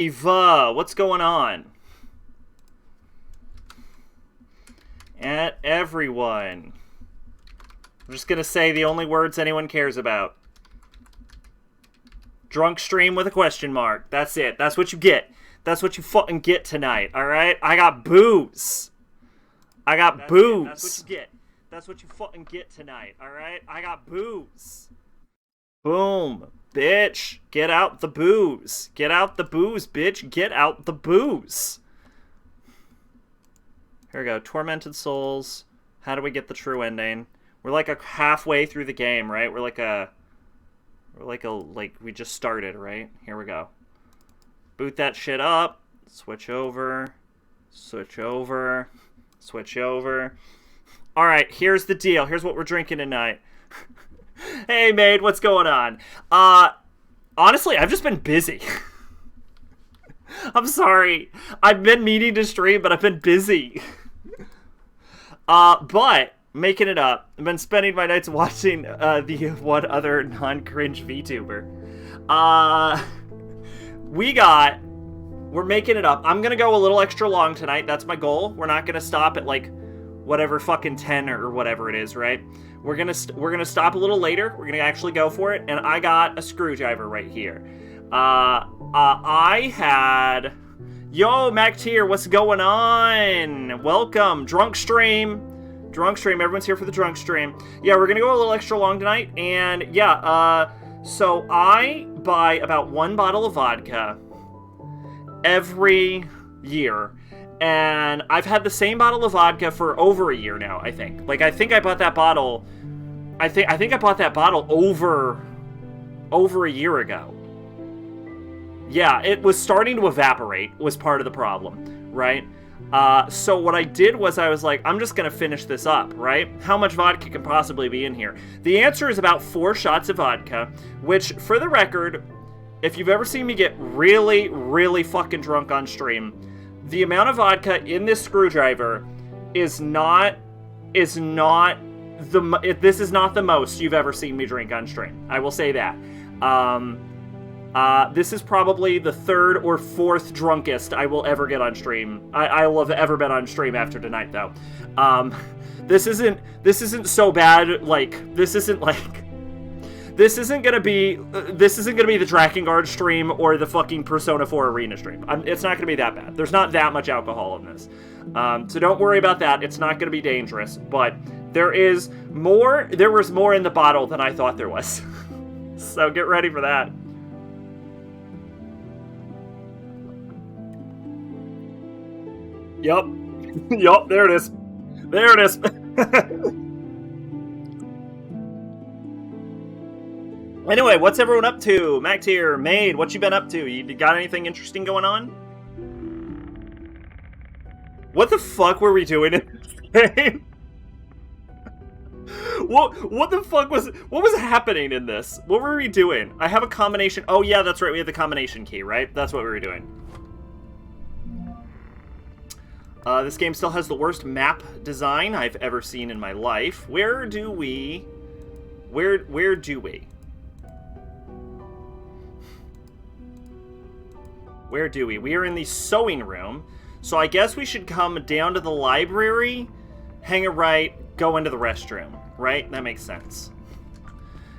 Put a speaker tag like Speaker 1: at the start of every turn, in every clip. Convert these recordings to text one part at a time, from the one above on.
Speaker 1: Eva, what's going on? At everyone. I'm just gonna say the only words anyone cares about. Drunk stream with a question mark. That's it. That's what you get. That's what you fucking get tonight, alright? I got booze. I got booze. That's what you get. That's what you fucking get tonight, alright? I got booze. Boom. Bitch. Get out the booze. Get out the booze, bitch. Get out the booze. Here we go. Tormented souls. How do we get the true ending? We're like halfway through the game, right? We're like we just started, right? Here we go. Boot that shit up. Switch over. Switch over. Switch over. Alright, here's the deal. Here's what we're drinking tonight. Hey, maid, what's going on? Honestly, I've just been busy. I'm sorry. I've been meaning to stream, but I've been busy. But making it up. I've been spending my nights watching the one other non-cringe VTuber. We're making it up. I'm gonna go a little extra long tonight. That's my goal. We're not gonna stop at like whatever fucking 10 or whatever it is, right? We're gonna stop a little later. We're gonna actually go for it, and I got a screwdriver right here. I had... Yo, Mac Tier, what's going on? Welcome. Drunk stream. Drunk stream. Everyone's here for the drunk stream. Yeah, we're gonna go a little extra long tonight, and yeah, so I buy about 1 bottle of vodka every year, and I've had the same bottle of vodka for over a year now, I think. Like, I think I bought that bottle... I think I bought that bottle over a year ago. Yeah, it was starting to evaporate, was part of the problem, right? So what I did was I was like, I'm just gonna finish this up, right? How much vodka can possibly be in here? The answer is about 4 shots of vodka, which, for the record, if you've ever seen me get really, really fucking drunk on stream, the amount of vodka in this screwdriver is not this is not the most you've ever seen me drink on stream. I will say that. This is probably the 3rd or 4th drunkest I will ever get on stream. I will have ever been on stream after tonight, though. This isn't so bad. Like, this isn't gonna be the Drakengard stream or the fucking Persona 4 Arena stream. It's not gonna be that bad. There's not that much alcohol in this. So don't worry about that. It's not gonna be dangerous, but there was more in the bottle than I thought there was. So get ready for that. Yup. Yup, there it is. There it is. Anyway, what's everyone up to? Mac Tier, Maid, what you been up to? You got anything interesting going on? What the fuck were we doing in this game? What the fuck was happening in this? What were we doing? I have a combination. Oh yeah, that's right. We have the combination key, right? That's what we were doing. This game still has the worst map design I've ever seen in my life. Where do we? We are in the sewing room. So I guess we should come down to the library, hang a right, go into the restroom, right? That makes sense.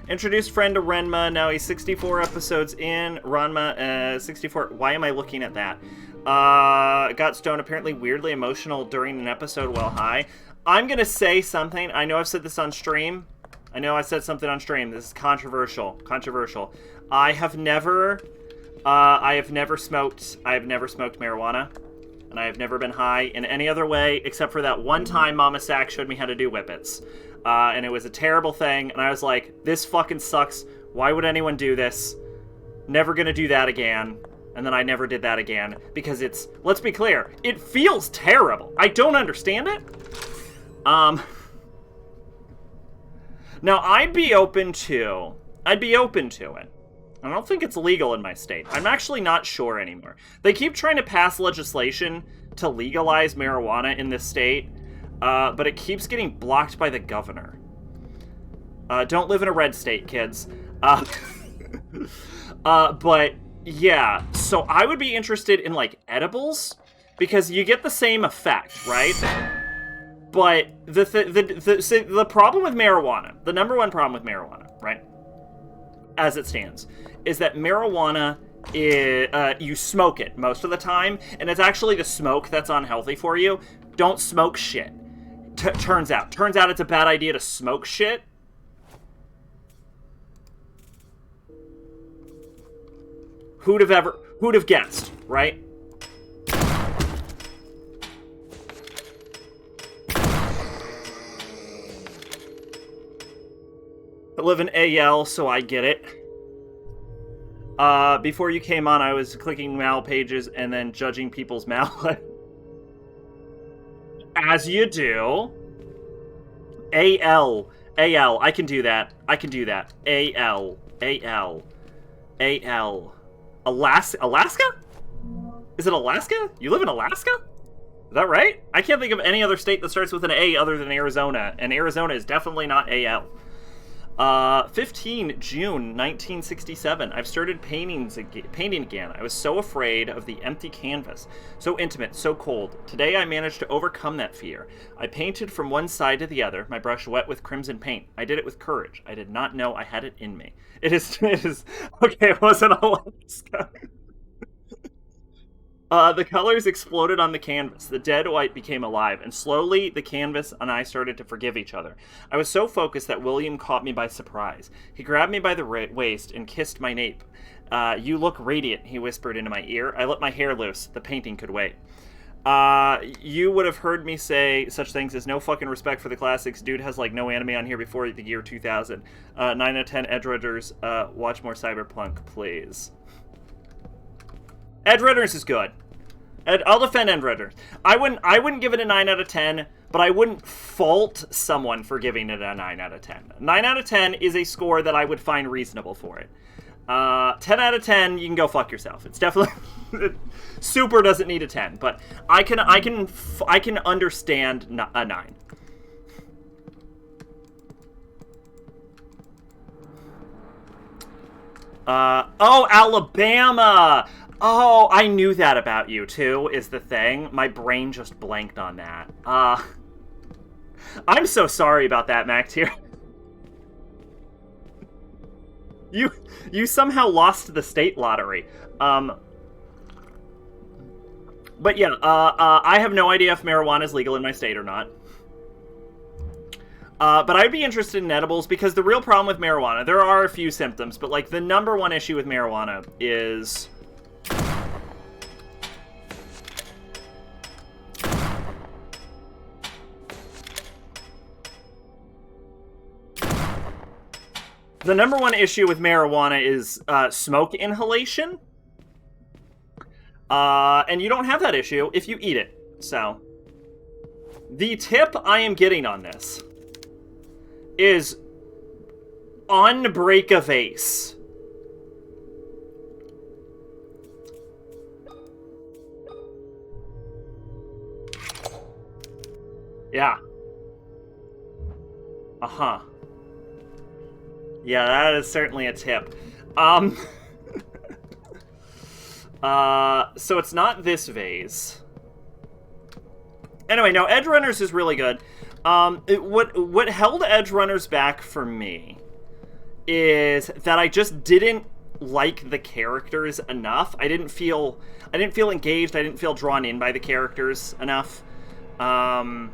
Speaker 1: Introduced friend to Renma. Now he's 64 episodes in. Ranma, 64. Why am I looking at that? Got stoned, apparently weirdly emotional during an episode while high. I'm gonna say something. I know I've said this on stream. I know I said something on stream. This is controversial. I have never smoked marijuana, and I have never been high in any other way except for that one time Mama Sack showed me how to do whippets. And it was a terrible thing, and I was like, this fucking sucks. Why would anyone do this? Never gonna do that again. And then I never did that again, because let's be clear, it feels terrible. I don't understand it. Now, I'd be open to it. I don't think it's legal in my state. I'm actually not sure anymore. They keep trying to pass legislation to legalize marijuana in this state, but it keeps getting blocked by the governor. Don't live in a red state, kids. But Yeah, so I would be interested in, like, edibles, because you get the same effect, right? But the problem with marijuana, the number one problem with marijuana, right, as it stands, is that marijuana is, you smoke it most of the time, and it's actually the smoke that's unhealthy for you. Don't smoke shit. Turns out it's a bad idea to smoke shit. Who'd have guessed, right? I live in AL, so I get it. Before you came on, I was clicking mal pages and then judging people's mal. As you do. AL. I can do that. AL. Alaska? Is it Alaska? You live in Alaska? Is that right? I can't think of any other state that starts with an A other than Arizona, and Arizona is definitely not AL. 15 June 1967. I've started painting again. I was so afraid of the empty canvas. So intimate, so cold. Today I managed to overcome that fear. I painted from one side to the other, my brush wet with crimson paint. I did it with courage. I did not know I had it in me. It is okay, it wasn't Alaska. The colors exploded on the canvas. The dead white became alive, and slowly the canvas and I started to forgive each other. I was so focused that William caught me by surprise. He grabbed me by the waist and kissed my nape. You look radiant, he whispered into my ear. I let my hair loose. The painting could wait. You would have heard me say such things as no fucking respect for the classics. Dude has like no anime on here before the year 2000. 9 out of 10 Edge Runners. Watch more Cyberpunk, please. Edge Runners is good. I'll defend Edge Runners. I wouldn't give it a 9 out of 10, but I wouldn't fault someone for giving it a 9 out of 10. 9 out of 10 is a score that I would find reasonable for it. 10 out of 10, you can go fuck yourself. It's definitely Super doesn't need a 10, but I can understand a 9. Oh, Alabama. Oh, I knew that about you, too, is the thing. My brain just blanked on that. I'm so sorry about that, Max here. You somehow lost the state lottery. But yeah, I have no idea if marijuana is legal in my state or not. But I'd be interested in edibles, because the real problem with marijuana, there are a few symptoms, but like the number one issue with marijuana is... The number one issue with marijuana is smoke inhalation. And you don't have that issue if you eat it. So, the tip I am getting on this is unbreak a vase. Yeah. Uh-huh. Yeah, that is certainly a tip. So it's not this vase. Anyway, no, Edge Runners is really good. What held Edge Runners back for me is that I just didn't like the characters enough. I didn't feel engaged. I didn't feel drawn in by the characters enough. I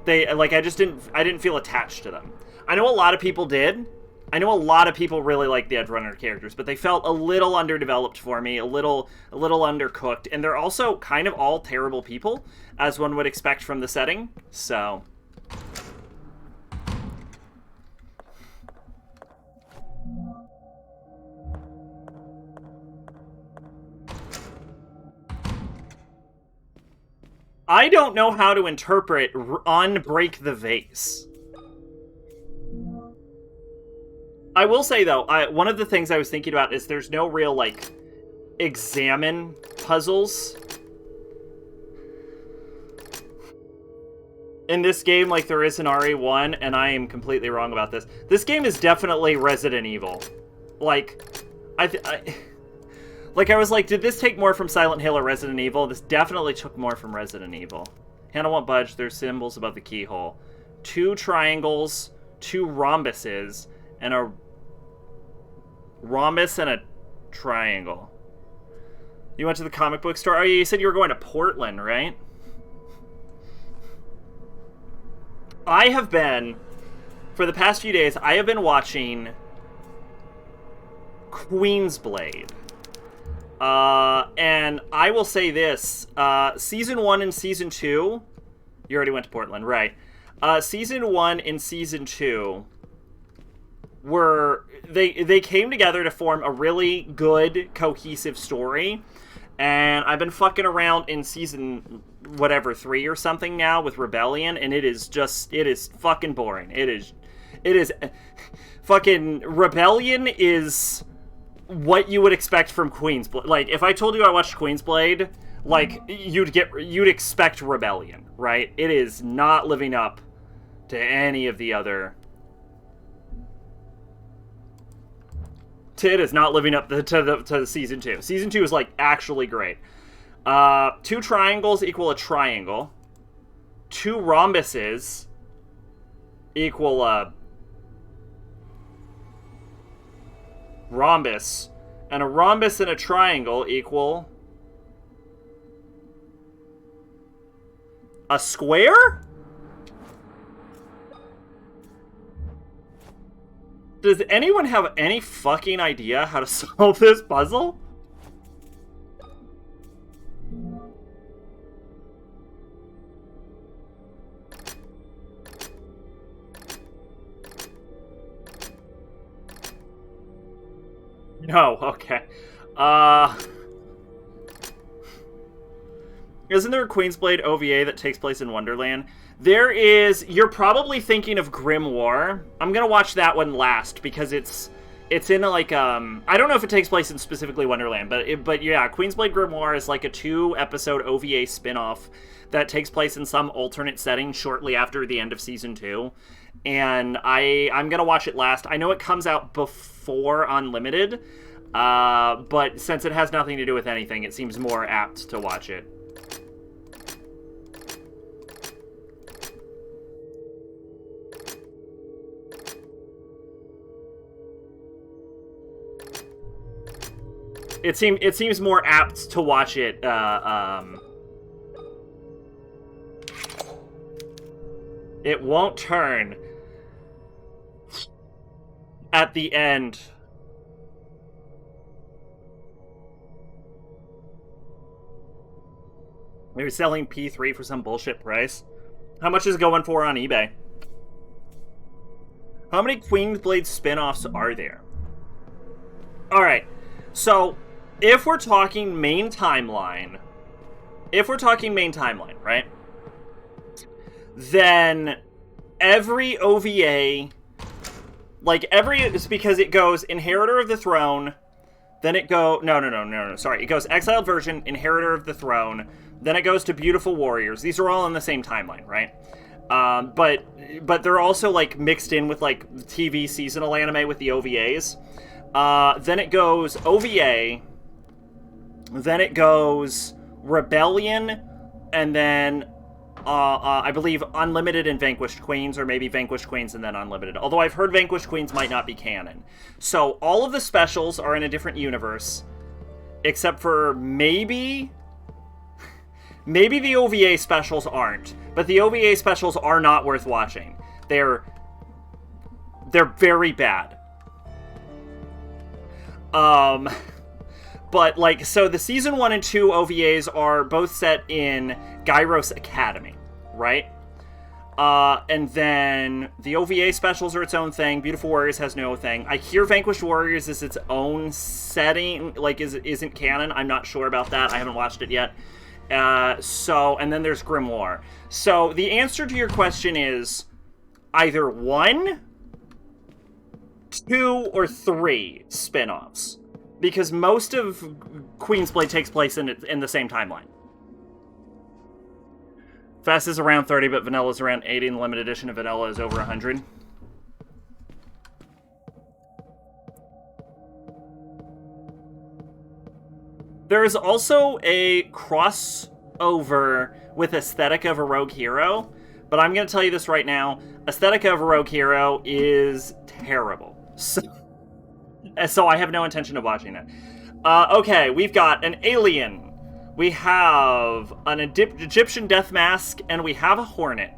Speaker 1: didn't feel attached to them. I know a lot of people did. I know a lot of people really like the Edge Runner characters, but they felt a little underdeveloped for me, a little undercooked, and they're also kind of all terrible people, as one would expect from the setting. So, I don't know how to interpret unbreak the vase. I will say, though, one of the things I was thinking about is there's no real, like, examine puzzles in this game like there is in RE1, and I am completely wrong about this. This game is definitely Resident Evil. Like, Like, I was like, did this take more from Silent Hill or Resident Evil? This definitely took more from Resident Evil. Hannah won't budge. There's symbols above the keyhole. 2 triangles, 2 rhombuses, and a rhombus and a triangle. You went to the comic book store? Oh, yeah, you said you were going to Portland, right? I have been, for the past few days, I have been watching Queensblade. And I will say this, Season 1 and Season 2, you already went to Portland, right. Season 1 and Season 2 were, they came together to form a really good, cohesive story, and I've been fucking around in Season, whatever, 3 or something now with Rebellion, and it is fucking boring. It is, fucking, Rebellion is what you would expect from Queensblade. Like, if I told you I watched Queensblade, like, you'd expect Rebellion, right? It is not living up to any of the other... It is not living up to Season 2. Season 2 is, like, actually great. 2 triangles equal a triangle. 2 rhombuses equal a rhombus. And a rhombus and a triangle equal a square? Does anyone have any fucking idea how to solve this puzzle? No, okay. Isn't there a Queensblade OVA that takes place in Wonderland? There is. You're probably thinking of Grimoire. I'm gonna watch that one last because it's in a, like, I don't know if it takes place in specifically Wonderland, but yeah, Queensblade Grimoire is like a 2-episode OVA spin-off that takes place in some alternate setting shortly after the end of Season 2. And I'm gonna watch it last. I know it comes out before Unlimited, but since it has nothing to do with anything, it seems more apt to watch it. It seems more apt to watch it, It won't turn at the end. They're selling P3 for some bullshit price. How much is it going for on eBay? How many Queensblade spin-offs are there? Alright, so if we're talking main timeline, right? Then every OVA, like it's because it goes Inheritor of the Throne, then it sorry. It goes Exiled Version, Inheritor of the Throne, then it goes to Beautiful Warriors. These are all in the same timeline, right? But they're also, like, mixed in with, like, TV seasonal anime with the OVAs. Then it goes OVA, then it goes Rebellion, and then I believe Unlimited and Vanquished Queens, or maybe Vanquished Queens and then Unlimited. Although I've heard Vanquished Queens might not be canon. So all of the specials are in a different universe, except for maybe the OVA specials aren't. But the OVA specials are not worth watching. They're very bad. But, like, so the Season 1 and 2 OVAs are both set in Gyros Academy, right? And then the OVA specials are its own thing. Beautiful Warriors has no thing. I hear Vanquished Warriors is its own setting, like, isn't canon. I'm not sure about that. I haven't watched it yet. And then there's Grimoire. So the answer to your question is either 1, 2, or 3 spin-offs. Because most of Queensblade takes place in the same timeline. Fast is around 30, but Vanilla is around 80, and the limited edition of Vanilla is over 100. There's also a crossover with Aesthetica of a Rogue Hero, but I'm going to tell you this right now. Aesthetica of a Rogue Hero is terrible. So I have no intention of watching that. Okay, we've got an alien. We have an Egyptian death mask, and we have a hornet.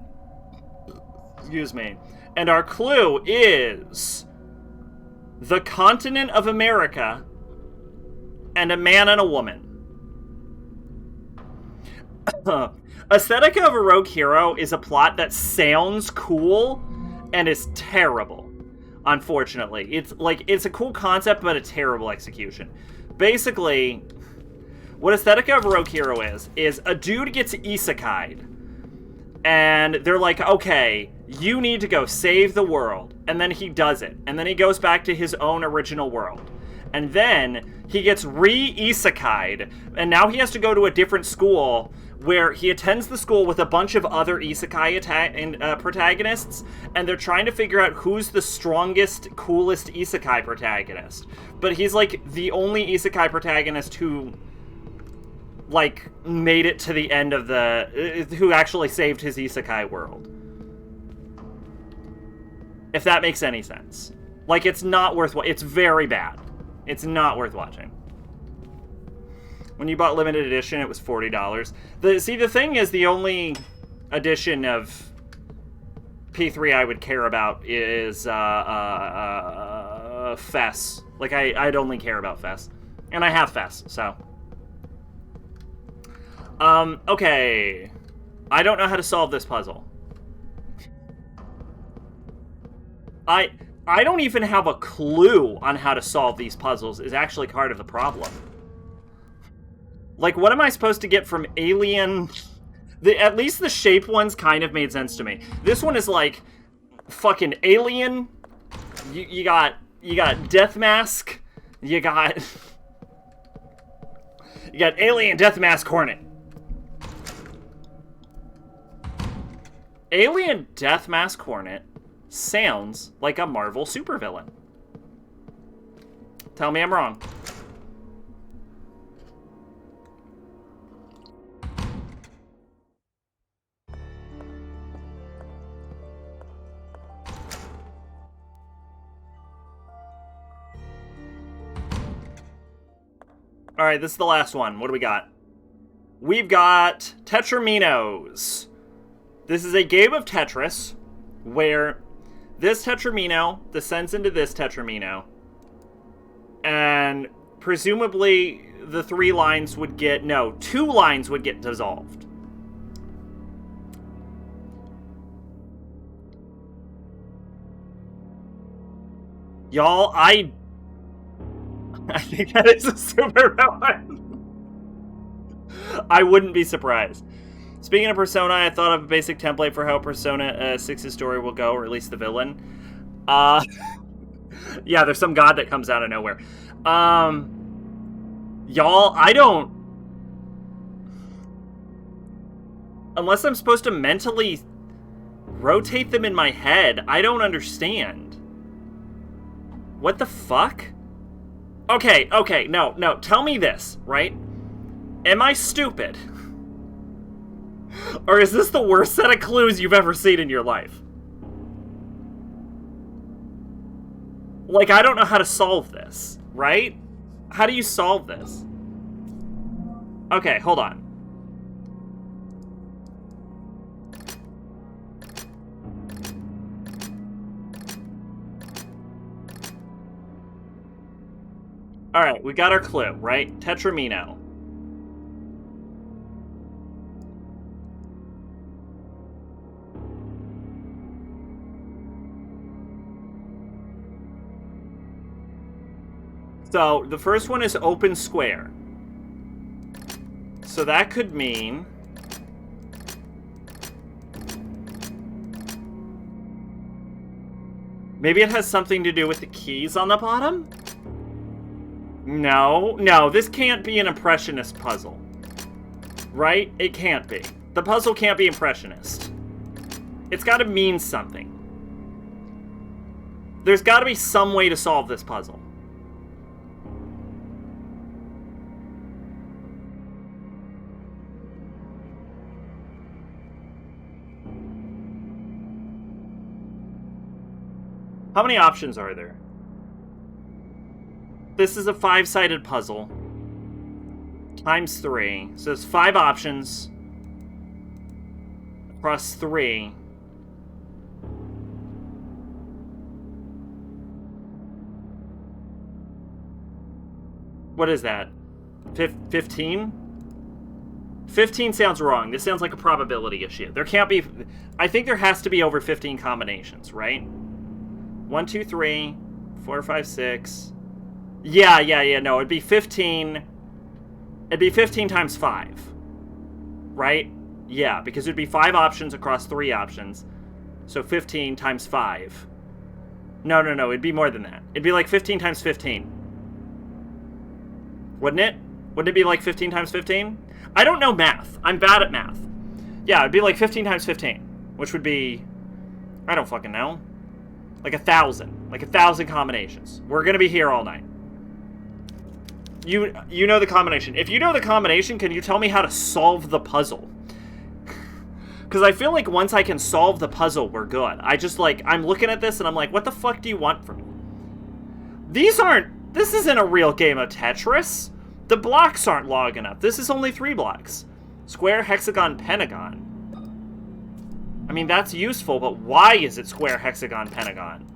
Speaker 1: Excuse me. And our clue is the continent of America and a man and a woman. Aesthetica of a Rogue Hero is a plot that sounds cool and is terrible, unfortunately. It's a cool concept, but a terrible execution. Basically, what Aesthetica of a Rogue Hero is a dude gets isekai'd, and they're like, okay, you need to go save the world. And then he does it. And then he goes back to his own original world. And then he gets re-isekai'd, and now he has to go to a different school where he attends the school with a bunch of other isekai protagonists, and they're trying to figure out who's the strongest, coolest isekai protagonist. But he's, like, the only isekai protagonist who, like, made it to the end of who actually saved his isekai world. If that makes any sense. Like, it's not worth... It's very bad. It's not worth watching. When you bought limited edition, it was $40. The thing is, the only edition of P3 I would care about is Fess. Like, I'd only care about Fess. And I have Fess, so... okay. I don't know how to solve this puzzle. I don't even have a clue on how to solve these puzzles is actually part of the problem. Like, what am I supposed to get from Alien? At least the shape ones kind of made sense to me. This one is like, fucking Alien. You got Death Mask. You got Alien, Death Mask, Hornet. Alien, Death Mask, Hornet sounds like a Marvel supervillain. Tell me I'm wrong. Alright, this is the last one. What do we got? We've got Tetraminos. This is a game of Tetris where this Tetramino descends into this Tetramino, and presumably the 2 lines would get dissolved. Y'all, I think that is a super villain. I wouldn't be surprised. Speaking of Persona, I thought of a basic template for how Persona 6's story will go, or at least the villain. Yeah, there's some god that comes out of nowhere. Y'all, I don't... Unless I'm supposed to mentally rotate them in my head, I don't understand. What the fuck? Okay, no, tell me this, right? Am I stupid? Or is this the worst set of clues you've ever seen in your life? Like, I don't know how to solve this, right? How do you solve this? Okay, hold on. Alright, we got our clue, right? Tetramino. So, the first one is open square. So that could mean... maybe it has something to do with the keys on the bottom? No, this can't be an Impressionist puzzle. Right? It can't be. The puzzle can't be Impressionist. It's gotta mean something. There's gotta be some way to solve this puzzle. How many options are there? This is a 5-sided puzzle. Times 3. So it's 5 options. Across 3. What is that? 15? 15 sounds wrong. This sounds like a probability issue. There can't be... I think there has to be over 15 combinations, right? 1, 2, 3, 4, 5, 6. Yeah, no. It'd be 15... It'd be 15 times 5. Right? Yeah, because it'd be 5 options across 3 options. So 15 times 5. No. It'd be more than that. It'd be like 15 times 15. Wouldn't it? Wouldn't it be like 15 times 15? I don't know math. I'm bad at math. Yeah, it'd be like 15 times 15. Which would be... I don't fucking know. Like 1,000. Like 1,000 combinations. We're gonna be here all night. You know the combination. If you know the combination, can you tell me how to solve the puzzle? Because I feel like once I can solve the puzzle, we're good. I just, like, I'm looking at this and I'm like, what the fuck do you want from me? This isn't a real game of Tetris. The blocks aren't long enough. This is only 3 blocks. Square, hexagon, pentagon. I mean, that's useful, but why is it square, hexagon, pentagon?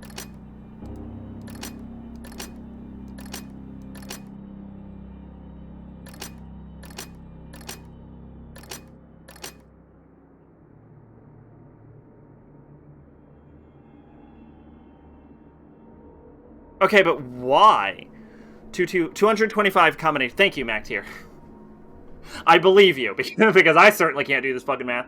Speaker 1: Okay, but why? 225 combinations. Thank you, Mac Tier. I believe you, because I certainly can't do this fucking math.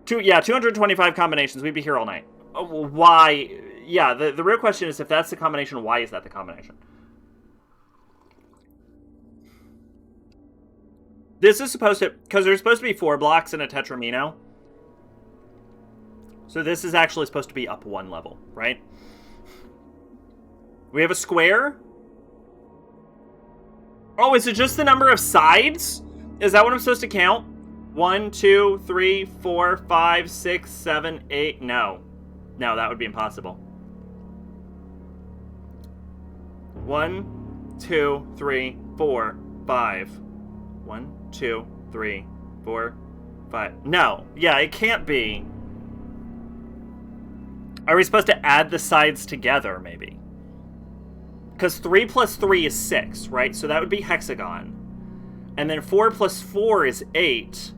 Speaker 1: 225 combinations. We'd be here all night. Why? Yeah, the real question is, if that's the combination, why is that the combination? This is supposed to... Because there's supposed to be 4 blocks in a tetramino. So this is actually supposed to be up 1 level, right? We have a square. Oh, is it just the number of sides? Is that what I'm supposed to count? 1, 2, 3, 4, 5, 6, 7, 8. No. No, that would be impossible. 1, 2, 3, 4, 5. 1, 2, 3, 4, 5. No. Yeah, it can't be. Are we supposed to add the sides together, maybe? Because 3 plus 3 is 6, right? So that would be hexagon. And then 4 plus 4 is 8.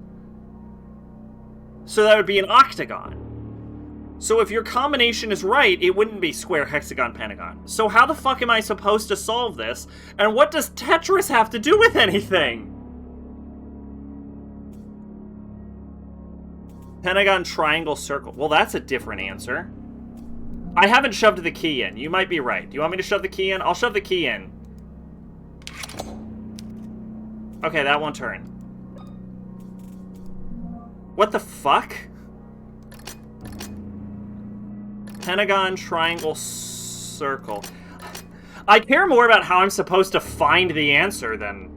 Speaker 1: So that would be an octagon. So if your combination is right, it wouldn't be square, hexagon, pentagon. So how the fuck am I supposed to solve this? And what does Tetris have to do with anything? Pentagon, triangle, circle. Well, that's a different answer. I haven't shoved the key in. You might be right. Do you want me to shove the key in? I'll shove the key in. Okay, that won't turn. What the fuck? Pentagon, triangle, circle. I care more about how I'm supposed to find the answer than...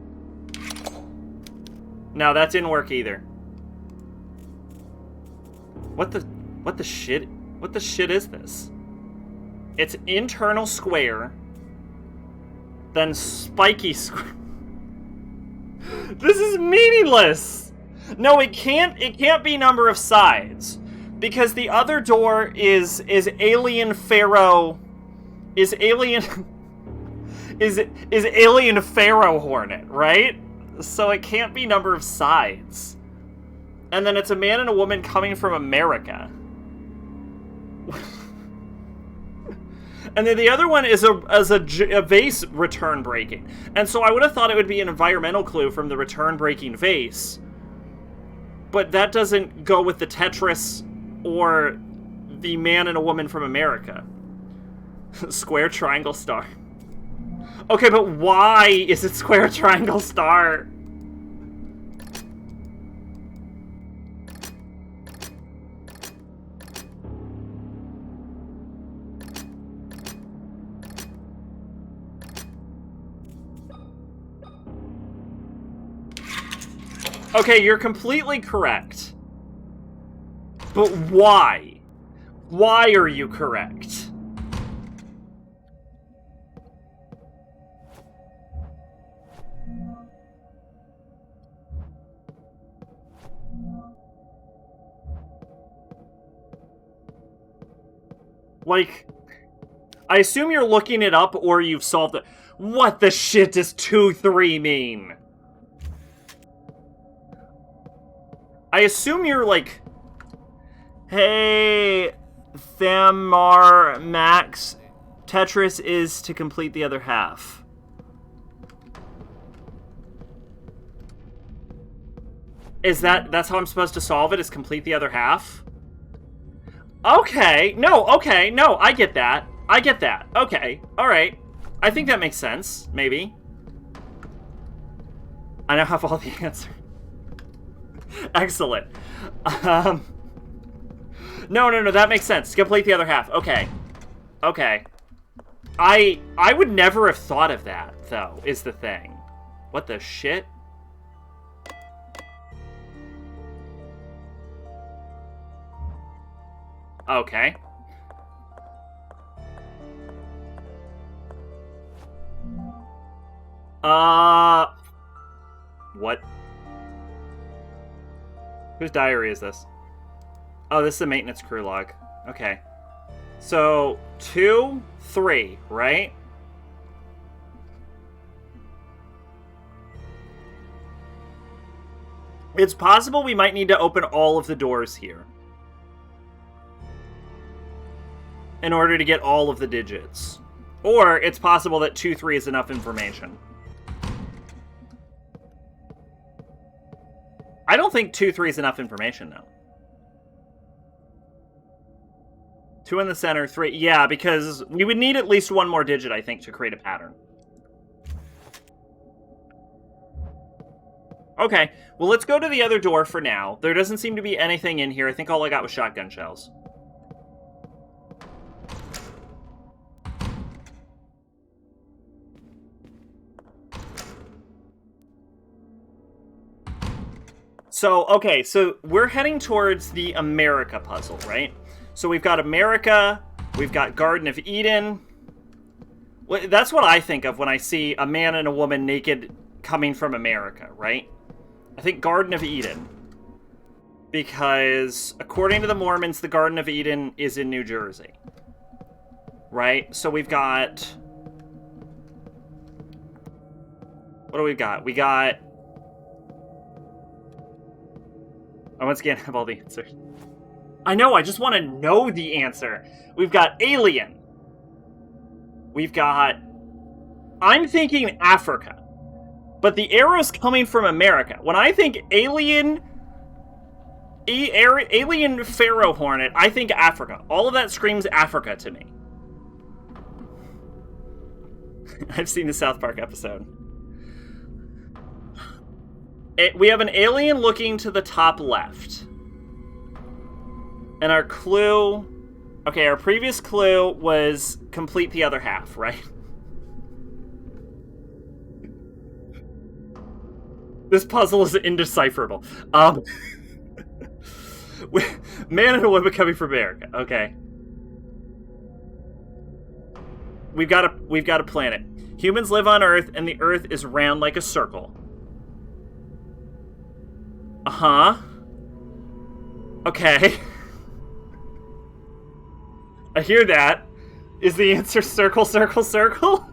Speaker 1: No, that didn't work either. What the shit? What the shit is this? It's internal square, then spiky square. This is meaningless. No, it can't be number of sides, because the other door is alien pharaoh, is alien pharaoh hornet, right? So it can't be number of sides. And then it's a man and a woman coming from America. And then the other one is a vase return breaking. And so I would have thought it would be an environmental clue from the return breaking vase. But that doesn't go with the Tetris or the man and a woman from America. Square, triangle, star. Okay, but why is it square, triangle, star? Okay, you're completely correct. But why? Why are you correct? Like, I assume you're looking it up or you've solved it. What the shit does 2-3 mean? I assume you're like, hey, Thamar Max, Tetris is to complete the other half. That's how I'm supposed to solve it, is complete the other half? Okay, no, I get that. Okay, alright. I think that makes sense, maybe. I now have all the answers. Excellent. No, that makes sense. Complete the other half. Okay. I would never have thought of that, though, is the thing. What the shit? Okay. What? Whose diary is this? Oh, this is a maintenance crew log. Okay. So, 2, 3, right? It's possible we might need to open all of the doors here in order to get all of the digits. Or it's possible that 2, 3 is enough information. I don't think 2, 3 is enough information, though. 2 in the center, 3... Yeah, because we would need at least one more digit, I think, to create a pattern. Okay, well, let's go to the other door for now. There doesn't seem to be anything in here. I think all I got was shotgun shells. So, okay, so we're heading towards the America puzzle, right? So we've got America, we've got Garden of Eden. Well, that's what I think of when I see a man and a woman naked coming from America, right? I think Garden of Eden. Because, according to the Mormons, the Garden of Eden is in New Jersey. Right? So we've got... What do we got? We got... I once again have all the answers. I know, I just want to know the answer. We've got alien. We've got... I'm thinking Africa. But the arrow's coming from America. When I think alien... Alien Pharaoh Hornet, I think Africa. All of that screams Africa to me. I've seen the South Park episode. We have an alien looking to the top left. And our clue... Okay, our previous clue was complete the other half, right? This puzzle is indecipherable. Man and a woman coming from America. Okay. We've got a planet. Humans live on Earth, and the Earth is round like a circle. Uh-huh. Okay. I hear that. Is the answer circle, circle, circle?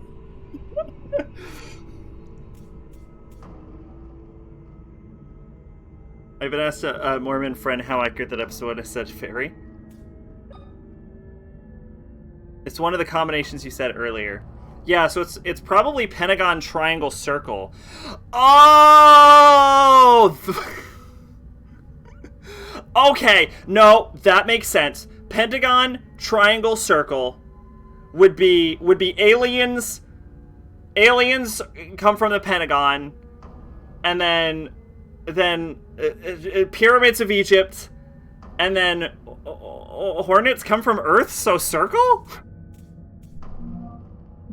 Speaker 1: I've been asked a Mormon friend how accurate that episode is said fairy. It's one of the combinations you said earlier. Yeah, so it's probably pentagon, triangle, circle. Oh! Okay, no, that makes sense. Pentagon, triangle, circle would be aliens. Aliens come from the Pentagon, and then pyramids of Egypt, and then hornets come from Earth. So circle.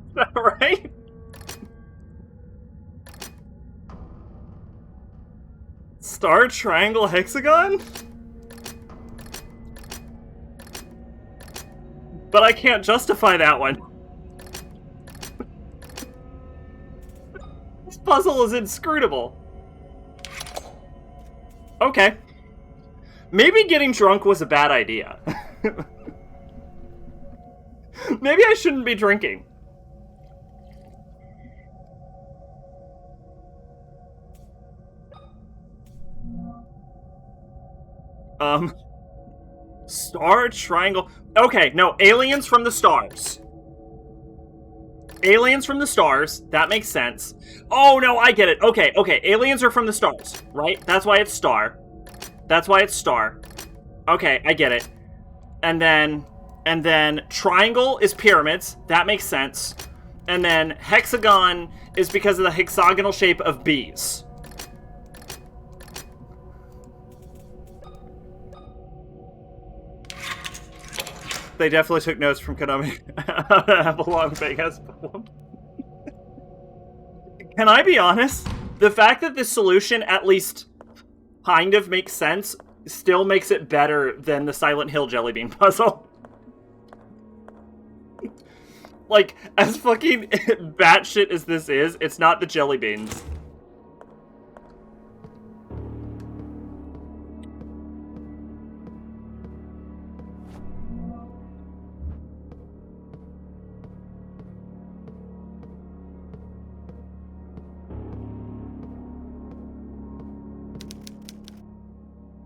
Speaker 1: Is that right? Star, triangle, hexagon? But I can't justify that one. This puzzle is inscrutable. Okay. Maybe getting drunk was a bad idea. Maybe I shouldn't be drinking. Star, triangle. Okay, no, aliens from the stars. Aliens from the stars. That makes sense. Oh, no, I get it. Okay, aliens are from the stars, right? That's why it's star. That's why it's star. Okay, I get it. And then triangle is pyramids. That makes sense. And then hexagon is because of the hexagonal shape of bees. They definitely took notes from Konami. Have a long big ass poem. Can I be honest? The fact that this solution at least kind of makes sense still makes it better than the Silent Hill Jelly Bean puzzle. Like, as fucking batshit as this is, it's not the jelly beans.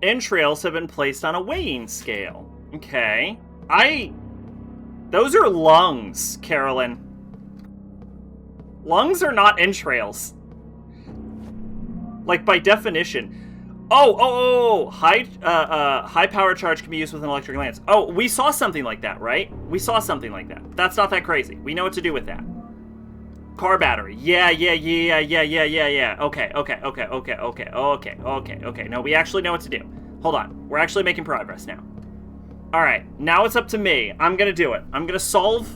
Speaker 1: Entrails have been placed on a weighing scale. Okay. Those are lungs, Carolyn. Lungs are not entrails. Like, by definition. High power charge can be used with an electric lance. Oh, we saw something like that, right? We saw something like that. That's not that crazy. We know what to do with that. Car battery. Yeah. Okay. No, we actually know what to do. Hold on. We're actually making progress now. Alright, now it's up to me. I'm gonna do it. I'm gonna solve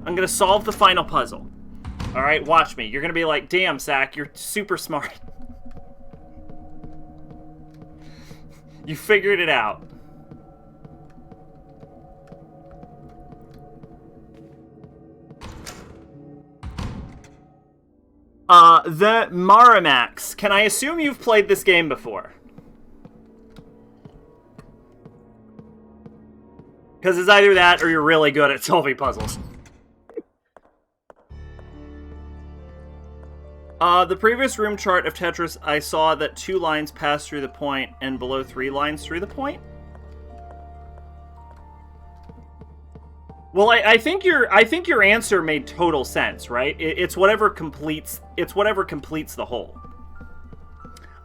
Speaker 1: the final puzzle. Alright, watch me. You're gonna be like, damn, Zach, you're super smart. You figured it out. The Maramax. Can I assume you've played this game before? Because it's either that or you're really good at solving puzzles. The previous room chart of Tetris, I saw that 2 lines pass through the point and below 3 lines through the point. Well, I think your answer made total sense, right? It's whatever completes the whole.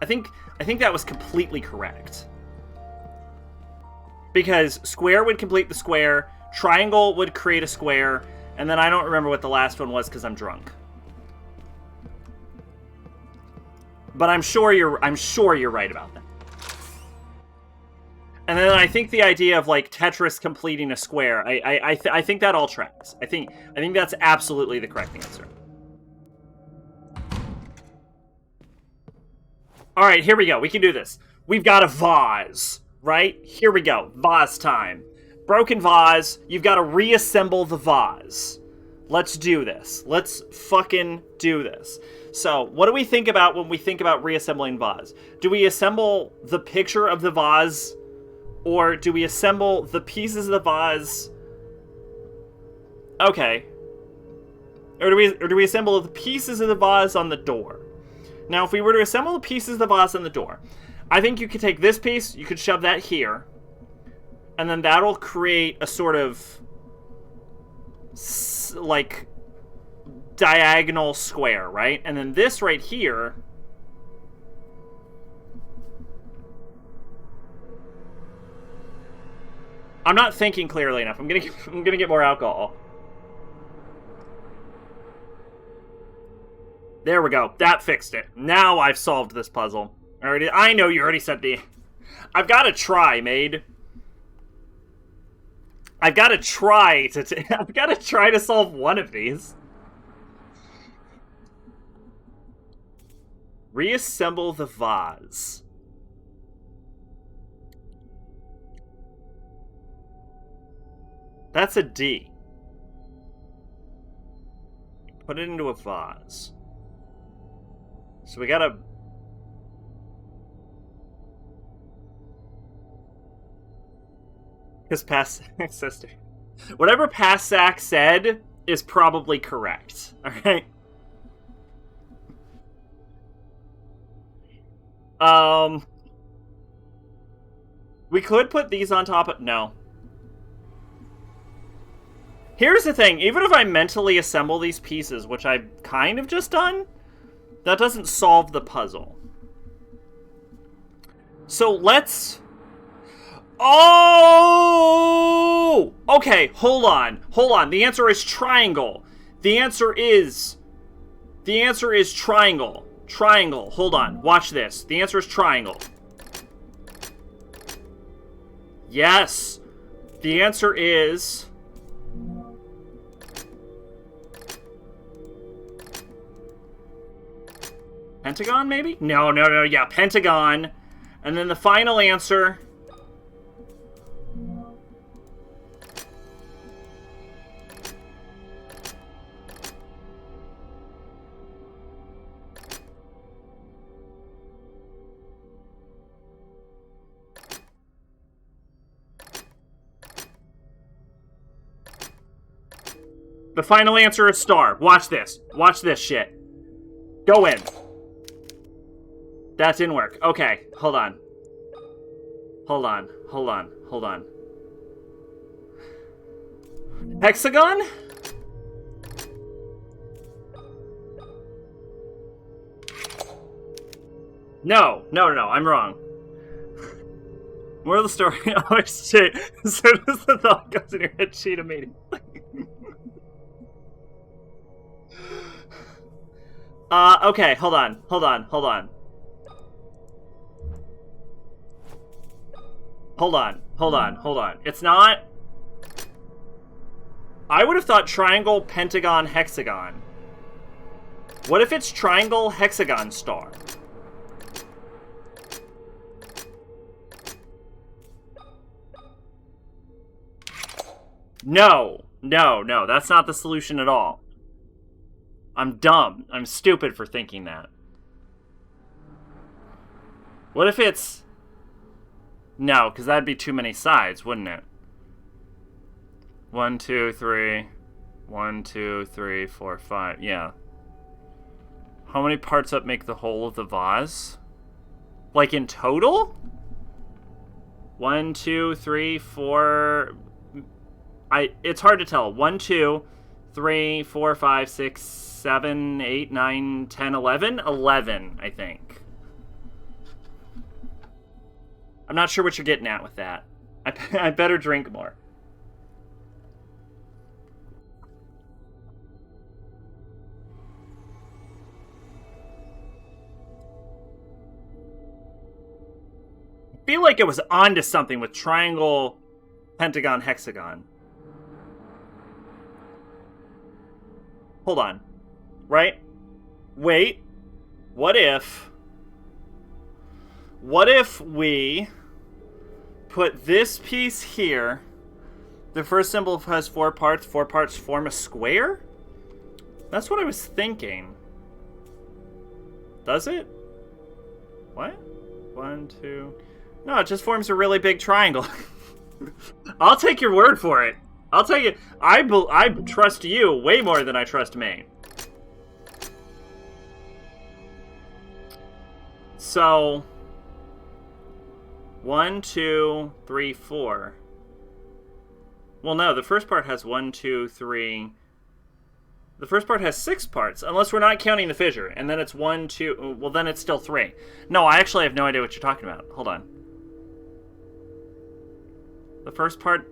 Speaker 1: I think that was completely correct. Because square would complete the square, triangle would create a square, and then I don't remember what the last one was because I'm drunk. But I'm sure you're right about that. And then I think the idea of like Tetris completing a square, I think that all tracks. I think that's absolutely the correct answer. All right, here we go. We can do this. We've got a vase. Right? Here we go. Vase time. Broken vase. You've got to reassemble the vase. Let's do this. Let's fucking do this. So, what do we think about when we think about reassembling vase? Do we assemble the picture of the vase? Or do we assemble the pieces of the vase? Okay. Or do we assemble the pieces of the vase on the door? Now, if we were to assemble the pieces of the vase on the door, I think you could take this piece, you could shove that here, and then that'll create a sort of, like, diagonal square, right? And then this right here, I'm not thinking clearly enough. I'm gonna get more alcohol. There we go. That fixed it. Now I've solved this puzzle. I know you already said the... I've got to try, maid. I've got to try to solve one of these. Reassemble the vase. That's a D. Put it into a vase. So we gotta... His past sister. Whatever past Zach said is probably correct. Alright? We could put these on top of... No. Here's the thing. Even if I mentally assemble these pieces, which I've kind of just done, that doesn't solve the puzzle. So let's... Oh! Okay, hold on. Hold on. The answer is triangle. The answer is triangle. Triangle. Hold on. Watch this. The answer is triangle. Yes. The answer is... Pentagon, maybe? No. Yeah, pentagon. And then the final answer... The final answer is star. Watch this. Watch this shit. Go in. That didn't work. Okay, hold on. Hold on. Hexagon? No, I'm wrong. Moral of the story, always cheat. As soon as the thought goes in your head, cheat immediately. Okay, hold on. Hold on. It's not... I would have thought triangle, pentagon, hexagon. What if it's triangle, hexagon, star? No, that's not the solution at all. I'm dumb. I'm stupid for thinking that. What if it's... No, because that'd be too many sides, wouldn't it? 1, 2, 3. 1, 2, 3, 4, 5. Yeah. How many parts up make the whole of the vase? Like in total? 1, 2, 3, 4... It's hard to tell. 1, 2, 3, 4, 5, 6, 7, 8, 9, 10, 11? 11, I think. I'm not sure what you're getting at with that. I better drink more. I feel like it was onto something with triangle, pentagon, hexagon. Hold on. Right? Wait. What if we put this piece here? The first symbol has 4 parts. 4 parts form a square? That's what I was thinking. Does it? What? 1, 2... No, it just forms a really big triangle. I'll take your word for it. I'll tell you, I trust you way more than I trust me. So, 1, 2, 3, 4. Well, no, the first part has 1, 2, 3. The first part has 6 parts, unless we're not counting the fissure. And then it's 1, 2, well, then it's still 3. No, I actually have no idea what you're talking about. Hold on. The first part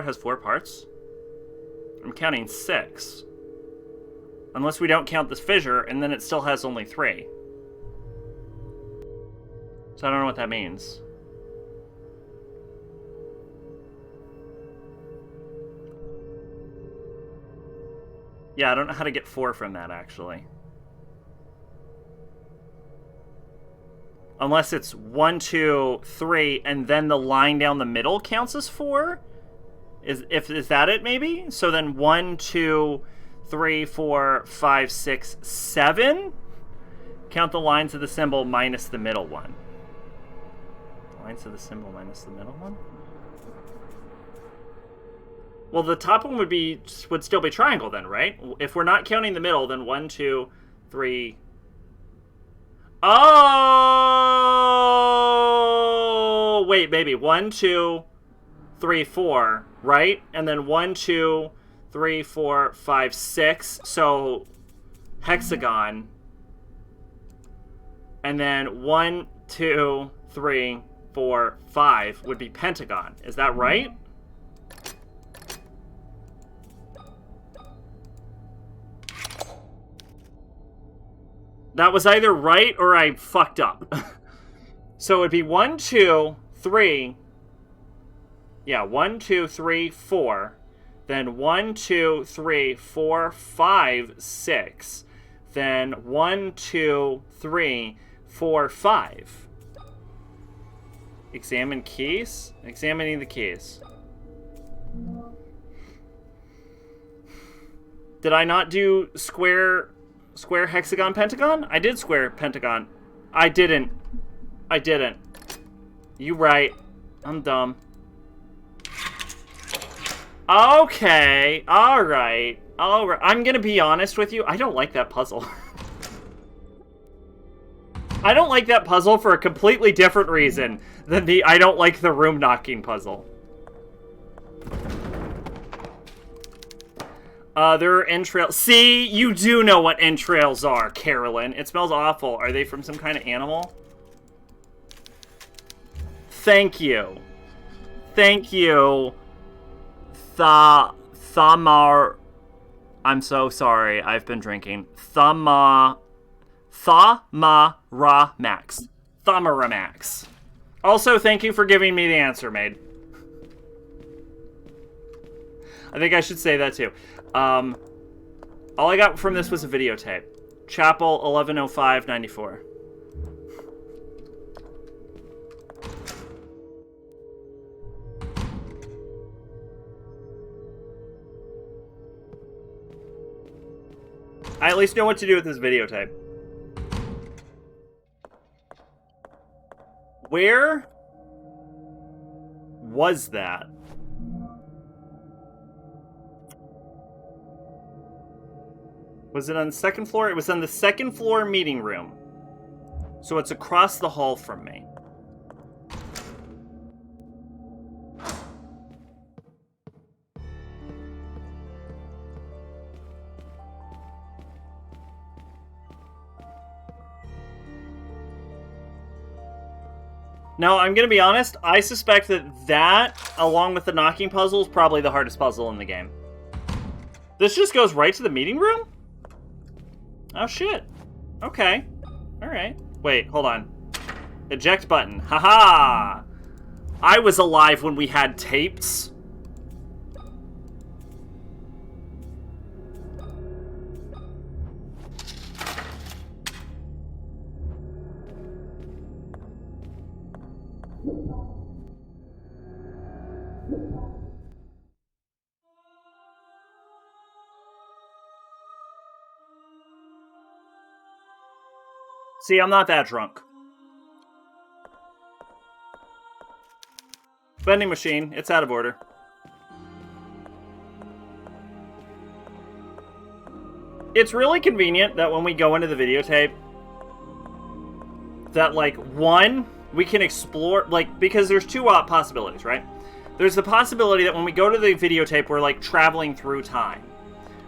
Speaker 1: has 4 parts? I'm counting 6. Unless we don't count this fissure, and then it still has only 3. So I don't know what that means. Yeah, I don't know how to get 4 from that, actually. Unless it's 1, 2, 3, and then the line down the middle counts as 4? Is that it, maybe? So then 1, 2, 3, 4, 5, 6, 7? Count the lines of the symbol minus the middle one. Lines of the symbol minus the middle one? Well, the top one would still be triangle then, right? If we're not counting the middle, then 1, 2, 3. Oh, wait, maybe 1, 2, 3, 4, right? And then 1, 2, 3, 4, 5, 6. So hexagon. And then 1, 2, 3, 4, 5 would be pentagon. Is that right? That was either right or I fucked up. So it'd be 1, 2, 3. Yeah, 1, 2, 3, 4. Then 1, 2, 3, 4, 5, 6. Then 1, 2, 3, 4, 5. Examine keys? Examining the keys. Did I not do square, hexagon, pentagon? I did square, pentagon. I didn't. You right. I'm dumb. Okay. Alright. Alright. I'm gonna be honest with you. I don't like that puzzle. I don't like that puzzle for a completely different reason than the I don't like the room knocking puzzle. There are entrails. See, you do know what entrails are, Carolyn. It smells awful. Are they from some kind of animal? Thank you. Thank you. Thamar. I'm so sorry. I've been drinking. Thamaramax. Thamaramax. Also, thank you for giving me the answer, maid. I think I should say that too. All I got from this was a videotape. Chapel 110594. I at least know what to do with this videotape. Where was that? Was it on the second floor? It was on the second floor meeting room. So it's across the hall from me. Now, I'm going to be honest, I suspect that, along with the knocking puzzle, is probably the hardest puzzle in the game. This just goes right to the meeting room? Oh, shit. Okay. Alright. Wait, hold on. Eject button. Haha! I was alive when we had tapes. See, I'm not that drunk. Vending machine. It's out of order. It's really convenient that when we go into the videotape, that, like, one, we can explore, like, because there's two possibilities, right? There's the possibility that when we go to the videotape, we're, like, traveling through time,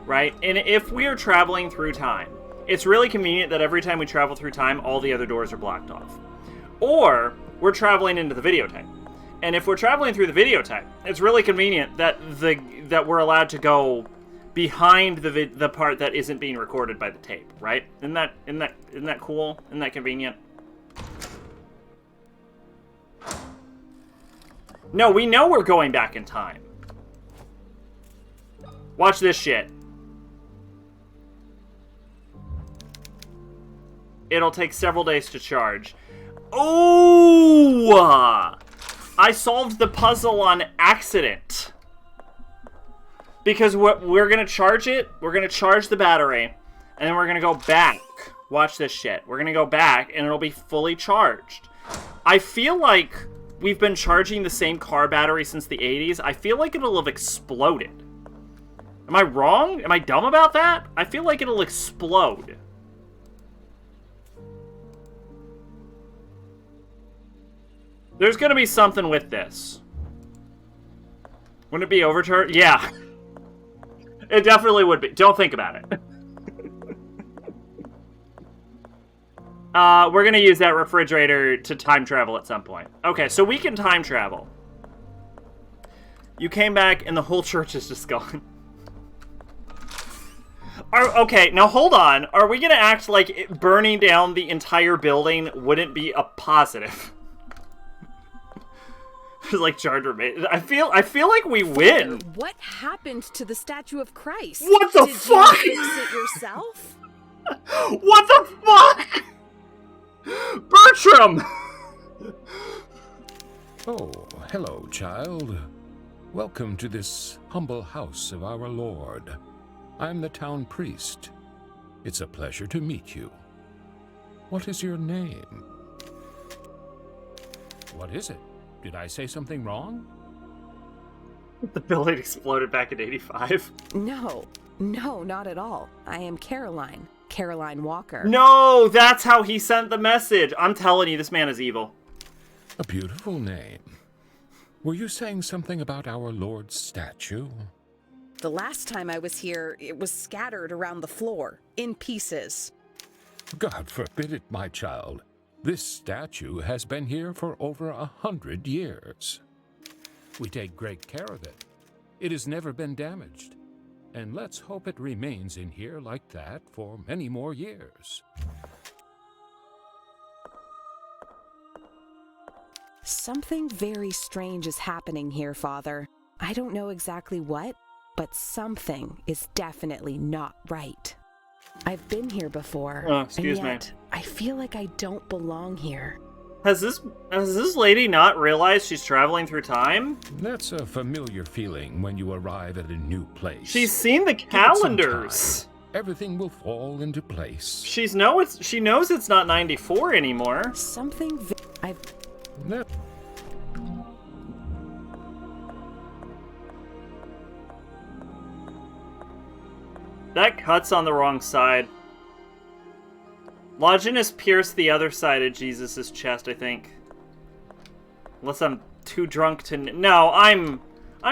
Speaker 1: right? And if we are traveling through time, it's really convenient that every time we travel through time, all the other doors are blocked off. Or, we're traveling into the videotape. And if we're traveling through the videotape, it's really convenient that we're allowed to go behind the part that isn't being recorded by the tape, right? Isn't that cool? Isn't that convenient? No, we know we're going back in time. Watch this shit. It'll take several days to charge. Oh! I solved the puzzle on accident. Because we're going to charge it. We're going to charge the battery. And then we're going to go back. Watch this shit. We're going to go back and it'll be fully charged. I feel like we've been charging the same car battery since the 80s, I feel like it'll have exploded. Am I wrong? Am I dumb about that? I feel like it'll explode. There's gonna be something with this. Wouldn't it be overturned? Yeah. It definitely would be. Don't think about it. We're gonna use that refrigerator to time travel at some point. Okay, so we can time travel. You came back and the whole church is just gone. Okay, now hold on. Are we gonna act like burning down the entire building wouldn't be a positive? Like Jar Jar made. I feel like we win.
Speaker 2: What happened to the statue of Christ?
Speaker 1: What the fuck?
Speaker 2: Did you fix it yourself?
Speaker 1: What the fuck? Bertram!
Speaker 3: Oh, hello, child. Welcome to this humble house of our Lord. I'm the town priest. It's a pleasure to meet you. What is your name? What is it? Did I say something wrong?
Speaker 1: The building exploded back in 85.
Speaker 2: No, not at all. I am Caroline Walker.
Speaker 1: No, that's how he sent the message. I'm telling you, this man is evil.
Speaker 3: A beautiful name. Were you saying something about our Lord's statue?
Speaker 2: The last time I was here, it was scattered around the floor, in pieces.
Speaker 3: God forbid it, my child. This statue has been here for over 100 years. We take great care of it. It has never been damaged. And let's hope it remains in here like that for many more years.
Speaker 2: Something very strange is happening here, Father. I don't know exactly what, but something is definitely not right. I've been here before, and yet I feel like I don't belong here.
Speaker 1: Has this lady not realized she's traveling through time?
Speaker 3: That's a familiar feeling when you arrive at a new place.
Speaker 1: She's seen the calendars.
Speaker 3: Everything will fall into place.
Speaker 1: She knows it's not 94 anymore. That cut's on the wrong side. Longinus pierced the other side of Jesus' chest, I think. Unless I'm too drunk to... No, I'm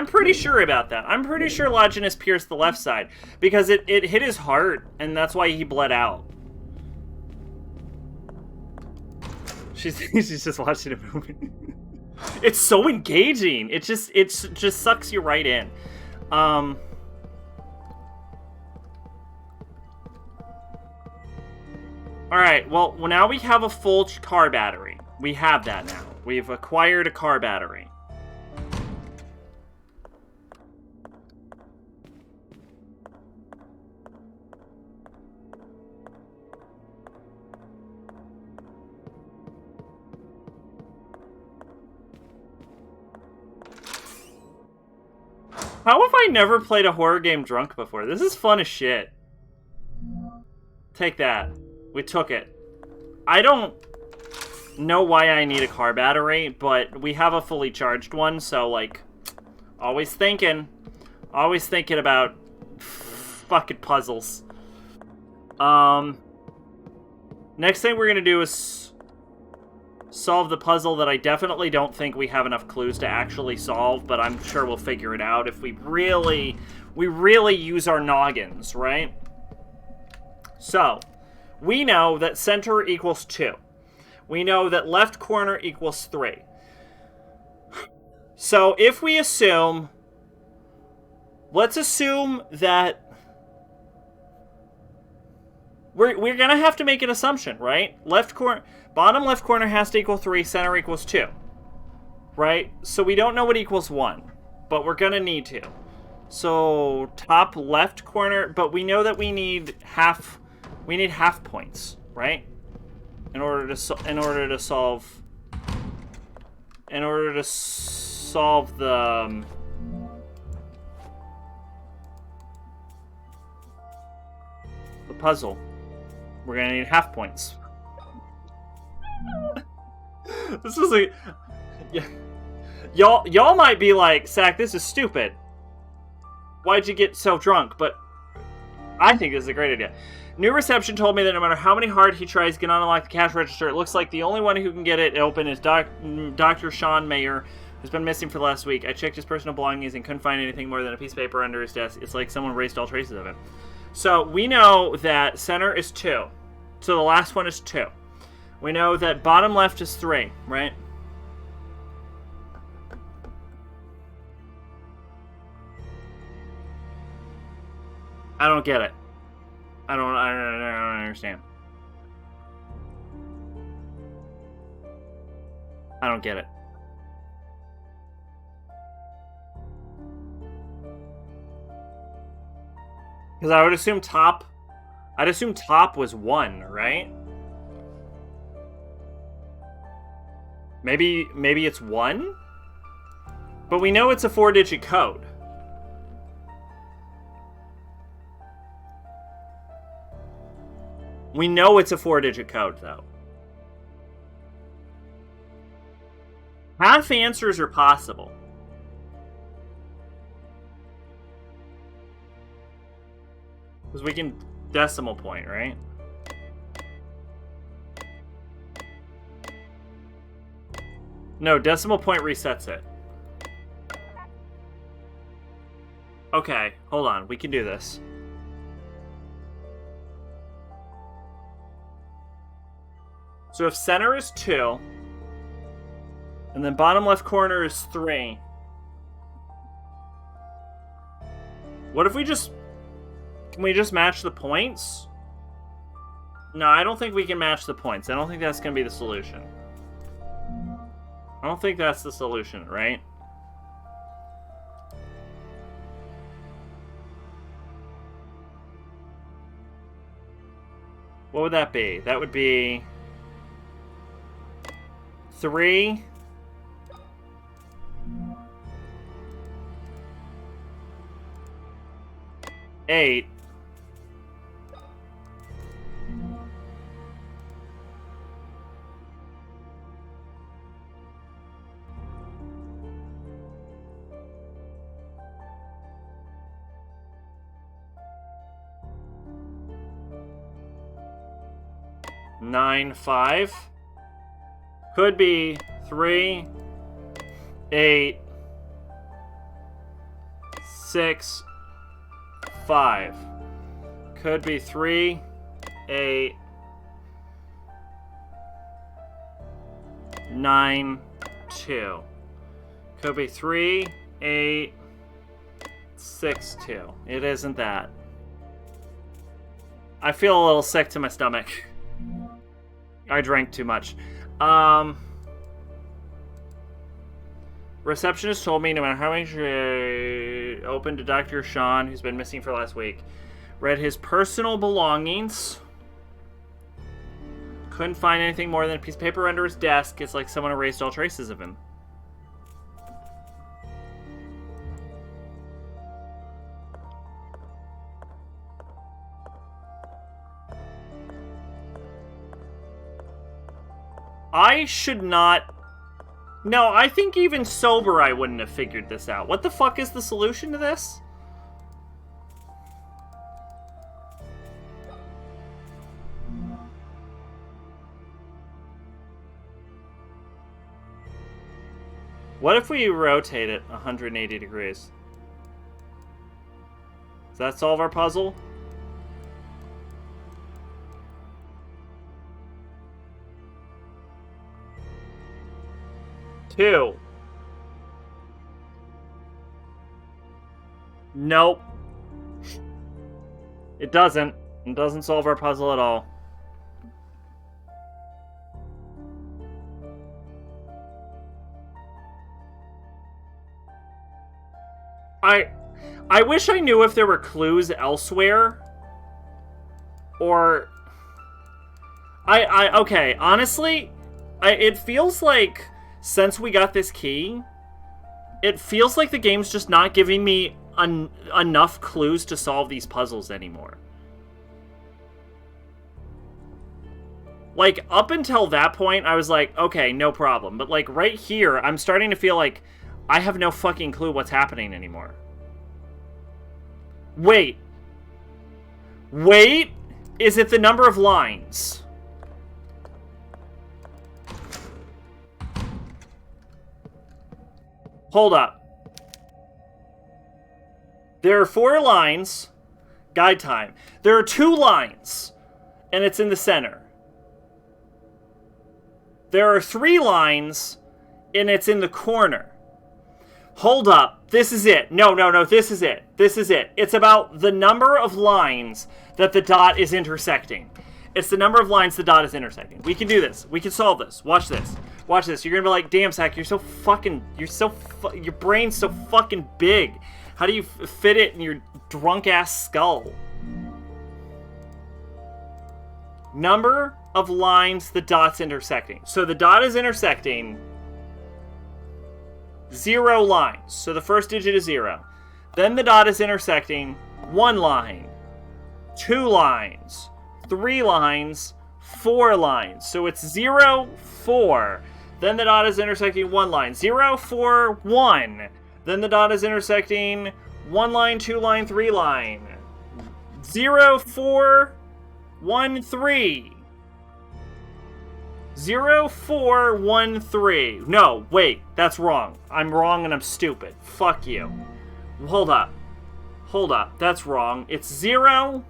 Speaker 1: pretty sure about that. I'm pretty sure Longinus pierced the left side. Because it hit his heart, and that's why he bled out. She's just watching a movie. It's so engaging. It just sucks you right in. Alright, well, now we have a full car battery. We have that now. We've acquired a car battery. How have I never played a horror game drunk before? This is fun as shit. Take that. We took it. I don't know why I need a car battery, but we have a fully charged one, so, like, always thinking about fucking puzzles. Next thing we're gonna do is solve the puzzle that I definitely don't think we have enough clues to actually solve, but I'm sure we'll figure it out if we really use our noggins, right? So, we know that center equals 2. We know that left corner equals 3. So if we assume... Let's assume that... We're going to have to make an assumption, right? Bottom left corner has to equal 3, center equals 2. Right? So we don't know what equals 1. But we're going to need to. So top left corner... But we know that we need half points, right? In order to solve the puzzle, we're gonna need half points. Yeah. Y'all might be like, Sack, this is stupid. Why'd you get so drunk? But I think this is a great idea. New reception told me that no matter how many hard he tries to get on unlock the cash register, it looks like the only one who can get it open is Dr. Sean Mayer, who's been missing for the last week. I checked his personal belongings and couldn't find anything more than a piece of paper under his desk. It's like someone erased all traces of it. So we know that center is 2. So the last one is 2. We know that bottom left is 3, right? I don't get it. I don't understand. I don't get it. Because I would assume top... I'd assume top was 1, right? Maybe it's 1? But we know it's a 4-digit code. We know it's a 4-digit code, though. Half answers are possible. Because we can decimal point, right? No, decimal point resets it. Okay, hold on. We can do this. So if center is 2, and then bottom left corner is 3, what if we just... Can we just match the points? No, I don't think we can match the points. I don't think that's going to be the solution. I don't think that's the solution, right? What would that be? That would be... 3... 8... 9, 5. Could be 3, 8, 6, 5. Could be 3, 8, 9, 2. Could be 3, 8, 6, 2. It isn't that. I feel a little sick to my stomach. I drank too much. Receptionist told me no matter how much open to Dr. Sean, who's been missing for last week, read his personal belongings, couldn't find anything more than a piece of paper under his desk. It's like someone erased all traces of him. I should not... No, I think even sober I wouldn't have figured this out. What the fuck is the solution to this? What if we rotate it 180 degrees? Does that solve our puzzle? Two. Nope. It doesn't. It doesn't solve our puzzle at all. I wish I knew if there were clues elsewhere. Or... okay, honestly, it feels like... Since we got this key, it feels like the game's just not giving me enough clues to solve these puzzles anymore. Like, up until that point, I was like, okay, no problem. But, like, right here, I'm starting to feel like I have no fucking clue what's happening anymore. Wait. Wait? Is it the number of lines? Hold up. There are 4 lines. Guide time. There are 2 lines. And it's in the center. There are 3 lines. And it's in the corner. Hold up. This is it. No, this is it. This is it. It's about the number of lines that the dot is intersecting. It's the number of lines the dot is intersecting. We can do this. We can solve this. Watch this. Watch this. You're gonna be like, damn, Zach, your brain's so fucking big. How do you fit it in your drunk-ass skull? Number of lines the dot's intersecting. So the dot is intersecting 0 lines. So the first digit is 0. Then the dot is intersecting 1 line, 2 lines, 3 lines, 4 lines. So it's 0, 4. Then the dot is intersecting 1 line. 0, 4, 1. Then the dot is intersecting 1 line, 2 line, 3 line. 0, 4, 1, 3. 0, 4, 1, 3. No, wait, that's wrong. I'm wrong and I'm stupid. Fuck you. Hold up. Hold up. That's wrong. It's 0,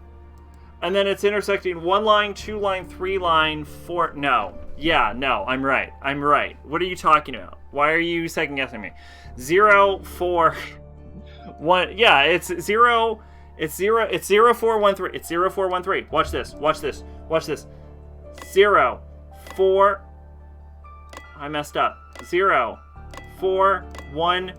Speaker 1: and then it's intersecting 1 line, 2 line, 3 line, 4. No. Yeah, no, I'm right. I'm right. What are you talking about? Why are you second guessing me? 0, 4, 1. Yeah, it's 0. It's 0. It's 0, 4, 1, 3. It's 0, 4, 1, 3. Watch this. Watch this. Watch this. 0, 4. I messed up. 0, 4, 1.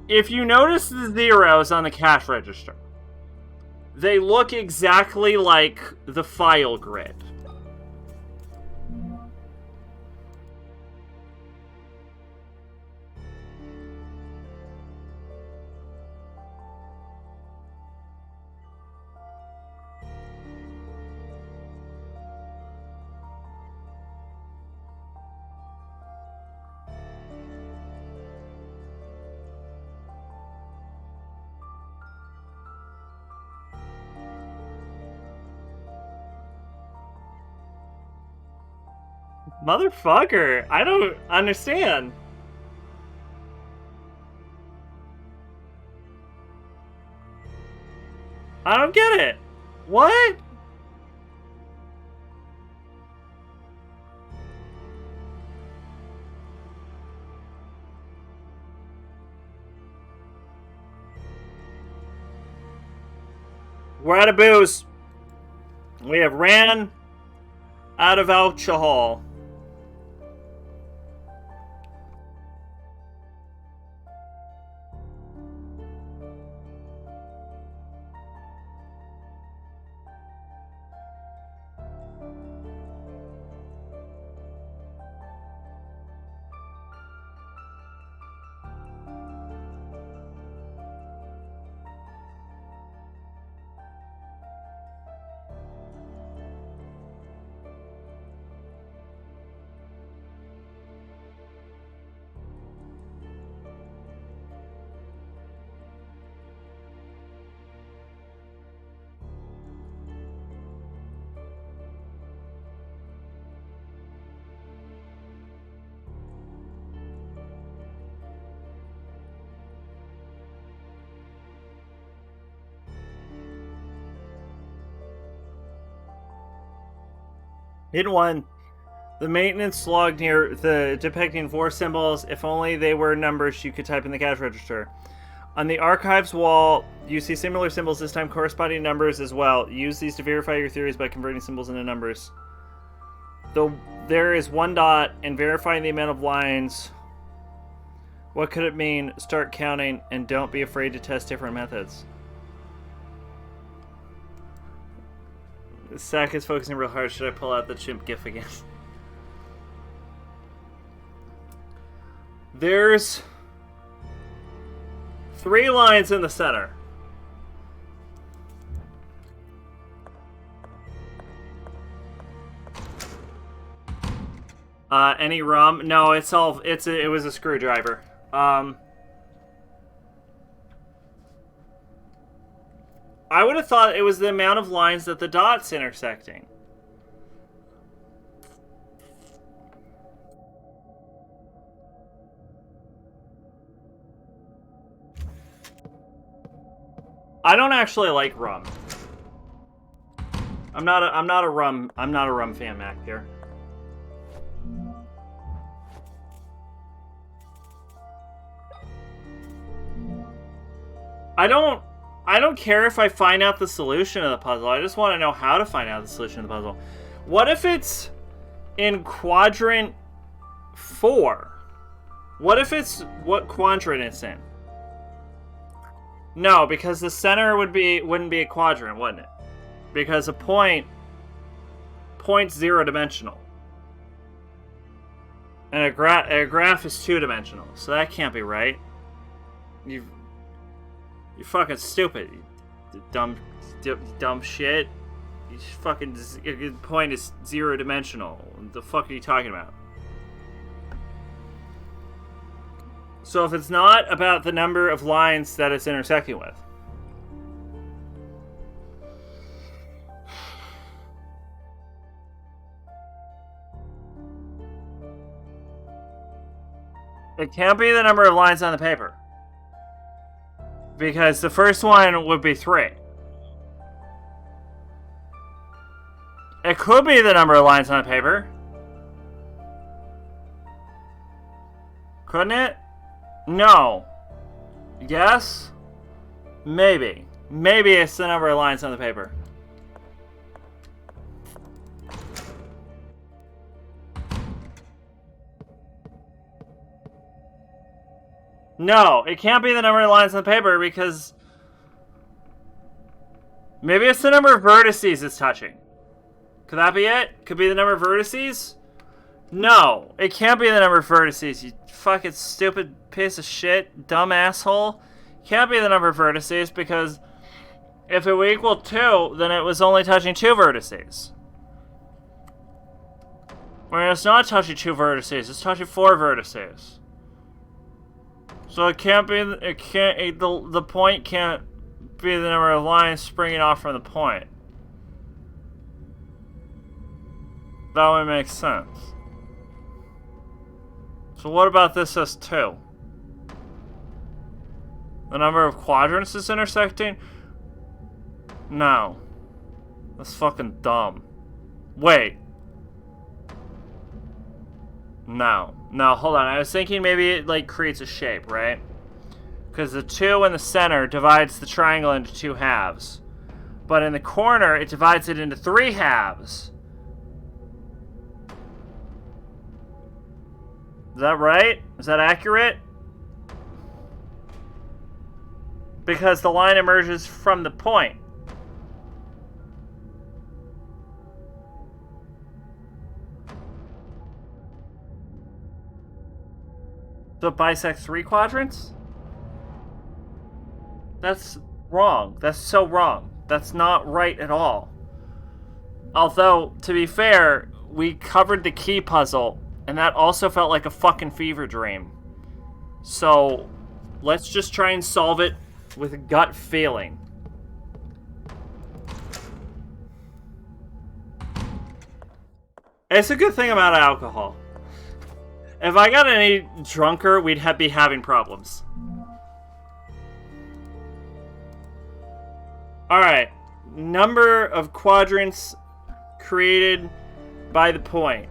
Speaker 1: If you notice the zeros on the cash register, they look exactly like the file grid. Motherfucker, I don't understand. I don't get it. What? We're out of booze. We have ran out of alcohol. Hidden one. The maintenance log near the depicting 4 symbols. If only they were numbers you could type in the cash register. On the archives wall, you see similar symbols, this time corresponding numbers as well. Use these to verify your theories by converting symbols into numbers. Though there is 1 dot and verifying the amount of lines. What could it mean? Start counting and don't be afraid to test different methods. Sack is focusing real hard. Should I pull out the chimp gif again? There's 3 lines in the center. Any rum? No, it was a screwdriver. I would have thought it was the amount of lines that the dot's intersecting. I don't actually like rum. I'm not a rum fan, Mac here. I don't care if I find out the solution of the puzzle. I just want to know how to find out the solution of the puzzle. What if it's in quadrant 4? What if it's what quadrant it's in? No, because the center wouldn't be a quadrant, wouldn't it? Because a point's 0-dimensional. And a graph is 2-dimensional. So that can't be right. You're fucking stupid. You dumb shit. Your point is 0-dimensional. What the fuck are you talking about? So if it's not about the number of lines that it's intersecting with. It can't be the number of lines on the paper. Because the first one would be 3. It could be the number of lines on the paper. Couldn't it? No. Yes? Maybe. Maybe it's the number of lines on the paper. No, it can't be the number of lines on the paper because maybe it's the number of vertices it's touching. Could that be it? Could be the number of vertices? No, it can't be the number of vertices, you fucking stupid piece of shit, dumb asshole. It can't be the number of vertices because if it would equal 2, then it was only touching 2 vertices. When it's not touching 2 vertices, it's touching 4 vertices. So it can't be, the point can't be the number of lines springing off from the point. That would make sense. So what about this as 2? The number of quadrants is intersecting? No. That's fucking dumb. Wait. No. No, hold on. I was thinking maybe it, like, creates a shape, right? Because the 2 in the center divides the triangle into 2 halves. But in the corner, it divides it into 3 halves. Is that right? Is that accurate? Because the line emerges from the point. So it bisects 3 quadrants? That's wrong. That's so wrong. That's not right at all. Although, to be fair, we covered the key puzzle, and that also felt like a fucking fever dream. So, let's just try and solve it with a gut feeling. It's a good thing I'm out of alcohol. If I got any drunker, we'd be having problems. Alright. Number of quadrants created by the point.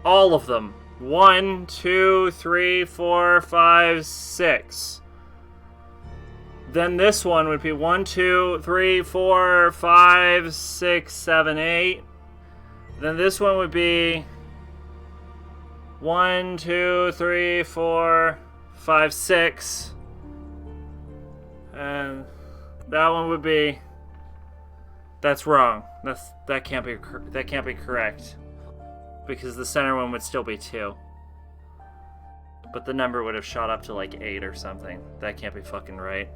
Speaker 1: All of them. 1, 2, 3, 4, 5, 6. Then this one would be 1, 2, 3, 4, 5, 6, 7, 8. Then this one would be 1, 2, 3, 4, 5, 6. And that one would be... That's wrong. That can't be correct. Because the center one would still be 2. But the number would have shot up to like 8 or something. That can't be fucking right.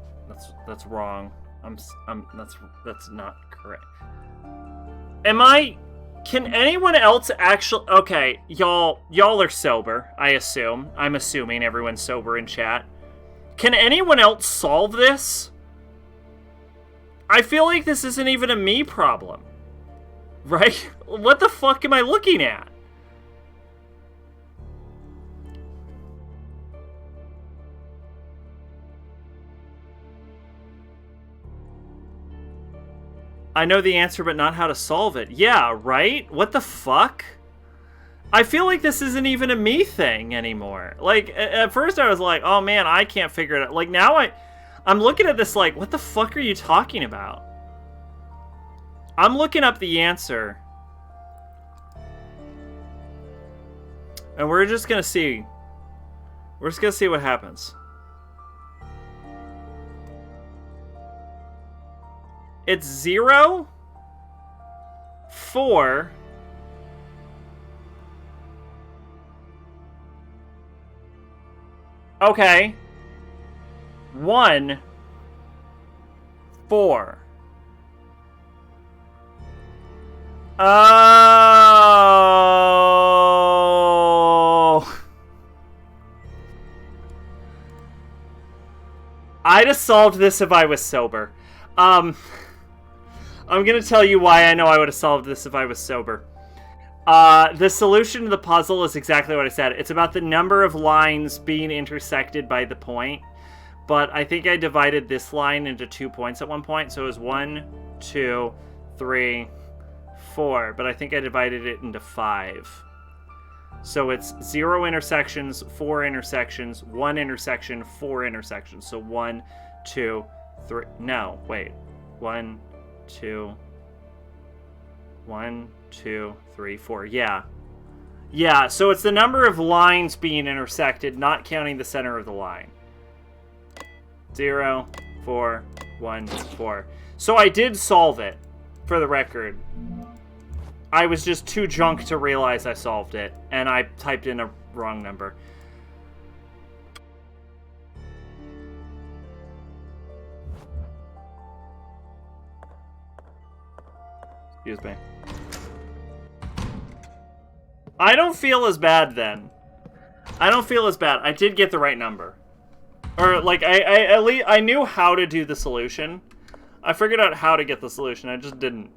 Speaker 1: That's wrong. That's not correct. Can anyone else actually... Okay, y'all are sober, I assume. I'm assuming everyone's sober in chat. Can anyone else solve this? I feel like this isn't even a me problem. Right? What the fuck am I looking at? I know the answer, but not how to solve it. Yeah, right? What the fuck? I feel like this isn't even a me thing anymore. Like, at first I was like, oh man, I can't figure it out. Like, now I'm looking at this like, what the fuck are you talking about? I'm looking up the answer. And we're just gonna see. We're just gonna see what happens. It's 0, 4, okay, 1, 4. Oh. I'd have solved this if I was sober. I'm going to tell you why I know I would have solved this if I was sober. The solution to the puzzle is exactly what I said. It's about the number of lines being intersected by the point. But I think I divided this line into 2 points at one point. So it was 1, 2, 3, 4. But I think I divided it into 5. So it's 0 intersections, 4 intersections, 1 intersection, 4 intersections. So 1, 2, 3. No, wait. 1, 2, 1, 2, 3, 4. Yeah. Yeah, so it's the number of lines being intersected, not counting the center of the line. 0, 4, 1, 4. So I did solve it, for the record. I was just too drunk to realize I solved it, and I typed in a wrong number. Excuse me. I don't feel as bad then. I don't feel as bad. I did get the right number. Or, like, I at least I knew how to do the solution. I figured out how to get the solution. I just didn't.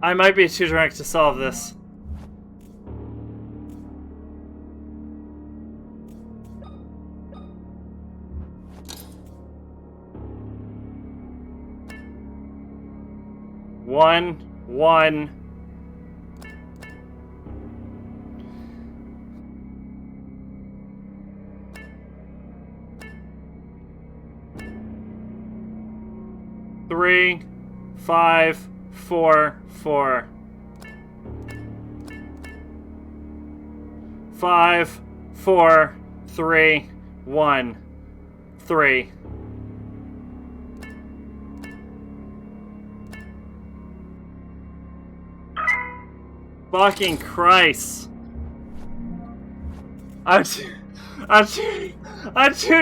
Speaker 1: I might be too drunk to solve this. One. 3, 5, 4, 4. 5, 4, 3, 1, 3. Fucking Christ. I'm too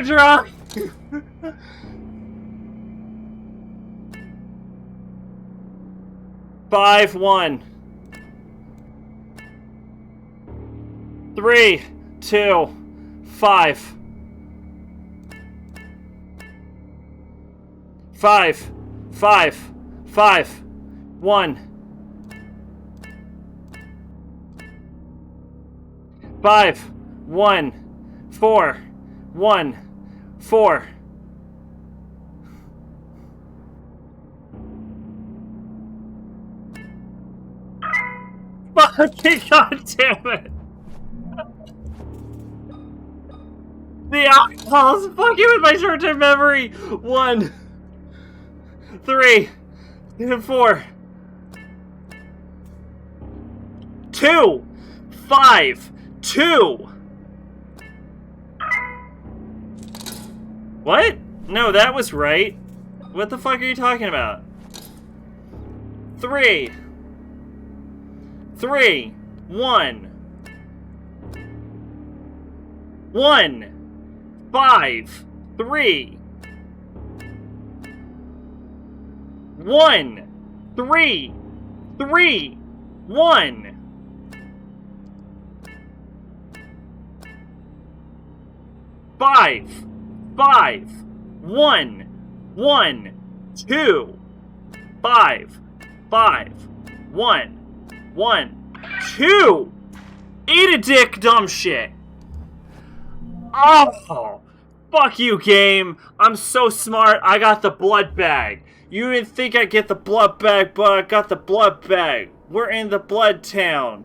Speaker 1: drunk. 5, 1. 3, 2, 5. 5, 5, 5, 1. 5, 1, 4, 1, 4. Fucking goddamn it! The alcohol's fucking with my short-term memory. 1, 3, 4, 2, 5, 2. What? No, that was right. What the fuck are you talking about? 3, 3, 1, 1, 5, 3, 1, 3, 3, 1. 5, 5, 1, 1, 2, 5, 5, 1, 1, 2. Eat a dick, dumb shit. Oh, fuck you, game. I'm so smart. I got the blood bag. You didn't think I'd get the blood bag, but I got the blood bag. We're in the blood town.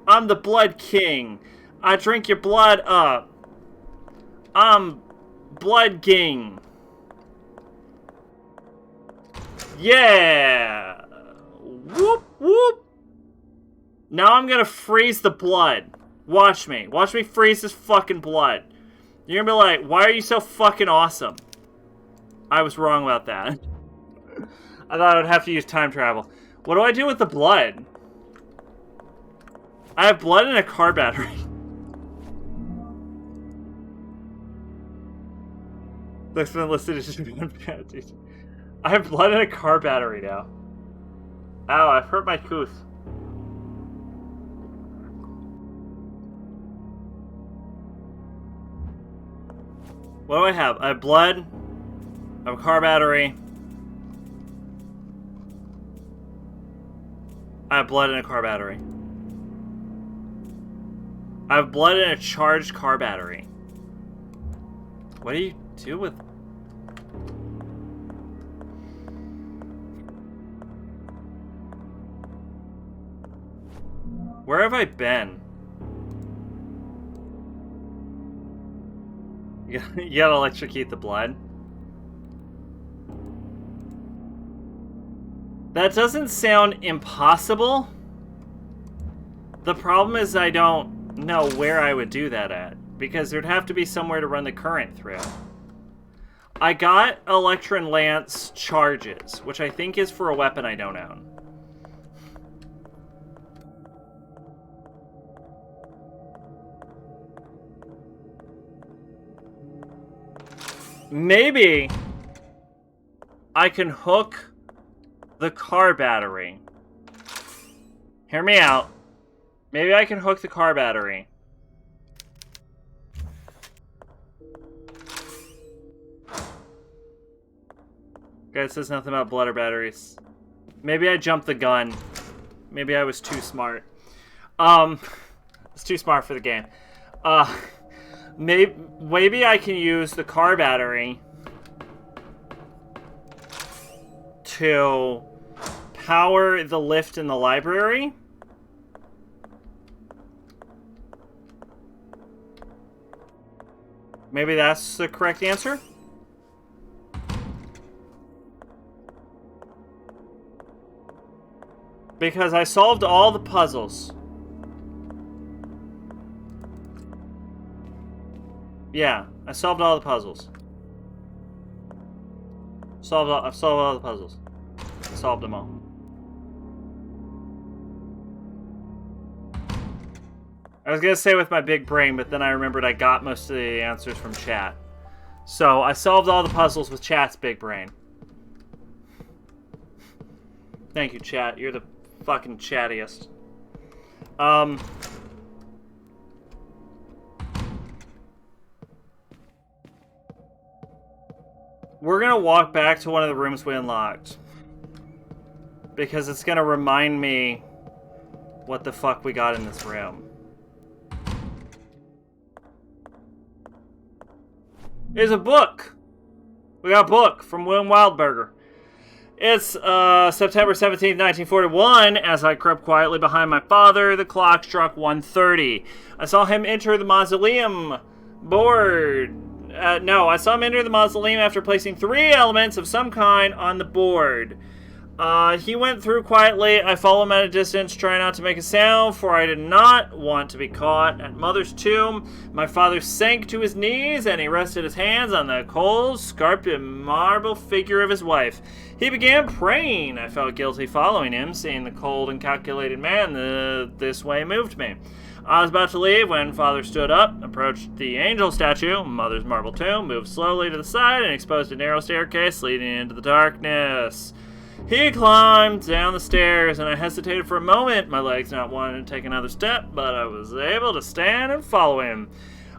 Speaker 1: I'm the blood king. I drink your blood up. I'm blood king. Yeah. Whoop, whoop. Now I'm gonna freeze the blood. Watch me. Watch me freeze this fucking blood. You're gonna be like, why are you so fucking awesome? I was wrong about that. I thought I would have to use time travel. What do I do with the blood? I have blood in a car battery. That's been listed as dude. I have blood in a car battery now. Ow, I've hurt my tooth. What do I have? I have blood. I have a car battery. I have blood in a car battery. I have blood in a charged car battery. What do you do with... Where have I been? You gotta electrocute the blood. That doesn't sound impossible. The problem is I don't know where I would do that at, because there'd have to be somewhere to run the current through. I got Electron Lance charges, which I think is for a weapon I don't own. Maybe I can hook the car battery. Hear me out. Maybe I can hook the car battery. Okay, it says nothing about blood or batteries. Maybe I jumped the gun. Maybe I was too smart. It's too smart for the game. Maybe I can use the car battery to power the lift in the library. Maybe that's the correct answer. Because I solved all the puzzles. Yeah, I solved all the puzzles. I've solved all the puzzles. I solved them all. I was gonna say with my big brain, but then I remembered I got most of the answers from chat. So I solved all the puzzles with chat's big brain. Thank you, chat. You're the fucking chattiest. We're gonna walk back to one of the rooms we unlocked. Because it's gonna remind me what the fuck we got in this room. Here's a book! We got a book from William Wildberger. It's September 17th, 1941. As I crept quietly behind my father, the clock struck 1:30. I saw him enter the mausoleum board. I saw him enter the mausoleum after placing 3 elements of some kind on the board. He went through quietly. I followed him at a distance, trying not to make a sound, for I did not want to be caught. At Mother's tomb, my father sank to his knees, and he rested his hands on the cold, sculpted marble figure of his wife. He began praying. I felt guilty following him, seeing the cold and calculated man this way moved me. I was about to leave when Father stood up, approached the angel statue, Mother's marble tomb, moved slowly to the side, and exposed a narrow staircase leading into the darkness. He climbed down the stairs, and I hesitated for a moment, my legs not wanting to take another step, but I was able to stand and follow him.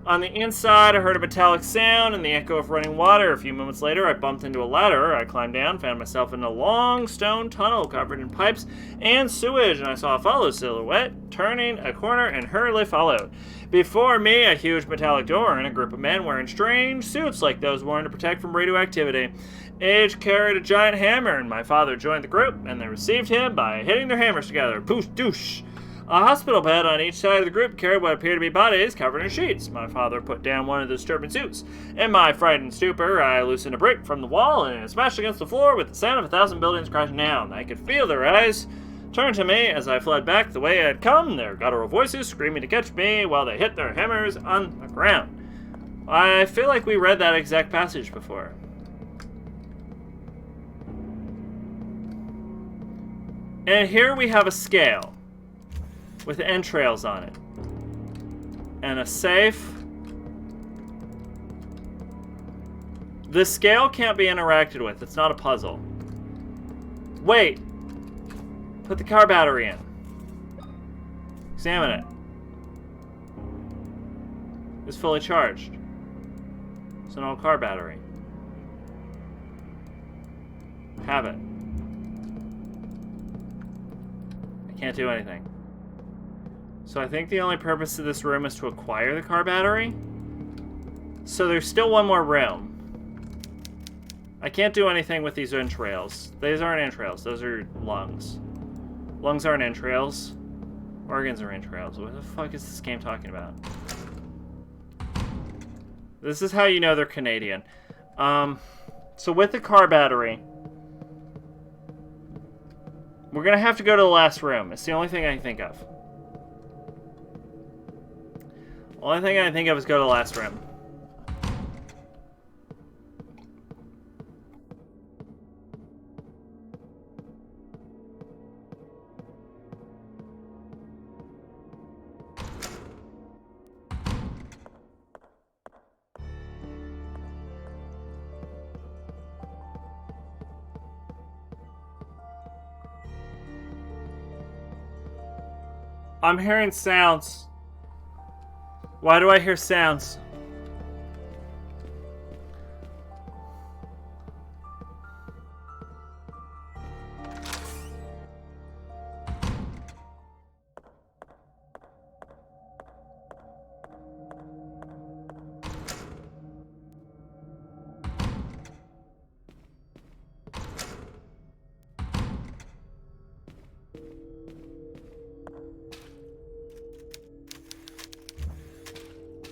Speaker 1: On the inside, I heard a metallic sound and the echo of running water. A few moments later, I bumped into a ladder. I climbed down, found myself in a long stone tunnel covered in pipes and sewage, and I saw a fellow silhouette turning a corner and hurriedly followed. Before me, a huge metallic door and a group of men wearing strange suits like those worn to protect from radioactivity. Each carried a giant hammer, and my father joined the group, and they received him by hitting their hammers together. Poosh, douche. A hospital bed on each side of the group carried what appeared to be bodies covered in sheets. My father put down one of the disturbing suits. In my frightened stupor, I loosened a brick from the wall, and it smashed against the floor with the sound of 1,000 buildings crashing down. I could feel their eyes turn to me as I fled back the way I had come, their guttural voices screaming to catch me while they hit their hammers on the ground. I feel like we read that exact passage before. And here we have a scale with entrails on it. And a safe. The scale can't be interacted with. It's not a puzzle. Wait. Put the car battery in. Examine it. It's fully charged. It's an old car battery. Have it. I can't do anything. So I think the only purpose of this room is to acquire the car battery. So there's still one more room. I can't do anything with these entrails. These aren't entrails. Those are lungs. Lungs aren't entrails. Organs are entrails. What the fuck is this game talking about? This is how you know they're Canadian. So with the car battery, we're gonna have to go to the last room. It's the only thing I can think of. Only thing I can think of is go to the last room. I'm hearing sounds. Why do I hear sounds?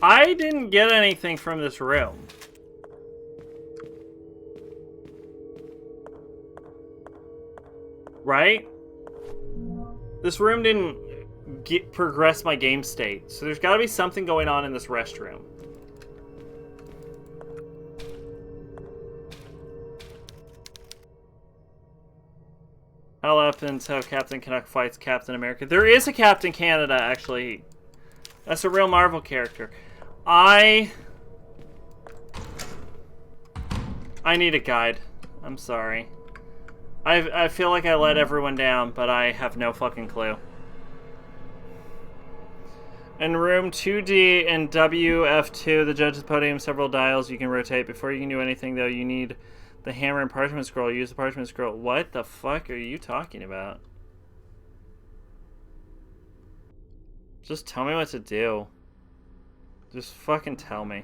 Speaker 1: I didn't get anything from this room. Right? This room didn't progress my game state, so there's got to be something going on in this restroom. How happens how Captain Canuck fights Captain America? There is a Captain Canada, actually. That's a real Marvel character. I need a guide. I'm sorry. I feel like I let everyone down, but I have no fucking clue. In room 2D and WF2, the judge's podium, several dials you can rotate. Before you can do anything, though, you need the hammer and parchment scroll. Use the parchment scroll. What the fuck are you talking about? Just tell me what to do. Just fucking tell me.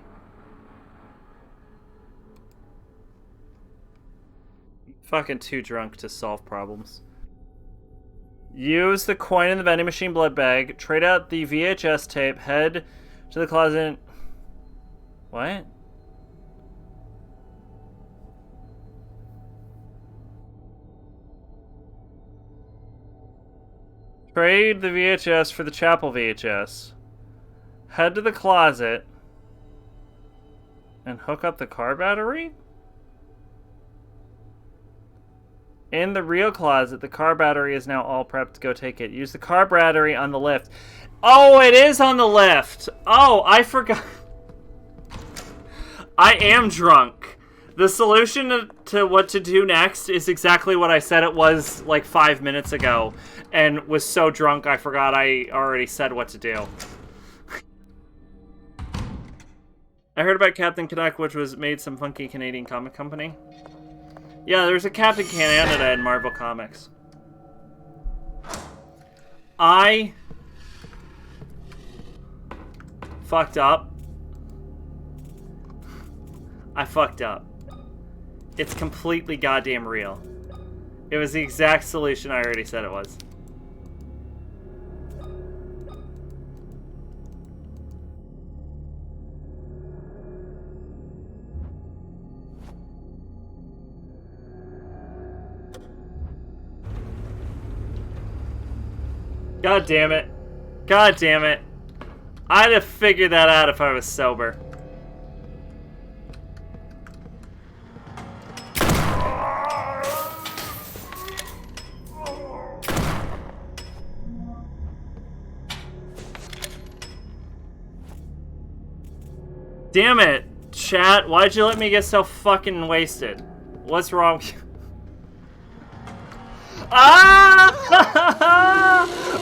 Speaker 1: Fucking too drunk to solve problems. Use the coin in the vending machine blood bag. Trade out the VHS tape. Head to the closet. What? Trade the VHS for the chapel VHS. Head to the closet. And hook up the car battery? In the real closet, the car battery is now all prepped to go take it. Use the car battery on the lift. Oh, it is on the lift! Oh, I forgot. I am drunk. The solution to what to do next is exactly what I said it was like 5 minutes ago. And was so drunk I forgot I already said what to do. I heard about Captain Canuck, which was made some funky Canadian comic company. Yeah, there's a Captain Canada in Marvel Comics. I fucked up. I fucked up. It's completely goddamn real. It was the exact solution I already said it was. God damn it. God damn it. I'd have figured that out if I was sober. Damn it, chat. Why'd you let me get so fucking wasted? What's wrong? Ah!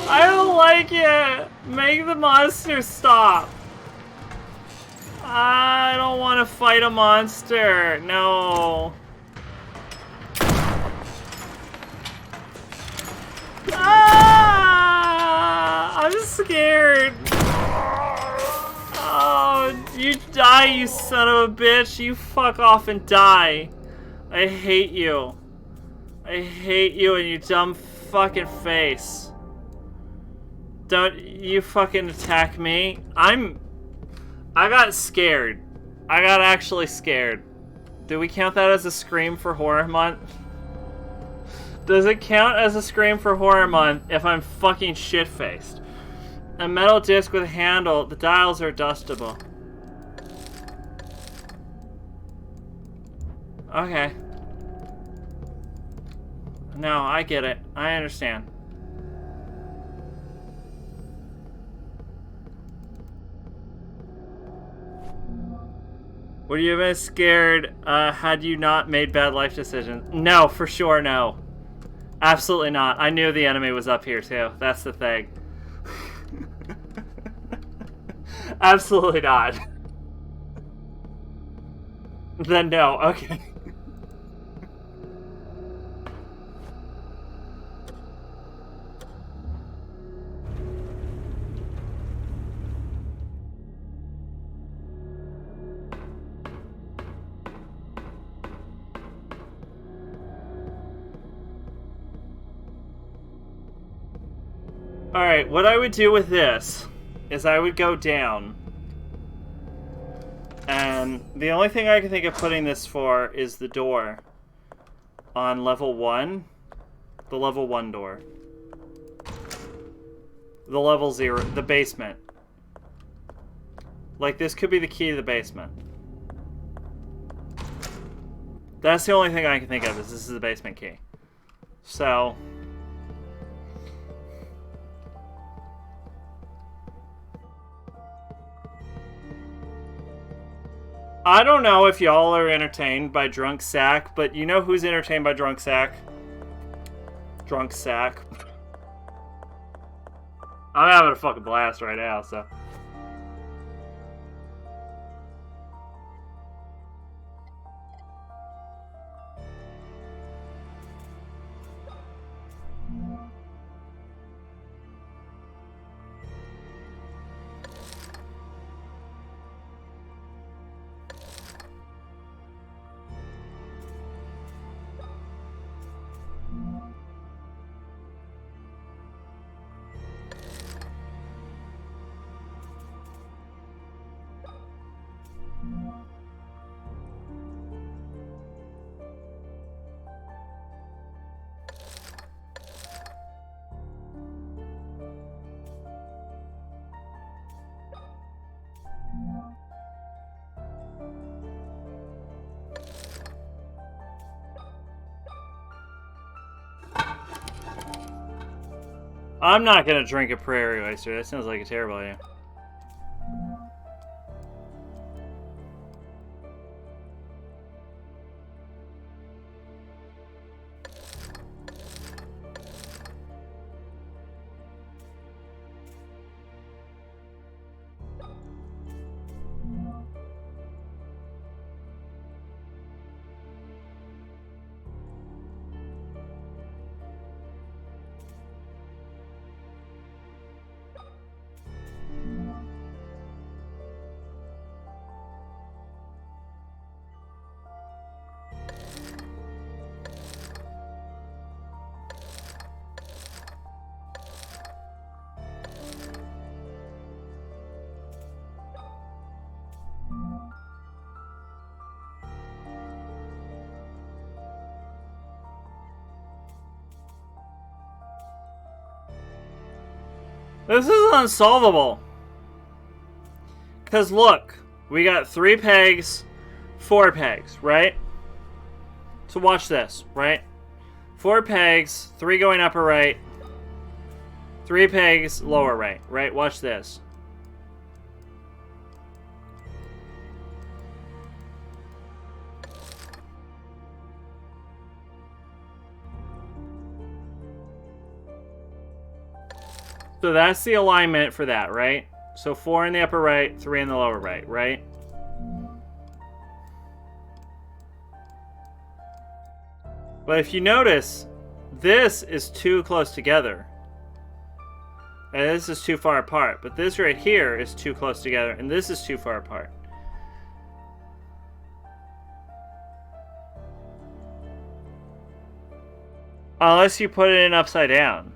Speaker 1: I don't like it. Make the monster stop. I don't want to fight a monster. No. Ah! I'm scared. Oh, you die, you son of a bitch. You fuck off and die. I hate you. I hate you and your dumb fucking face. Don't you fucking attack me. I got scared. I got actually scared. Do we count that as a scream for horror month? Does it count as a scream for horror month if I'm fucking shit-faced? A metal disc with a handle. The dials are adjustable. Okay. No, I get it. I understand. Would you have been scared had you not made bad life decisions? No, for sure no. Absolutely not. I knew the enemy was up here too. That's the thing. Absolutely not. Then no, okay. Alright, what I would do with this is I would go down. And the only thing I can think of putting this for is the door on level 1. The level 1 door. The level 0, the basement. Like, this could be the key to the basement. That's the only thing I can think of, is this is the basement key. So... I don't know if y'all are entertained by Drunk Sack, but you know who's entertained by Drunk Sack? Drunk Sack. I'm having a fucking blast right now, so... I'm not gonna drink a prairie oyster. That sounds like a terrible idea. This is unsolvable. Because look, we got 3 pegs, 4 pegs, right? So watch this, right? 4 pegs, 3 going upper right, 3 pegs lower right, right? Watch this. So that's the alignment for that, right? So 4 in the upper right, 3 in the lower right, right? But if you notice, this is too close together. And this is too far apart. But this right here is too close together, and this is too far apart. Unless you put it in upside down.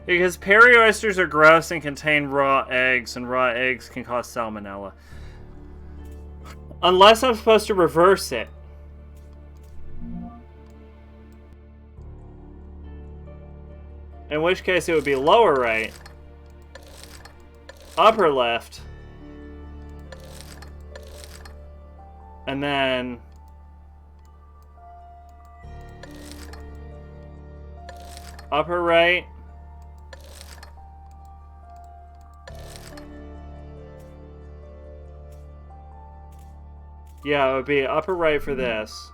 Speaker 1: Because prairie oysters are gross and contain raw eggs, and raw eggs can cause salmonella. Unless I'm supposed to reverse it. In which case it would be lower right, upper left, and then upper right, yeah, it would be upper right for this.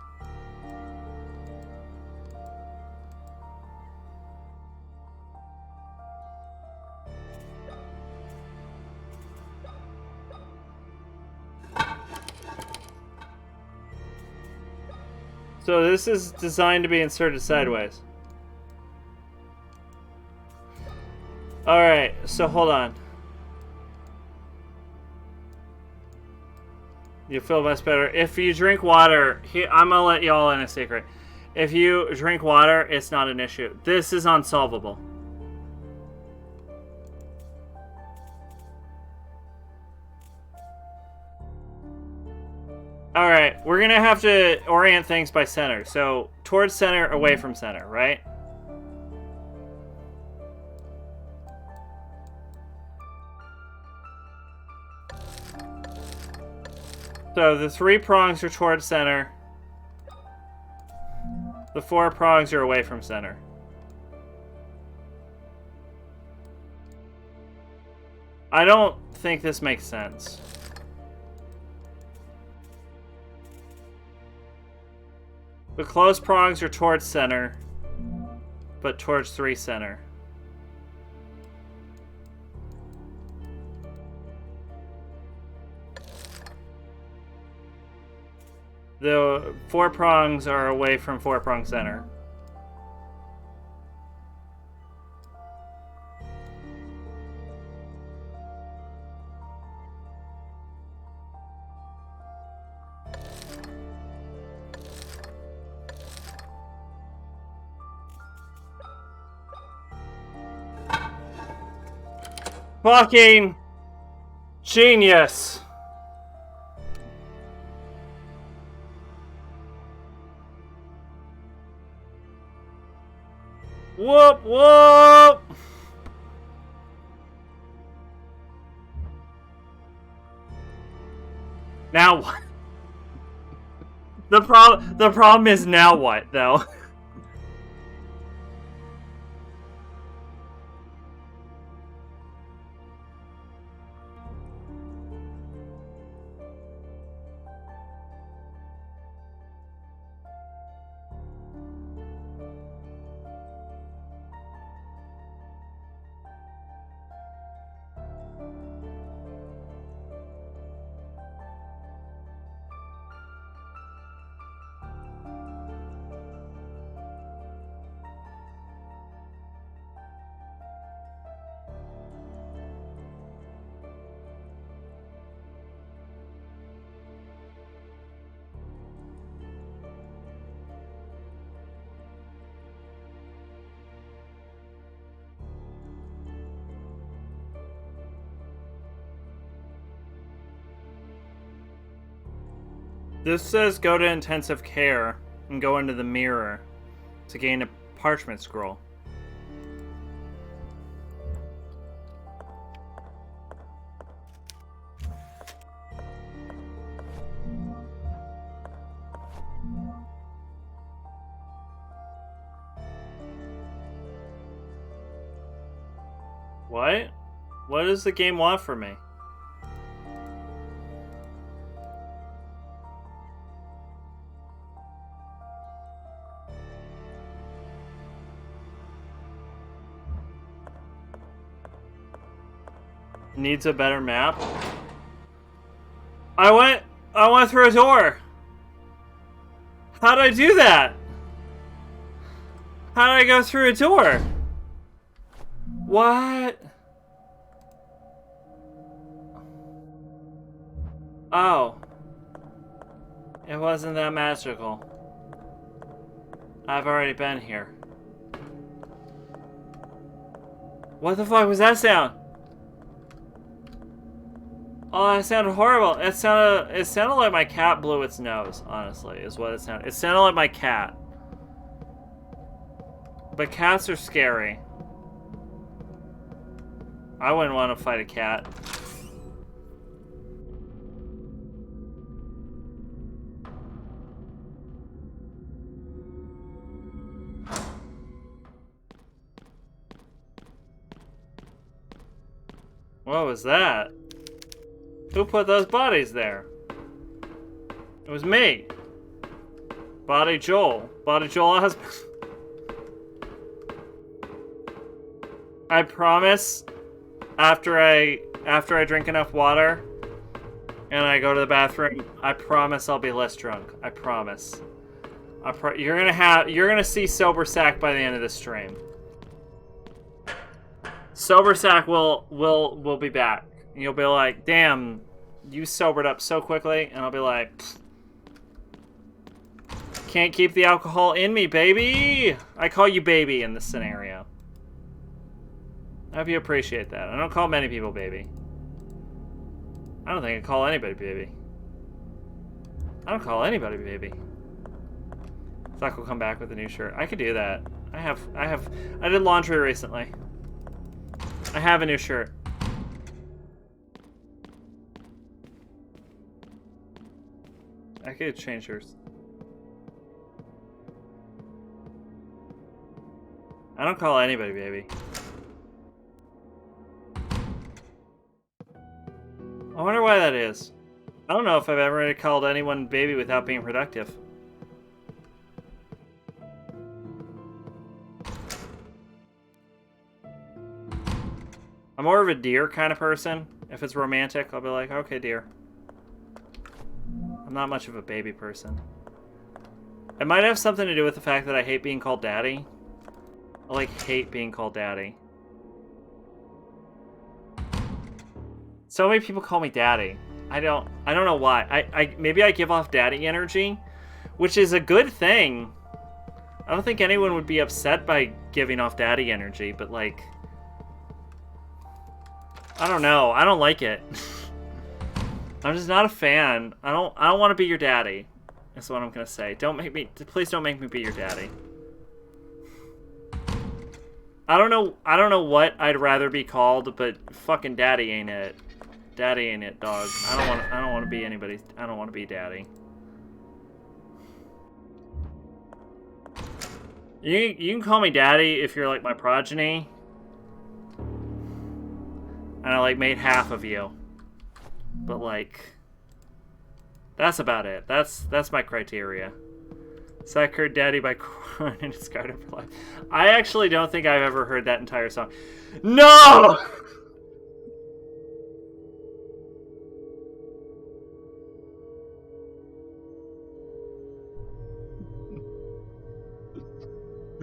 Speaker 1: So this is designed to be inserted sideways. Alright, so hold on. You feel much better. If you drink water, I'm gonna let y'all in a secret. If you drink water, it's not an issue. This is unsolvable. Alright, we're gonna have to orient things by center. So, towards center, away from center, right? So the 3 prongs are towards center. The 4 prongs are away from center. I don't think this makes sense. The closed prongs are towards center, but towards 3 center. The 4 prongs are away from 4 prong center. Fucking genius. Whoop, whoop. Now what? The problem is now what, though? This says go to intensive care and go into the mirror to gain a parchment scroll. What? What does the game want from me? Needs a better map. I went through a door. How did I do that? How did I go through a door? What? Oh. It wasn't that magical. I've already been here. What the fuck was that sound? Oh, that sounded horrible. It sounded like my cat blew its nose, honestly, is what it sounded. It sounded like my cat. But cats are scary. I wouldn't want to fight a cat. What was that? Who put those bodies there? It was me. Body Joel. Body Joel husband. I promise, after I drink enough water and I go to the bathroom, I promise I'll be less drunk. I promise. You're gonna see Sober Sack by the end of the stream. Sober Sack will be back. And you'll be like, damn, you sobered up so quickly. And I'll be like, can't keep the alcohol in me, baby. I call you baby in this scenario. I hope you appreciate that. I don't call many people baby. I don't think I call anybody baby. I don't call anybody baby. Zach will come back with a new shirt. I could do that. I did laundry recently. I have a new shirt. I could change yours. I don't call anybody baby. I wonder why that is. I don't know if I've ever called anyone baby without being productive. I'm more of a dear kind of person. If it's romantic, I'll be like, okay, dear. I'm not much of a baby person. It might have something to do with the fact that I hate being called daddy. I like hate being called daddy. So many people call me daddy. I don't know why. Maybe I give off daddy energy, which is a good thing. I don't think anyone would be upset by giving off daddy energy, but like, I don't know. I don't like it. I'm just not a fan. I don't want to be your daddy. That's what I'm gonna say. Please don't make me be your daddy. I don't know what I'd rather be called, but fucking daddy ain't it. Daddy ain't it, dog. I don't want to be anybody. I don't want to be daddy. You can call me daddy if you're like my progeny. And I like made half of you. But like, that's about it. That's my criteria. So I heard Daddy by Korn and discarded for life. I actually don't think I've ever heard that entire song. No!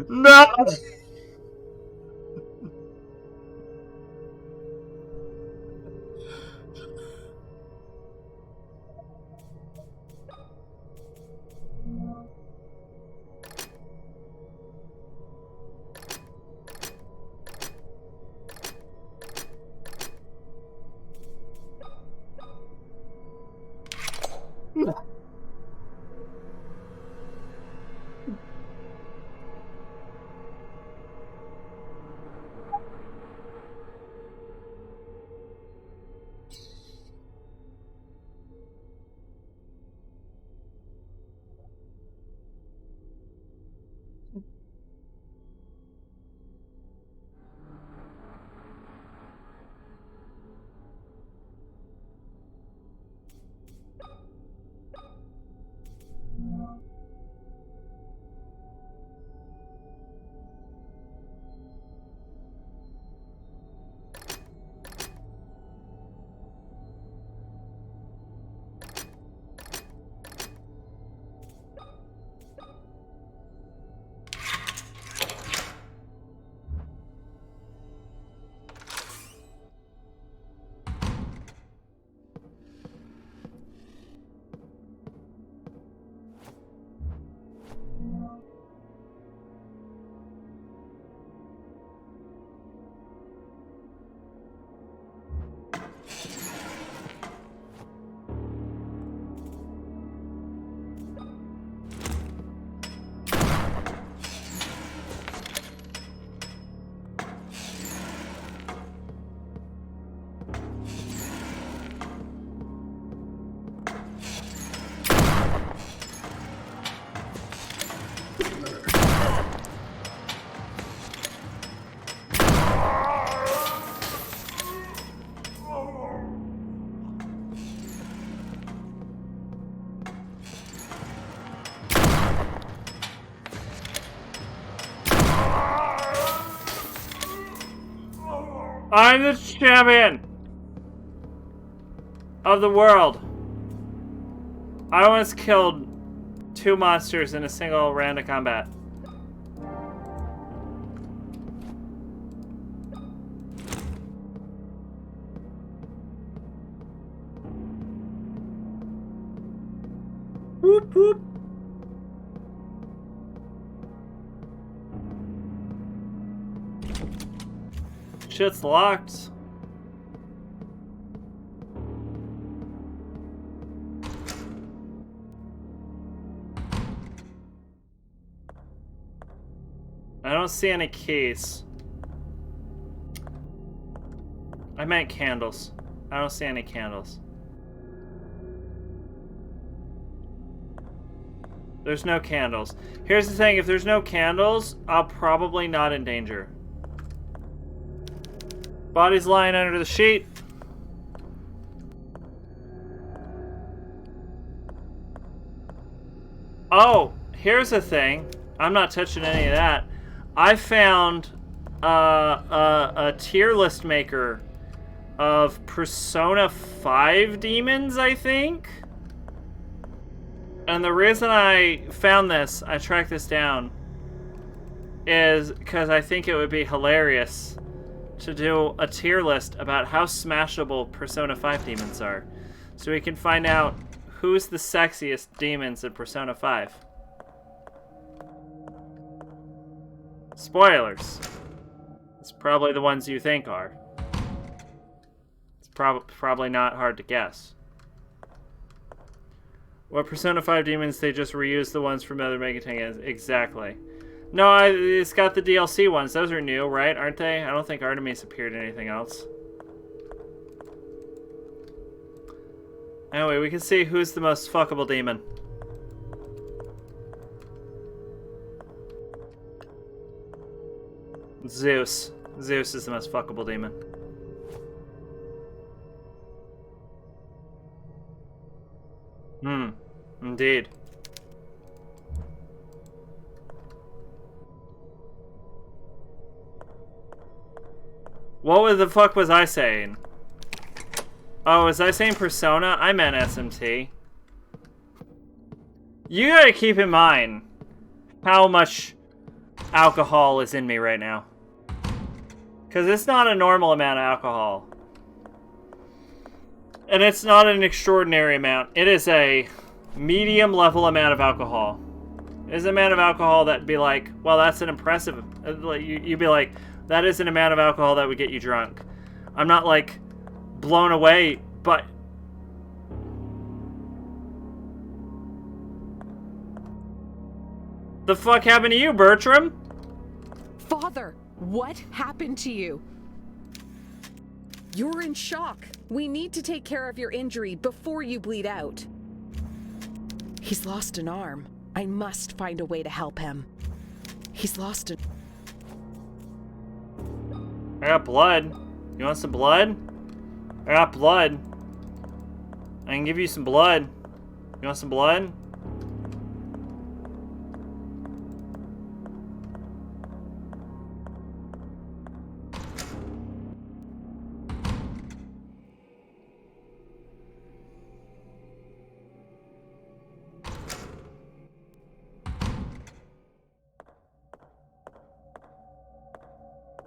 Speaker 1: No! I'm the champion of the world. I once killed 2 monsters in a single round of combat. Whoop whoop. Shit's locked. I don't see any keys. I meant candles. I don't see any candles. There's no candles. Here's the thing, if there's no candles, I'll probably not in danger. Body's lying under the sheet. Oh, here's the thing. I'm not touching any of that. I found a tier list maker of Persona 5 demons, I think. And the reason I found this, I tracked this down, is because I think it would be hilarious to do a tier list about how smashable Persona 5 demons are. So we can find out who's the sexiest demons in Persona 5. Spoilers. It's probably the ones you think are. It's probably not hard to guess. What Persona 5 demons, they just reuse the ones from other Megatengens. Exactly. No, it's got the DLC ones. Those are new, right? Aren't they? I don't think Artemis appeared in anything else. Anyway, we can see who's the most fuckable demon. Zeus. Zeus is the most fuckable demon. Indeed. What the fuck was I saying? Oh, was I saying Persona? I meant SMT. You gotta keep in mind how much alcohol is in me right now. Because it's not a normal amount of alcohol. And it's not an extraordinary amount. It is a medium level amount of alcohol. It is an amount of alcohol that'd be like, well, that's an impressive... You'd be like, that is an amount of alcohol that would get you drunk. I'm not like blown away, but... The fuck happened to you, Bertram?
Speaker 2: Father, what happened to you? You're in shock. We need to take care of your injury before you bleed out. He's lost an arm. I must find a way to help him. He's lost an...
Speaker 1: I got blood. You want some blood? I got blood. I can give you some blood. You want some blood?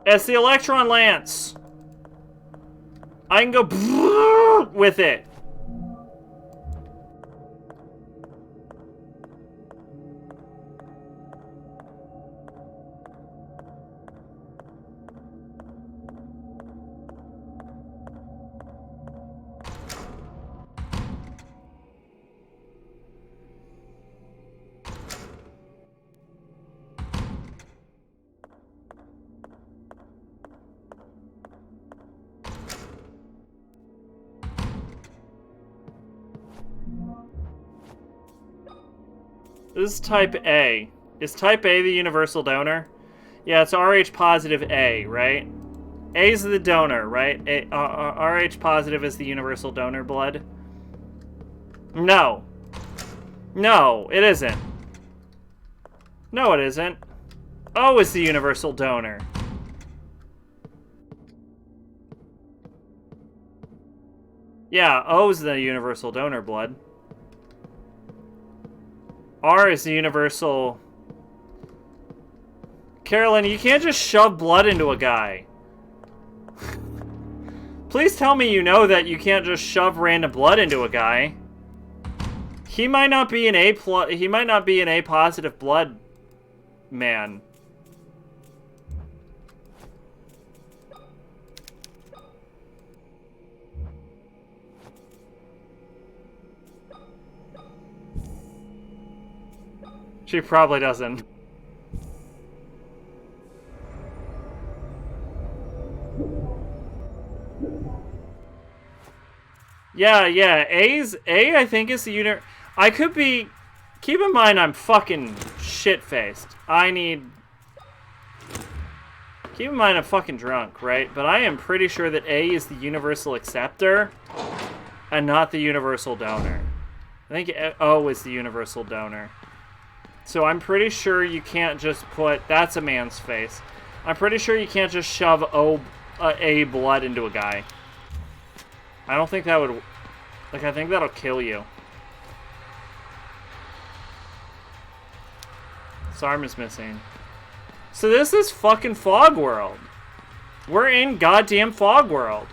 Speaker 1: It's the Electron Lance. I can go with it. This is type A. Is type A the universal donor? Yeah, it's Rh positive A, right? A is the donor, right? Rh positive is the universal donor blood. No. No, it isn't. No, it isn't. O is the universal donor. Yeah, O is the universal donor blood. R is the universal... Carolyn, you can't just shove blood into a guy. Please tell me you know that you can't just shove random blood into a guy. He might not be an he might not be an A positive blood man. She probably doesn't. Yeah, A I think is the I could be Keep in mind I'm fucking shit-faced. Keep in mind I'm fucking drunk, right? But I am pretty sure that A is the universal acceptor and not the universal donor. I think O is the universal donor. So I'm pretty sure you can't just put... That's a man's face. I'm pretty sure you can't just shove A blood into a guy. I don't think that would... Like, I think that'll kill you. This arm is missing. So this is fucking Fog World. We're in goddamn Fog World.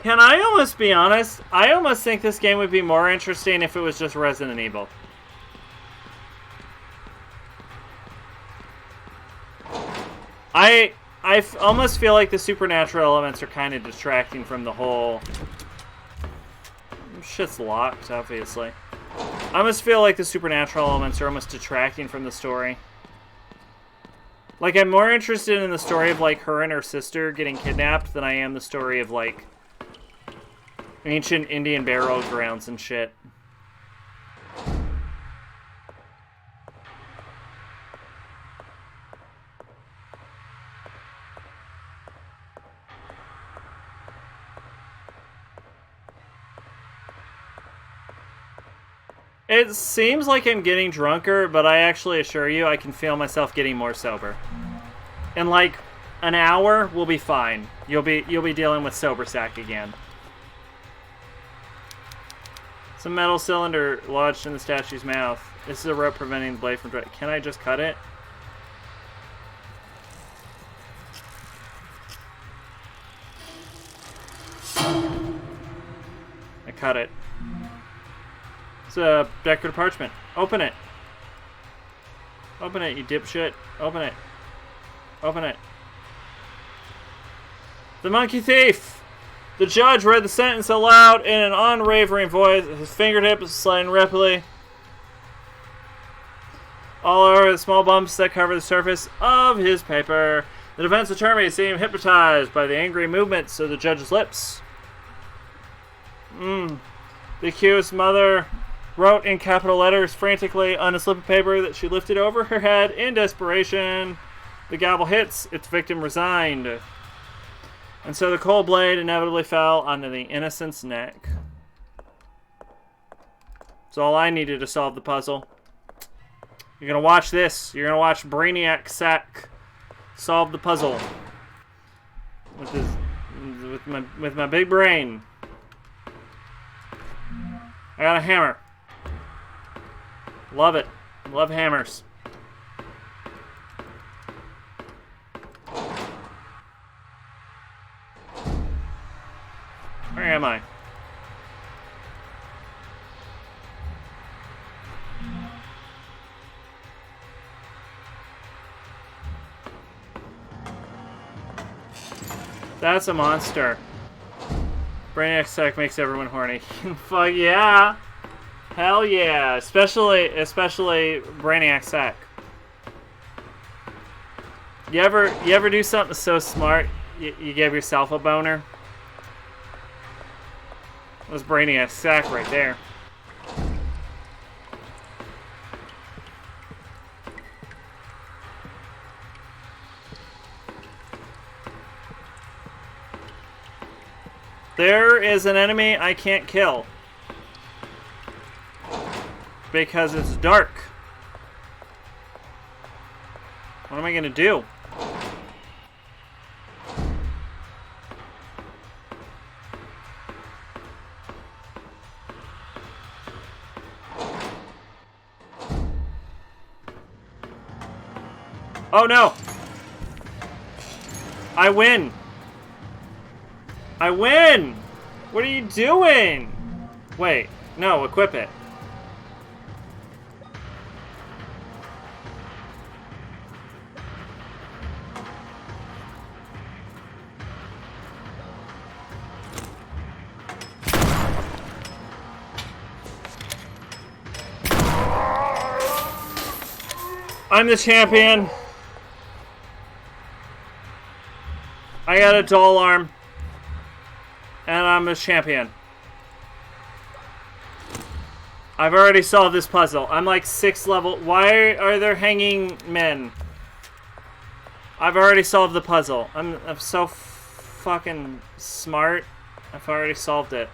Speaker 1: Can I almost be honest? I almost think this game would be more interesting if it was just Resident Evil. I almost feel like the supernatural elements are kind of distracting from the whole... Shit's locked, obviously. I almost feel like the supernatural elements are almost detracting from the story. Like, I'm more interested in the story of, like, her and her sister getting kidnapped than I am the story of, like, ancient Indian burial grounds and shit. It seems like I'm getting drunker, but I actually assure you I can feel myself getting more sober. In like an hour, we'll be fine. You'll be dealing with sober sack again. Some metal cylinder lodged in the statue's mouth. This is a rope preventing the blade from dry. Can I just cut it? I cut it. It's a decorative parchment. Open it. Open it, you dipshit. Open it. Open it. The monkey thief! The judge read the sentence aloud in an unwavering voice. His fingertips sliding rapidly all over the small bumps that cover the surface of his paper. The defense attorney seemed hypnotized by the angry movements of the judge's lips. The accused mother wrote in capital letters frantically on a slip of paper that she lifted over her head in desperation. The gavel hits. Its victim resigned. And so the cold blade inevitably fell onto the innocent's neck. That's all I needed to solve the puzzle. You're gonna watch this. You're gonna watch Brainiac Sack solve the puzzle with my big brain. I got a hammer. Love it. Love hammers. Where am I? That's a monster. Brainiac Sack makes everyone horny. Fuck yeah. Hell yeah. Especially Brainiac Sack. You ever do something so smart you give yourself a boner? That was Brainiac Sack right there. There is an enemy I can't kill. Because it's dark. What am I gonna do? Oh no! I win! I win! What are you doing? Wait, no, equip it. I'm the champion. I got a doll arm. And I'm a champion. I've already solved this puzzle. I'm like 6th level. Why are there hanging men? I've already solved the puzzle. I'm so fucking smart. I've already solved it.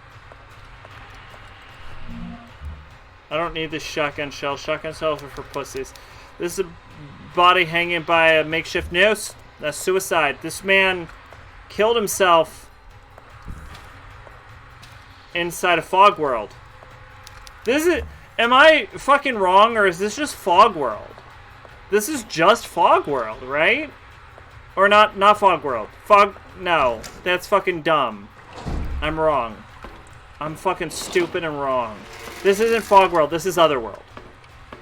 Speaker 1: I don't need this shotgun shell. Shotgun shells are for pussies. This is a body hanging by a makeshift noose. That's suicide. This man killed himself inside a fog world. This is... Am I fucking wrong, or is this just Fog World? This is just Fog World, right? Or not Fog World. No, that's fucking dumb. I'm wrong. I'm fucking stupid and wrong. This isn't Fog World, this is Otherworld.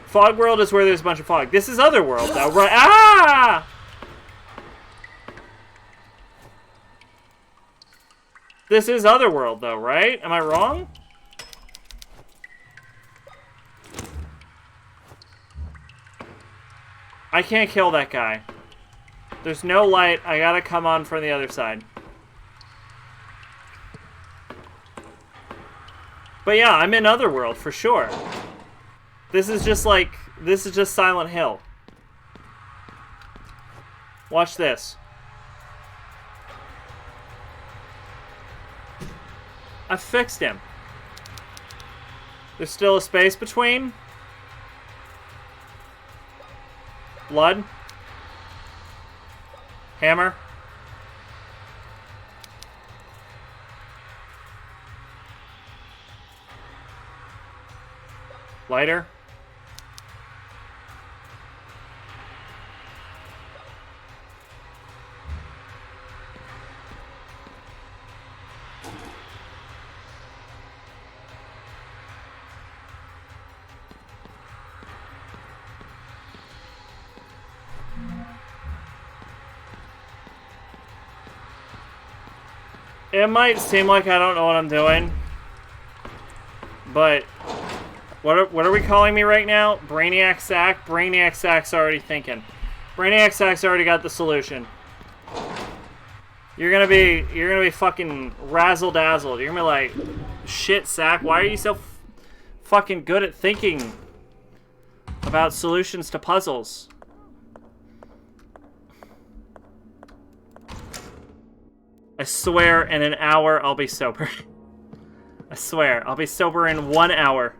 Speaker 1: Fog World is where there's a bunch of fog. This is Otherworld, though, right? Ah! This is Otherworld, though, right? Am I wrong? I can't kill that guy. There's no light. I gotta come on from the other side. But yeah, I'm in Otherworld for sure. This is just like... This is just Silent Hill. Watch this. I fixed him. There's still a space between. Blood. Hammer. Lighter. It might seem like I don't know what I'm doing, but what are we calling me right now? Brainiac Sack? Brainiac Sack's already thinking. Brainiac Sack's already got the solution. You're gonna be fucking razzle-dazzled. You're gonna be like, shit, Sack, why are you so fucking good at thinking about solutions to puzzles? I swear in an hour I'll be sober. I swear, I'll be sober in 1 hour.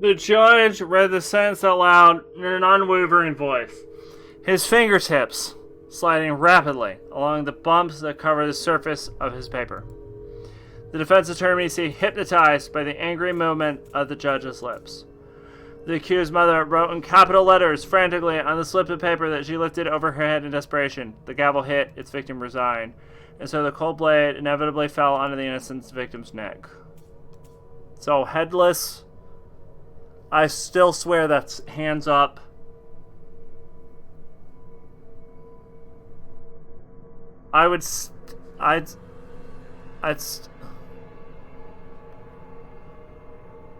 Speaker 1: The judge read the sentence out loud in an unwavering voice, his fingertips sliding rapidly along the bumps that cover the surface of his paper. The defense attorney seemed hypnotized by the angry movement of the judge's lips. The accused mother wrote in capital letters frantically on the slip of paper that she lifted over her head in desperation. The gavel hit, its victim resigned, and so the cold blade inevitably fell onto the innocent victim's neck. So, headless. I still swear that's hands up.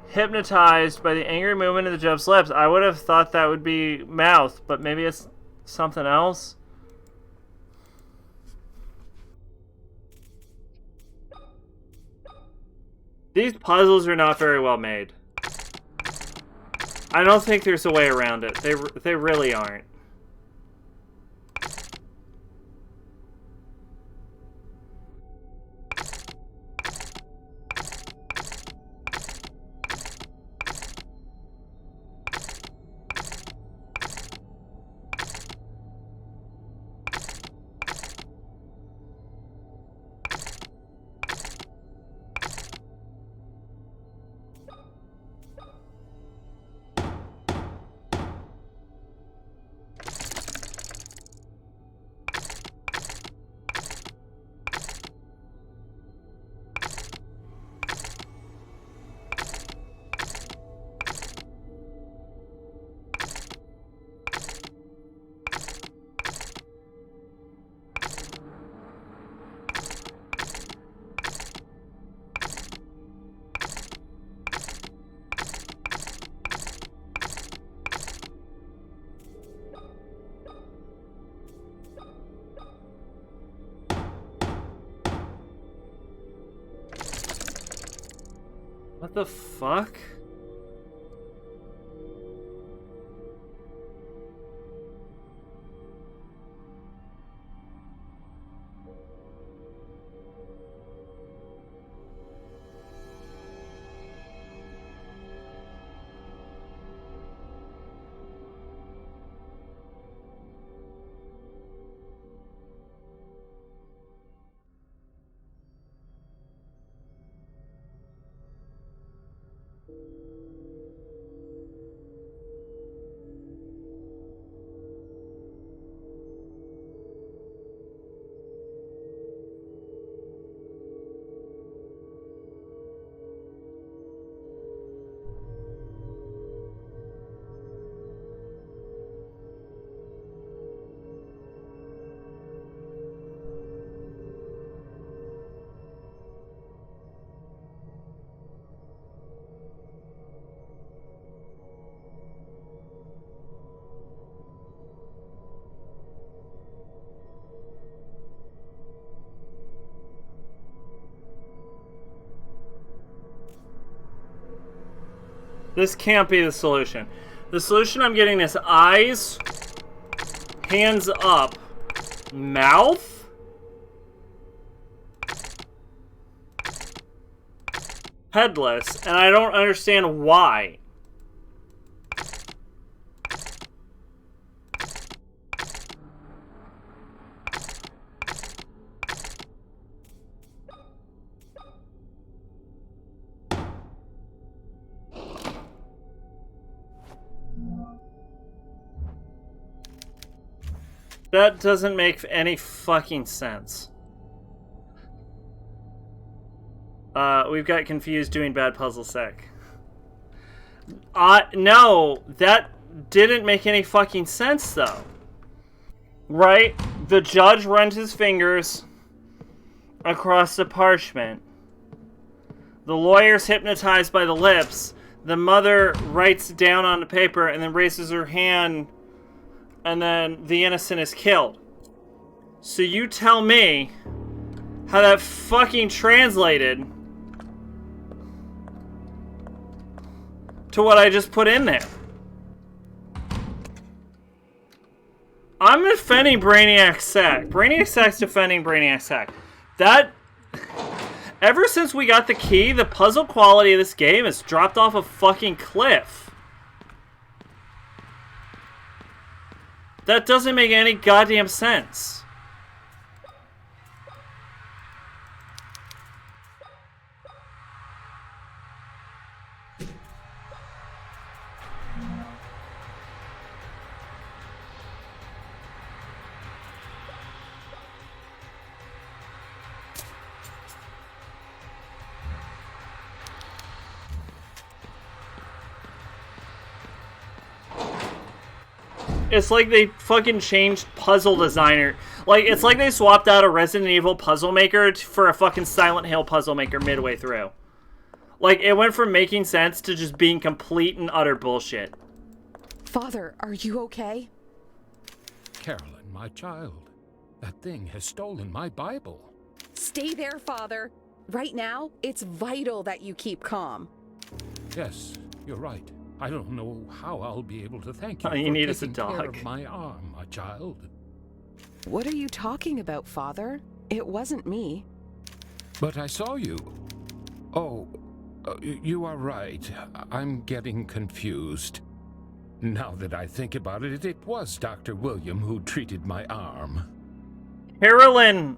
Speaker 1: Hypnotized by the angry movement of the judge's lips. I would have thought that would be mouth, but maybe it's something else. These puzzles are not very well made. I don't think there's a way around it. They really aren't. What the fuck? This can't be the solution. The solution I'm getting is eyes, hands up, mouth, headless, and I don't understand why. That doesn't make any fucking sense. We've got confused doing bad puzzle sec. No, that didn't make any fucking sense, though. Right? The judge runs his fingers across the parchment. The lawyer's hypnotized by the lips. The mother writes down on the paper and then raises her hand, and then the innocent is killed. So you tell me how that fucking translated to what I just put in there. I'm defending Brainiac Sack. Brainiac Sack's defending Brainiac Sack. That... Ever since we got the key, the puzzle quality of this game has dropped off a fucking cliff. That doesn't make any goddamn sense. It's like they fucking changed puzzle designer. Like, it's like they swapped out a Resident Evil puzzle maker for a fucking Silent Hill puzzle maker midway through. Like, it went from making sense to just being complete and utter bullshit.
Speaker 2: Father, are you okay?
Speaker 3: Carolyn, my child, that thing has stolen my Bible.
Speaker 2: Stay there, Father. Right now, it's vital that you keep calm.
Speaker 3: Yes, you're right. I don't know how I'll be able to thank you
Speaker 1: All you
Speaker 3: for
Speaker 1: need is a
Speaker 3: taking care
Speaker 1: dog.
Speaker 3: of my arm, my child.
Speaker 2: What are you talking about, Father? It wasn't me.
Speaker 3: But I saw you. Oh, you are right. I'm getting confused. Now that I think about it, it was Dr. William who treated my arm.
Speaker 1: Carolyn!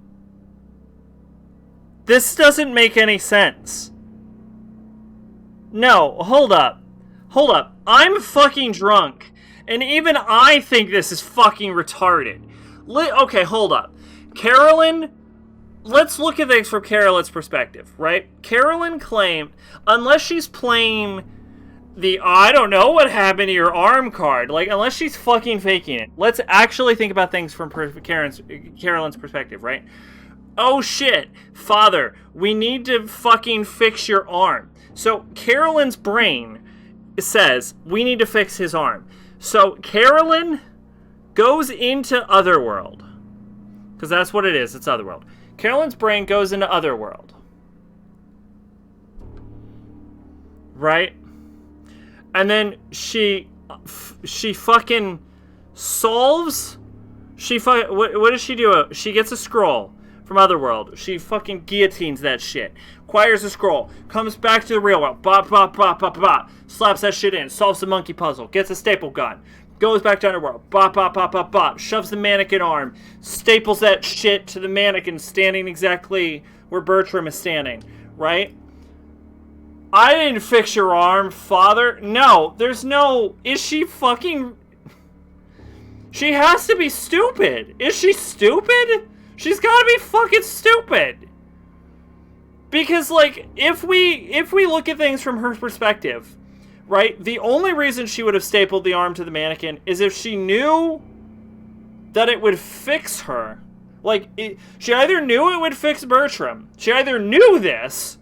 Speaker 1: This doesn't make any sense. No, hold up. Hold up. I'm fucking drunk. And even I think this is fucking retarded. Okay, hold up. Carolyn, let's look at things from Carolyn's perspective, right? Carolyn claimed, unless she's playing the I don't know what happened to your arm card, like, unless she's fucking faking it. Let's actually think about things from Carolyn's perspective, right? Oh shit, Father, we need to fucking fix your arm. So Carolyn's brain says, we need to fix his arm. So Carolyn goes into Otherworld. Because that's what it is, it's Otherworld. Carolyn's brain goes into Otherworld. Right? And then she fucking solves... What does she do? She gets a scroll from Otherworld. She fucking guillotines that shit. Acquires a scroll. Comes back to the real world. Bop, bop, bop, bop, bop. Slaps that shit in. Solves the monkey puzzle. Gets a staple gun. Goes back to Underworld. Bop, bop, bop, bop, bop. Shoves the mannequin arm. Staples that shit to the mannequin standing exactly where Bertram is standing. Right? I didn't fix your arm, Father. No, there's no... Is she fucking... She has to be stupid. Is she stupid? She's gotta be fucking stupid. Because, like, if we look at things from her perspective, right, the only reason she would have stapled the arm to the mannequin is if she knew that it would fix her. Like, she either knew it would fix Bertram, she either knew this,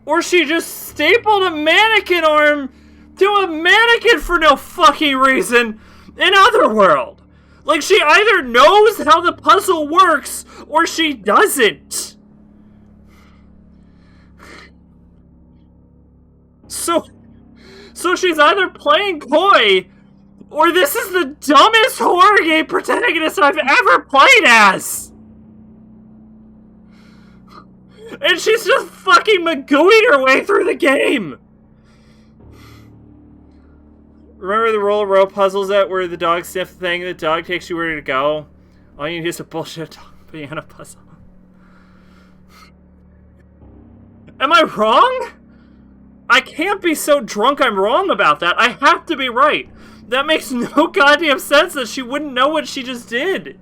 Speaker 1: or she just stapled a mannequin arm to a mannequin for no fucking reason in Otherworld. Like, she either knows how the puzzle works, or she doesn't. So she's either playing coy, or this is the dumbest horror game protagonist I've ever played as! And she's just fucking magooing her way through the game! Remember the roll of rope puzzles that where the dog sniff thing, the dog takes you where to go? All you need is a bullshit piano puzzle. Am I wrong? I can't be so drunk I'm wrong about that. I have to be right. That makes no goddamn sense that she wouldn't know what she just did.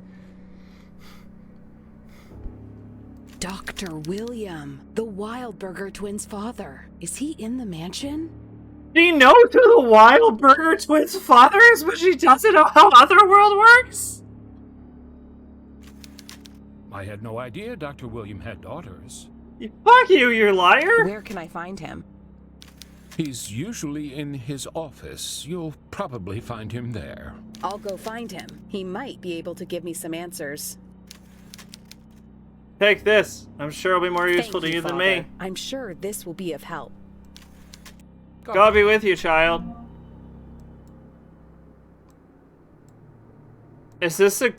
Speaker 2: Dr. William, the Wildburger twins' father. Is he in the mansion?
Speaker 1: She knows who the Wildburger twins' father is, but she doesn't know how Otherworld works?
Speaker 3: I had no idea Dr. William had daughters.
Speaker 1: Fuck you, you liar!
Speaker 2: Where can I find him?
Speaker 3: He's usually in his office. You'll probably find him there.
Speaker 2: I'll go find him. He might be able to give me some answers.
Speaker 1: Take this. I'm sure it'll be more useful
Speaker 2: Thank
Speaker 1: to you than
Speaker 2: Father.
Speaker 1: me.
Speaker 2: I'm sure this will be of help.
Speaker 1: God be with you, child. Is this the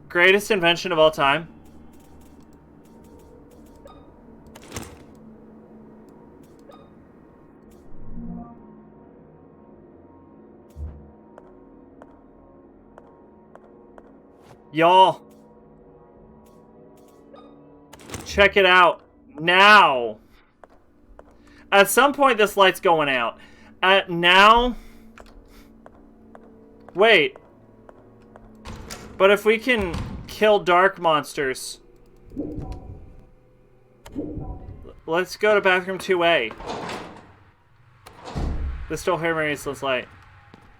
Speaker 1: greatest invention of all time? Y'all. Check it out. Now. At some point, this light's going out. Now. Wait. But if we can kill dark monsters. Let's go to bathroom 2A. This still remains this light.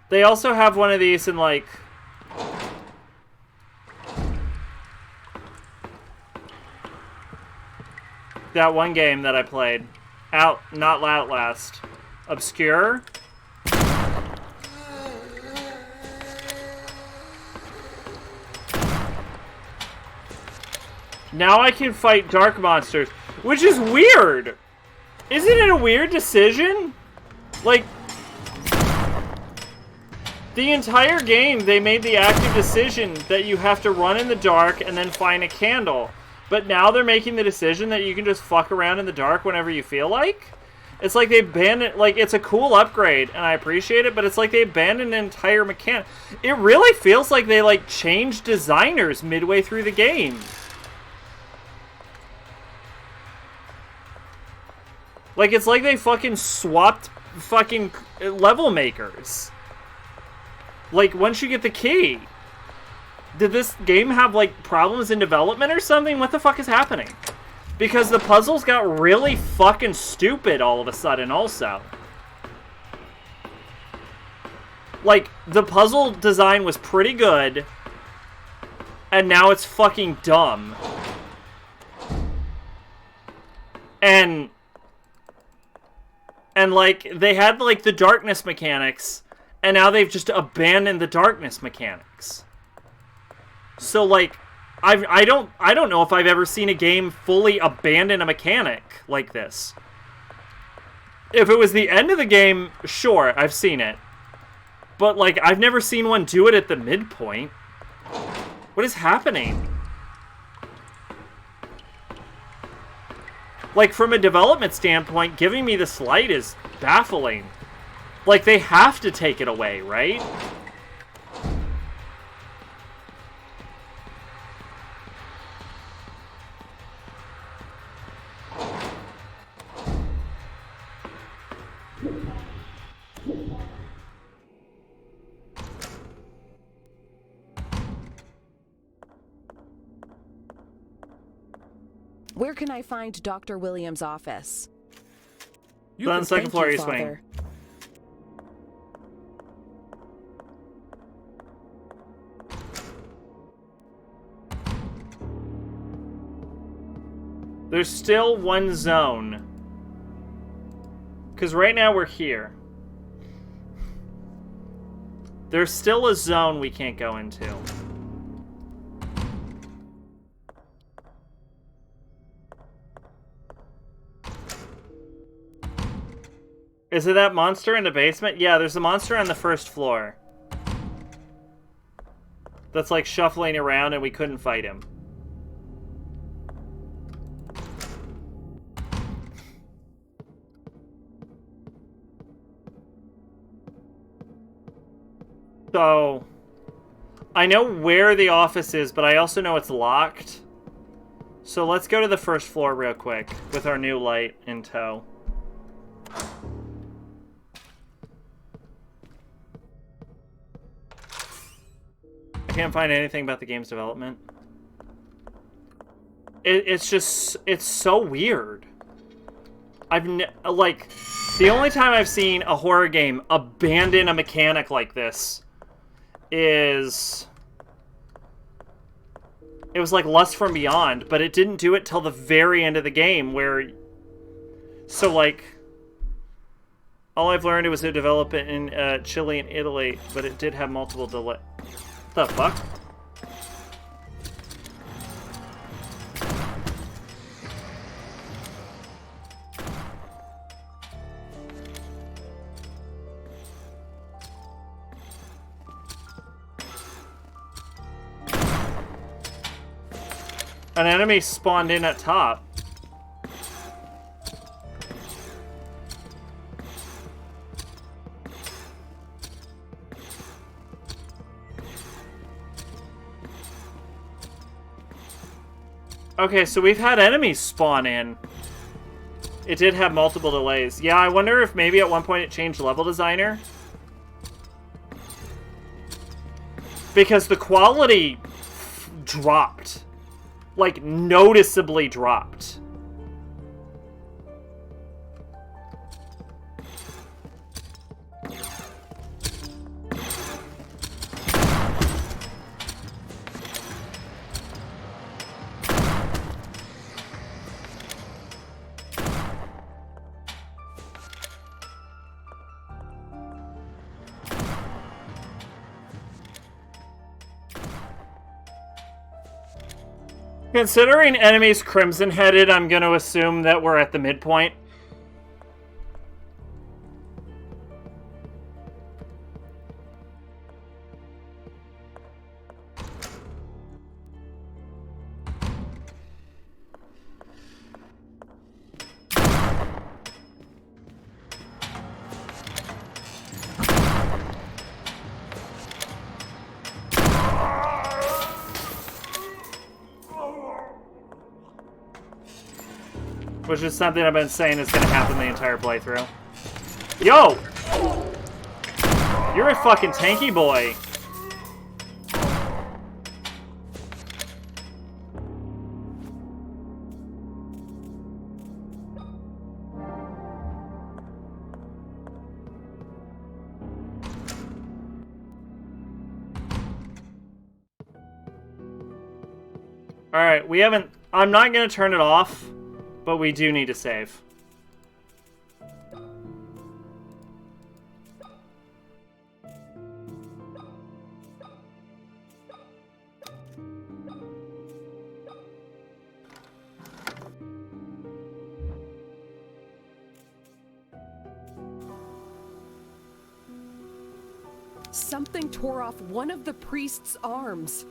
Speaker 1: They also have one of these in, like... that one game that I played. Not Outlast. Obscure? Now I can fight dark monsters, which is weird. Isn't it a weird decision? Like, the entire game, they made the active decision that you have to run in the dark and then find a candle. But now they're making the decision that you can just fuck around in the dark whenever you feel like? It's like they abandoned, like, it's a cool upgrade, and I appreciate it, but it's like they abandoned an entire mechanic. It really feels like they, like, changed designers midway through the game. Like, it's like they fucking swapped fucking level makers. Like, once you get the key. Did this game have, like, problems in development or something? What the fuck is happening? Because the puzzles got really fucking stupid all of a sudden also. Like, the puzzle design was pretty good. And now it's fucking dumb. And like, they had, like, the darkness mechanics. And now they've just abandoned the darkness mechanics. So, like, I don't know if I've ever seen a game fully abandon a mechanic like this. If it was the end of the game, sure, I've seen it. But, like, I've never seen one do it at the midpoint. What is happening? Like, from a development standpoint, giving me this light is baffling. Like, they have to take it away, right?
Speaker 2: Where can I find Dr. Williams' office?
Speaker 1: You on the second floor, East Wing. There's still one zone. Because right now we're here. There's still a zone we can't go into. Is it that monster in the basement? Yeah, there's a monster on the first floor. That's like shuffling around and we couldn't fight him. So, I know where the office is, but I also know it's locked. So let's go to the first floor real quick with our new light in tow. I can't find anything about the game's development. It's just, it's so weird. Like, the only time I've seen a horror game abandon a mechanic like this is... It was like Lust from Beyond, but it didn't do it till the very end of the game where... So, like... All I've learned was to develop it in Chile and Italy, but it did have multiple delay. What the fuck? An enemy spawned in at top. Okay, so we've had enemies spawn in. It did have multiple delays. Yeah, I wonder if maybe at one point it changed level designer. Because the quality dropped. Like, noticeably dropped. Considering enemies crimson-headed, I'm going to assume that we're at the midpoint. Which is something I've been saying is going to happen the entire playthrough. Yo! You're a fucking tanky boy. Alright, we haven't... I'm not going to turn it off. But we do need to save.
Speaker 2: Something tore off one of the priest's arms.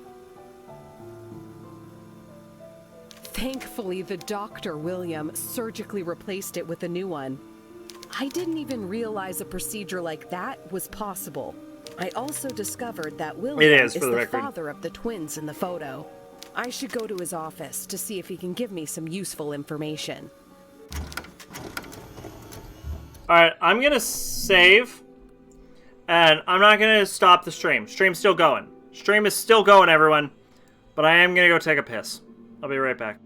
Speaker 2: Thankfully, the doctor, William, surgically replaced it with a new one. I didn't even realize a procedure like that was possible. I also discovered that William is the father of the twins in the photo. I should go to his office to see if he can give me some useful information.
Speaker 1: Alright, I'm gonna save. And I'm not gonna stop the stream. Stream's still going. Stream is still going, everyone. But I am gonna go take a piss. I'll be right back.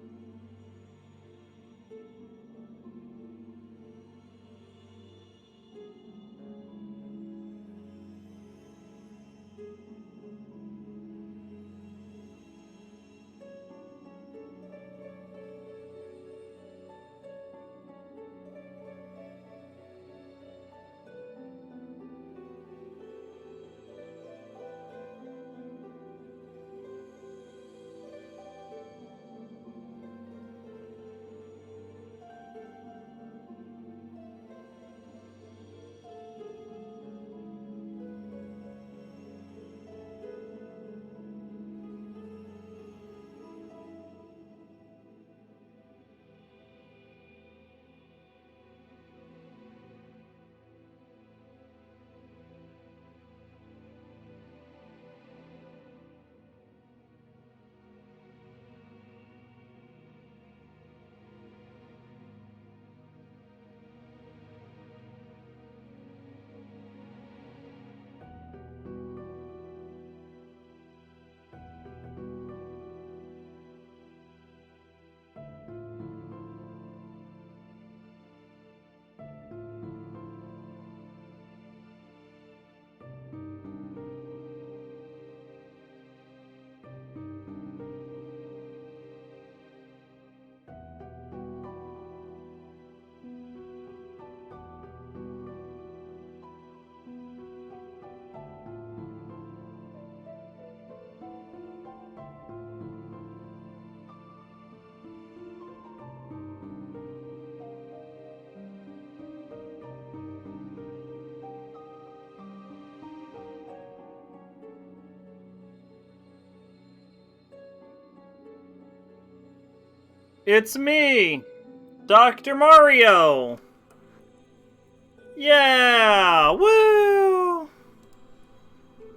Speaker 1: It's me, Dr. Mario. Yeah, woo!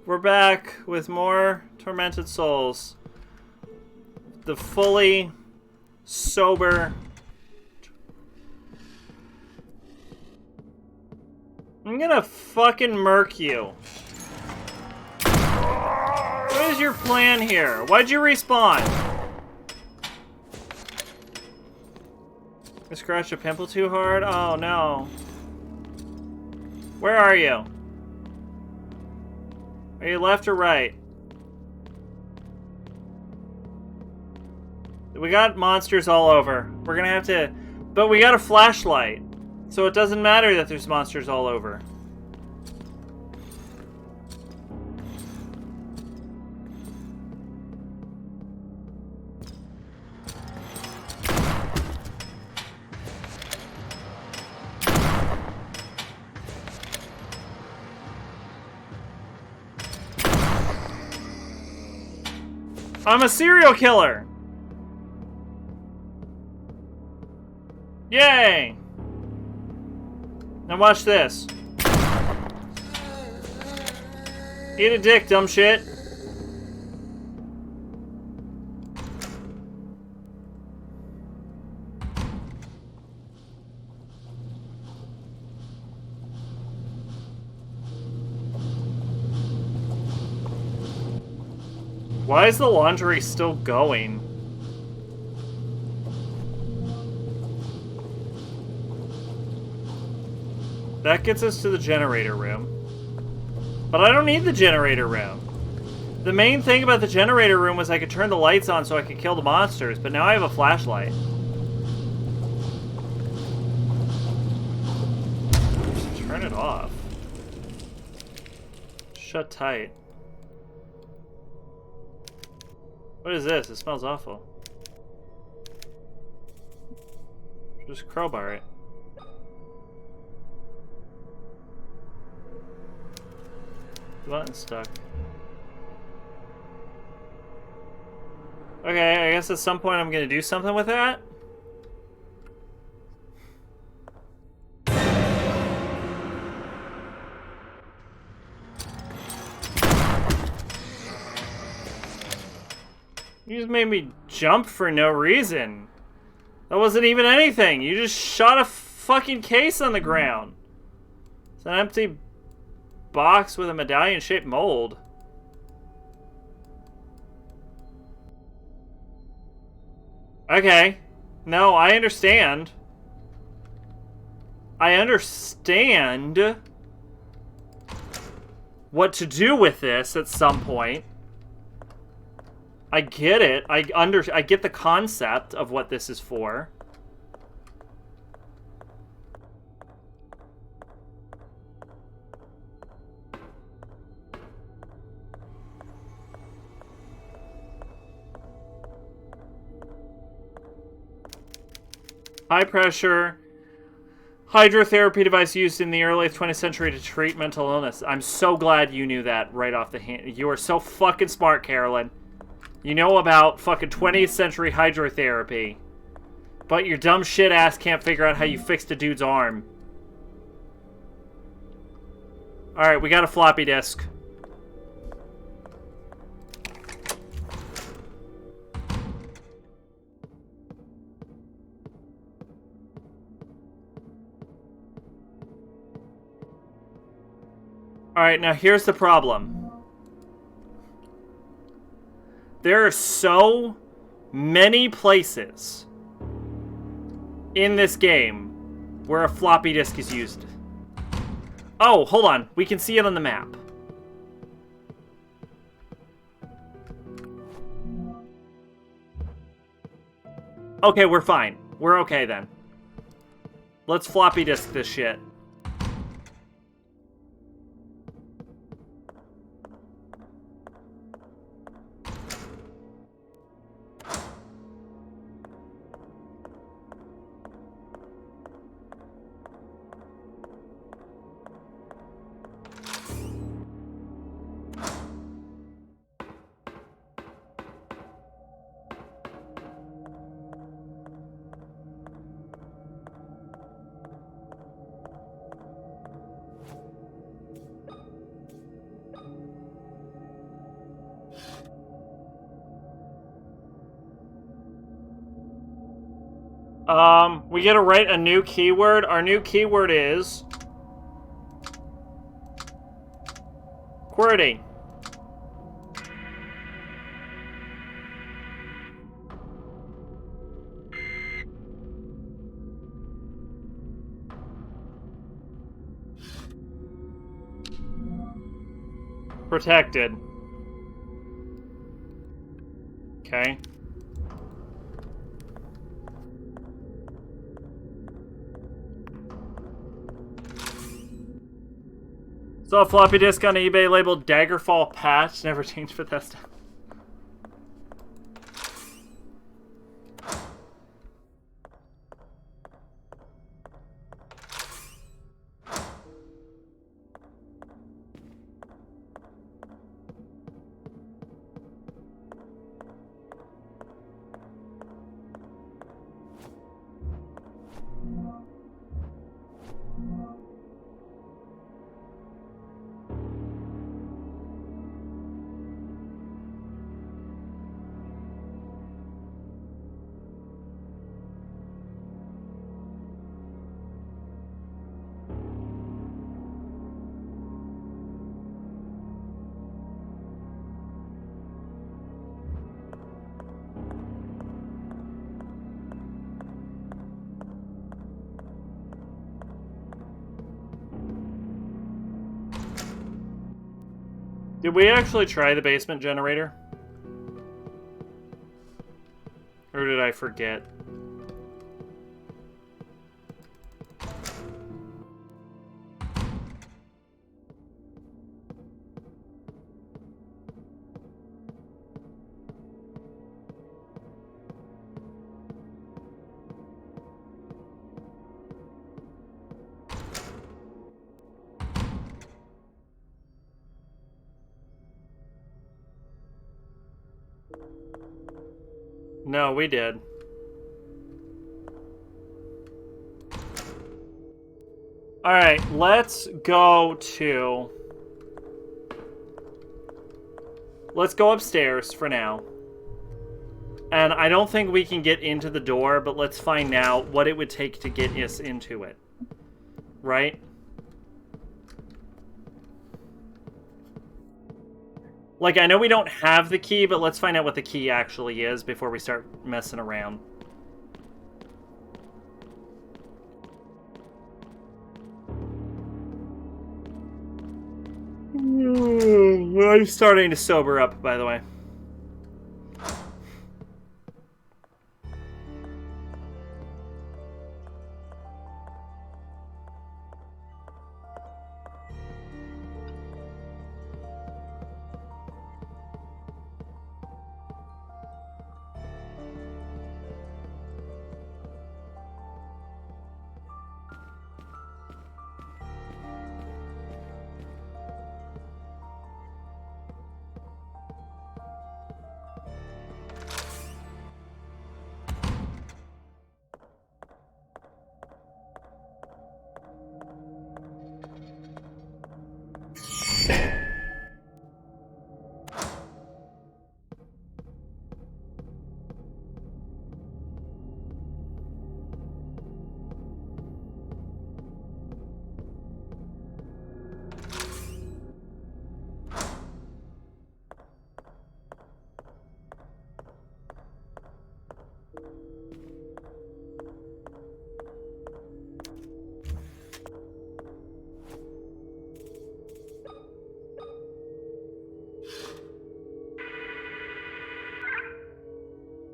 Speaker 1: We're back with more Tormented Souls. The fully Sober. I'm gonna fucking murk you. What is your plan here? Why'd you respawn? I scratched a pimple too hard? Oh no. Where are you? Are you left or right? We got monsters all over. We're gonna have to... But we got a flashlight. So it doesn't matter that there's monsters all over. I'm a serial killer! Yay! Now watch this. Eat a dick, dumb shit. Why is the laundry still going? That gets us to the generator room. But I don't need the generator room. The main thing about the generator room was I could turn the lights on so I could kill the monsters, but now I have a flashlight. Turn it off. Shut tight. What is this? It smells awful. Just crowbar it. The button's stuck. Okay, I guess at some point I'm gonna do something with that. You just made me jump for no reason. That wasn't even anything. You just shot a fucking case on the ground. It's an empty box with a medallion-shaped mold. Okay. No, I understand. I understand what to do with this at some point. I get it. I get the concept of what this is for. High pressure hydrotherapy device used in the early 20th century to treat mental illness. I'm so glad you knew that right off the hand. You are so fucking smart, Carolyn. You know about fucking 20th century hydrotherapy. But your dumb shit ass can't figure out how you fixed a dude's arm. Alright, we got a floppy disk. Alright, now here's the problem. There are so many places in this game where a floppy disk is used. Oh, hold on. We can see it on the map. Okay, we're fine. We're okay then. Let's floppy disk this shit. We get to write a new keyword. Our new keyword is... QWERTY. Protected. Okay. Saw a floppy disk on eBay labeled Daggerfall patch. Never changed Bethesda. Did we actually try the basement generator? Or did I forget? No, we did. Alright, let's go to... Let's go upstairs for now. And I don't think we can get into the door, but let's find out what it would take to get us into it. Right? Like, I know we don't have the key, but let's find out what the key actually is before we start messing around. I'm starting to sober up, by the way.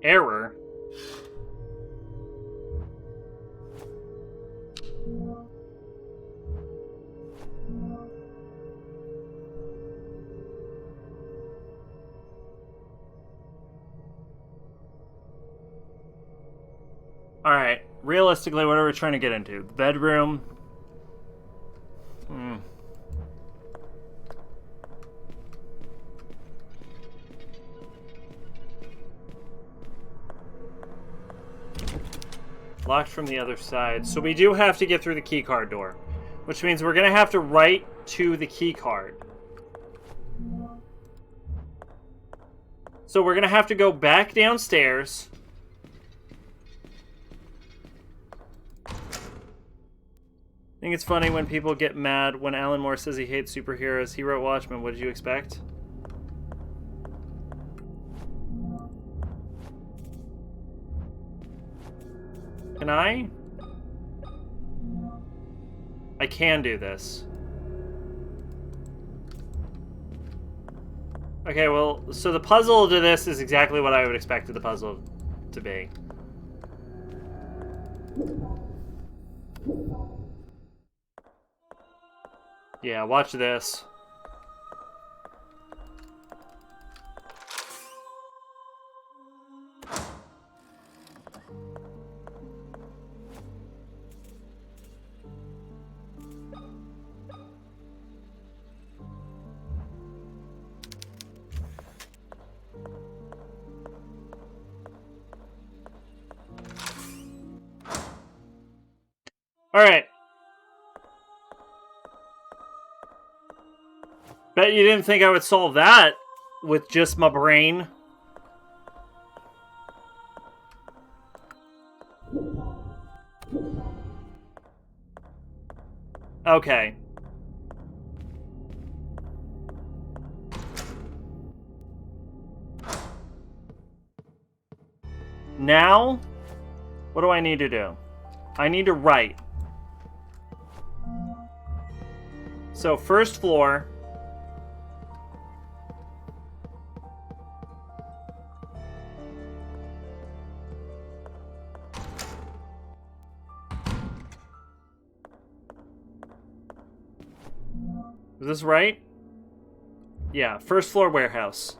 Speaker 1: Error. Alright, realistically, what are we trying to get into? The bedroom? Locked from the other side. So we do have to get through the keycard door. Which means we're going to have to write to the keycard. So we're going to have to go back downstairs. think it's funny when people get mad when Alan Moore says he hates superheroes. He wrote Watchmen. What did you expect? Can I? I can do this. Okay, well, so the puzzle to this is exactly what I would expect the puzzle to be. Yeah, watch this. Alright. Bet you didn't think I would solve that with just my brain. Okay. Now, what do I need to do? I need to write. So, first floor. Is this right? Yeah, first floor warehouse.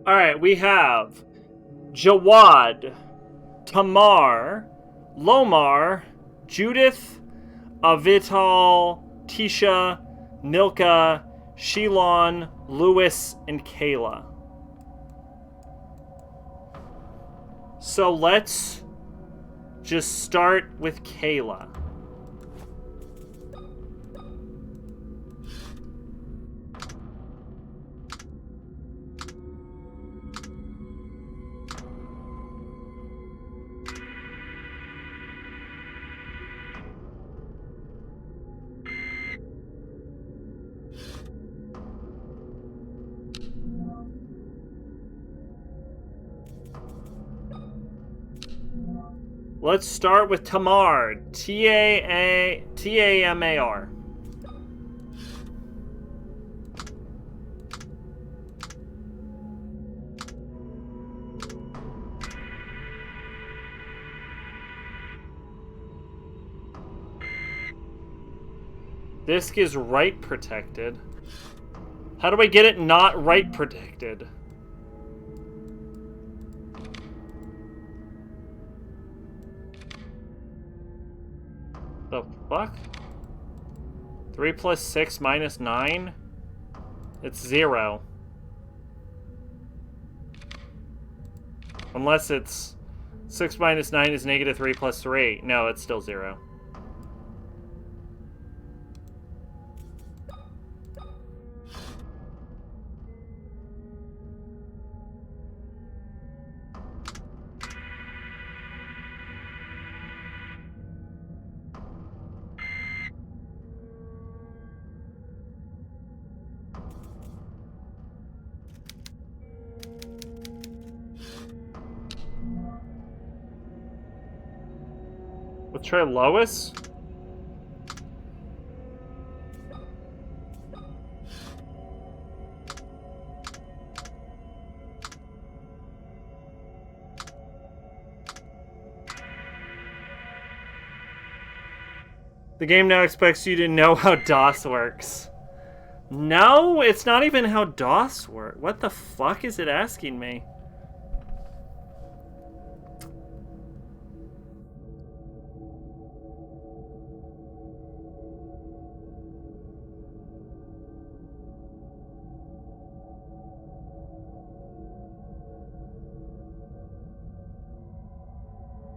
Speaker 1: Alright, we have Jawad, Tamar, Lomar, Judith, Avital, Tisha, Nilka, Shilon, Lewis, and Kayla. So let's just start with Kayla. Let's start with Tamar. T-A-M-A-R. Disk is write protected. How do I get it not write protected? The fuck? 3 plus 6 minus 9? It's 0. Unless it's 6 minus 9 is negative 3 plus 3. No, it's still 0. Let's try Lois. The game now expects you to know how DOS works. No, it's not even how DOS works. What the fuck is it asking me?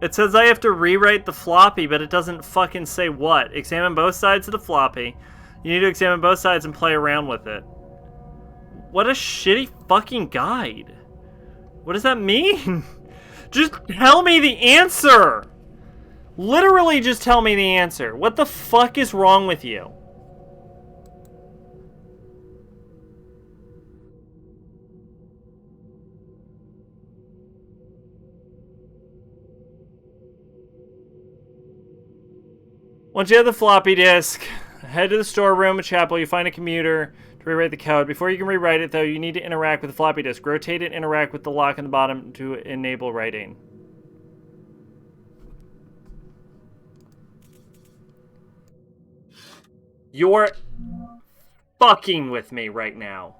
Speaker 1: It says I have to rewrite the floppy, but it doesn't fucking say what. Examine both sides of the floppy. You need to examine both sides and play around with it. What a shitty fucking guide. What does that mean? Just tell me the answer! Literally just tell me the answer. What the fuck is wrong with you? Once you have the floppy disk, head to the storeroom at Chapel. You find a commuter to rewrite the code. Before you can rewrite it, though, you need to interact with the floppy disk. Rotate it and interact with the lock on the bottom to enable writing. You're fucking with me right now.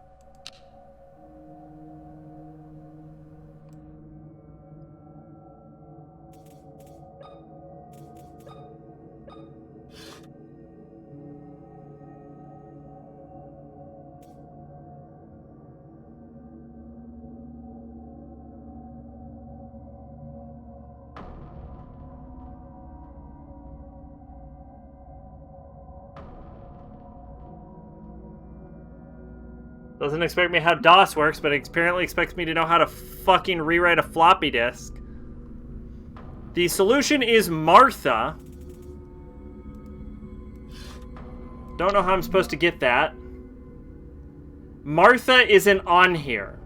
Speaker 1: Doesn't expect me how DOS works, but it apparently expects me to know how to fucking rewrite a floppy disk. The solution is Martha. Don't know how I'm supposed to get that. Martha isn't on here.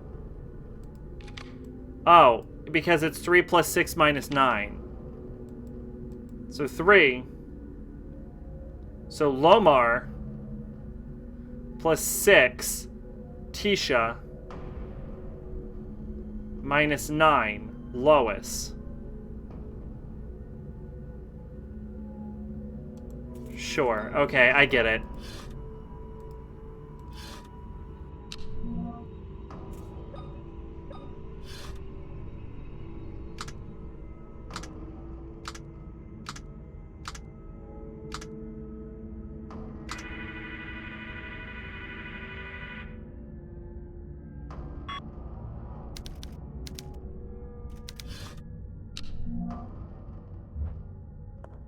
Speaker 1: Oh, because it's 3 plus 6 minus 9. So 3. So Lomar plus 6. Tisha minus 9. Lois. Sure. Okay, I get it.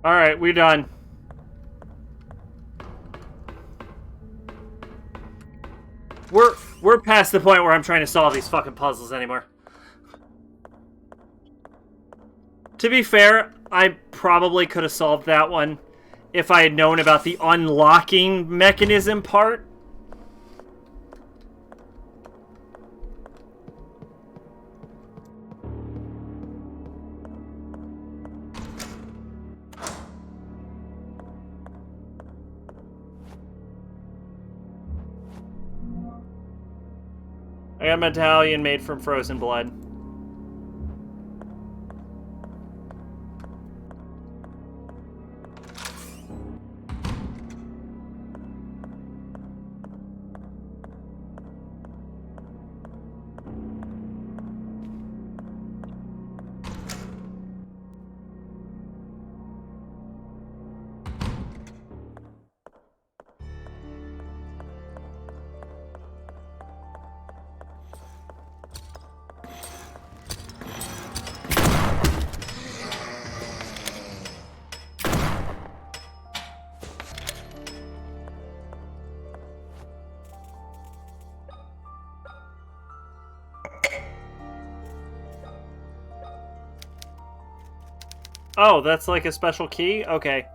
Speaker 1: Alright, we're done. We're past the point where I'm trying to solve these fucking puzzles anymore. To be fair, I probably could have solved that one if I had known about the unlocking mechanism part. I got a medallion made from frozen blood. Oh, that's like a special key? Okay.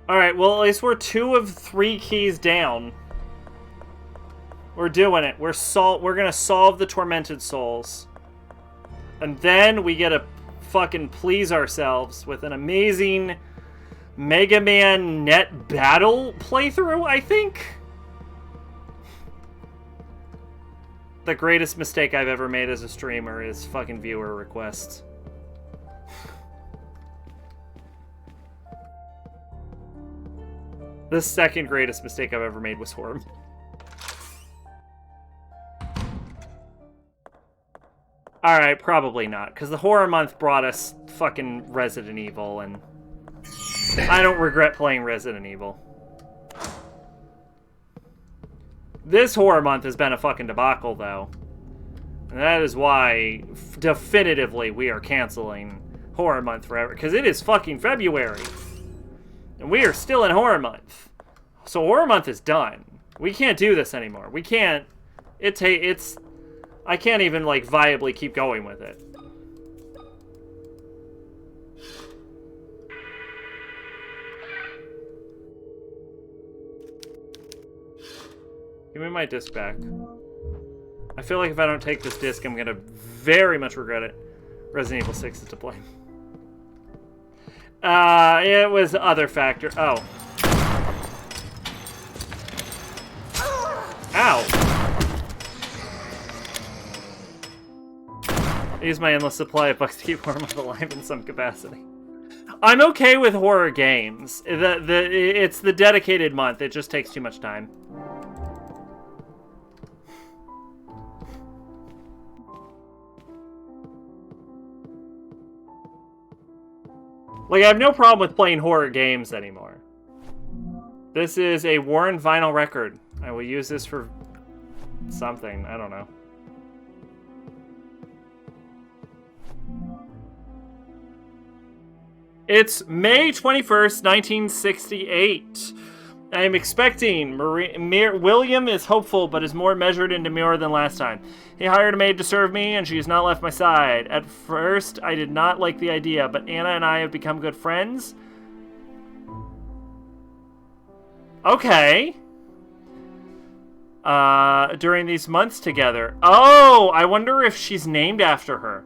Speaker 1: Alright, well, at least we're 2 of 3 keys down. We're doing it. We're gonna solve the tormented souls. And then we get to fucking please ourselves with an amazing Mega Man net battle playthrough, I think? The greatest mistake I've ever made as a streamer is fucking viewer requests. The second greatest mistake I've ever made was horror. Alright, probably not, because the horror month brought us fucking Resident Evil, and I don't regret playing Resident Evil. This horror month has been a fucking debacle, though. And that is why, definitively, we are canceling Horror Month forever. Because it is fucking February. And we are still in Horror Month. So Horror Month is done. We can't do this anymore. We can't... It's... I can't even, like, viably keep going with it. Give me my disc back. I feel like if I don't take this disc, I'm gonna very much regret it. Resident Evil 6 is to blame. It was other factor. Oh. Ow. I use my endless supply of bucks to keep Horror Month alive in some capacity. I'm okay with horror games. It's the dedicated month. It just takes too much time. Like, I have no problem with playing horror games anymore. This is a worn vinyl record. I will use this for something. I don't know. It's May 21st, 1968. I am expecting William is hopeful, but is more measured and demure than last time. He hired a maid to serve me, and she has not left my side. At first, I did not like the idea, but Anna and I have become good friends. Okay. During these months together. Oh, I wonder if she's named after her.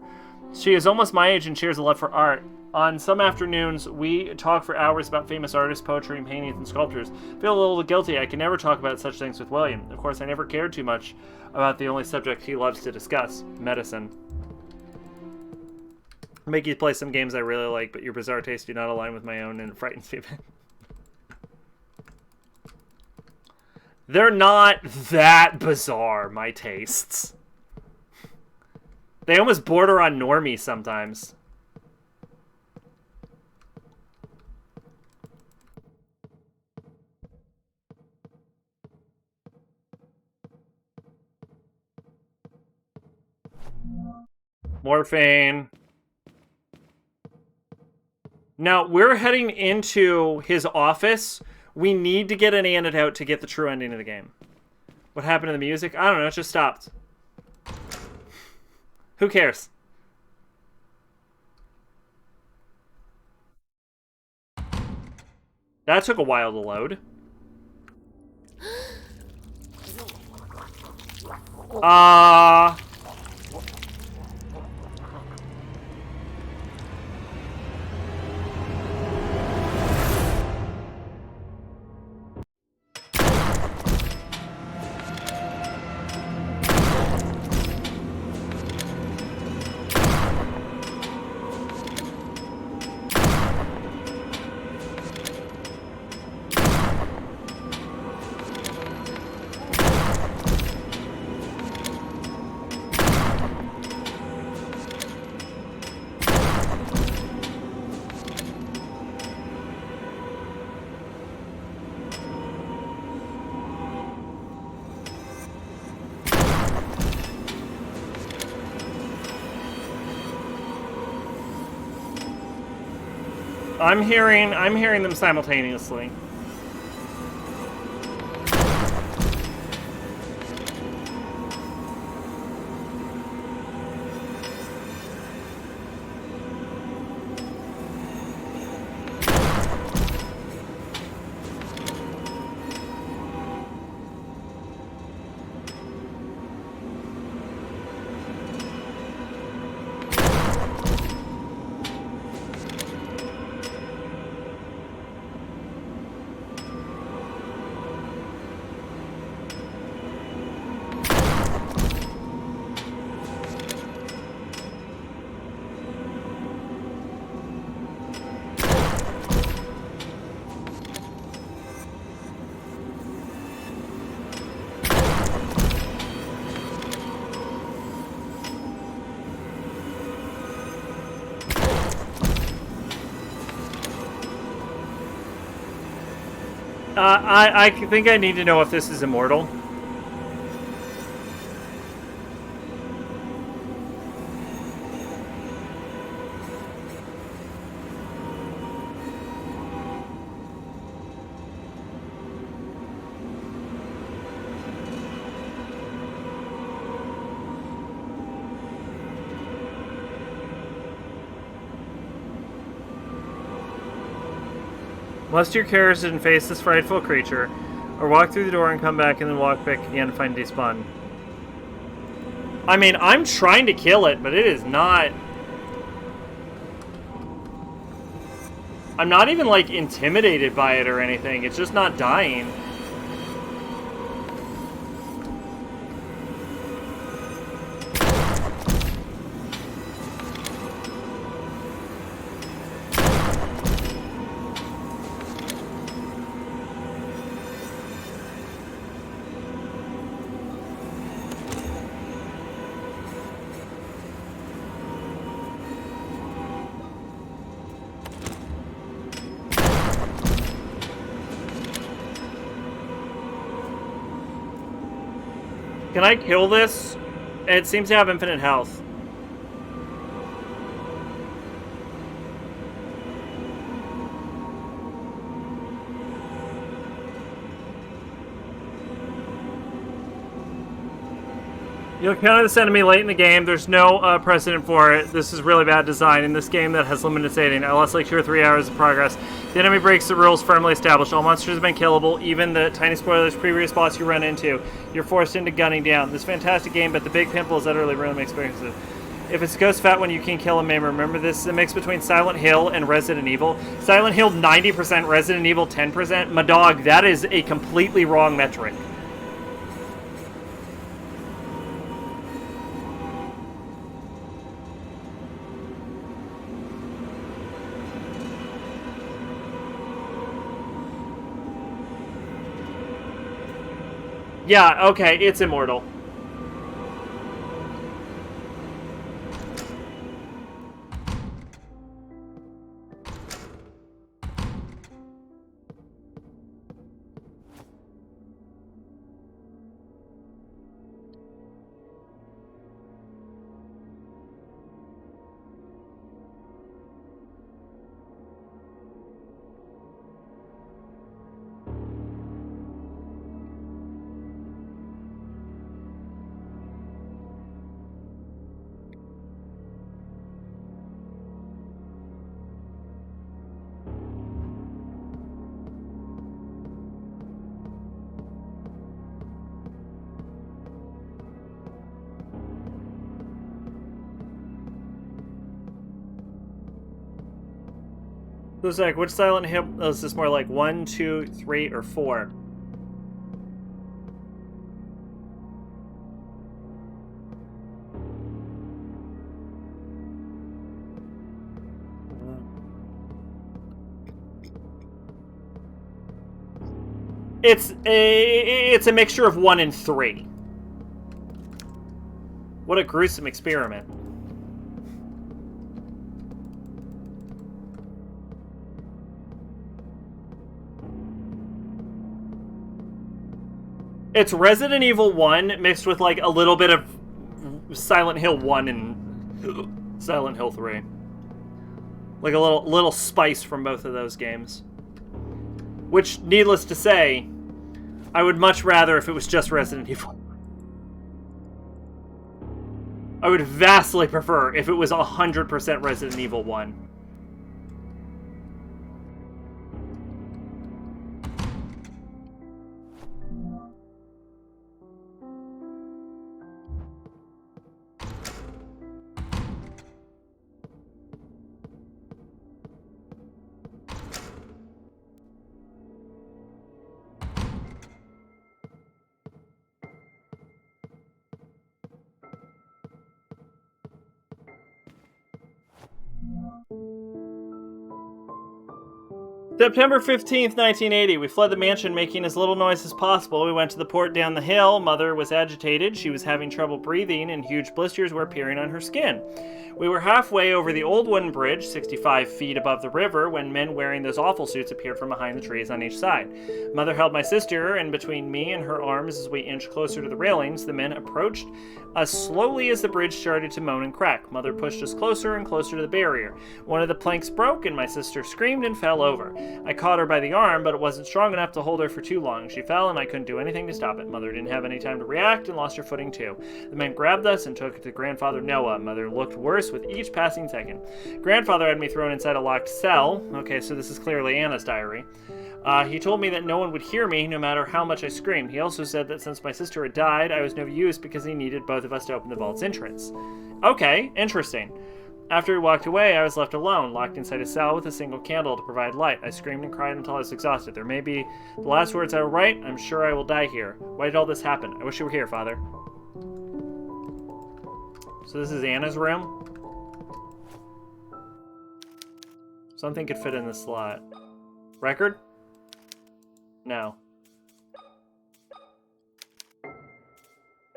Speaker 1: She is almost my age and shares a love for art. On some afternoons, we talk for hours about famous artists, poetry, and paintings and sculptures. I feel a little guilty. I can never talk about such things with William. Of course, I never cared too much about the only subject he loves to discuss, medicine. I make you play some games I really like, but your bizarre tastes do not align with my own, and it frightens me a bit. They're not that bizarre, my tastes. They almost border on normie sometimes. Morphine. Now, we're heading into his office. We need to get an antidote to get the true ending of the game. What happened to the music? I don't know, it just stopped. Who cares? That took a while to load. I'm hearing them simultaneously. I think I need to know if this is immortal.
Speaker 4: Must your characters and face this frightful creature, or walk through the door and come back and then walk back again to find it despawn.
Speaker 1: I mean, I'm trying to kill it, but it is not... I'm not even, like, intimidated by it or anything. It's just not dying. Can I kill this? It seems to have infinite health.
Speaker 4: You'll encounter this enemy late in the game. There's no precedent for it. This is really bad design in this game that has limited saving. It lasts like 2 or 3 hours of progress. The enemy breaks the rules firmly established. All monsters have been killable, even the tiny spoilers previous boss you run into. You're forced into gunning down. This fantastic game, but the big pimple is utterly ruining my experiences. If it's Ghost Fat when you can kill a maim, remember this is a mix between Silent Hill and Resident Evil. Silent Hill 90%, Resident Evil 10%. My dog, that is a completely wrong metric.
Speaker 1: Yeah, okay, it's immortal.
Speaker 4: So it's like, which Silent Hill is this more like 1, 2, 3, or 4?
Speaker 1: It's a mixture of 1 and 3. What a gruesome experiment. It's Resident Evil 1 mixed with like a little bit of Silent Hill 1 and Silent Hill 3. Like a little spice from both of those games. Which, needless to say, I would much rather if it was just Resident Evil. I would vastly prefer if it was 100% Resident Evil 1. September 15th, 1980. We fled the mansion making as little noise as possible. We went to the port down the hill. Mother was agitated. She was having trouble breathing, and huge blisters were appearing on her skin. We were halfway over the old wooden bridge, 65 feet above the river, when men wearing those awful suits appeared from behind the trees on each side. Mother held my sister, and between me and her arms as we inched closer to the railings, the men approached us slowly as the bridge started to moan and crack. Mother pushed us closer and closer to the barrier. One of the planks broke, and my sister screamed and fell over. I caught her by the arm, but it wasn't strong enough to hold her for too long. She fell, and I couldn't do anything to stop it. Mother didn't have any time to react and lost her footing too. The men grabbed us and took it to grandfather Noah. Mother looked worse with each passing second. Grandfather had me thrown inside a locked cell. Okay, so this is clearly Anna's diary. He told me that no one would hear me, no matter how much I screamed. He also said that since my sister had died, I was no use because he needed both of us to open the vault's entrance. Okay, interesting. After he walked away, I was left alone, locked inside a cell with a single candle to provide light. I screamed and cried until I was exhausted. There may be the last words I will write. I'm sure I will die here. Why did all this happen? I wish you were here, Father. So this is Anna's room. Something could fit in this slot. Record? No.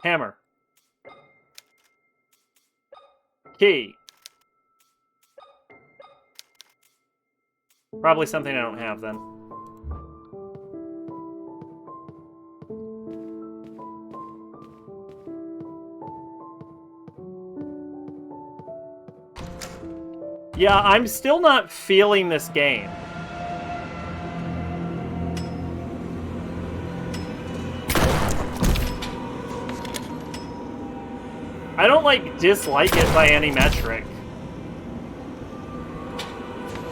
Speaker 1: Hammer. Key. Probably something I don't have then. Yeah, I'm still not feeling this game. I don't, like, dislike it by any metric.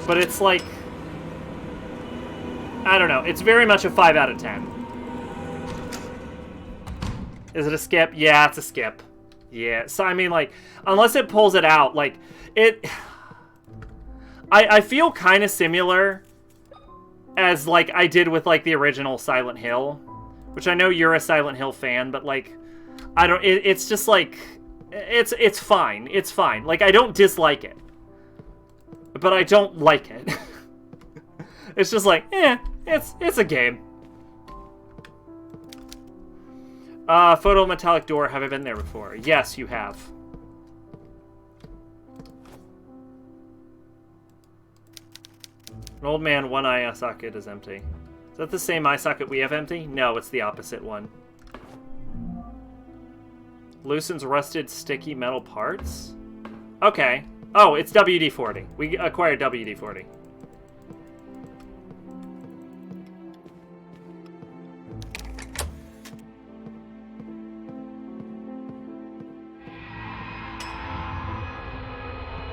Speaker 1: But it's like... I don't know. It's very much a 5 out of 10. Is it a skip? Yeah, it's a skip. Yeah. So, I mean, like, unless it pulls it out, like, it... I feel kind of similar as, like, I did with, like, the original Silent Hill. Which I know you're a Silent Hill fan, but, like, I don't... It's just, like... It's fine. It's fine. Like, I don't dislike it. But I don't like it. It's just like, it's a game. Photometallic door. Have I been there before? Yes, you have. An old man, one eye socket is empty. Is that the same eye socket we have empty? No, it's the opposite one. Loosens rusted sticky metal parts? Okay. Oh, it's WD-40. We acquired WD-40.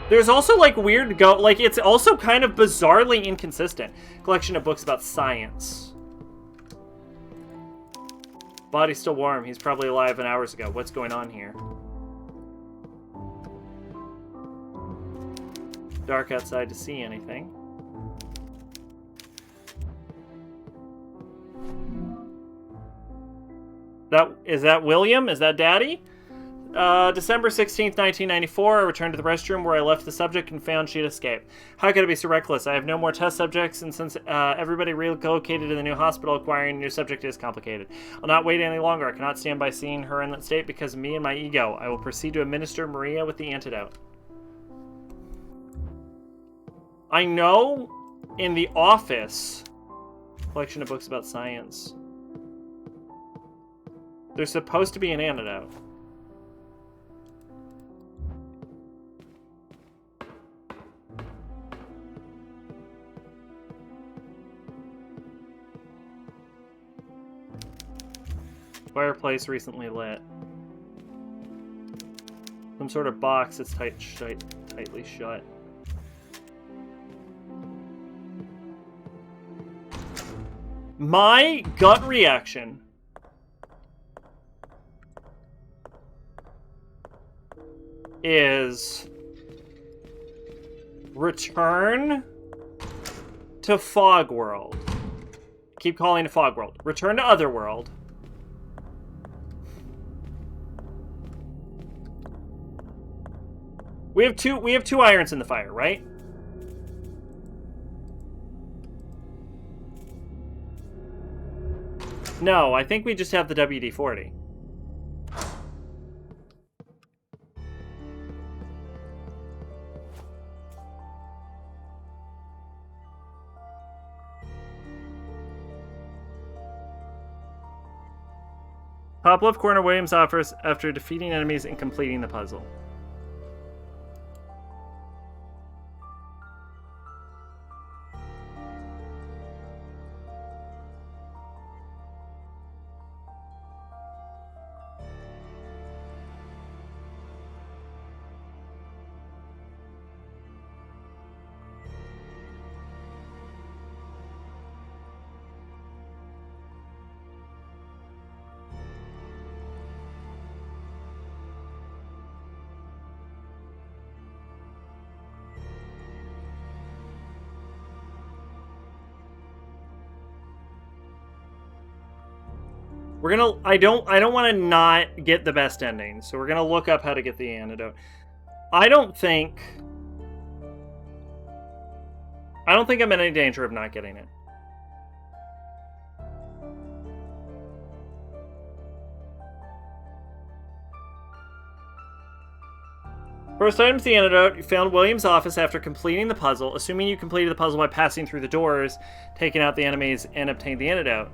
Speaker 1: There's also, like, weird like, it's also kind of bizarrely inconsistent. Collection of books about science. Body's still warm. He's probably alive an hours ago. What's going on here? Dark outside to see anything. Is that William? Is that Daddy? December 16th, 1994, I returned to the restroom where I left the subject and found she'd escaped. How could I be so reckless? I have no more test subjects, and since everybody relocated to the new hospital, acquiring a new subject is complicated. I'll not wait any longer. I cannot stand by seeing her in that state because of me and my ego. I will proceed to administer Maria with the antidote. I know in the office, collection of books about science, there's supposed to be an antidote. Fireplace recently lit. Some sort of box that's tightly shut. My gut reaction is return to Fog World. Keep calling it Fog World. Return to Otherworld. We have two irons in the fire, right? No, I think we just have the WD-40. Top left corner, Williams offers after defeating enemies and completing the puzzle.
Speaker 4: I don't want to not get the best ending, so we're gonna look up how to get the antidote. I don't think I'm in any danger of not getting it. First item's the antidote. You found William's office after completing the puzzle, assuming you completed the puzzle by passing through the doors, taking out the enemies, and obtained the antidote.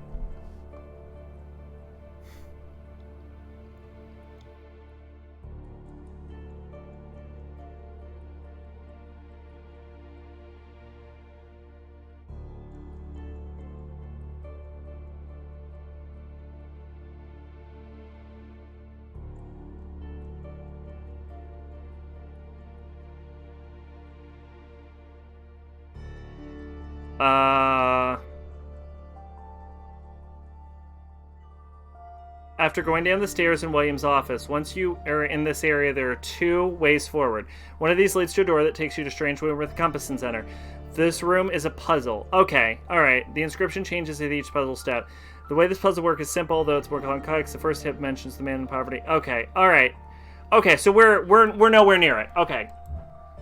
Speaker 4: After going down the stairs in William's office, once you are in this area, there are 2 ways forward. One of these leads to a door that takes you to a strange room with a compass in center. This room is a puzzle. Okay, alright. The inscription changes at each puzzle step. The way this puzzle works is simple, though it's more complex. The first hit mentions the man in poverty. Okay, alright. Okay, so we're nowhere near it. Okay.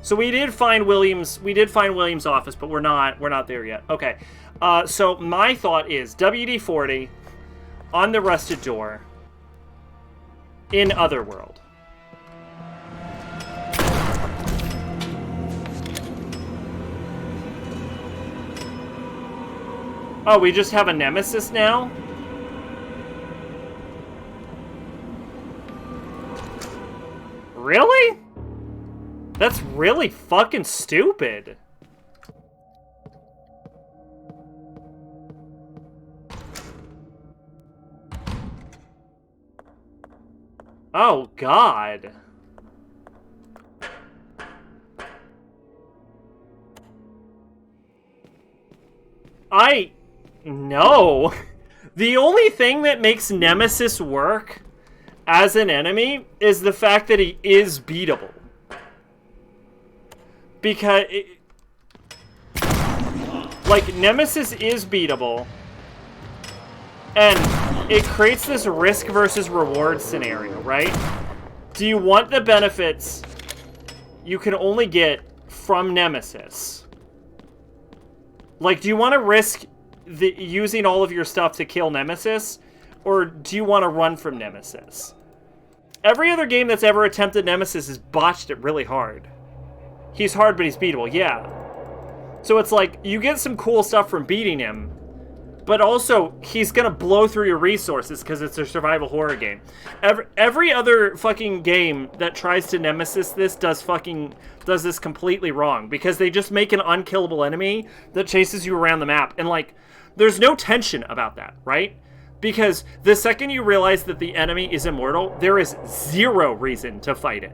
Speaker 4: So we did find William's office, but we're not there yet. Okay. So my thought is WD-40 on the rusted door in Otherworld. Oh, we just have a nemesis now? Really? That's really fucking stupid. Oh, God. No. The only thing that makes Nemesis work as an enemy is the fact that he is beatable. Because, Nemesis is beatable, and it creates this risk versus reward scenario, right? Do you want the benefits you can only get from Nemesis? Like, do you want to risk using all of your stuff to kill Nemesis, or do you want to run from Nemesis? Every other game that's ever attempted Nemesis has botched it really hard. He's hard, but he's beatable, yeah. So it's like, you get some cool stuff from beating him, but also, he's gonna blow through your resources because it's a survival horror game. Every other fucking game that tries to Nemesis this does this completely wrong, because they just make an unkillable enemy that chases you around the map, and there's no tension about that, right? Because the second you realize that the enemy is immortal, there is zero reason to fight it.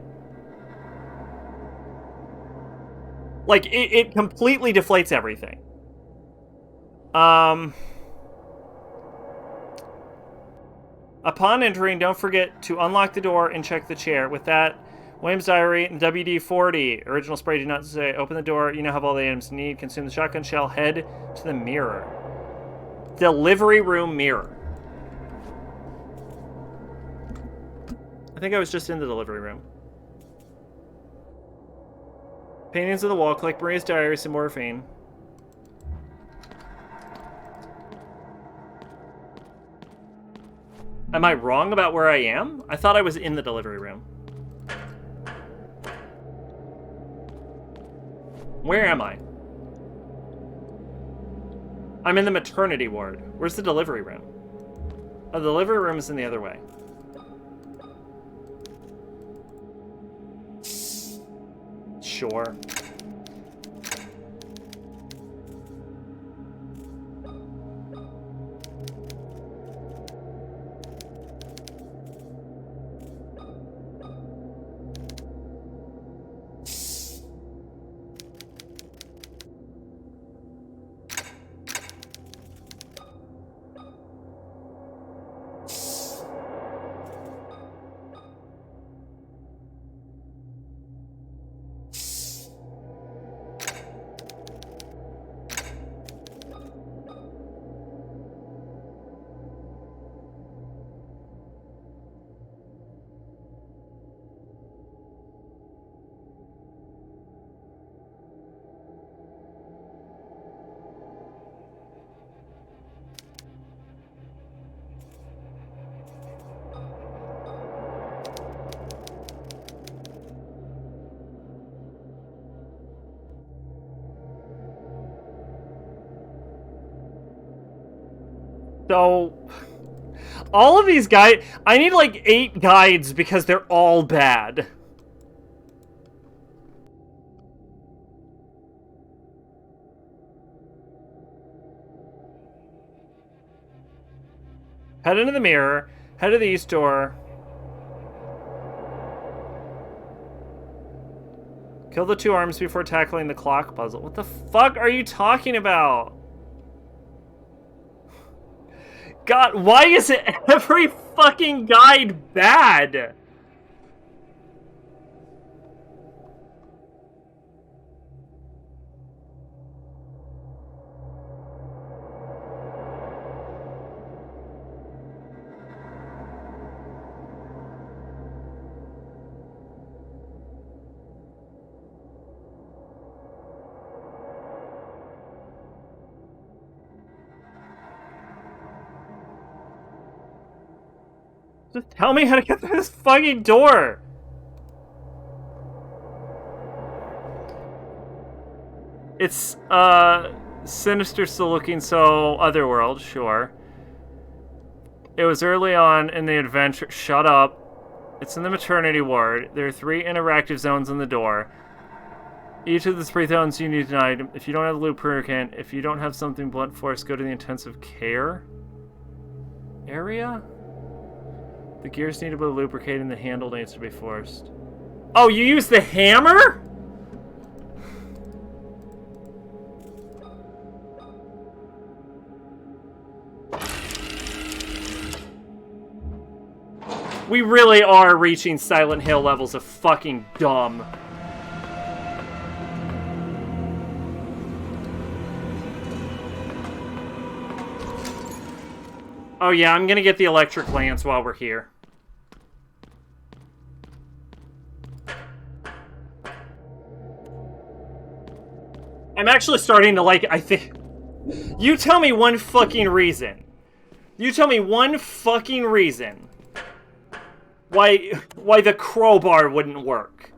Speaker 4: It completely deflates everything. Upon entering, don't forget to unlock the door and check the chair. With that, William's Diary and WD-40. Original spray, do not say. Open the door. You now have all the items you need. Consume the shotgun shell. Head to the mirror. Delivery room mirror. I think I was just in the delivery room. Paintings on the wall. Collect Maria's diary, some morphine. Am I wrong about where I am? I thought I was in the delivery room. Where am I? I'm in the maternity ward. Where's the delivery room? Oh, the delivery room is in the other way. Sure. So, all of these guys... I need like 8 guides because they're all bad. Head into the mirror. Head to the east door. Kill the 2 arms before tackling the clock puzzle. What the fuck are you talking about? God, why is it every fucking guide bad? Just tell me how to get through this fucking door! It's, sinister still looking so otherworld, sure. It was early on in the adventure. Shut up. It's in the maternity ward. There are 3 interactive zones in the door. Each of the 3 zones you need an item. If you don't have the lubricant, if you don't have something blunt force, go to the intensive care area? The gears need to be lubricated and the handle needs to be forced. Oh, you use the hammer? We really are reaching Silent Hill levels of fucking dumb. Oh yeah, I'm gonna get the electric lance while we're here. I'm actually starting to like, I think... You tell me one fucking reason. You tell me one fucking reason why the crowbar wouldn't work.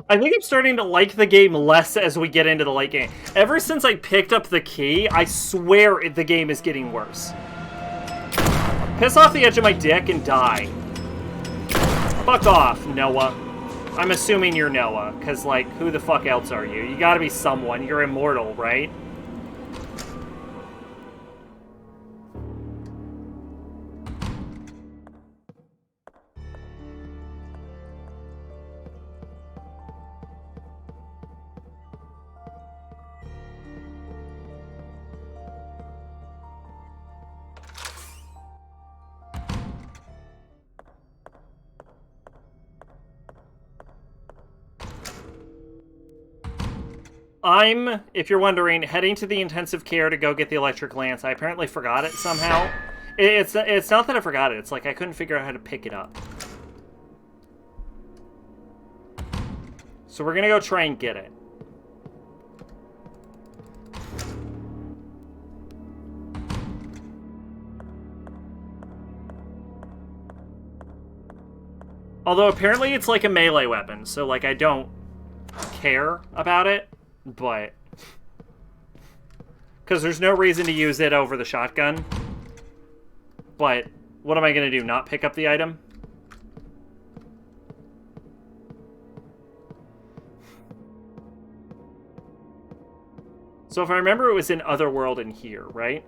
Speaker 4: I think I'm starting to like the game less as we get into the late game. Ever since I picked up the key, I swear the game is getting worse. Piss off the edge of my dick and die. Fuck off, Noah. I'm assuming you're Noah, because, like, who the fuck else are you? You gotta be someone. You're immortal, right? I'm, if you're wondering, heading to the intensive care to go get the electric lance. I apparently forgot it somehow. It's not that I forgot it. It's like I couldn't figure out how to pick it up. So we're gonna go try and get it. Although apparently it's like a melee weapon, so like I don't care about it. But, because there's no reason to use it over the shotgun. But, what am I going to do? Not pick up the item? So if I remember, it was in Otherworld in here, right?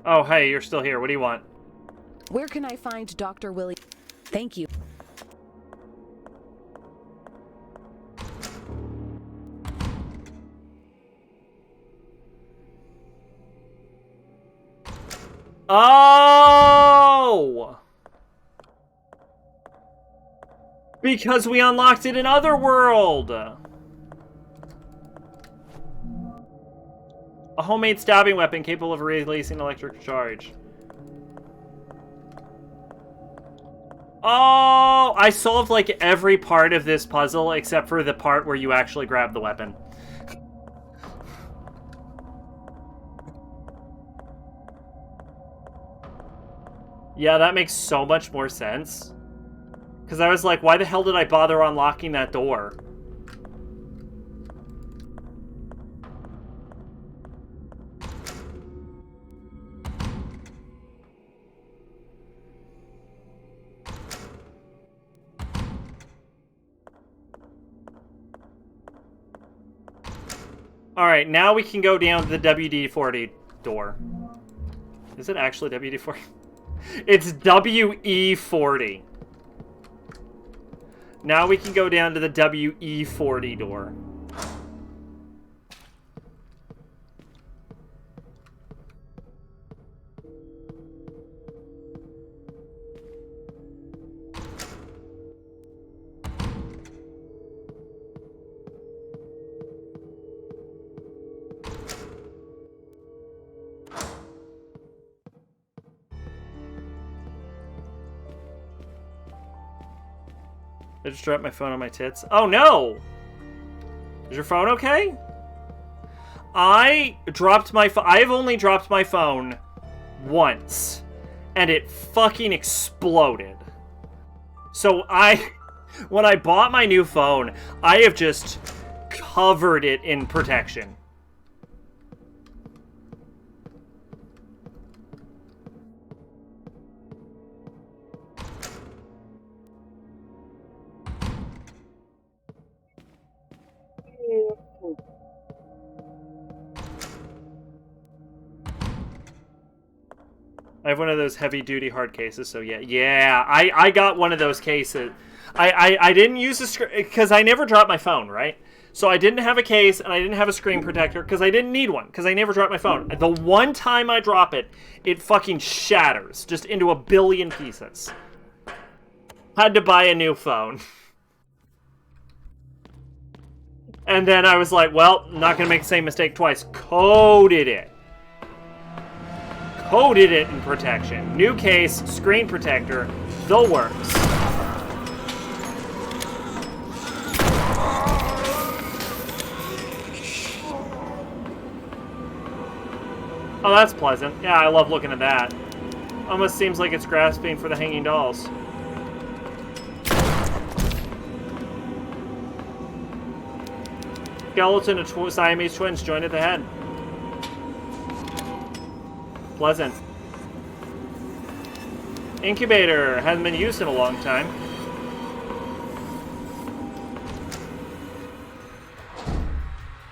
Speaker 4: Oh, hey, you're still here. What do you want?
Speaker 2: Where can I find Dr. Willie? Thank you.
Speaker 1: Oh! Because we unlocked it in Otherworld! A homemade stabbing weapon capable of releasing electric charge. Oh! I solved, like, every part of this puzzle except for the part where you actually grab the weapon. Yeah, that makes so much more sense. Because I was like, why the hell did I bother unlocking that door? Alright, now we can go down to the WD-40 door. Is it actually WD-40? It's WE-40. Now we can go down to the WE-40 door. I just dropped my phone on my tits. Oh no! Is your phone okay? I dropped my phone. I've only dropped my phone once. And it fucking exploded. So when I bought my new phone, I have just covered it in protection. I have one of those heavy-duty hard cases, so yeah. I got one of those cases. I didn't use a screen because I never dropped my phone, right? So I didn't have a case and I didn't have a screen protector because I didn't need one because I never dropped my phone. The one time I drop it, it fucking shatters just into a billion pieces. Had to buy a new phone. And then I was like, well, not gonna make the same mistake twice. Coded it. Coded it in protection. New case, screen protector, the works. Oh, that's pleasant. Yeah, I love looking at that. Almost seems like it's grasping for the hanging dolls. Skeleton and Siamese twins joined at the head. Pleasant. Incubator hasn't been used in a long time.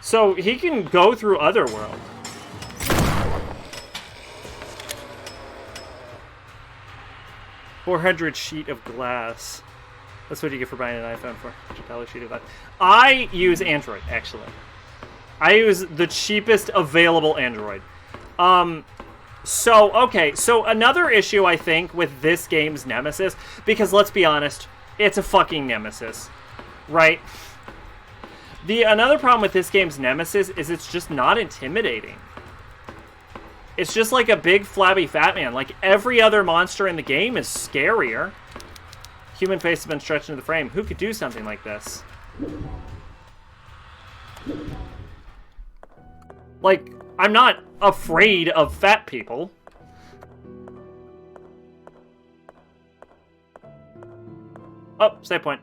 Speaker 1: So he can go through Otherworld. $400 sheet of glass. That's what you get for buying an iPhone for. $100 sheet of glass. I use Android, actually. I use the cheapest available Android. So another issue, I think, with this game's Nemesis, because let's be honest, it's a fucking Nemesis, right? Another problem with this game's Nemesis is it's just not intimidating. It's just like a big, flabby fat man. Like, every other monster in the game is scarier. Human face has been stretched into the frame. Who could do something like this? Like, I'm not afraid of fat people. Oh, save point.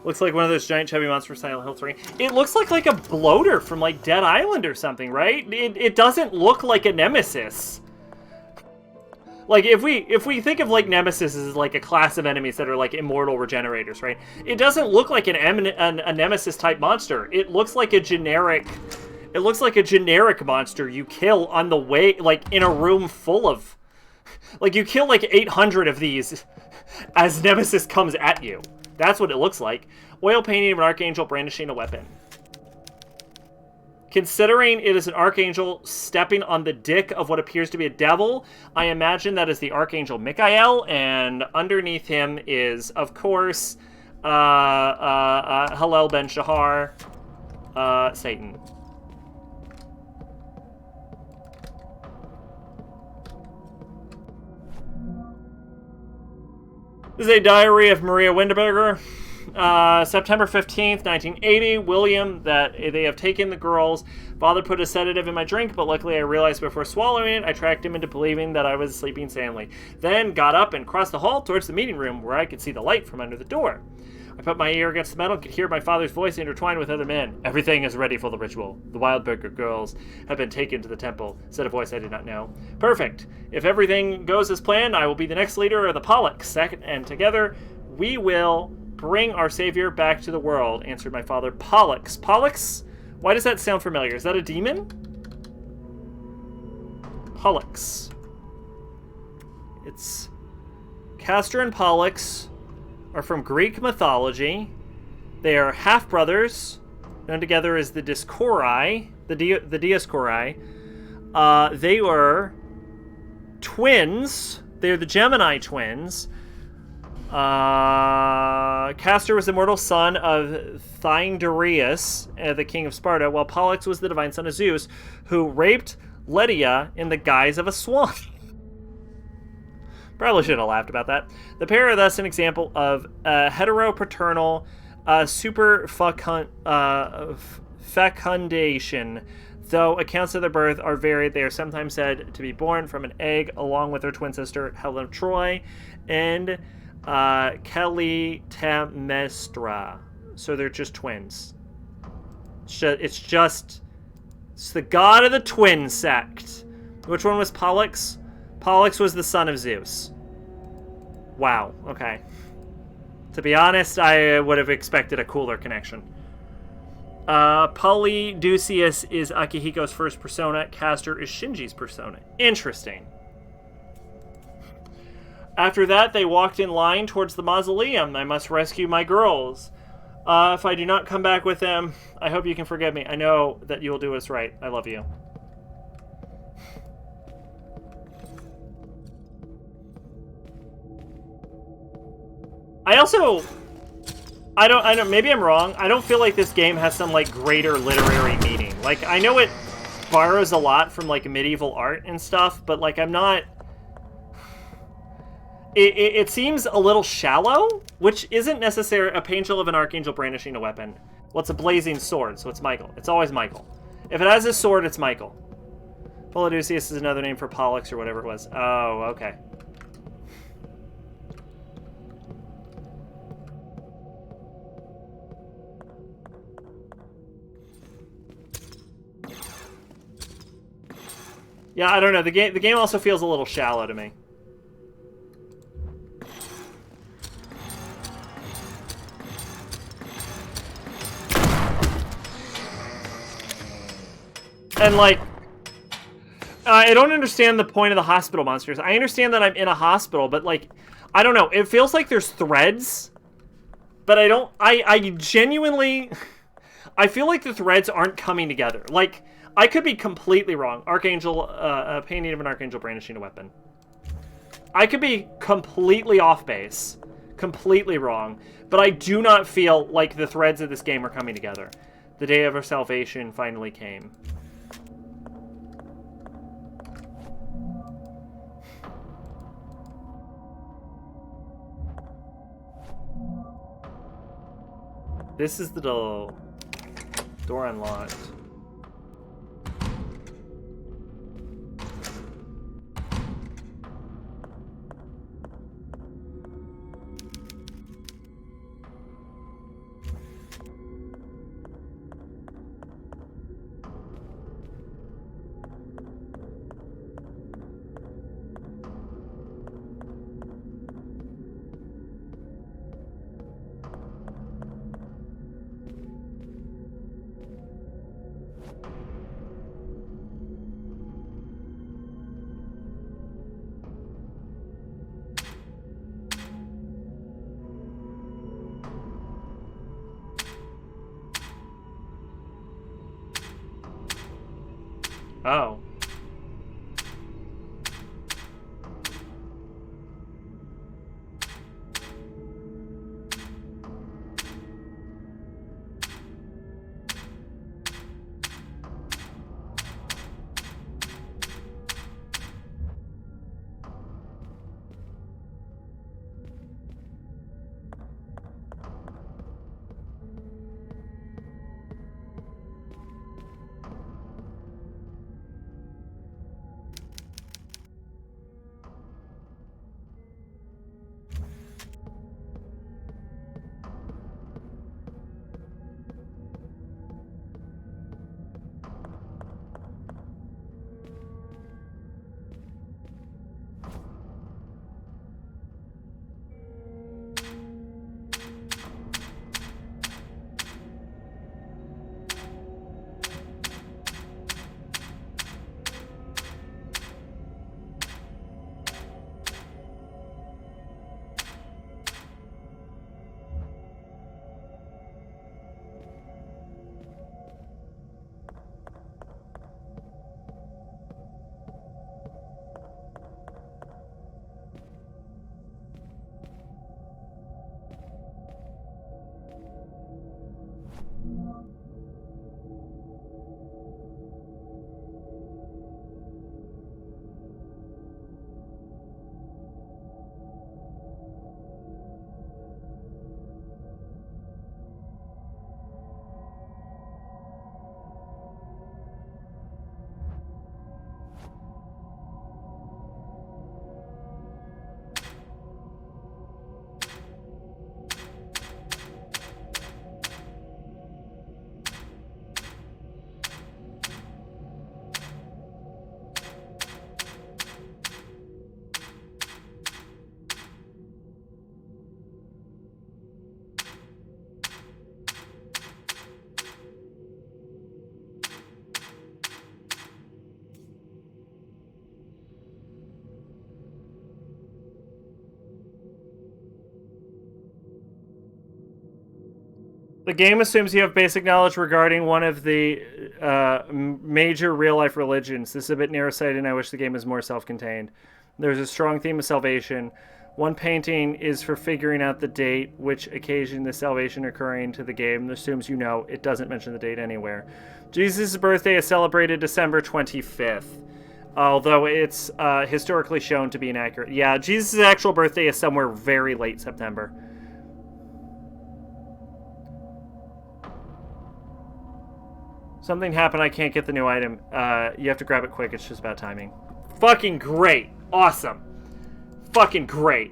Speaker 1: Looks like one of those giant chubby monsters from Silent Hill 3. It looks like a bloater from, like, Dead Island or something, right? It doesn't look like a Nemesis. Like, if we think of, like, Nemesis as, like, a class of enemies that are, like, immortal regenerators, right? It doesn't look like a Nemesis-type monster. It looks like a generic... It looks like a generic monster you kill on the way, like, in a room full of Like, you kill like 800 of these as Nemesis comes at you. That's what it looks like. Oil painting of an archangel brandishing a weapon. Considering it is an archangel stepping on the dick of what appears to be a devil, I imagine that is the archangel Michael, and underneath him is, of course, Hallel ben Shahar, Satan. This is a diary of Maria Windeberger. September 15th, 1980, William, that they have taken the girls. Father put a sedative in my drink, but luckily I realized before swallowing it, I tracked him into believing that I was sleeping soundly. Then got up and crossed the hall towards the meeting room where I could see the light from under the door. I put my ear against the metal and could hear my father's voice intertwined with other men. Everything is ready for the ritual. The Wildberger girls have been taken to the temple, said a voice I did not know. Perfect. If everything goes as planned, I will be the next leader of the Pollock, and together we will bring our savior back to the world, answered my father. Pollux. Pollux? Why does that sound familiar? Is that a demon? Pollux. It's... Castor and Pollux are from Greek mythology. They are half-brothers, known together as the Dioscuri. The Dioscuri. They were twins. They're the Gemini twins. Castor was the mortal son of Thyndarius, the king of Sparta, while Pollux was the divine son of Zeus, who raped Lydia in the guise of a swan. Probably should have laughed about that. The pair are thus an example of heteropaternal fecundation. Though accounts of their birth are varied, they are sometimes said to be born from an egg along with their twin sister Helen of Troy and Clytemnestra. So they're just twins. It's the god of the twin sect. Which one was Pollux? Pollux was the son of Zeus. Wow, okay. To be honest, I would have expected a cooler connection. Polydeuces is Akihiko's first persona. Castor is Shinji's persona. Interesting. After that, they walked in line towards the mausoleum. I must rescue my girls. If I do not come back with them, I hope you can forgive me. I know that you will do what's right. I love you. I don't, maybe I'm wrong. I don't feel like this game has some, like, greater literary meaning. Like, I know it borrows a lot from, like, medieval art and stuff, but, like, I'm not... It seems a little shallow, which isn't necessarily a angel of an archangel brandishing a weapon. Well, it's a blazing sword, so it's Michael. It's always Michael. If it has a sword, it's Michael. Polydeuces is another name for Pollux or whatever it was. Oh, okay. Yeah, I don't know. The game also feels a little shallow to me. And, like, I don't understand the point of the hospital monsters. I understand that I'm in a hospital, but, like, I don't know. It feels like there's threads, but I genuinely, I feel like the threads aren't coming together. Like, I could be completely wrong. Archangel, painting of an archangel brandishing a weapon. I could be completely off base, completely wrong, but I do not feel like the threads of this game are coming together. The day of our salvation finally came. This is the door unlocked. Oh.
Speaker 4: The game assumes you have basic knowledge regarding one of the major real-life religions. This is a bit nearsighted, and I wish the game was more self-contained. There's a strong theme of salvation. One painting is for figuring out the date, which occasion the salvation occurring to the game. It assumes you know. It doesn't mention the date anywhere. Jesus' birthday is celebrated December 25th, although it's historically shown to be inaccurate. Yeah, Jesus' actual birthday is somewhere very late September. Something happened, I can't get the new item. You have to grab it quick, it's just about timing. Fucking great. Awesome. Fucking great.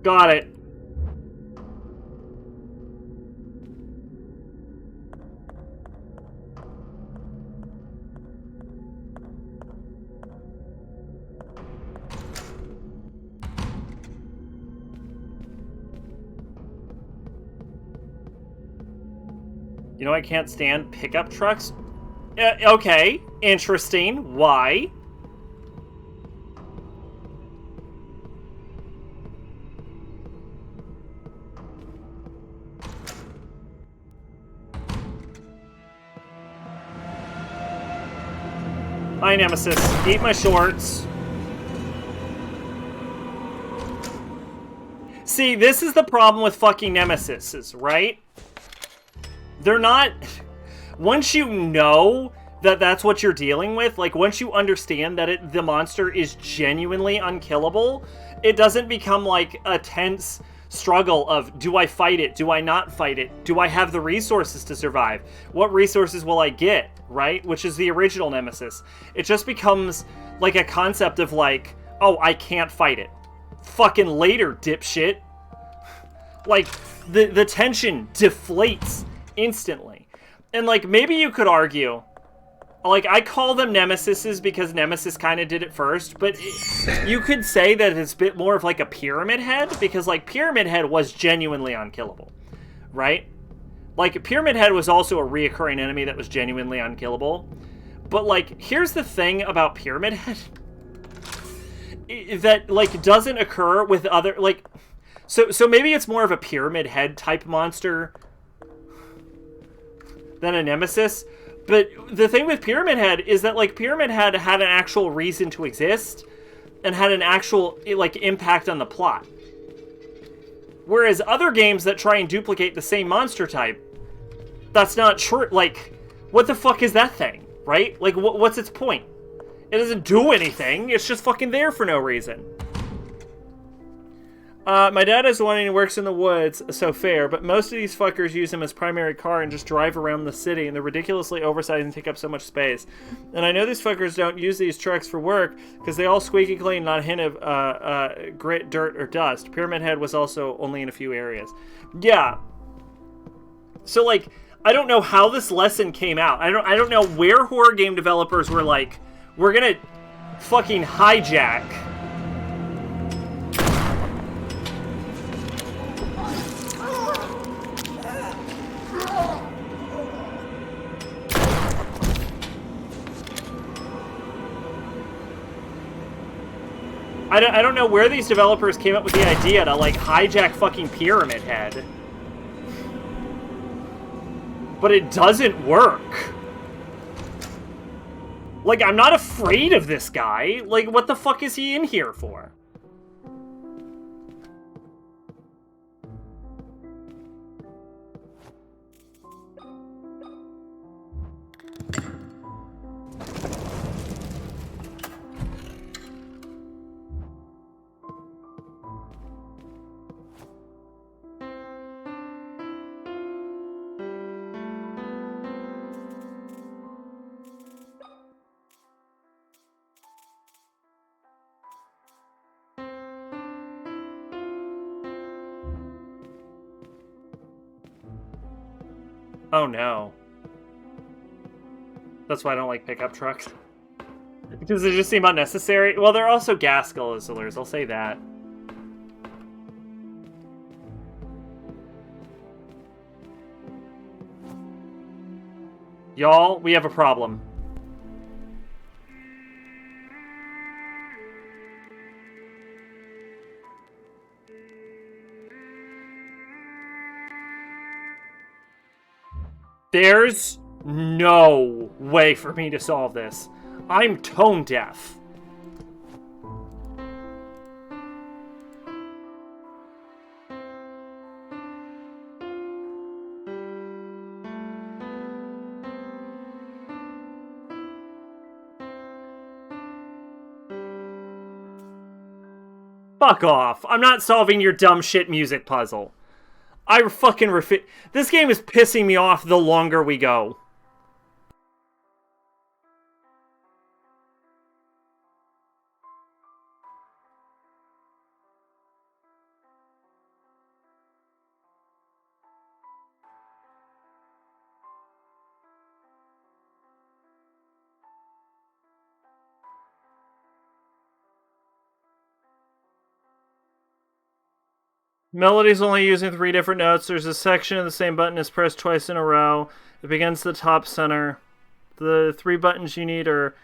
Speaker 4: Got it. You know, I can't stand pickup trucks. Okay, interesting. Why? Hi, Nemesis. Eat my shorts. See, this is the problem with fucking Nemesises, right? They're not... Once you know that that's what you're dealing with, like, once you understand that the monster is genuinely unkillable, it doesn't become, like, a tense struggle of, do I fight it? Do I not fight it? Do I have the resources to survive? What resources will I get, right? Which is the original Nemesis. It just becomes, like, a concept of, like, oh, I can't fight it. Fucking later, dipshit. Like, the tension deflates instantly. And, like, maybe you could argue, like, I call them Nemesises because Nemesis kind of did it first, but you could say that it's a bit more of, like, a Pyramid Head, because, like, Pyramid Head was genuinely unkillable, right?
Speaker 1: Like, Pyramid Head was also a reoccurring enemy that was genuinely unkillable. But, like, here's the thing about Pyramid Head. That, like, doesn't occur with other, like... So maybe it's more of a Pyramid Head type monster than a Nemesis. But the thing with Pyramid Head is that, like, Pyramid Head had an actual reason to exist and had an actual, like, impact on the plot. Whereas other games that try and duplicate the same monster type, that's not true. Like, what the fuck is that thing, right? Like, what's its point? It doesn't do anything. It's just fucking there for no reason. My dad is the one who works in the woods, so fair, but most of these fuckers use him as primary car and just drive around the city, and they're ridiculously oversized and take up so much space. And I know these fuckers don't use these trucks for work, because they all squeaky clean, not a hint of grit, dirt, or dust. Pyramid Head was also only in a few areas. Yeah. So, like, I don't know how this lesson came out. I don't know where horror game developers were like, we're gonna fucking hijack... I don't know where these developers came up with the idea to, like, hijack fucking Pyramid Head. But it doesn't work. Like, I'm not afraid of this guy. Like, what the fuck is he in here for? Oh no. That's why I don't like pickup trucks. Because they just seem unnecessary. Well, they're also gas guzzlers, I'll say that. Y'all, we have a problem. There's no way for me to solve this. I'm tone deaf. Fuck off. I'm not solving your dumb shit music puzzle. I fucking this game is pissing me off the longer we go. Melody's only using 3 different notes. There's a section of the same button is pressed twice in a row. It begins the top center. The 3 buttons you need are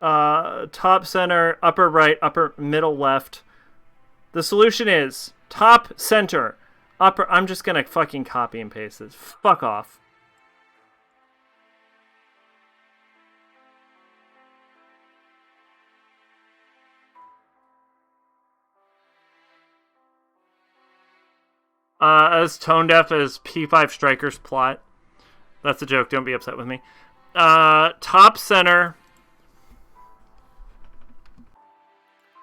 Speaker 1: top center, upper right, upper middle left. The solution is top center, upper... I'm just gonna fucking copy and paste this. Fuck off. As tone deaf as P5 Striker's plot. That's a joke, don't be upset with me. Top center.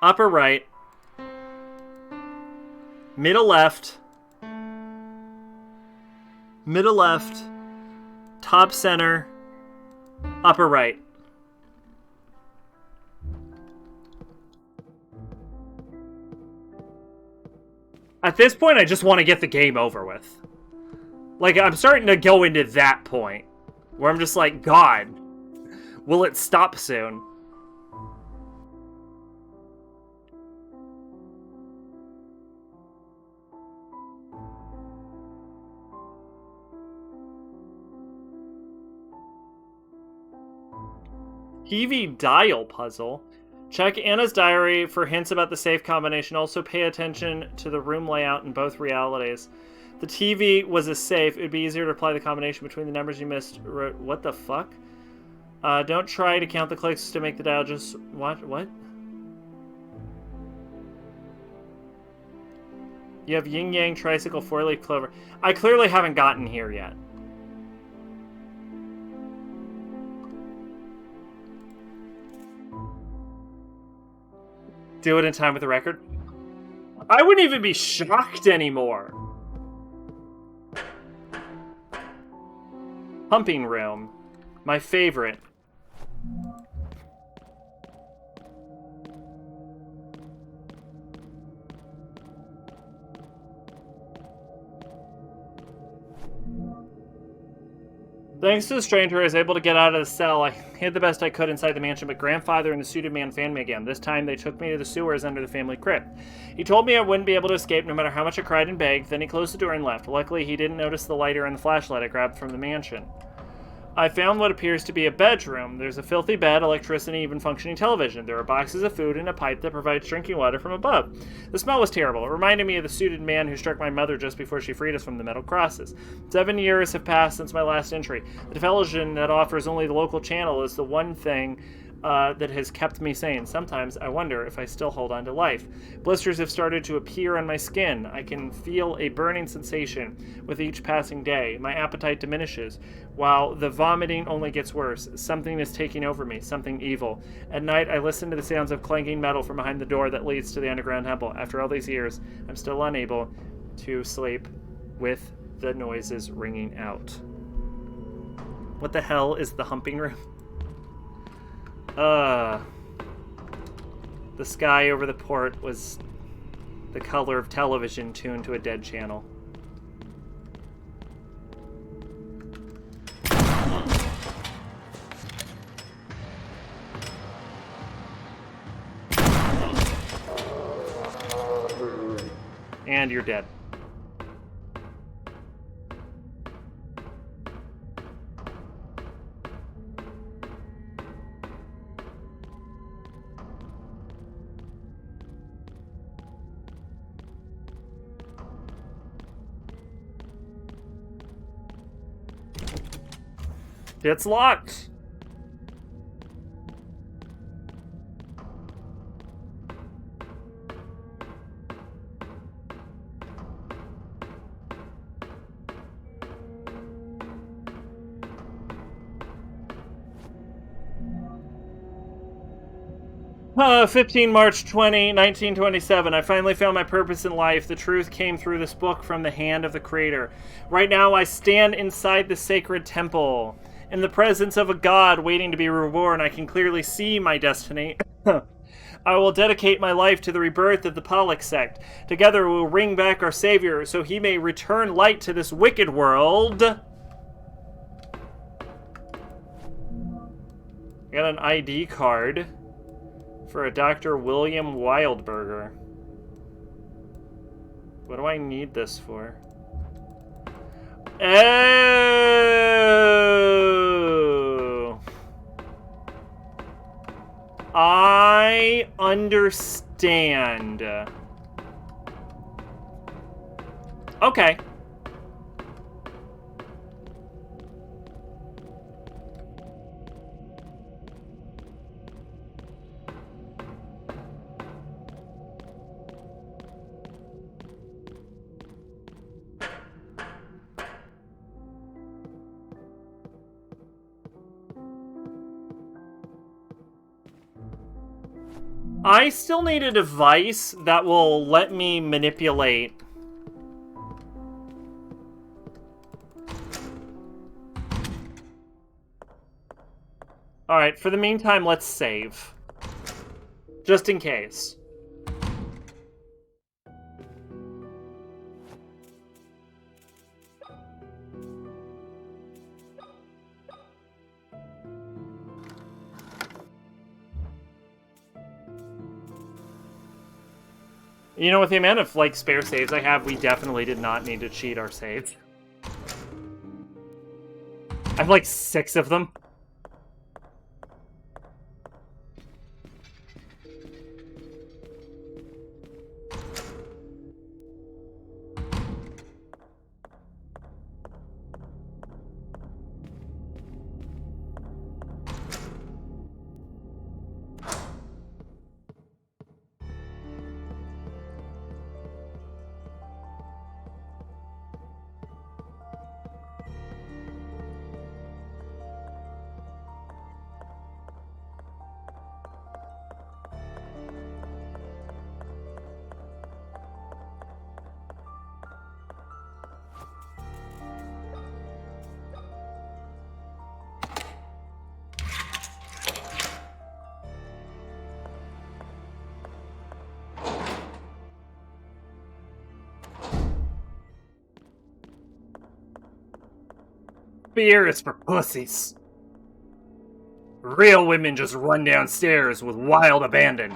Speaker 1: Upper right. Middle left. Middle left. Top center. Upper right. At this point, I just want to get the game over with. Like, I'm starting to go into that point. Where I'm just like, God, will it stop soon?
Speaker 4: TV dial puzzle. Check Anna's diary for hints about the safe combination. Also pay attention to the room layout in both realities. The TV was a safe. It would be easier to apply the combination between the numbers you missed. What the fuck? Don't try to count the clicks to make the dial. Just what? You have yin yang, tricycle, four-leaf clover. I clearly haven't gotten here yet. Do it in time with the record. I wouldn't even be shocked anymore. Pumping room. My favorite. Thanks to the stranger, I was able to get out of the cell. I hid the best I could inside the mansion, but grandfather and the suited man found me again. This time, they took me to the sewers under the family crypt. He told me I wouldn't be able to escape no matter how much I cried and begged. Then he closed the door and left. Luckily, he didn't notice the lighter and the flashlight I grabbed from the mansion. I found what appears to be a bedroom. There's a filthy bed, electricity, even functioning television. There are boxes of food and a pipe that provides drinking water from above. The smell was terrible. It reminded me of the suited man who struck my mother just before she freed us from the metal crosses. 7 years have passed since my last entry. The television that offers only the local channel is the one thing that has kept me sane. Sometimes I wonder if I still hold on to life. Blisters have started to appear on my skin. I can feel a burning sensation with each passing day. My appetite diminishes, while the vomiting only gets worse. Something is taking over me, something evil. At night, I listen to the sounds of clanking metal from behind the door that leads to the underground temple. After all these years, I'm still unable to sleep with the noises ringing out. What the hell is the humping room? The sky over the port was the color of television tuned to a dead channel. And you're dead. It's locked. March 20, 1927. I finally found my purpose in life. The truth came through this book from the hand of the Creator. Right now, I stand inside the sacred temple. In the presence of a god waiting to be reborn, I can clearly see my destiny. I will dedicate my life to the rebirth of the Pollock sect. Together we will bring back our Savior so he may return light to this wicked world. I got an ID card for a Dr. William Wildberger. What do I need this for? Oh! I understand. Okay. I still need a device that will let me manipulate. Alright, for the meantime, let's save. Just in case. You know, with the amount of, like, spare saves I have, we definitely did not need to cheat our saves. I have, like, 6 of them.
Speaker 1: beer is for pussies. Real women just run downstairs with wild abandon.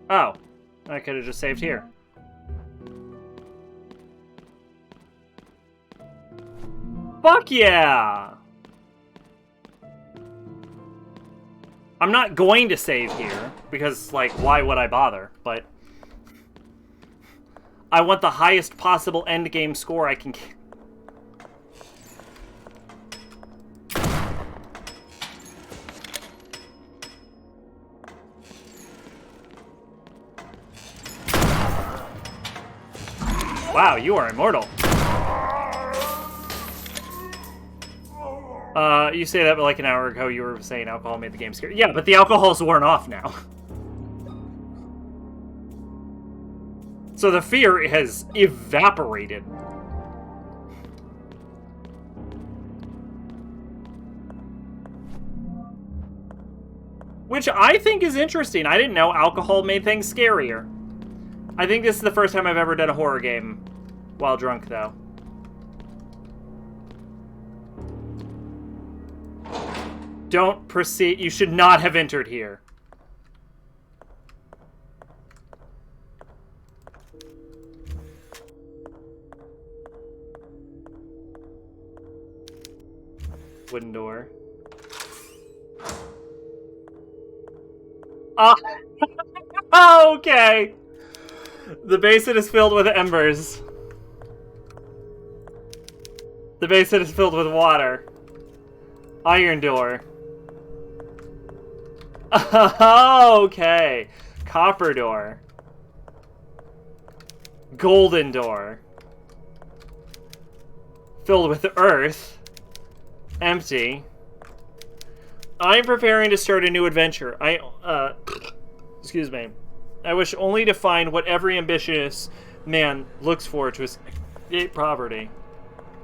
Speaker 1: Oh, I could have just saved here. Fuck yeah! I'm not going to save here, because, like, why would I bother? But I want the highest possible endgame score I can get. Wow, you are immortal. You say that, but like an hour ago you were saying alcohol made the game scary. Yeah, but the alcohol's worn off now. So the fear has evaporated. Which I think is interesting. I didn't know alcohol made things scarier. I think this is the first time I've ever done a horror game while drunk, though. Don't proceed. You should not have entered here. Wooden door. Oh, okay. The basin is filled with embers. The basin is filled with water. Iron door. Okay. Copper door. Golden door. Filled with earth. Empty. I'm preparing to start a new adventure. Excuse me. I wish only to find what every ambitious man looks for to escape poverty.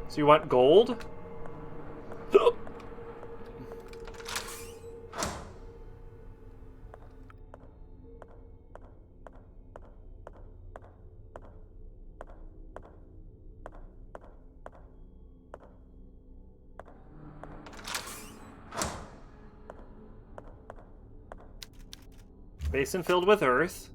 Speaker 1: So you want gold? Basin filled with earth.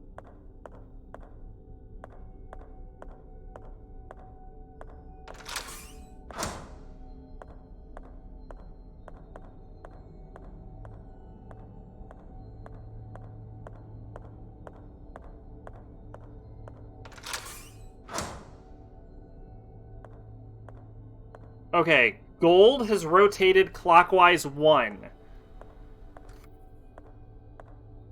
Speaker 1: Okay, gold has rotated clockwise 1.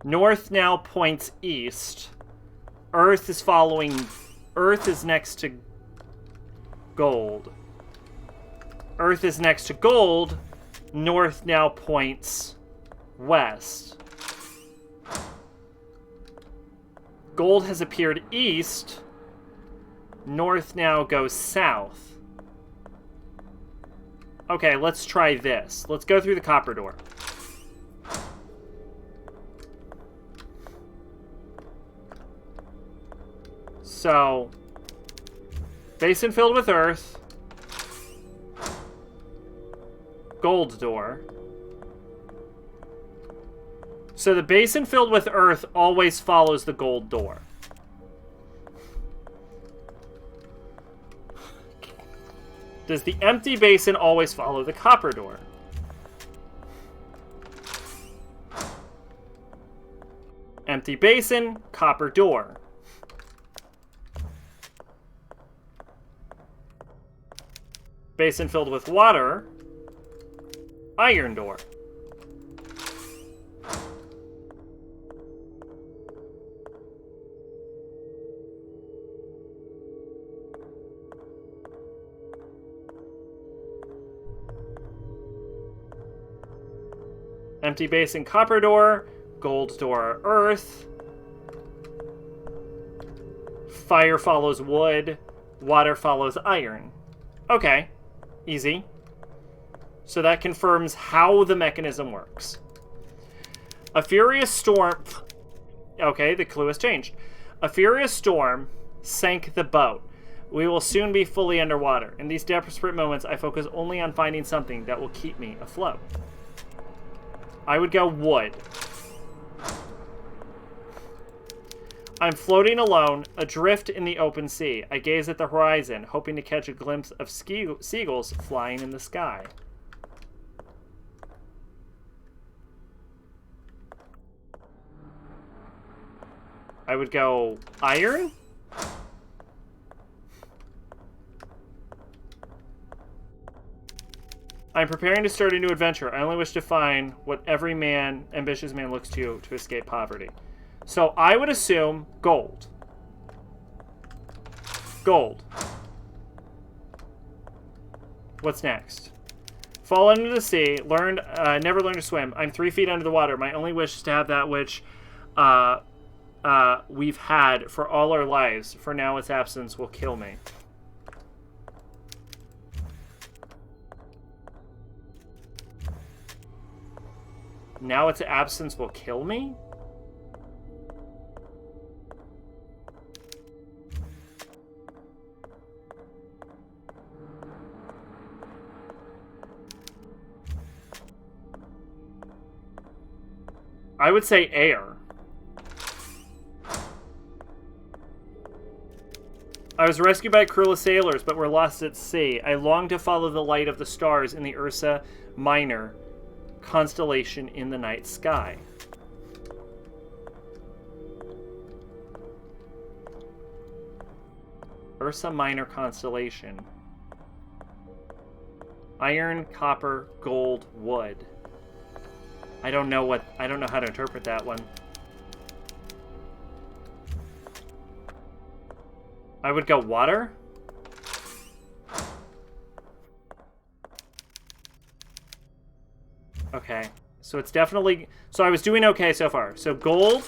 Speaker 1: North now points east. Earth is following... Earth is next to gold. Earth is next to gold. North now points west. Gold has appeared east. North now goes south. Okay, let's try this. Let's go through the copper door. So, basin filled with earth. Gold door. So the basin filled with earth always follows the gold door. Does the empty basin always follow the copper door? Empty basin, copper door. Basin filled with water, iron door. Empty basin, copper door. Gold door, earth. Fire follows wood. Water follows iron. Okay. Easy. So that confirms how the mechanism works. A furious storm... Okay, the clue has changed. A furious storm sank the boat. We will soon be fully underwater. In these desperate moments, I focus only on finding something that will keep me afloat. I would go wood. I'm floating alone, adrift in the open sea. I gaze at the horizon, hoping to catch a glimpse of seagulls flying in the sky. I would go iron? I'm preparing to start a new adventure. I only wish to find what every ambitious man looks to escape poverty. So I would assume gold. Gold. What's next? Fall into the sea. Never learned to swim. I'm 3 feet under the water. My only wish is to have that which we've had for all our lives. For now, its absence will kill me. Now its absence will kill me? I would say air. I was rescued by a crew of sailors, but were lost at sea. I long to follow the light of the stars in the Ursa Minor constellation in the night sky. Ursa Minor constellation. Iron, copper, gold, wood. I don't know how to interpret that one. I would go water. Okay. So it's definitely... So I was doing okay so far. So gold.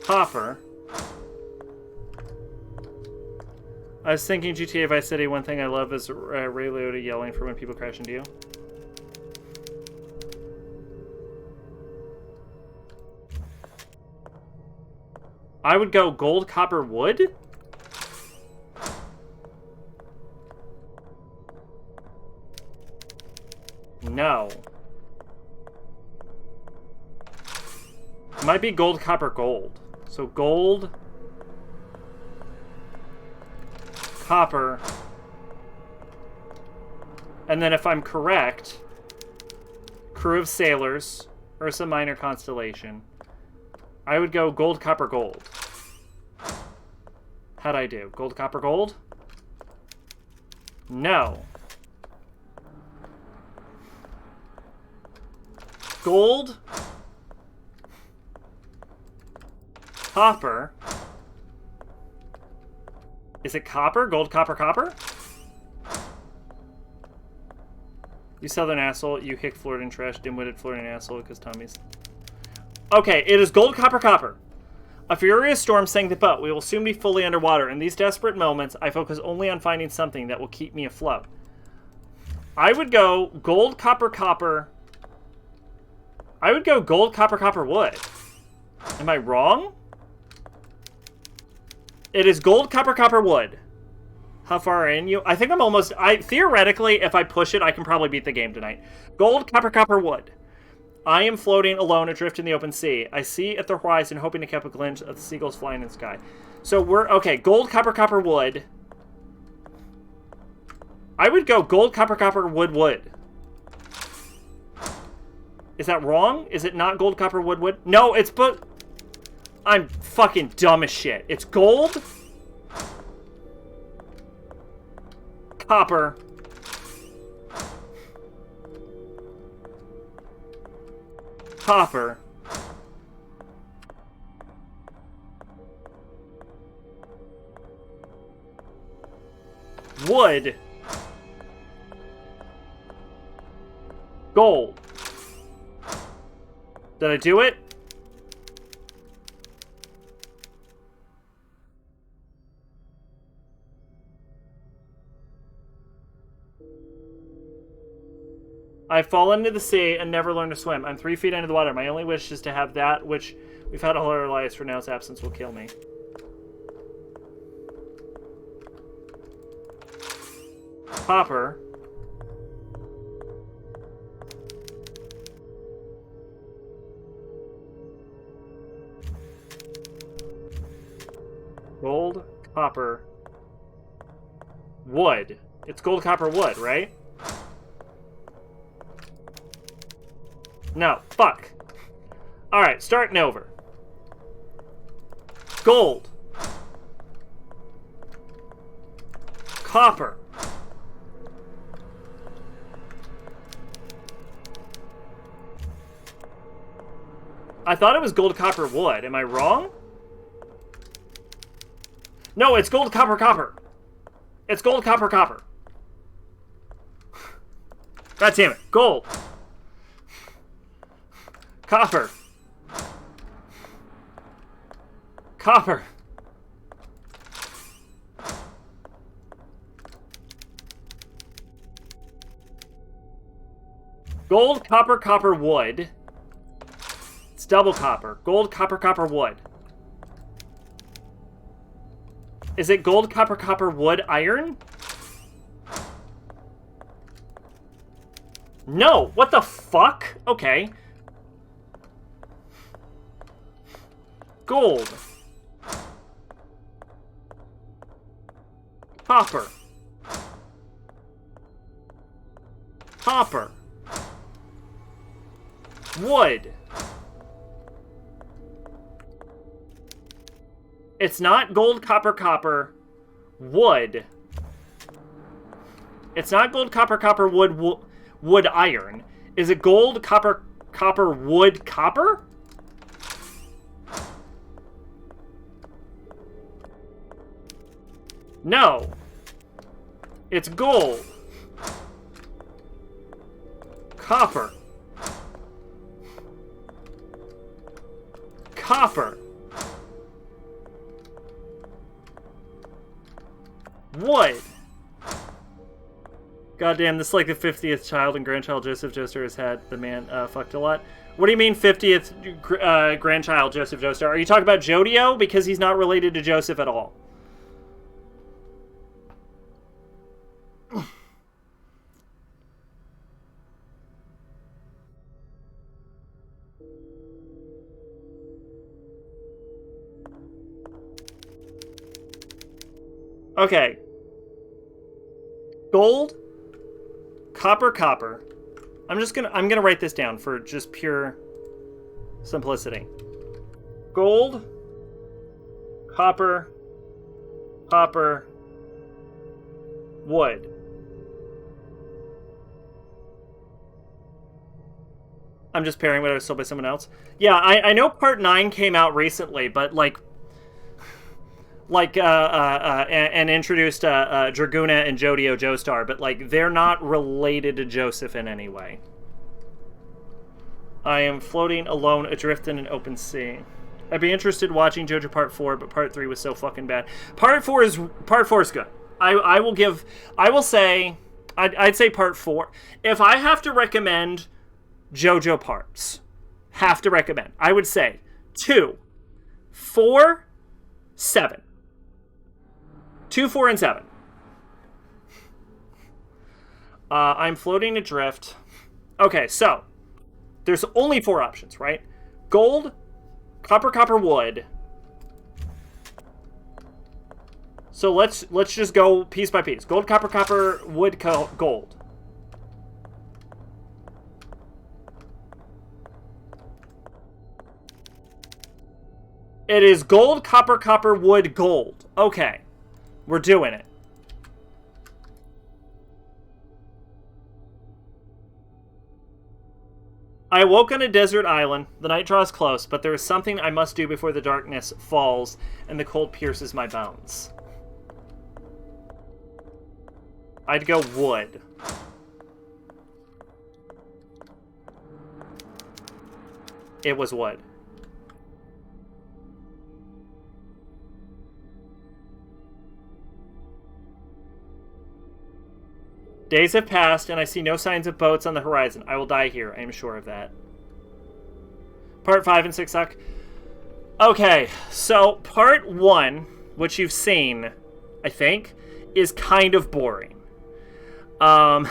Speaker 1: Copper. I was thinking GTA Vice City, one thing I love is Ray Liotta yelling for when people crash into you. I would go gold, copper, wood? No. It might be gold, copper, gold. So gold, copper, and then if I'm correct, crew of sailors, Ursa Minor constellation. I would go gold, copper, gold. How'd I do? Gold, copper, gold? No. Gold, copper. Is it copper? Gold, copper, copper? You southern asshole. You hick Floridian trash, dim-witted Floridian asshole, because Tommy's... Okay, it is gold, copper, copper. A furious storm sank the boat. We will soon be fully underwater. In these desperate moments, I focus only on finding something that will keep me afloat. I would go gold, copper, copper. I would go gold, copper, copper, wood. Am I wrong? It is gold, copper, copper, wood. How far are in you? I think I'm almost... Theoretically, if I push it, I can probably beat the game tonight. Gold, copper, copper, wood. I am floating alone adrift in the open sea. I see at the horizon, hoping to catch a glimpse of the seagulls flying in the sky. So we're... Okay, gold, copper, copper, wood. I would go gold, copper, copper, wood, wood. Is that wrong? Is it not gold, copper, wood, wood? No, it's... But I'm fucking dumb as shit. It's gold, copper, copper, wood, gold. Did I do it?
Speaker 4: I fall into the sea and never learn to swim. I'm 3 feet under the water. My only wish is to have that which we've had all our lives, for now its absence will kill me. Copper. Gold, copper, wood. It's gold, copper, wood, right? No, fuck. Alright, starting over. Gold. Copper. I thought it was gold, copper, wood. Am I wrong? No, it's gold, copper, copper. It's gold, copper, copper. God damn it. Gold. Copper. Copper. Gold, copper, copper, wood. It's double copper. Gold, copper, copper, wood. Is it gold, copper, copper, wood, iron? No! What the fuck? Okay. Gold. Copper. Copper. Wood. It's not gold, copper, copper, wood. It's not gold, copper, copper, wood, wood, iron. Is it gold, copper, copper, wood, copper? No. It's gold. Copper. Copper. Wood. Goddamn, this is like the 50th child and grandchild Joseph Joestar has had. The man fucked a lot. What do you mean 50th grandchild Joseph Joestar? Are you talking about Jodio? Because he's not related to Joseph at all. Okay. Gold, copper, copper. I'm gonna write this down for just pure simplicity. Gold, copper, copper, wood. I'm just pairing what I was told by someone else. Yeah, I know part 9 came out recently, but and introduced Draguna and Jodio Joestar, but they're not related to Joseph in any way. I am floating alone adrift in an open sea. I'd be interested watching JoJo Part 4, but Part 3 was so fucking bad. Part 4 is good. I'd say Part 4. If I have to recommend JoJo parts, I would say 2, 4, 7. 2, 4, and 7. I'm floating adrift. Okay, so there's only 4 options, right? Gold, copper, copper, wood. So let's just go piece by piece. Gold, copper, copper, wood, gold. It is gold, copper, copper, wood, gold. Okay. We're doing it. I awoke on a desert island. The night draws close, but there is something I must do before the darkness falls and the cold pierces my bones. I'd go wood. It was wood.
Speaker 1: Days have passed, and I see no signs of boats on the horizon. I will die here. I am sure of that. Part 5 and 6 suck. Okay, so Part 1, which you've seen, I think, is kind of boring. I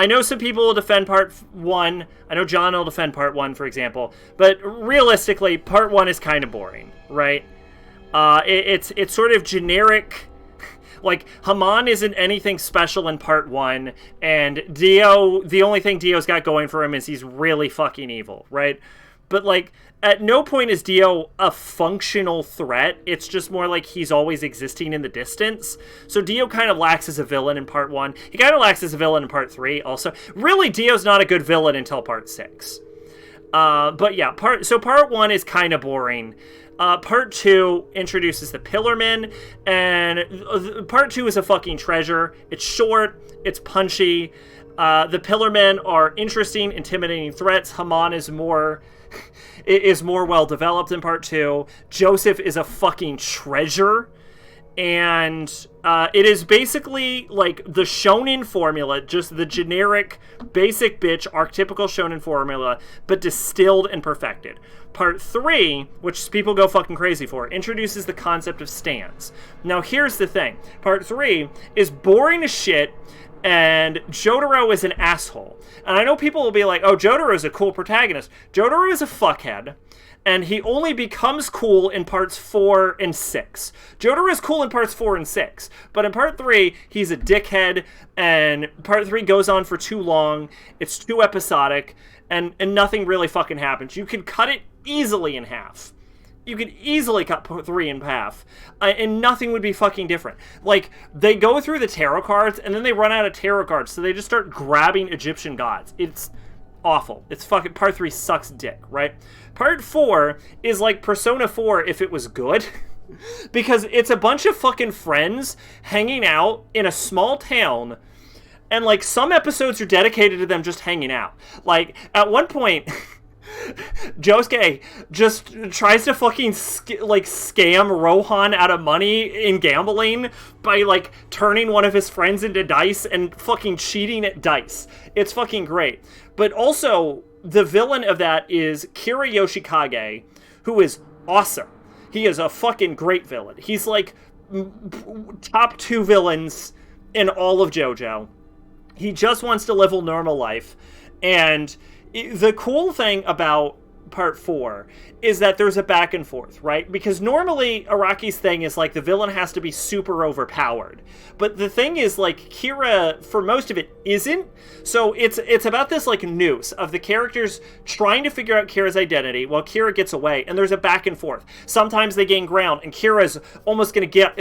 Speaker 1: know some people will defend Part 1. I know John will defend Part 1, for example. But realistically, Part 1 is kind of boring, right? It's sort of generic. Like, Haman isn't anything special in Part 1, and Dio, the only thing Dio's got going for him is he's really fucking evil, right? But, like, at no point is Dio a functional threat. It's just more like he's always existing in the distance. So Dio kind of lacks as a villain in Part 1. He kind of lacks as a villain in Part 3 also. Really, Dio's not a good villain until Part 6. But yeah, Part 1 is kind of boring. Part 2 introduces the Pillarmen, and Part 2 is a fucking treasure. It's short, it's punchy. The Pillarmen are interesting, intimidating threats. Haman is more well developed in Part 2. Joseph is a fucking treasure, and it is basically like the shonen formula, just the generic basic bitch archetypical shonen formula, but distilled and perfected. Part 3, which people go fucking crazy for, introduces the concept of stands. Now here's the thing. Part 3 is boring as shit, and Jotaro is an asshole. And I know people will be like, oh, Jotaro is a cool protagonist. Jotaro is a fuckhead, and he only becomes cool in parts 4 and 6. Jotaro is cool in parts 4 and 6, but in part 3, he's a dickhead, and part 3 goes on for too long, it's too episodic, and nothing really fucking happens. You could cut it easily in half. You could easily cut part 3 in half, and nothing would be fucking different. Like, they go through the tarot cards, and then they run out of tarot cards, so they just start grabbing Egyptian gods. It's awful. It's fucking... Part 3 sucks dick, right? Part 4 is like Persona 4 if it was good. Because it's a bunch of fucking friends hanging out in a small town, and, like, some episodes are dedicated to them just hanging out. Like, at one point... Josuke just tries to fucking scam Rohan out of money in gambling by like turning one of his friends into dice and fucking cheating at dice. It's fucking great. But also the villain of that is Kira Yoshikage, who is awesome. He is a fucking great villain. He's like top 2 villains in all of JoJo. He just wants to live a normal life, and the cool thing about Part 4 is that there's a back and forth, right? Because normally Araki's thing is like the villain has to be super overpowered. But the thing is, like, Kira, for most of it, isn't. So it's about this like noose of the characters trying to figure out Kira's identity while Kira gets away, and there's a back and forth. Sometimes they gain ground and Kira's almost gonna get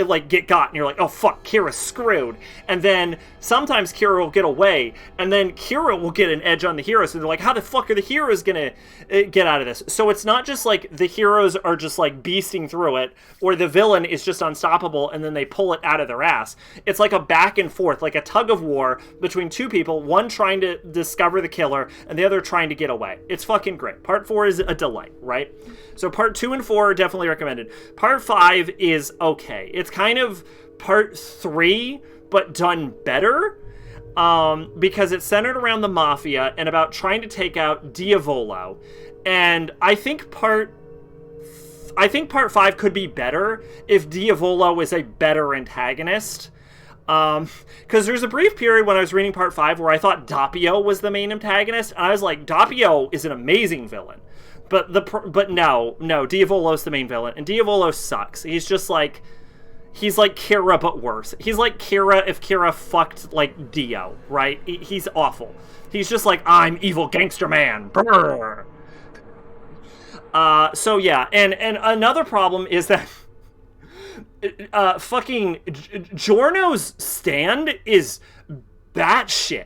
Speaker 1: got, and you're like, oh fuck, Kira's screwed. And then sometimes Kira will get away, and then Kira will get an edge on the heroes, and they're like, how the fuck are the heroes gonna get out of this? So it's not just like the heroes are just like beasting through it, or the villain is just unstoppable and then they pull it out of their ass. It's like a back and forth, like a tug of war between two people, one trying to discover the killer and the other trying to get away. It's fucking great. Part 4 is a delight, right? So Part 2 and 4 are definitely recommended. Part 5 is okay. It's kind of Part 3, but done better. Because it's centered around the Mafia and about trying to take out Diavolo. And I think Part 5 could be better if Diavolo is a better antagonist. Because there's a brief period when I was reading Part 5 where I thought Doppio was the main antagonist, and I was like, Doppio is an amazing villain. But no, Diavolo's the main villain, and Diavolo sucks. He's like Kira, but worse. He's like Kira if Kira fucked, like, Dio, right? He's awful. He's just like, I'm evil gangster man. Brrr. So yeah, and another problem is that fucking Giorno's stand is batshit.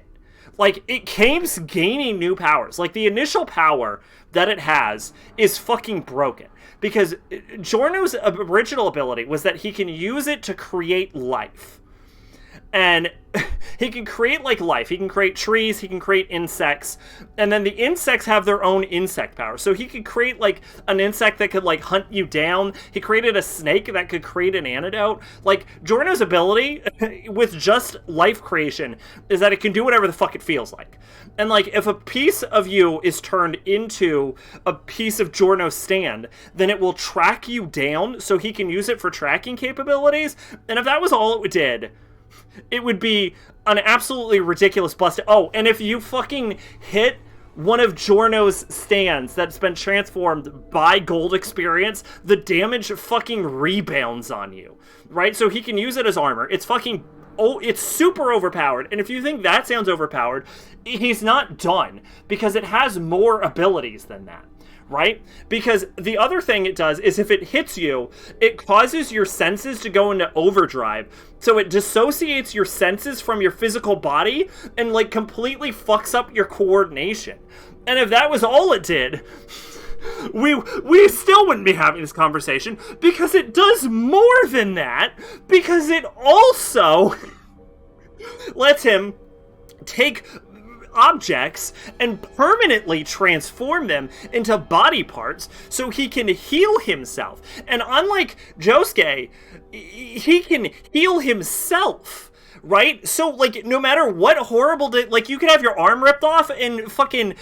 Speaker 1: Like, it keeps gaining new powers. Like, the initial power that it has is fucking broken. Because Giorno's original ability was that he can use it to create life. And he can create, like, life. He can create trees, he can create insects, and then the insects have their own insect power. So he could create, like, an insect that could, like, hunt you down. He created a snake that could create an antidote. Like, Giorno's ability with just life creation is that it can do whatever the fuck it feels like. And, like, if a piece of you is turned into a piece of Giorno's stand, then it will track you down, so he can use it for tracking capabilities. And if that was all it did, it would be an absolutely ridiculous bust. Oh, and if you fucking hit one of Giorno's stands that's been transformed by gold experience, the damage fucking rebounds on you, right? So he can use it as armor. It's fucking... Oh, it's super overpowered. And if you think that sounds overpowered, he's not done, because it has more abilities than that. Right? Because the other thing it does is if it hits you, it causes your senses to go into overdrive. So it dissociates your senses from your physical body and, like, completely fucks up your coordination. And if that was all it did, we still wouldn't be having this conversation, because it does more than that, because it also lets him take objects and permanently transform them into body parts so he can heal himself. And unlike Josuke, he can heal himself, right? So, like, no matter what horrible... like, you could have your arm ripped off and fucking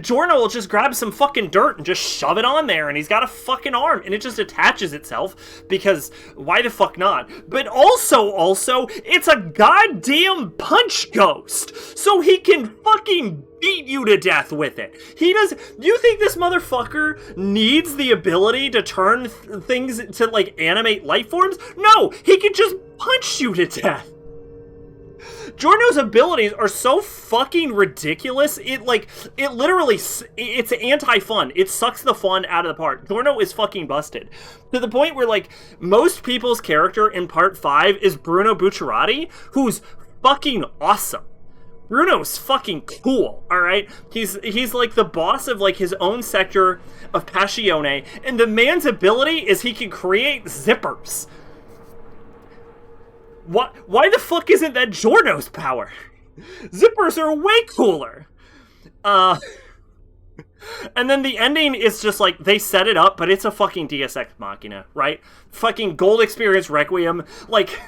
Speaker 1: Giorno will just grab some fucking dirt and just shove it on there, and he's got a fucking arm, and it just attaches itself, because why the fuck not? But also, it's a goddamn punch ghost, so he can fucking beat you to death with it. He does... You think this motherfucker needs the ability to turn things to, like, animate life forms? No! He can just punch you to death! Giorno's abilities are so fucking ridiculous. It literally, it's anti-fun. It sucks the fun out of the part. Giorno is fucking busted. To the point where, like, most people's character in part 5 is Bruno Bucciarati, who's fucking awesome. Bruno's fucking cool, alright? He's like the boss of, like, his own sector of Passione, and the man's ability is he can create zippers. Why the fuck isn't that Giorno's power? Zippers are way cooler. And then the ending is just like, they set it up, but it's a fucking Deus Ex Machina, right? Fucking Gold Experience Requiem, like...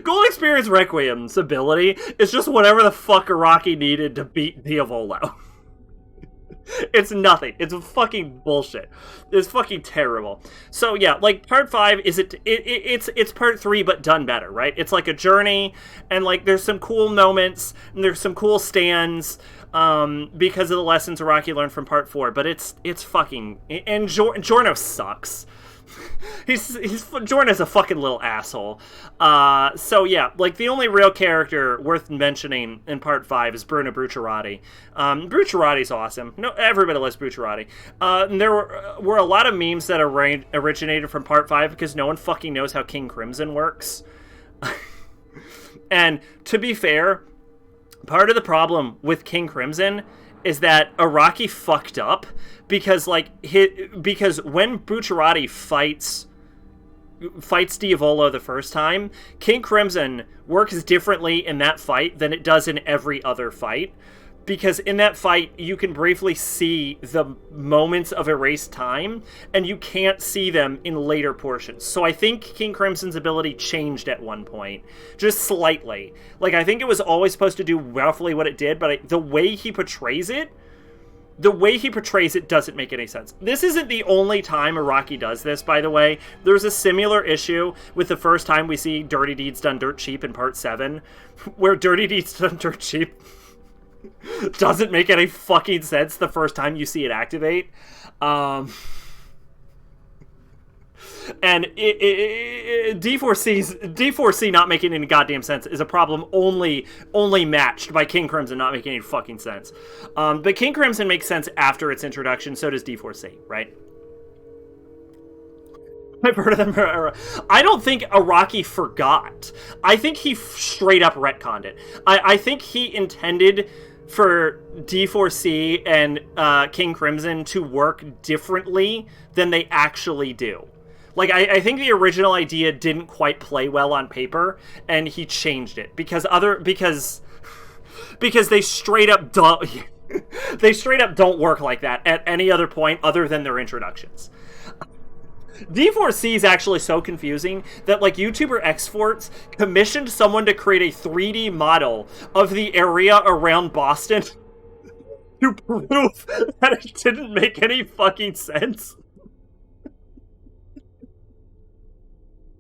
Speaker 1: Gold Experience Requiem's ability is just whatever the fuck Araki needed to beat Diavolo. It's nothing. It's fucking bullshit. It's fucking terrible. So yeah, like, part 5 is it's part 3 but done better, right? It's like a journey, and, like, there's some cool moments and there's some cool stands because of the lessons Araki learned from part 4, but it's fucking... And Giorno sucks. Giorno's a fucking little asshole. So yeah, like, the only real character worth mentioning in part 5 is Bruno Bucciarati. Bucciarati's awesome. No, everybody loves Bucciarati. And there were a lot of memes that originated from part 5 because no one fucking knows how King Crimson works. And to be fair, part of the problem with King Crimson is that Araki fucked up because, like, because when Bucciarati fights Diavolo the first time, King Crimson works differently in that fight than it does in every other fight. Because in that fight, you can briefly see the moments of erased time, and you can't see them in later portions. So I think King Crimson's ability changed at one point, just slightly. Like, I think it was always supposed to do roughly what it did, but the way he portrays it doesn't make any sense. This isn't the only time Araki does this, by the way. There's a similar issue with the first time we see Dirty Deeds Done Dirt Cheap in Part 7, where Dirty Deeds Done Dirt Cheap doesn't make any fucking sense the first time you see it activate. And D4C not making any goddamn sense is a problem only matched by King Crimson not making any fucking sense. But King Crimson makes sense after its introduction, so does D4C, right? I've heard of them. I don't think Araki forgot. I think he straight up retconned it. I think he intended for D4C and King Crimson to work differently than they actually do. Like, I think the original idea didn't quite play well on paper, and he changed it because they straight up don't work like that at any other point other than their introductions. D4C is actually so confusing that, like, YouTuber Xforts commissioned someone to create a 3D model of the area around Boston to prove that it didn't make any fucking sense.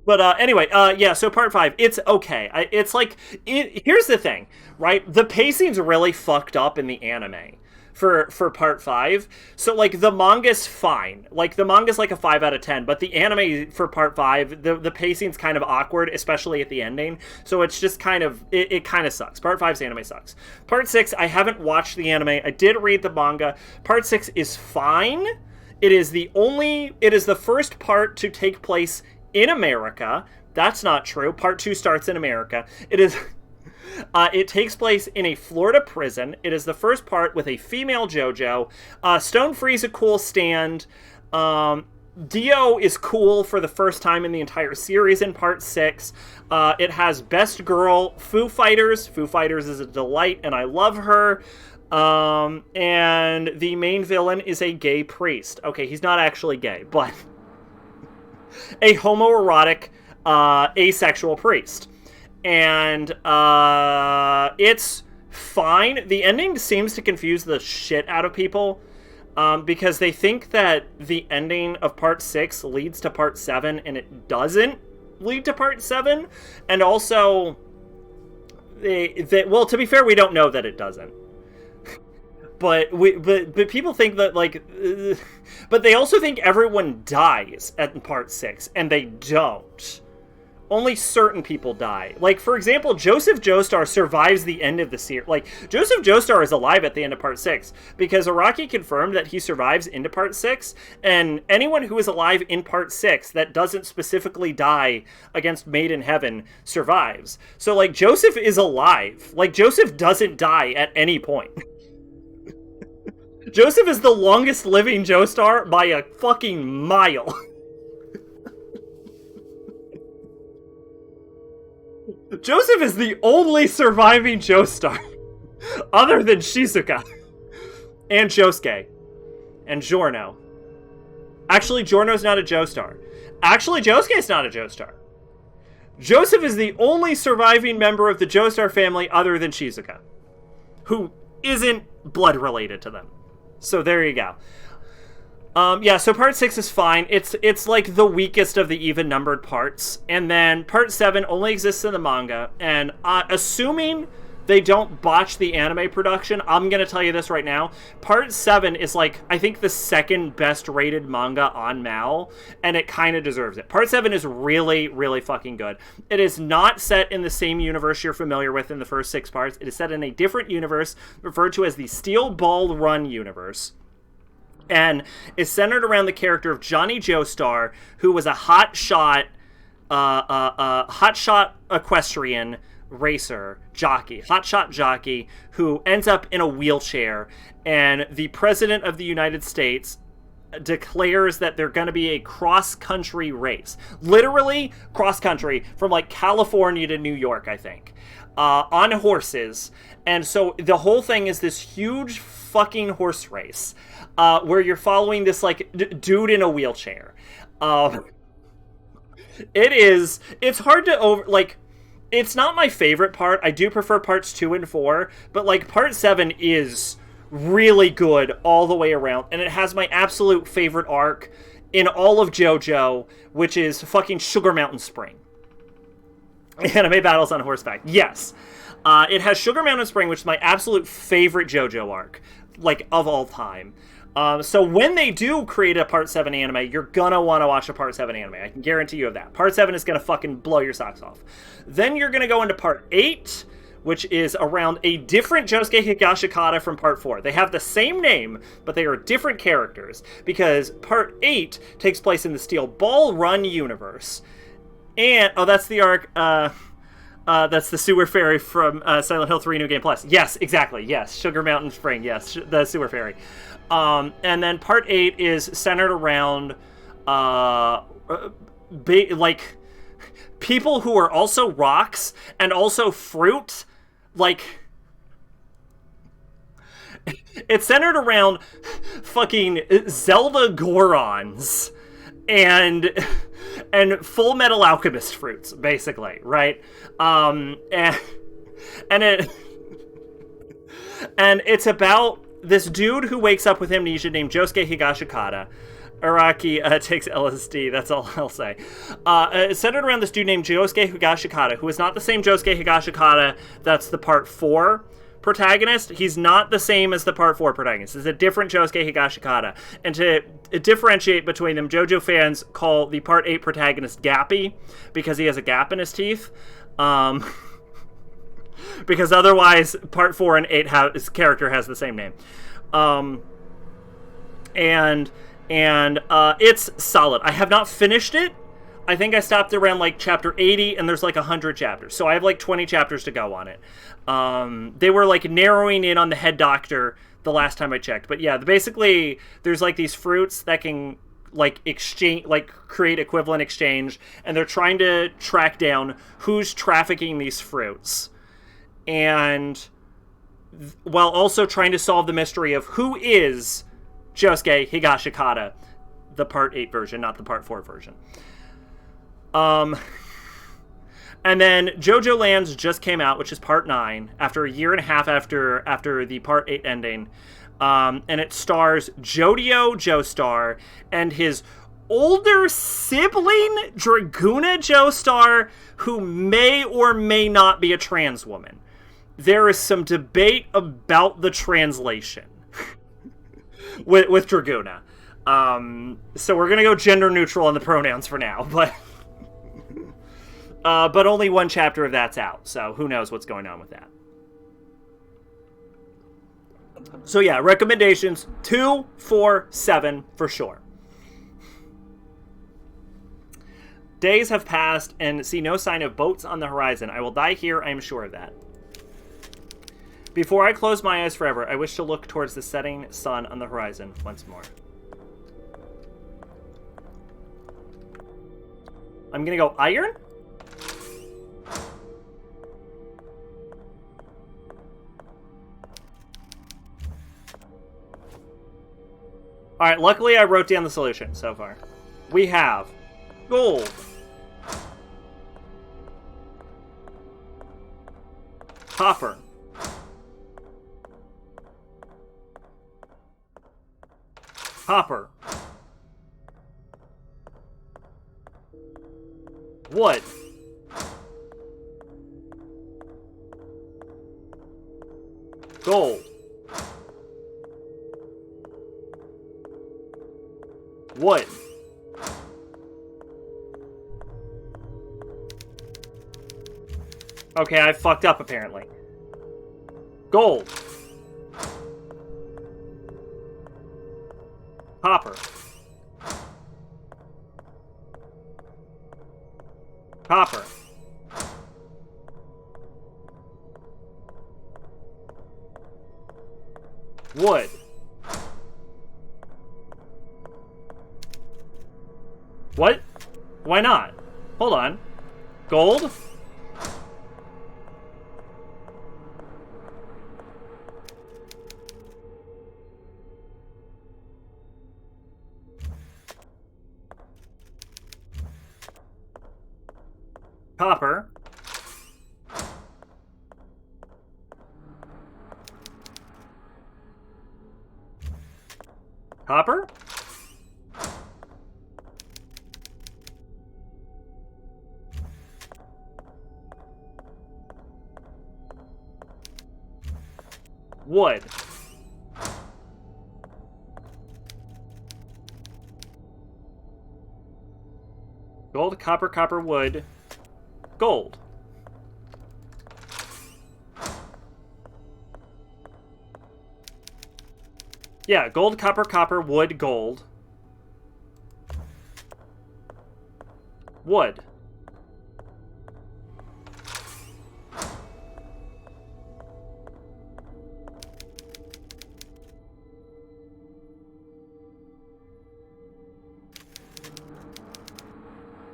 Speaker 1: But anyway, yeah, so part 5, it's okay. Here's the thing, right? The pacing's really fucked up in the anime for part 5. So, like, the manga's fine. Like, the manga's like a 5 out of 10, but the anime for part 5, the pacing's kind of awkward, especially at the ending. So it's just kind of, it kind of sucks. Part 5's anime sucks. Part 6, I haven't watched the anime. I did read the manga. Part 6 is fine. It is the first part to take place in America. That's not true. Part 2 starts in America. It takes place in a Florida prison. It is the first part with a female JoJo. Stonefree's a cool stand. Dio is cool for the first time in the entire series in part 6. It has best girl Foo Fighters. Foo Fighters is a delight, and I love her. And the main villain is a gay priest. Okay, he's not actually gay, but a homoerotic, asexual priest. And it's fine. The ending seems to confuse the shit out of people, because they think that the ending of part 6 leads to part 7, and it doesn't lead to part 7. And also, well, to be fair, we don't know that it doesn't. But people think that, like, but they also think everyone dies at part 6, and they don't. Only certain people die. Like, for example, Joseph Joestar survives the end of the series. Like, Joseph Joestar is alive at the end of part 6, because Araki confirmed that he survives into part 6, and anyone who is alive in part 6 that doesn't specifically die against Made in Heaven survives. So, like, Joseph is alive. Like, Joseph doesn't die at any point. Joseph is the longest living Joestar by a fucking mile. Joseph is the only surviving Joestar, other than Shizuka, and Josuke, and Giorno. Actually, Giorno's not a Joestar. Actually, Josuke's not a Joestar. Joseph is the only surviving member of the Joestar family other than Shizuka, who isn't blood related to them. So there you go. Yeah, so part 6 is fine. It's like the weakest of the even-numbered parts. And then part 7 only exists in the manga. And assuming they don't botch the anime production, I'm going to tell you this right now. Part 7 is, like, I think the second best rated manga on Mal, and it kind of deserves it. Part 7 is really, really fucking good. It is not set in the same universe you're familiar with in the first 6 parts. It is set in a different universe, referred to as the Steel Ball Run universe, and is centered around the character of Johnny Joestar, who was a hotshot equestrian racer hotshot jockey who ends up in a wheelchair, and the president of the United States declares that they're going to be a cross-country race, literally cross-country, from like California to New York, I think, on horses. And so the whole thing is this huge fucking horse race, where you're following this like dude in a wheelchair. It's hard to it's not my favorite part. I do prefer parts 2 and 4, but like part 7 is really good all the way around, and it has my absolute favorite arc in all of JoJo, which is fucking Sugar Mountain Spring. Anime battles on horseback. Yes. It has Sugar Mountain Spring, which is my absolute favorite JoJo arc, like, of all time. So when they do create a Part 7 anime, you're gonna want to watch a Part 7 anime. I can guarantee you of that. Part 7 is gonna fucking blow your socks off. Then you're gonna go into Part 8, which is around a different Josuke Higashikata from Part 4. They have the same name, but they are different characters, because Part 8 takes place in the Steel Ball Run universe. And, oh, that's the arc, that's the sewer fairy from Silent Hill 3 New Game Plus. Yes, exactly, yes. Sugar Mountain Spring, yes, the sewer fairy. And then Part 8 is centered around like people who are also rocks and also fruit. Like, it's centered around fucking Zelda Gorons and Full Metal Alchemist fruits, basically, right? And it and it's about this dude who wakes up with amnesia named Josuke Higashikata. Araki takes LSD, that's all I'll say. It's centered around this dude named Josuke Higashikata, who is not the same Josuke Higashikata that's the Part 4 protagonist. He's not the same as the Part 4 protagonist. It's a different Josuke Higashikata. And to differentiate between them, JoJo fans call the Part 8 protagonist Gappy, because he has a gap in his teeth. Because otherwise, Part 4 and 8, his character has the same name. And it's solid. I have not finished it. I think I stopped around like chapter 80, and there's like 100 chapters. So I have like 20 chapters to go on it. They were like narrowing in on the head doctor the last time I checked. But yeah, basically there's like these fruits that can like exchange, like create equivalent exchange, and they're trying to track down who's trafficking these fruits. And while also trying to solve the mystery of who is Josuke Higashikata, the Part 8 version, not the Part 4 version. And then JoJo Lands just came out, which is Part 9, after a year and a half after the Part 8 ending. And it stars Jodio Joestar and his older sibling, Draguna Joestar, who may or may not be a trans woman. There is some debate about the translation with Draguna. So we're gonna go gender neutral on the pronouns for now, but only one chapter of that's out, so who knows what's going on with that. So yeah, recommendations 2, 4, 7 for sure. Days have passed and see no sign of boats on the horizon. I will die here, I am sure of that. Before I close my eyes forever, I wish to look towards the setting sun on the horizon once more. I'm gonna go iron? Alright, luckily I wrote down the solution so far. We have gold, copper, copper, wood, gold, wood, okay, I fucked up apparently. Gold, copper, copper, wood, what? Why not? Hold on. Gold? Copper. Copper? Wood. Gold, copper, copper, wood. Gold. Yeah, gold, copper, copper, wood, gold. Wood.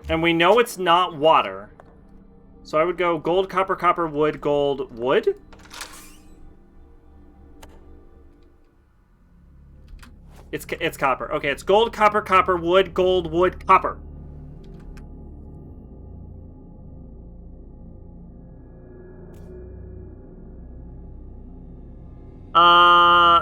Speaker 1: And we know it's not water. So I would go gold, copper, copper, wood, gold, wood? It's copper. Okay, it's gold, copper, copper, wood, gold, wood, copper.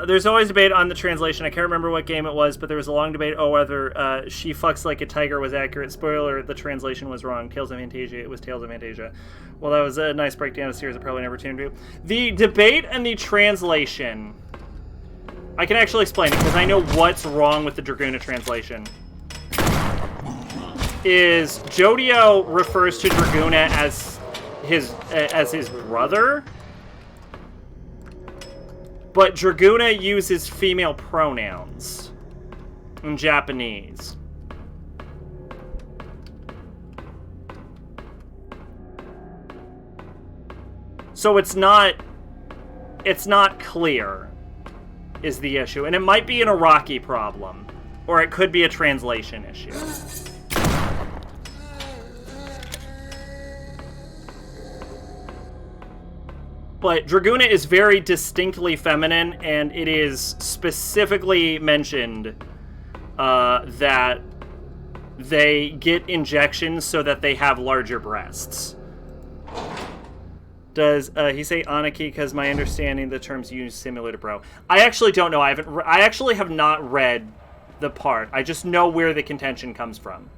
Speaker 1: There's always debate on the translation. I can't remember what game it was, but there was a long debate whether she fucks like a tiger was accurate. Spoiler, the translation was wrong. Tales of Fantasia, it was Tales of Fantasia. Well, that was a nice breakdown of a series I probably never tuned to. The debate and the translation, I can actually explain it because I know what's wrong with the Draguna translation. Is Jodio refers to Draguna as his brother, but Draguna uses female pronouns in Japanese. So it's not clear, is the issue. And it might be an Iraqi problem, or it could be a translation issue. But Draguna is very distinctly feminine, and it is specifically mentioned that they get injections so that they have larger breasts. Does he say Anarchy? Because my understanding the terms used similar to bro. I actually don't know. I actually have not read the part. I just know where the contention comes from.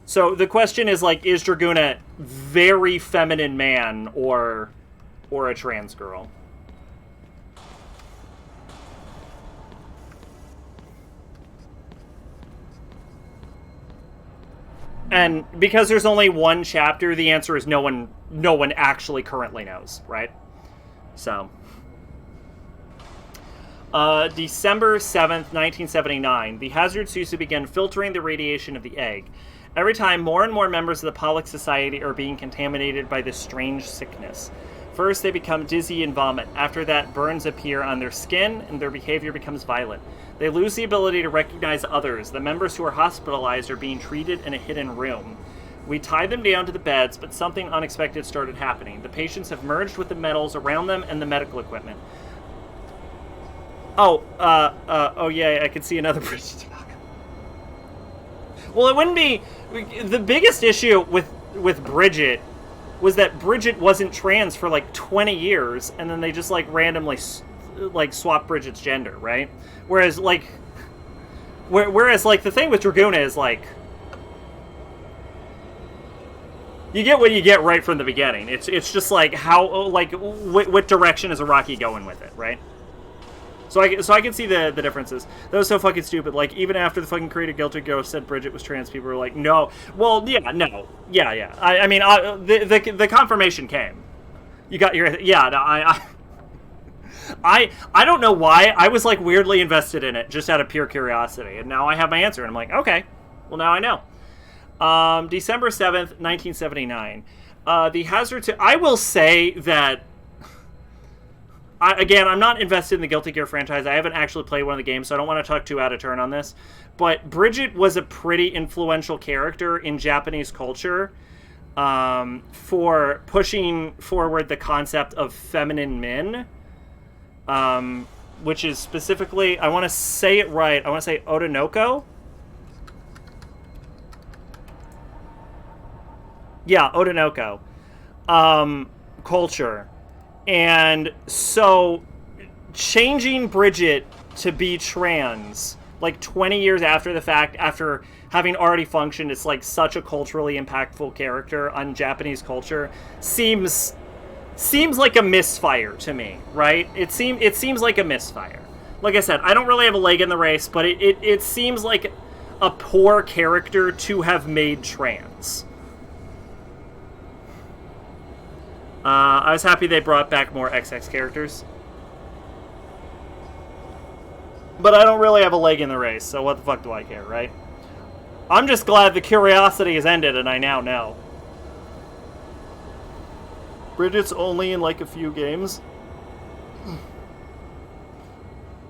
Speaker 1: So the question is, like, is Draguna very feminine man or a trans girl? And because there's only one chapter, the answer is no one actually currently knows, right? So December 7th, 1979, the hazard suits began filtering the radiation of the egg. Every time, more and more members of the Pollock Society are being contaminated by this strange sickness. First, they become dizzy and vomit. After that, burns appear on their skin, and their behavior becomes violent. They lose the ability to recognize others. The members who are hospitalized are being treated in a hidden room. We tied them down to the beds, but something unexpected started happening. The patients have merged with the metals around them and the medical equipment. Oh yeah, I could see another bridge. Well, it wouldn't be... The biggest issue with Bridget was that Bridget wasn't trans for, like, 20 years, and then they just, like, randomly, like, swapped Bridget's gender, right? Whereas, like... Whereas, like, the thing with Draguna is, like... You get what you get right from the beginning. It's just, like, how... Like, what direction is Iraqi going with it, right? So I can see the differences. That was so fucking stupid. Like, even after the fucking creator Guilty Ghost said Bridget was trans, people were like, no. Well, yeah, no. Yeah. I mean, the confirmation came. You got your... Yeah, no, I don't know why. I was, like, weirdly invested in it just out of pure curiosity. And now I have my answer. And I'm like, okay. Well, now I know. December 7th, 1979. The hazard to... I will say that... Again, I'm not invested in the Guilty Gear franchise. I haven't actually played one of the games, so I don't want to talk too out of turn on this. But Bridget was a pretty influential character in Japanese culture for pushing forward the concept of feminine men, which is specifically, I want to say it right, I want to say Odinoko. Yeah, Odinoko. Culture. And so, changing Bridget to be trans, like 20 years after the fact, after having already functioned as like such a culturally impactful character on Japanese culture, seems like a misfire to me, right? It seems like a misfire. Like I said, I don't really have a leg in the race, but it seems like a poor character to have made trans. I was happy they brought back more XX characters. But I don't really have a leg in the race, so what the fuck do I care, right? I'm just glad the curiosity has ended and I now know. Bridget's only in like a few games.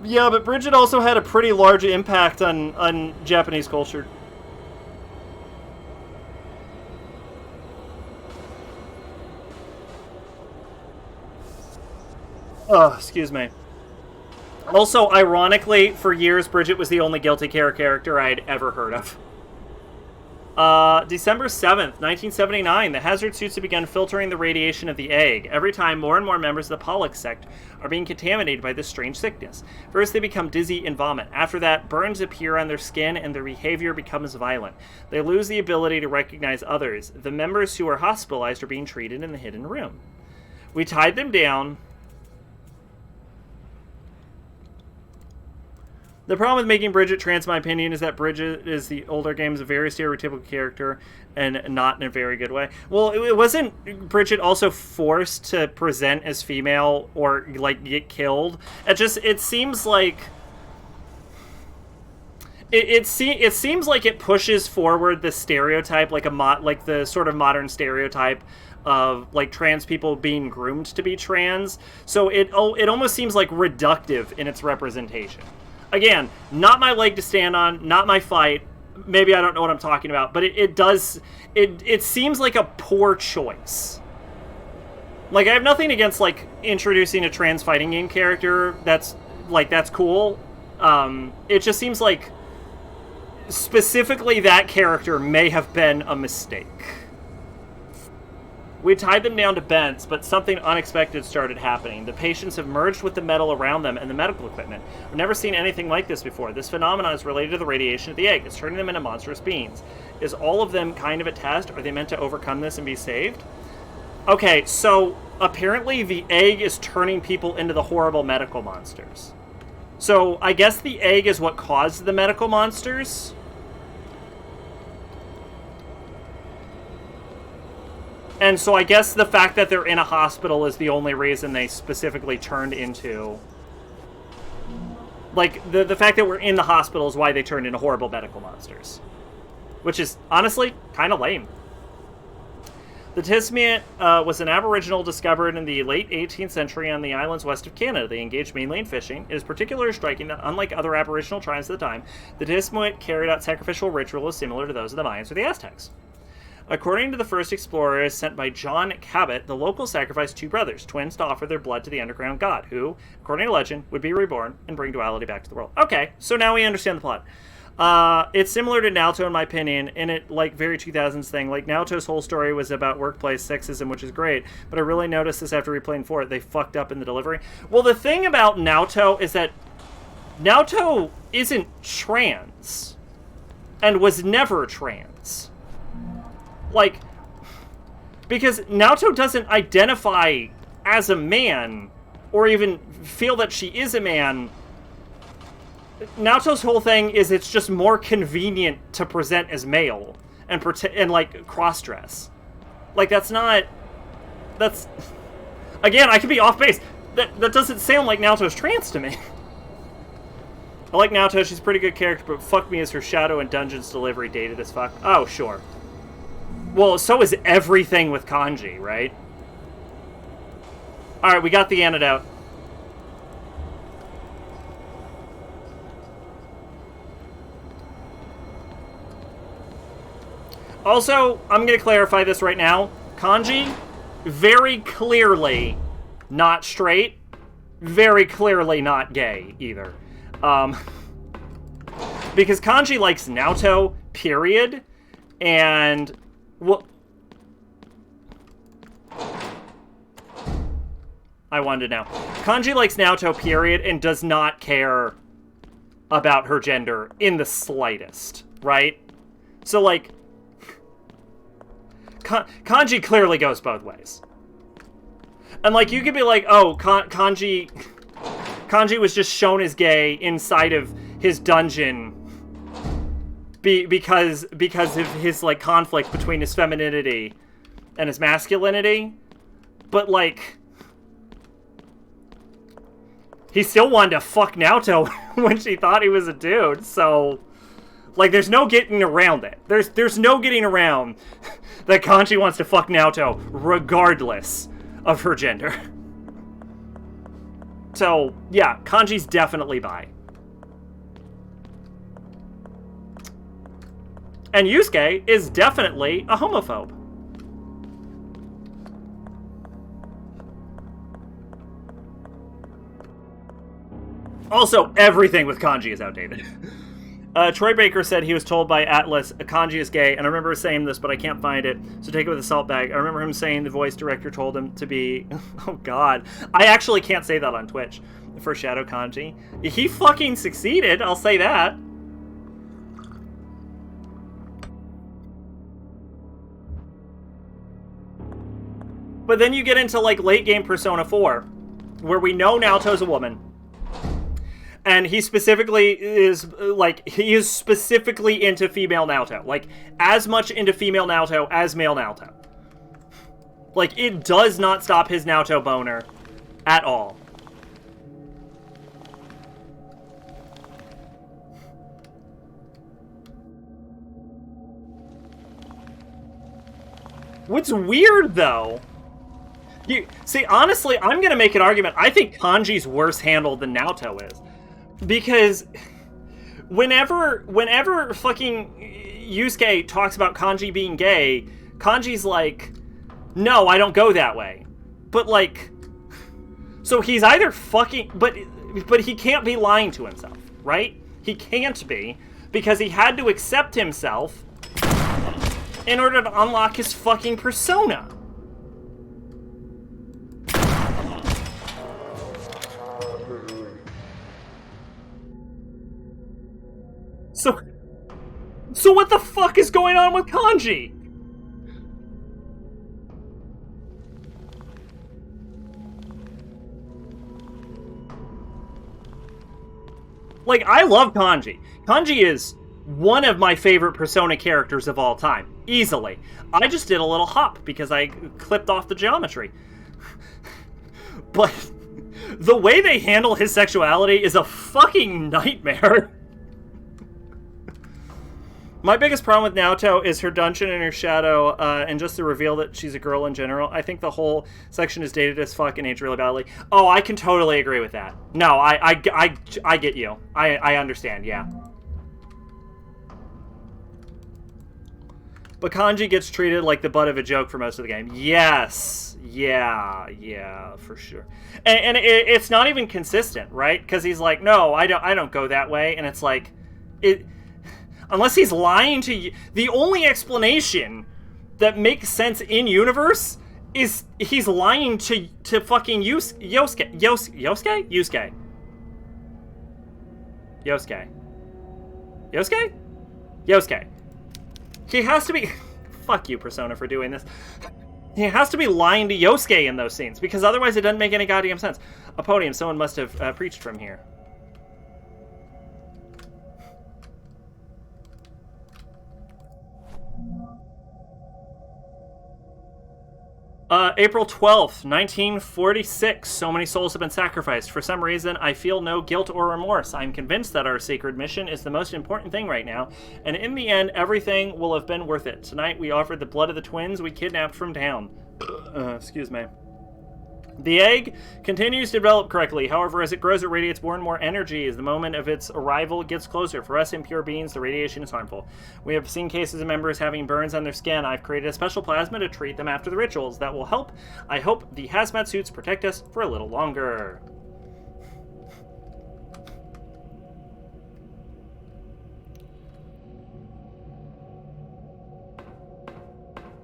Speaker 1: Yeah, but Bridget also had a pretty large impact on Japanese culture. Oh, excuse me. Also, ironically, for years, Bridget was the only Guilty Care character I'd ever heard of. December 7th, 1979, the hazard suits have begun filtering the radiation of the egg. Every time, more and more members of the Pollock sect are being contaminated by this strange sickness. First, they become dizzy and vomit. After that, burns appear on their skin and their behavior becomes violent. They lose the ability to recognize others. The members who are hospitalized are being treated in the hidden room. We tied them down. The problem with making Bridget trans, in my opinion, is that Bridget is the older game's a very stereotypical character and not in a very good way. Well, it wasn't Bridget also forced to present as female or, like, get killed. It seems like... It seems like it pushes forward the stereotype, like the sort of modern stereotype of, like, trans people being groomed to be trans. So it almost seems, like, reductive in its representation. Again, not my leg to stand on, not my fight. Maybe I don't know what I'm talking about, but it seems like a poor choice. Like, I have nothing against, like, introducing a trans fighting game character. That's cool. It just seems like specifically that character may have been a mistake. We tied them down to beds, but something unexpected started happening. The patients have merged with the metal around them and the medical equipment. We've never seen anything like this before. This phenomenon is related to the radiation of the egg. It's turning them into monstrous beings. Is all of them kind of a test? Are they meant to overcome this and be saved? Okay, so apparently the egg is turning people into the horrible medical monsters. So I guess the egg is what caused the medical monsters? And so I guess the fact that they're in a hospital is the only reason they specifically turned into... Like, the fact that we're in the hospital is why they turned into horrible medical monsters. Which is, honestly, kind of lame. The Tismiat was an aboriginal discovered in the late 18th century on the islands west of Canada. They engaged mainly in fishing. It is particularly striking that, unlike other aboriginal tribes at the time, the Tismiat carried out sacrificial rituals similar to those of the Mayans or the Aztecs. According to the first explorers sent by John Cabot, the locals sacrificed two brothers, twins, to offer their blood to the underground god, who, according to legend, would be reborn and bring duality back to the world. Okay, so now we understand the plot. It's similar to Naruto, in my opinion, and it, like, very 2000s thing. Like, Naruto's whole story was about workplace sexism, which is great, but I really noticed this after replaying 4. They fucked up in the delivery. Well, the thing about Naruto is that Naruto isn't trans, and was never trans. Like, because Naruto doesn't identify as a man, or even feel that she is a man. Naruto's whole thing is it's just more convenient to present as male and like, cross-dress. Like, that's... Again, I could be off base. That doesn't sound like Naruto's trans to me. I like Naruto, she's a pretty good character, but fuck me, is her Shadow and Dungeons delivery dated as fuck. Oh, sure. Well, so is everything with kanji, right? Alright, we got the antidote. Also, I'm going to clarify this right now. Kanji, very clearly not straight. Very clearly not gay, either. Because Kanji likes Naruto, period. And... well, I wanted to know. Kanji likes Naruto, period, and does not care about her gender in the slightest, right? So, like, Kanji clearly goes both ways. And, like, you could be like, oh, Kanji was just shown as gay inside of his dungeon because of his, like, conflict between his femininity and his masculinity. But, like, he still wanted to fuck Naruto when she thought he was a dude, so... like, there's no getting around it. There's no getting around that Kanji wants to fuck Naruto regardless of her gender. So, yeah, Kanji's definitely bi. And Yusuke is definitely a homophobe. Also, everything with Kanji is outdated. Troy Baker said he was told by Atlas Kanji is gay, and I remember saying this, but I can't find it, so take it with a salt bag. I remember him saying the voice director told him to be... Oh, God. I actually can't say that on Twitch for Shadow Kanji. He fucking succeeded, I'll say that. But then you get into, like, late game Persona 4, where we know Naoto's a woman. And he specifically is, like, he is specifically into female Naoto. Like, as much into female Naoto as male Naoto. Like, it does not stop his Naoto boner at all. What's weird, though... See, honestly, I'm going to make an argument. I think Kanji's worse handled than Naoto is. Because whenever fucking Yusuke talks about Kanji being gay, Kanji's like, no, I don't go that way. But, like, so he's either fucking, but he can't be lying to himself, right? He can't be, because he had to accept himself in order to unlock his fucking persona. So what the fuck is going on with Kanji? Like, I love Kanji. Kanji is one of my favorite Persona characters of all time. Easily. I just did a little hop because I clipped off the geometry. But the way they handle his sexuality is a fucking nightmare. My biggest problem with Naoto is her dungeon and her shadow, and just the reveal that she's a girl in general. I think the whole section is dated as fuck and aged really badly. Oh, I can totally agree with that. No, I get you. I understand, yeah. But Kanji gets treated like the butt of a joke for most of the game. Yes. Yeah, for sure. And it's not even consistent, right? Because he's like, no, I don't go that way. And it's like, unless he's lying to you. The only explanation that makes sense in universe is he's lying to fucking Yosuke. He has to be... Fuck you, Persona, for doing this. He has to be lying to Yosuke in those scenes, because otherwise it doesn't make any goddamn sense. A podium, someone must have preached from here. April 12th, 1946. So many souls have been sacrificed. For some reason, I feel no guilt or remorse. I'm convinced that our sacred mission is the most important thing right now, and in the end, everything will have been worth it. Tonight, we offered the blood of the twins we kidnapped from town. Excuse me. The egg continues to develop correctly. However, as it grows, it radiates more and more energy. As the moment of its arrival gets closer, for us impure beings, the radiation is harmful. We have seen cases of members having burns on their skin. I've created a special plasma to treat them after the rituals. That will help. I hope the hazmat suits protect us for a little longer.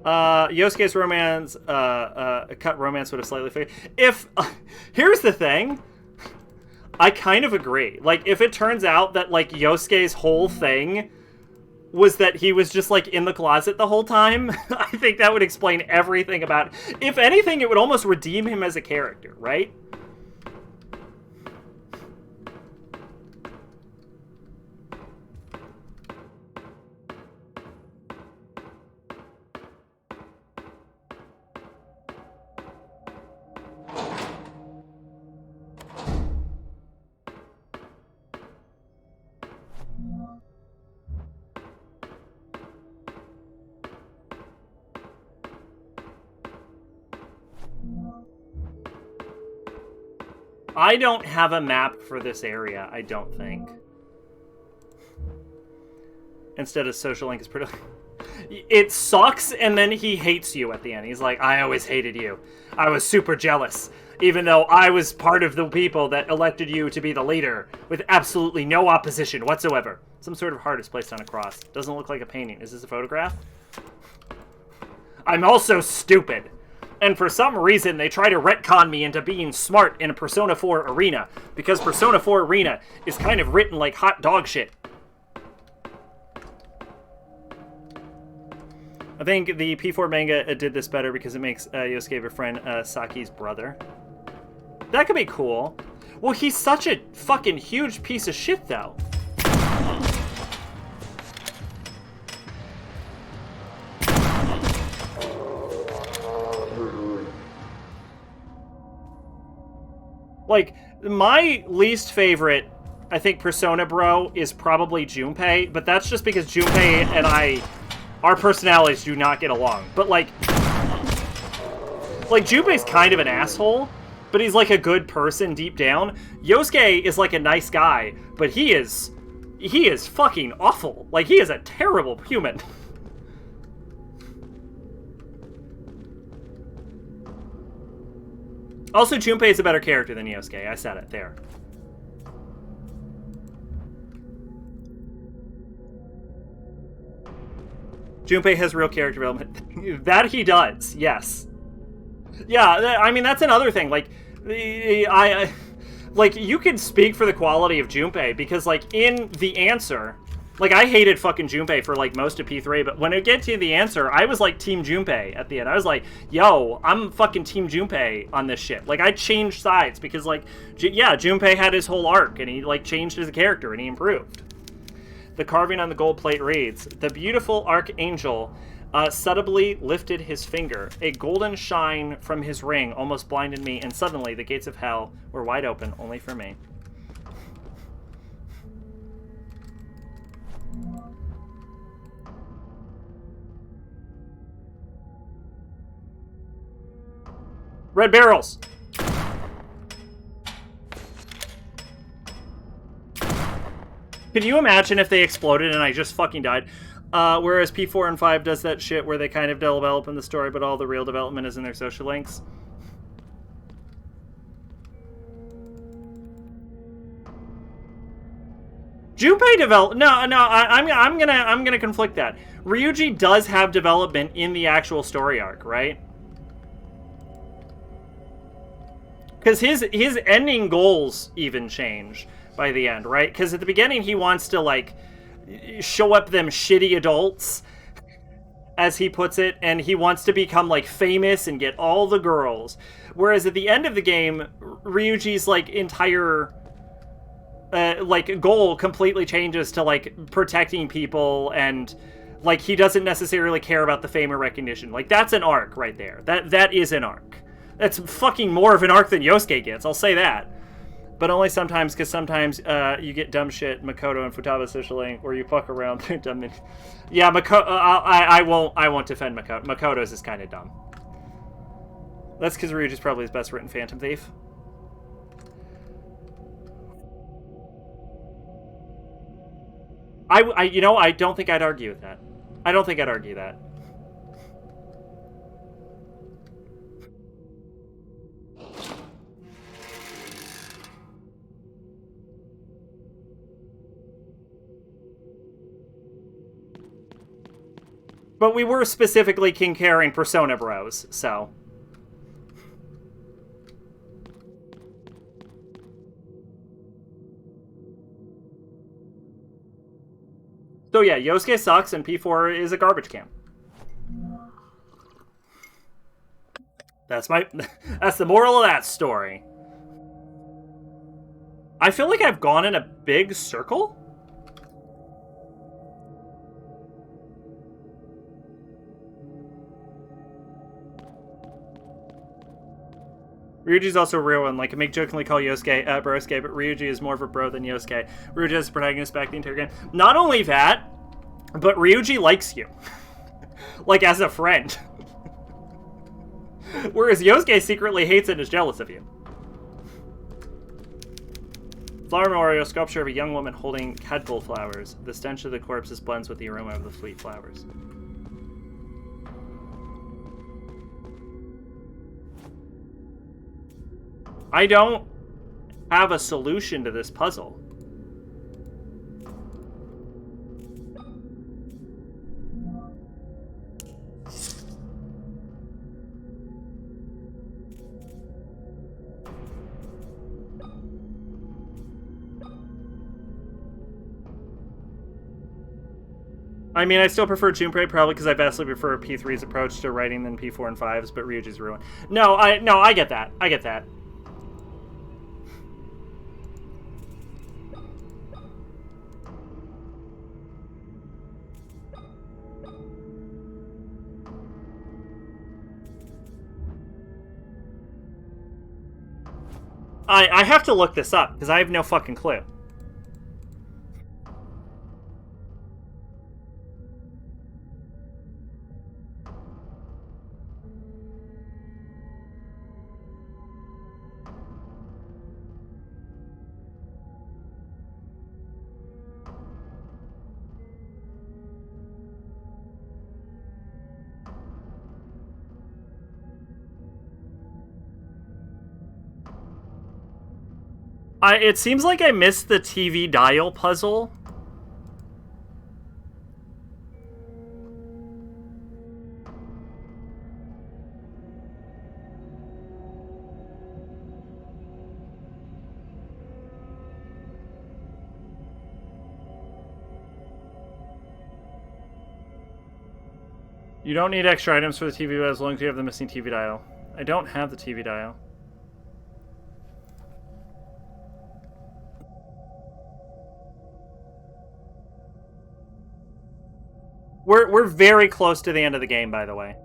Speaker 1: Yosuke's romance, cut romance would have slightly faded. Here's the thing. I kind of agree. Like, if it turns out that, like, Yosuke's whole thing was that he was just, like, in the closet the whole time, I think that would explain everything about it. If anything, it would almost redeem him as a character, right? I don't have a map for this area, I don't think. Instead of social link is pretty... It sucks, and then he hates you at the end. He's like, I always hated you. I was super jealous, even though I was part of the people that elected you to be the leader, with absolutely no opposition whatsoever. Some sort of heart is placed on a cross. Doesn't look like a painting. Is this a photograph? I'm also stupid. And for some reason, they try to retcon me into being smart in a Persona 4 arena, because Persona 4 arena is kind of written like hot dog shit. I think the P4 manga did this better because it makes Yosuke befriend Saki's brother. That could be cool. Well, he's such a fucking huge piece of shit, though. Like, my least favorite, I think, Persona bro is probably Junpei, but that's just because Junpei and our personalities do not get along. But, like Junpei's kind of an asshole, but he's, like, a good person deep down. Yosuke is, like, a nice guy, but he is fucking awful. Like, he is a terrible human. Also, Junpei is a better character than Yosuke. I said it there. Junpei has real character development. That he does, yes. Yeah, I mean, that's another thing. Like, like, you can speak for the quality of Junpei, because, like, in The Answer... Like, I hated fucking Junpei for, like, most of P3, but when it gets to The Answer, I was, like, Team Junpei at the end. I was like, yo, I'm fucking Team Junpei on this shit. Like, I changed sides because, like, yeah, Junpei had his whole arc, and he, like, changed as a character, and he improved. The carving on the gold plate reads, the beautiful archangel subtly lifted his finger. A golden shine from his ring almost blinded me, and suddenly the gates of hell were wide open, only for me. Red barrels! Can you imagine if they exploded and I just fucking died? Whereas P4 and 5 does that shit where they kind of develop in the story, but all the real development is in their social links. Junpei develop... No, I'm gonna conflict that. Ryuji does have development in the actual story arc, right? Because his ending goals even change by the end, right? Because at the beginning he wants to, like, show up them shitty adults, as he puts it, and he wants to become, like, famous and get all the girls. Whereas at the end of the game, Ryuji's, like, entire, like, goal completely changes to, like, protecting people, and, like, he doesn't necessarily care about the fame or recognition. Like, that's an arc right there. That is an arc. That's fucking more of an arc than Yosuke gets, I'll say that. But only sometimes, because sometimes you get dumb shit, Makoto and Futaba social link, or you fuck around through dumb... Yeah, I won't defend Makoto. Makoto's is kind of dumb. That's because Ryuji's probably his best written Phantom Thief. You know, I don't think I'd argue with that. I don't think I'd argue that. But we were specifically comparing Persona bros, so... So yeah, Yosuke sucks and P4 is a garbage can. That's the moral of that story. I feel like I've gone in a big circle? Ryuji's also a real one. Like, I make jokingly call Yosuke brosuke, but Ryuji is more of a bro than Yosuke. Ryuji is the protagonist back the entire game. Not only that, but Ryuji likes you. Like, as a friend. Whereas Yosuke secretly hates and is jealous of you. Flower memorial sculpture of a young woman holding cadpole flowers. The stench of the corpses blends with the aroma of the sweet flowers. I don't have a solution to this puzzle. I mean, I still prefer Junpei, probably because I vastly prefer P3's approach to writing than P4 and 5's, but Ryuji's ruin. No, I get that. I get that. I have to look this up, because I have no fucking clue. It seems like I missed the TV dial puzzle. You don't need extra items for the TV as long as you have the missing TV dial. I don't have the TV dial. We're very close to the end of the game, by the way.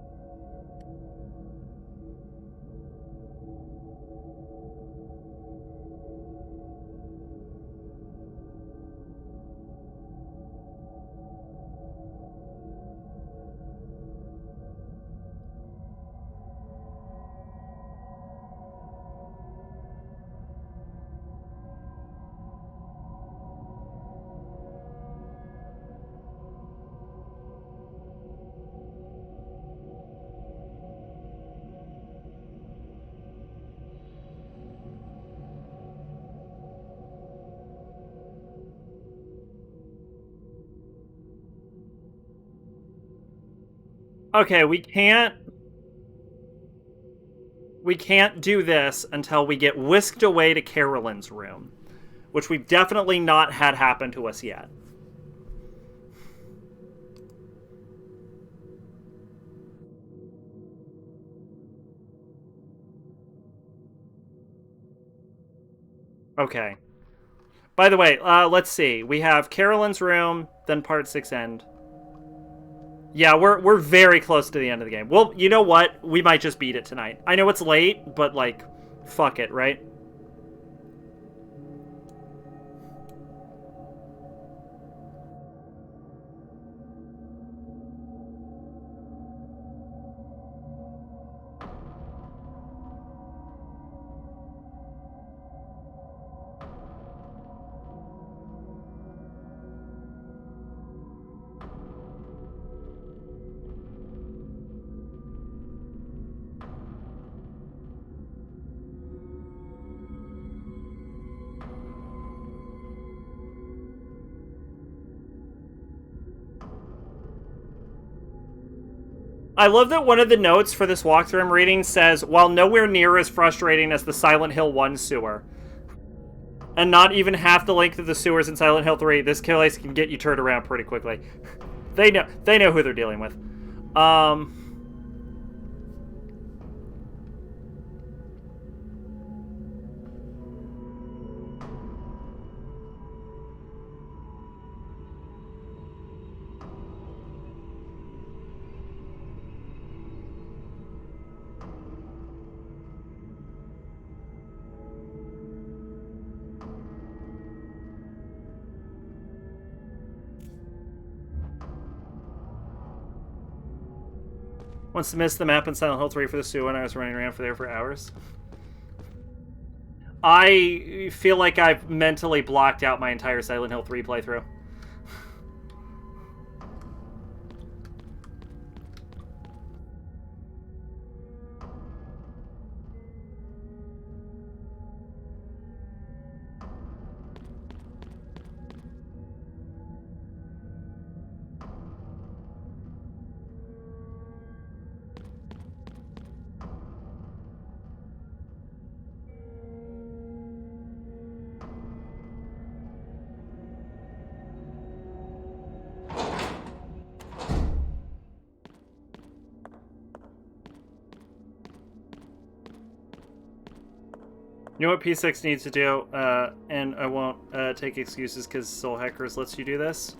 Speaker 1: Okay, we can't do this until we get whisked away to Carolyn's room, which we've definitely not had happen to us yet. Okay. By the way, let's see. We have Carolyn's room, then part 6 end. Yeah, we're very close to the end of the game. Well, you know what? We might just beat it tonight. I know it's late, but, like, fuck it, right? I love that one of the notes for this walkthrough I'm reading says, while nowhere near as frustrating as the Silent Hill 1 sewer, and not even half the length of the sewers in Silent Hill 3, this place can get you turned around pretty quickly. They know who they're dealing with. Once missed the map in Silent Hill 3 for the sewer, and I was running around there for hours. I feel like I've mentally blocked out my entire Silent Hill 3 playthrough. You know what P6 needs to do, and I won't take excuses because Soul Hackers lets you do this.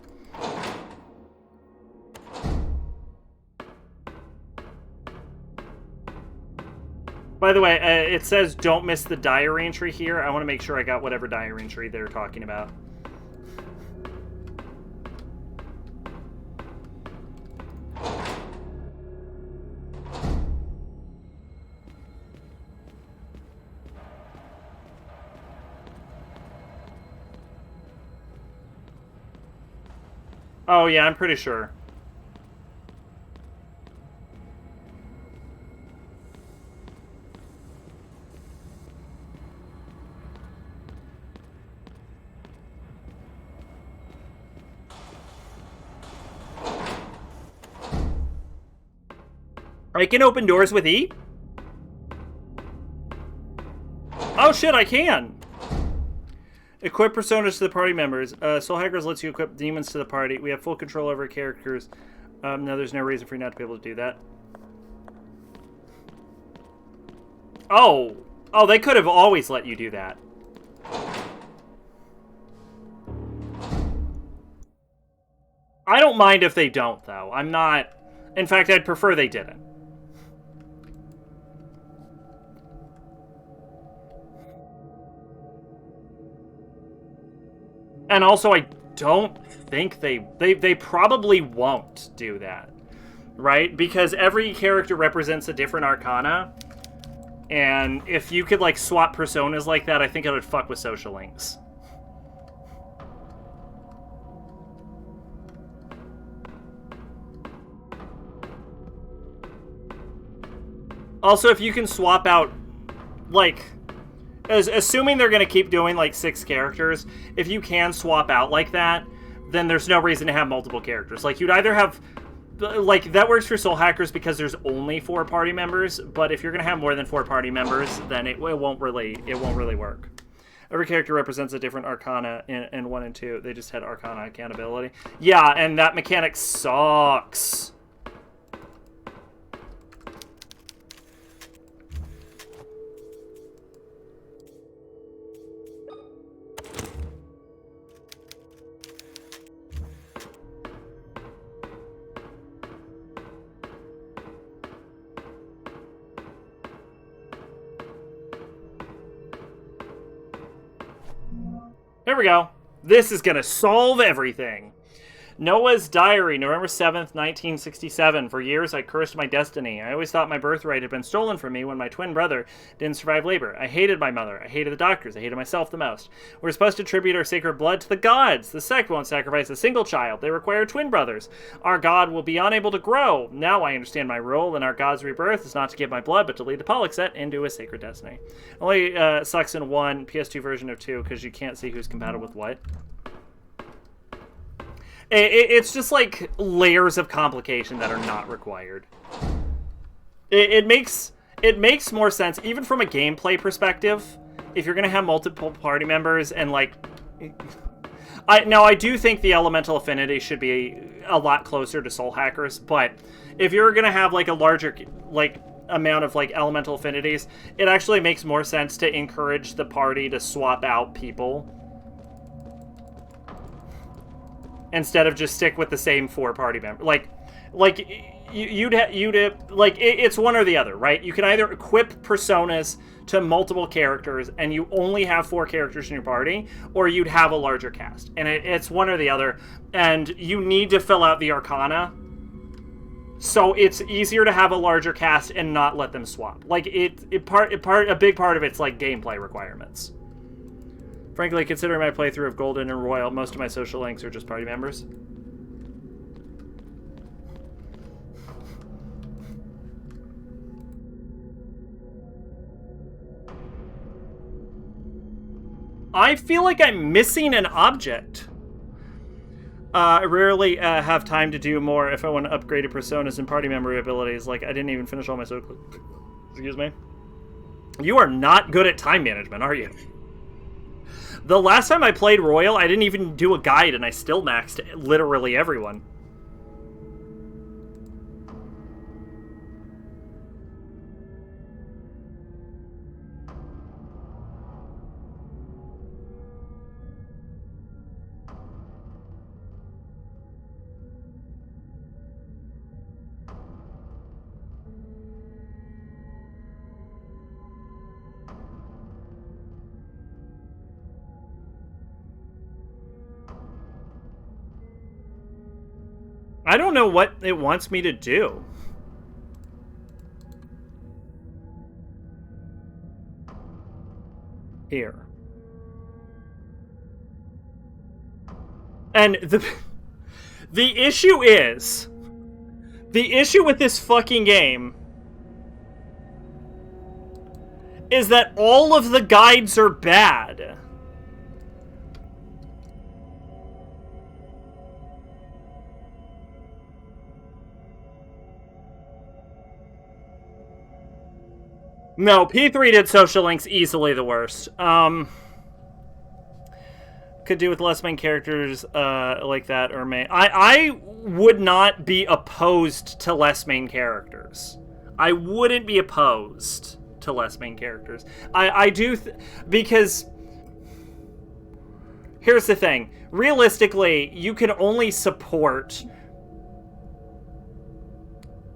Speaker 1: By the way, it says don't miss the diary entry here. I want to make sure I got whatever diary entry they're talking about. Oh, yeah, I'm pretty sure. I can open doors with E? Oh shit, I can! Equip personas to the party members. Soul Hackers lets you equip demons to the party. We have full control over characters. No, there's no reason for you not to be able to do that. Oh! Oh, they could have always let you do that. I don't mind if they don't, though. I'm not... In fact, I'd prefer they didn't. And also, I don't think they probably won't do that, right? Because every character represents a different arcana, and if you could, like, swap personas like that, I think it would fuck with social links. Also, if you can swap out, like... assuming they're going to keep doing, like, 6 characters, if you can swap out like that, then there's no reason to have multiple characters. Like, you'd either have... Like, that works for Soul Hackers because there's only 4 party members, but if you're going to have more than 4 party members, then it won't really work. Every character represents a different arcana in 1 and 2. They just had arcana accountability. Yeah, and that mechanic sucks. There we go. This is going to solve everything. Noah's Diary, November 7th, 1967. For years, I cursed my destiny. I always thought my birthright had been stolen from me when my twin brother didn't survive labor. I hated my mother. I hated the doctors. I hated myself the most. We're supposed to tribute our sacred blood to the gods. The sect won't sacrifice a single child. They require twin brothers. Our god will be unable to grow. Now I understand my role in our god's rebirth is not to give my blood, but to lead the Pollock set into a sacred destiny. Only sucks in 1 PS2 version of 2 because you can't see who's compatible with what. It's just like layers of complication that are not required. It makes more sense, even from a gameplay perspective, if you're going to have multiple party members and, like... I do think the elemental affinity should be a lot closer to Soul Hackers, but if you're going to have, like, a larger, like, amount of, like, elemental affinities, it actually makes more sense to encourage the party to swap out people instead of just stick with the same 4 party members. Like it's one or the other, right? You can either equip personas to multiple characters and you only have 4 characters in your party, or you'd have a larger cast. And it's one or the other. And you need to fill out the arcana So it's easier to have a larger cast and not let them swap. Like a big part of it's like gameplay requirements. Frankly, considering my playthrough of Golden and Royal, most of my social links are just party members. I feel like I'm missing an object. I rarely have time to do more if I want to upgrade personas and party memory abilities. Like, I didn't even finish all my social... Excuse me? You are not good at time management, are you? The last time I played Royal, I didn't even do a guide, and I still maxed literally everyone. I don't know what it wants me to do. Here. And the issue is... The issue with this fucking game is that all of the guides are bad. No, P3 did social links easily the worst. Could do with less main characters like that or main. I would not be opposed to less main characters. I wouldn't be opposed to less main characters. I do because here's the thing. Realistically, you can only support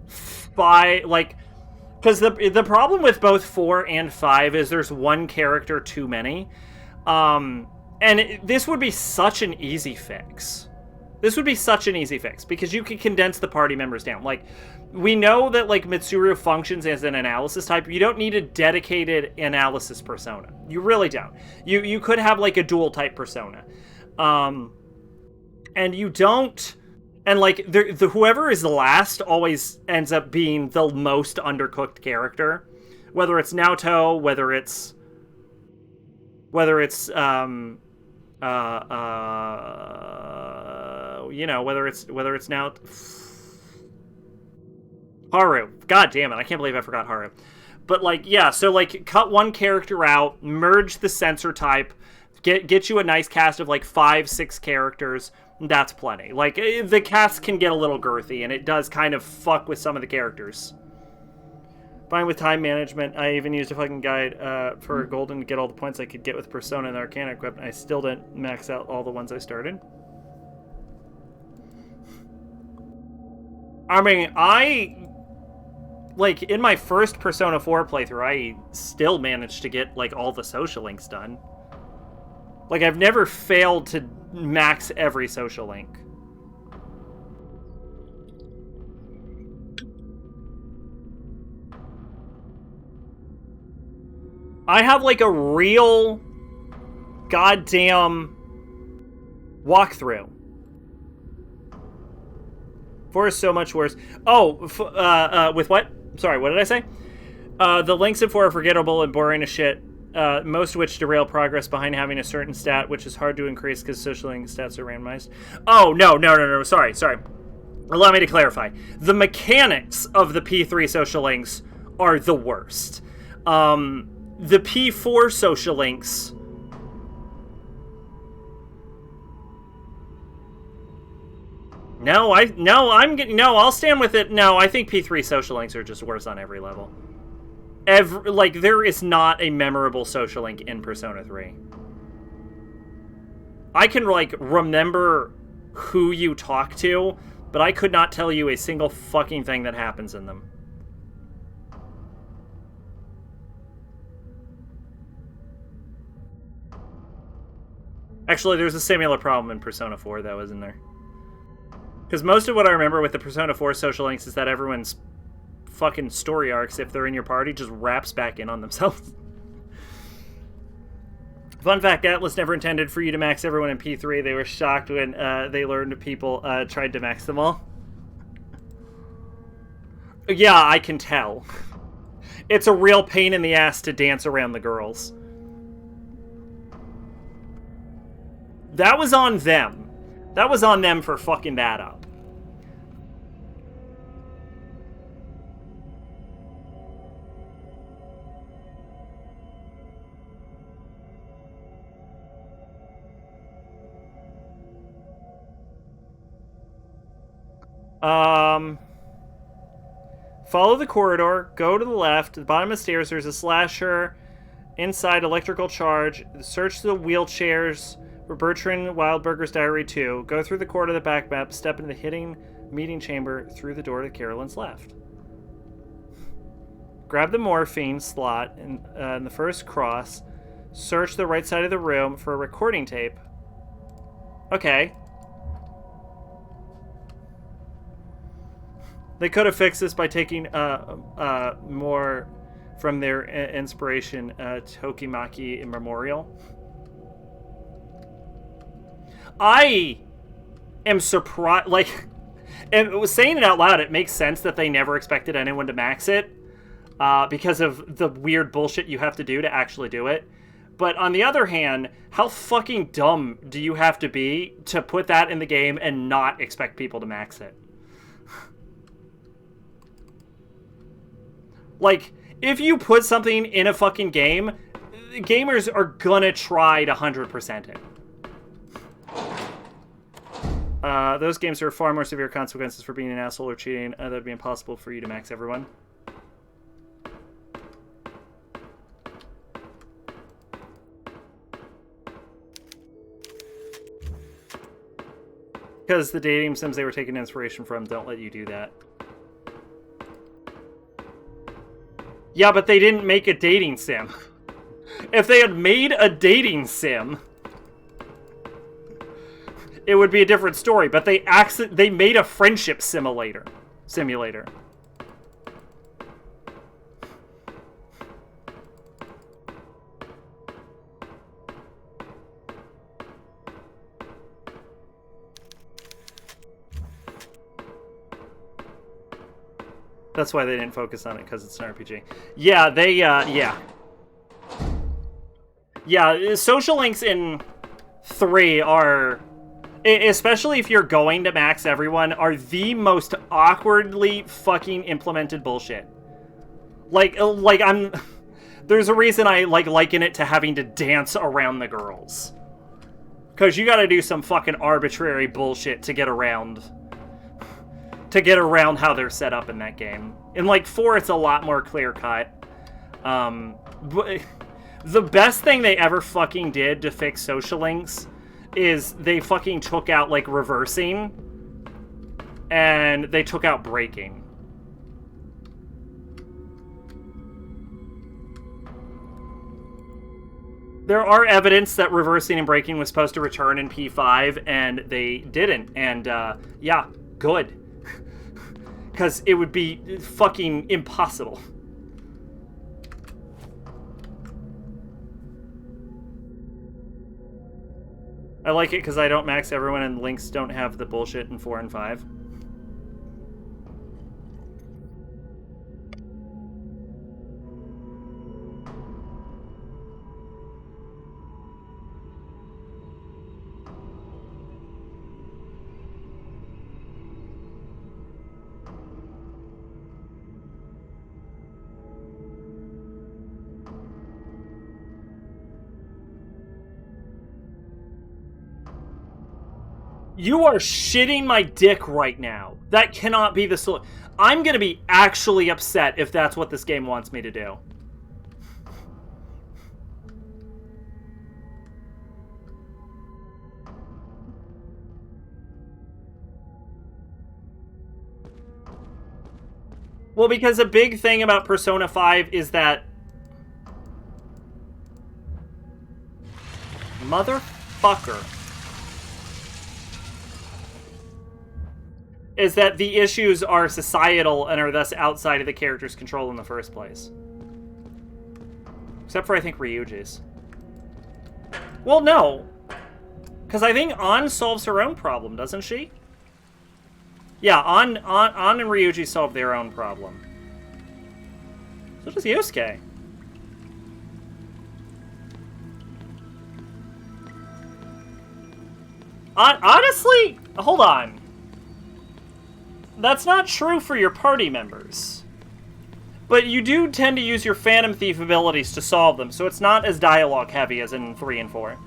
Speaker 1: 5 like. Because the problem with both 4 and 5 is there's one character too many. This would be such an easy fix. This would be such an easy fix, because you can condense the party members down. Like, we know that, like, Mitsuru functions as an analysis type. You don't need a dedicated analysis persona. You really don't. You could have, like, a dual type persona. And you don't... And, like, whoever is the last always ends up being the most undercooked character. Whether it's Naoto, whether it's you know, whether it's now... Haru. God damn it, I can't believe I forgot Haru. But, like, yeah, so, like, cut one character out, merge the sensor type, get you a nice cast of, like, 5-6 characters... That's plenty. Like, the cast can get a little girthy, and it does kind of fuck with some of the characters. Fine with time management. I even used a fucking guide for Golden to get all the points I could get with Persona and the Arcana equipment. I still didn't max out all the ones I started. I mean, like, in my first Persona 4 playthrough, I still managed to get, like, all the social links done. Like, I've never failed to max every social link. I have, like, a real goddamn walkthrough. 4 is so much worse. Oh, with what? Sorry, what did I say? The links in 4 are forgettable and boring as shit. Most of which derail progress behind having a certain stat, which is hard to increase because social link stats are randomized. Oh, no. Sorry. Allow me to clarify. The mechanics of the P3 social links are the worst. The P4 social links... I'll stand with it. No, I think P3 social links are just worse on every level. Like, there is not a memorable social link in Persona 3. I can, like, remember who you talk to, but I could not tell you a single fucking thing that happens in them. Actually, there's a similar problem in Persona 4, though, isn't there? Because most of what I remember with the Persona 4 social links is that everyone's fucking story arcs, if they're in your party, just wraps back in on themselves. Fun fact, Atlas never intended for you to max everyone in P3. They were shocked when they learned people tried to max them all. Yeah, I can tell. It's a real pain in the ass to dance around the girls. That was on them. That was on them for fucking that up. Follow the corridor, go to the left, at the bottom of the stairs there's a slasher, inside electrical charge, search the wheelchairs, Bertrand Wildberger's Diary 2, go through the corridor of the back map, step into the hidden meeting chamber through the door to Carolyn's left. Grab the morphine slot in the first cross, search the right side of the room for a recording tape. Okay. They could have fixed this by taking more from their inspiration, Tokimaki Immemorial. I am surprised, like, and saying it out loud, it makes sense that they never expected anyone to max it, because of the weird bullshit you have to do to actually do it. But on the other hand, how fucking dumb do you have to be to put that in the game and not expect people to max it? Like, if you put something in a fucking game, gamers are gonna try to 100% it. Those games are far more severe consequences for being an asshole or cheating. That would be impossible for you to max everyone. Because the dating sims they were taking inspiration from don't let you do that. Yeah, but they didn't make a dating sim. If they had made a dating sim, it would be a different story. But they made a friendship simulator. That's why they didn't focus on it, because it's an RPG. Yeah, they, yeah. Yeah, social links in 3 are, especially if you're going to max everyone, are the most awkwardly fucking implemented bullshit. Like there's a reason I, liken it to having to dance around the girls. Because you gotta do some fucking arbitrary bullshit to get around how they're set up in that game. In 4, it's a lot more clear-cut. The best thing they ever fucking did to fix social links is they fucking took out, reversing, and they took out braking. There are evidence that reversing and braking was supposed to return in P5, and they didn't. And, yeah, good. Because it would be fucking impossible. I like it because I don't max everyone and links don't have the bullshit in 4 and 5. You are shitting my dick right now. That cannot be the solution. I'm gonna be actually upset if that's what this game wants me to do. Well, because a big thing about Persona 5 is that... Motherfucker. is that the issues are societal and are thus outside of the character's control in the first place. Except for, I think, Ryuji's. Well, no. Because I think An solves her own problem, doesn't she? Yeah, An and Ryuji solve their own problem. So does Yosuke. Honestly, hold on. That's not true for your party members. But you do tend to use your Phantom Thief abilities to solve them, so it's not as dialogue heavy as in 3 and 4.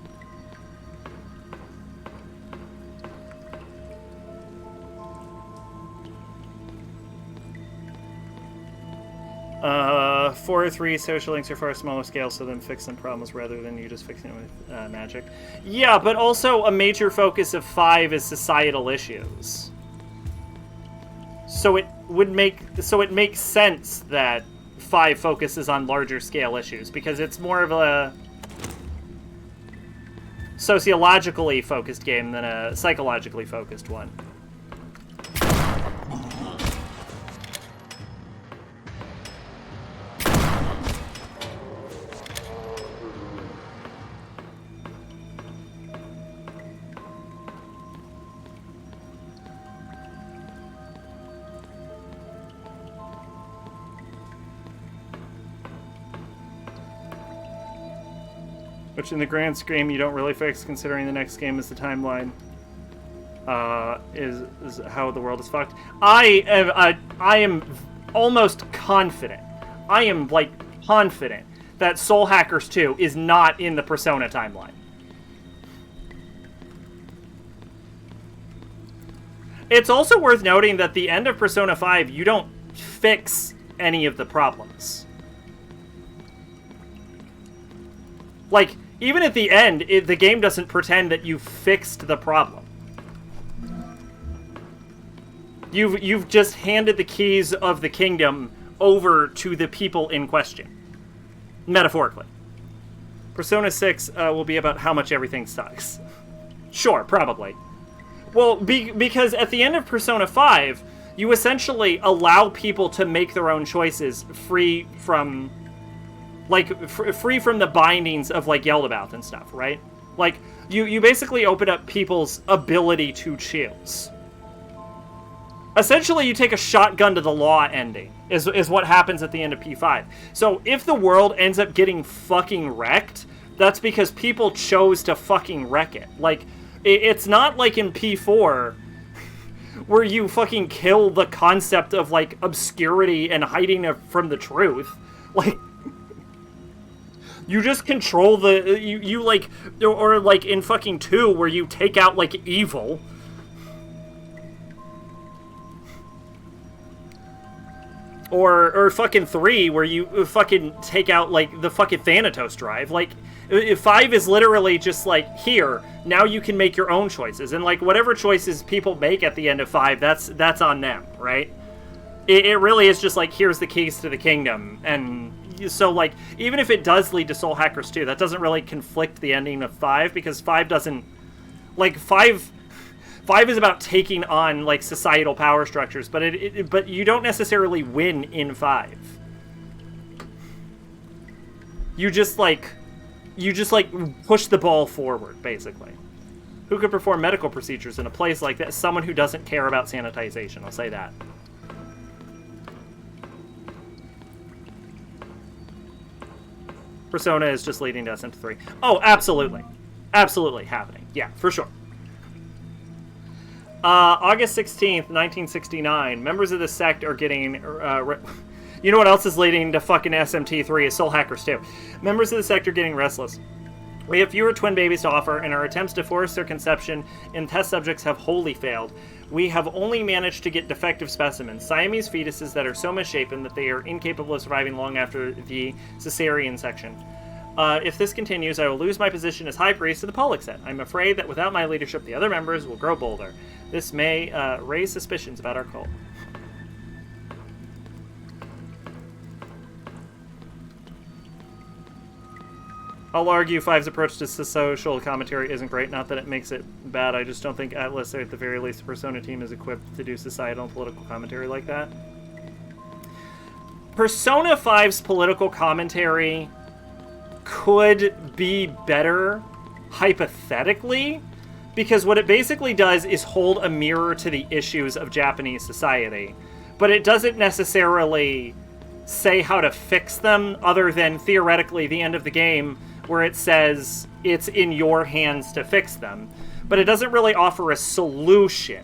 Speaker 1: 4 or 3 social links are far smaller scale, so then fix some problems rather than you just fixing them with magic. Yeah, but also a major focus of 5 is societal issues. So it makes sense that 5 focuses on larger scale issues, because it's more of a sociologically focused game than a psychologically focused one. Which in the grand scheme you don't really fix, considering the next game is the timeline. Is how the world is fucked. I am almost confident. I am, like, confident that Soul Hackers 2 is not in the Persona timeline. It's also worth noting that at the end of Persona 5, you don't fix any of the problems. Like, even at the end, the game doesn't pretend that you fixed the problem. You've just handed the keys of the kingdom over to the people in question. Metaphorically. Persona 6 will be about how much everything sucks. Sure, probably. Well, because at the end of Persona 5, you essentially allow people to make their own choices free from... like, free from the bindings of, like, Yeldabaoth and stuff, right? Like, you basically open up people's ability to choose. Essentially, you take a shotgun to the law ending, is what happens at the end of P5. So, if the world ends up getting fucking wrecked, that's because people chose to fucking wreck it. Like, it's not like in P4, where you fucking kill the concept of, like, obscurity and hiding from the truth. Like... you just control the... You like... Or, like, in fucking 2, where you take out, like, evil. Or fucking 3, where you fucking take out, like, the fucking Thanatos drive. Like, 5 is literally just, like, here, now you can make your own choices. And, like, whatever choices people make at the end of 5, that's on them, right? It really is just, like, here's the keys to the kingdom, and... so, like, even if it does lead to Soul Hackers 2, that doesn't really conflict the ending of 5, because 5 doesn't... like, 5 is about taking on, like, societal power structures, but but you don't necessarily win in 5. You just, like, push the ball forward, basically. Who could perform medical procedures in a place like that? Someone who doesn't care about sanitization, I'll say that. Persona is just leading us into 3. Oh, absolutely. Absolutely happening. Yeah, for sure. August 16th, 1969. Members of the sect are getting... you know what else is leading to fucking SMT3 is Soul Hackers 2. Members of the sect are getting restless. We have fewer twin babies to offer, and our attempts to force their conception in test subjects have wholly failed. We have only managed to get defective specimens, Siamese fetuses that are so misshapen that they are incapable of surviving long after the cesarean section. If this continues, I will lose my position as High Priest of the Pollock set. I'm afraid that without my leadership, the other members will grow bolder. This may raise suspicions about our cult.
Speaker 4: I'll argue Five's approach to social commentary isn't great. Not that it makes it bad. I just don't think Atlas, or at the very least, the Persona team is equipped to do societal and political commentary like that. Persona 5's political commentary could be better, hypothetically, because what it basically does is hold a mirror to the issues of Japanese society. But it doesn't necessarily say how to fix them, other than theoretically the end of the game where it says it's in your hands to fix them. But it doesn't really offer a solution.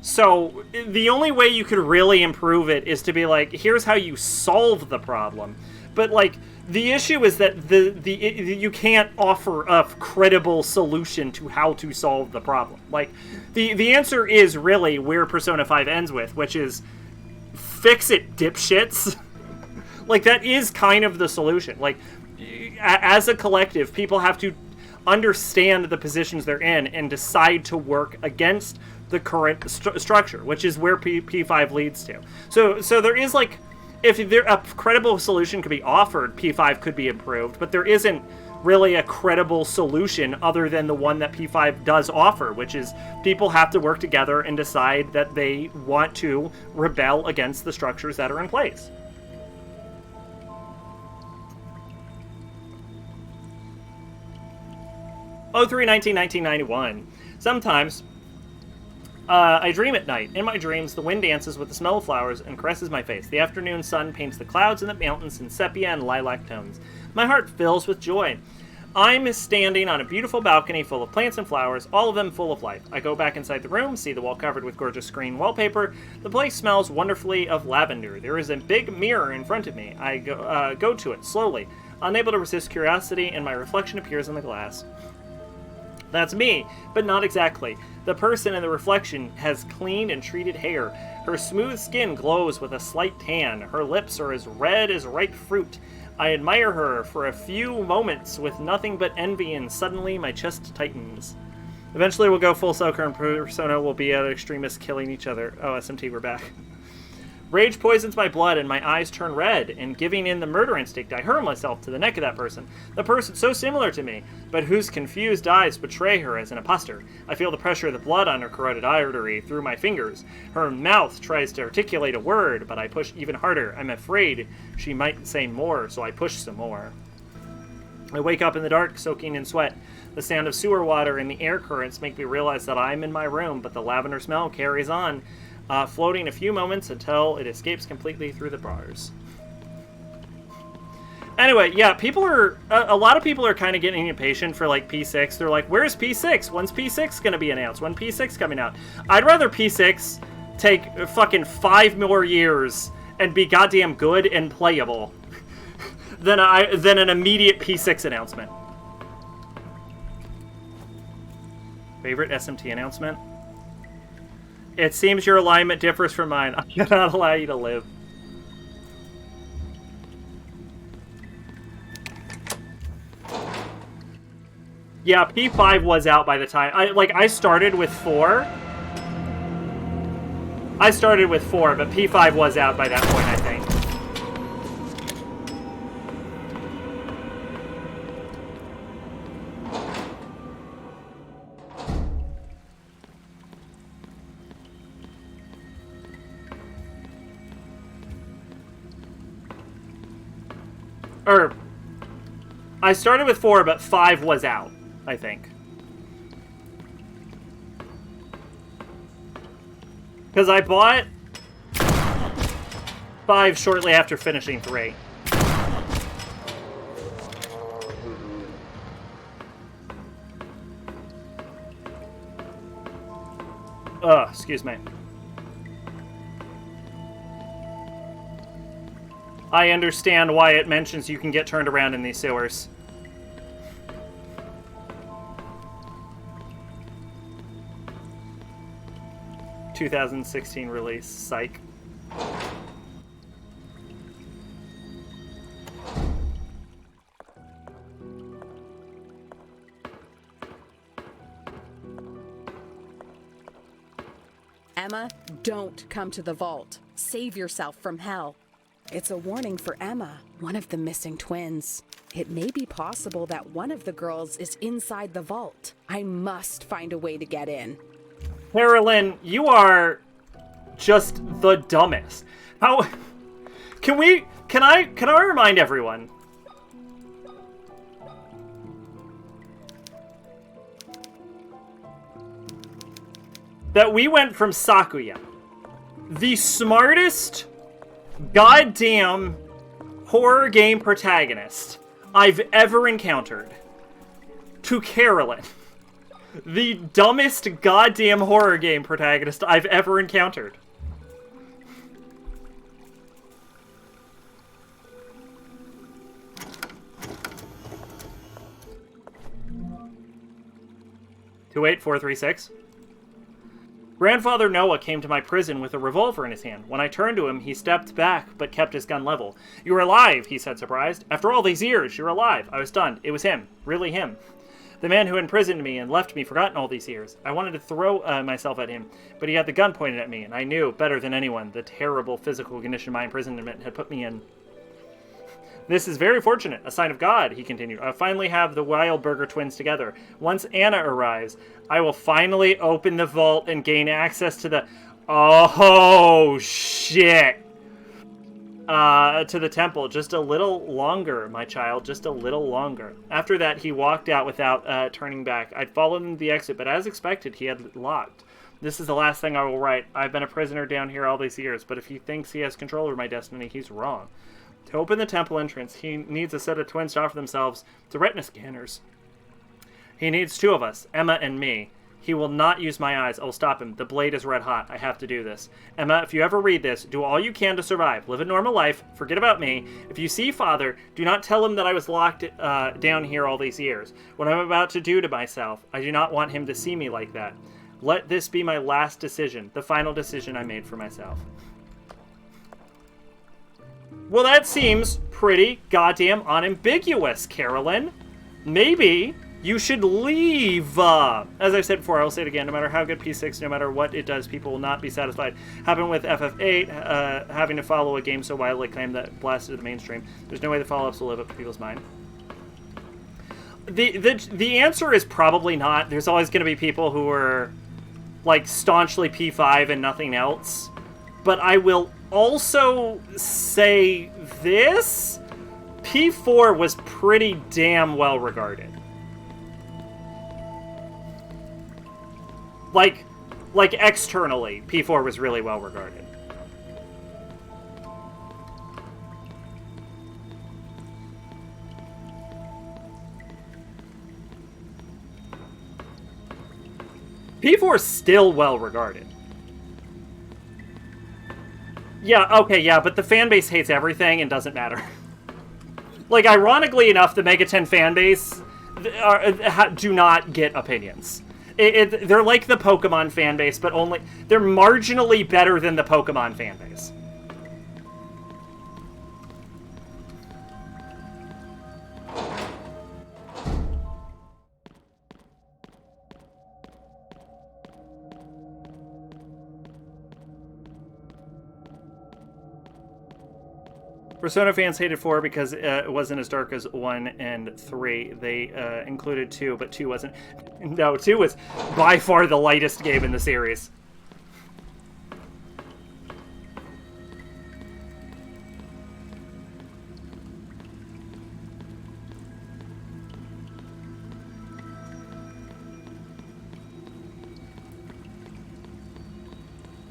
Speaker 4: So the only way you could really improve it is to be like, here's how you solve the problem. But like, the issue is that you can't offer a credible solution to how to solve the problem. Like, the answer is really where Persona 5 ends with, which is fix it, dipshits. Like, that is kind of the solution. Like, as a collective, people have to understand the positions they're in and decide to work against the current structure, which is where P5 leads to. So there is, like, if a credible solution could be offered, P5 could be improved, but there isn't really a credible solution other than the one that P5 does offer, which is people have to work together and decide that they want to rebel against the structures that are in place. Oh, 3/19/1991. Sometimes I dream at night. In my dreams, the wind dances with the smell of flowers and caresses my face. The afternoon sun paints the clouds and the mountains in sepia and lilac tones. My heart fills with joy. I'm standing on a beautiful balcony full of plants and flowers, all of them full of life. I go back inside the room, see the wall covered with gorgeous green wallpaper. The place smells wonderfully of lavender. There is a big mirror in front of me. I go to it slowly, unable to resist curiosity, and my reflection appears in the glass. That's me, but not exactly. The person in the reflection has clean and treated hair. Her smooth skin glows with a slight tan. Her lips are as red as ripe fruit. I admire her for a few moments with nothing but envy, and suddenly my chest tightens. Eventually we'll go full Soaker and Persona will be at extremists killing each other. Oh, SMT, we're back. Rage poisons my blood and my eyes turn red, and giving in the murder instinct, I hurl myself to the neck of that person. The person so similar to me, but whose confused eyes betray her as an imposter. I feel the pressure of the blood on her carotid artery through my fingers. Her mouth tries to articulate a word, but I push even harder. I'm afraid she might say more, so I push some more. I wake up in the dark, soaking in sweat. The sound of sewer water and the air currents make me realize that I'm in my room, but the lavender smell carries on. Floating a few moments until it escapes completely through the bars. Anyway, yeah, a lot of people are kind of getting impatient for, like, P6. They're like, where's P6? When's P6 gonna be announced? When P6 coming out? I'd rather P6 take fucking 5 more years and be goddamn good and playable than an immediate P6 announcement. Favorite SMT announcement? It seems your alignment differs from mine. I cannot allow you to live. Yeah, P5 was out by the time... I started with 4. I started with 4, but P5 was out by that point, I think. I started with 4, but 5 was out, I think. Because I bought 5 shortly after finishing 3. Excuse me. I understand why it mentions you can get turned around in these sewers. ...2016 release. Psych.
Speaker 2: Emma, don't come to the vault. Save yourself from hell. It's a warning for Emma, one of the missing twins. It may be possible that one of the girls is inside the vault. I must find a way to get in.
Speaker 1: Carolyn, you are just the dumbest. How can I remind everyone that we went from Sakuya, the smartest goddamn horror game protagonist I've ever encountered, to Carolyn, the dumbest goddamn horror game protagonist I've ever encountered. Two 8436. Grandfather Noah came to my prison with a revolver in his hand. When I turned to him, he stepped back, but kept his gun level. "You're alive," he said, surprised. "After all these years, you're alive." I was stunned. It was him. Really him. The man who imprisoned me and left me forgotten all these years. I wanted to throw myself at him, but he had the gun pointed at me, and I knew, better than anyone, the terrible physical condition my imprisonment had put me in. "This is very fortunate, a sign of God," he continued. "I'll finally have the Wildberger twins together. Once Anna arrives, I will finally open the vault and gain access to the... Oh, shit! To the temple. Just a little longer, my child, just a little longer." After that, he walked out without turning back. I'd followed him to the exit, but as expected, he had locked. "This is the last thing I will write. I've been a prisoner down here all these years, but if he thinks he has control over my destiny, he's wrong. To open the temple entrance, he needs a set of twins to offer themselves to retina scanners. He needs two of us, Emma and me. He will not use my eyes. I will stop him. The blade is red hot. I have to do this. Emma, if you ever read this, do all you can to survive. Live a normal life. Forget about me. If you see Father, do not tell him that I was locked down here all these years. What I'm about to do to myself, I do not want him to see me like that. Let this be my last decision, the final decision I made for myself." Well, that seems pretty goddamn unambiguous, Carolyn. Maybe you should leave. As I've said before, I will say it again, no matter how good P6, no matter what it does, people will not be satisfied. Happened with FF8, having to follow a game so widely claimed that blasted the mainstream. There's no way the follow-ups will live up to people's mind. The answer is probably not. There's always going to be people who are, like, staunchly P5 and nothing else. But I will also say this: P4 was pretty damn well regarded. Like externally, P4 was really well regarded. P4 is still well regarded. Yeah, okay, yeah, but the fanbase hates everything and doesn't matter. Like, ironically enough, the Megaten fanbase do not get opinions. They're like the Pokemon fanbase, but only... They're marginally better than the Pokemon fanbase. Persona fans hated 4 because it wasn't as dark as 1 and 3. They included 2, but 2 wasn't. No, 2 was by far the lightest game in the series.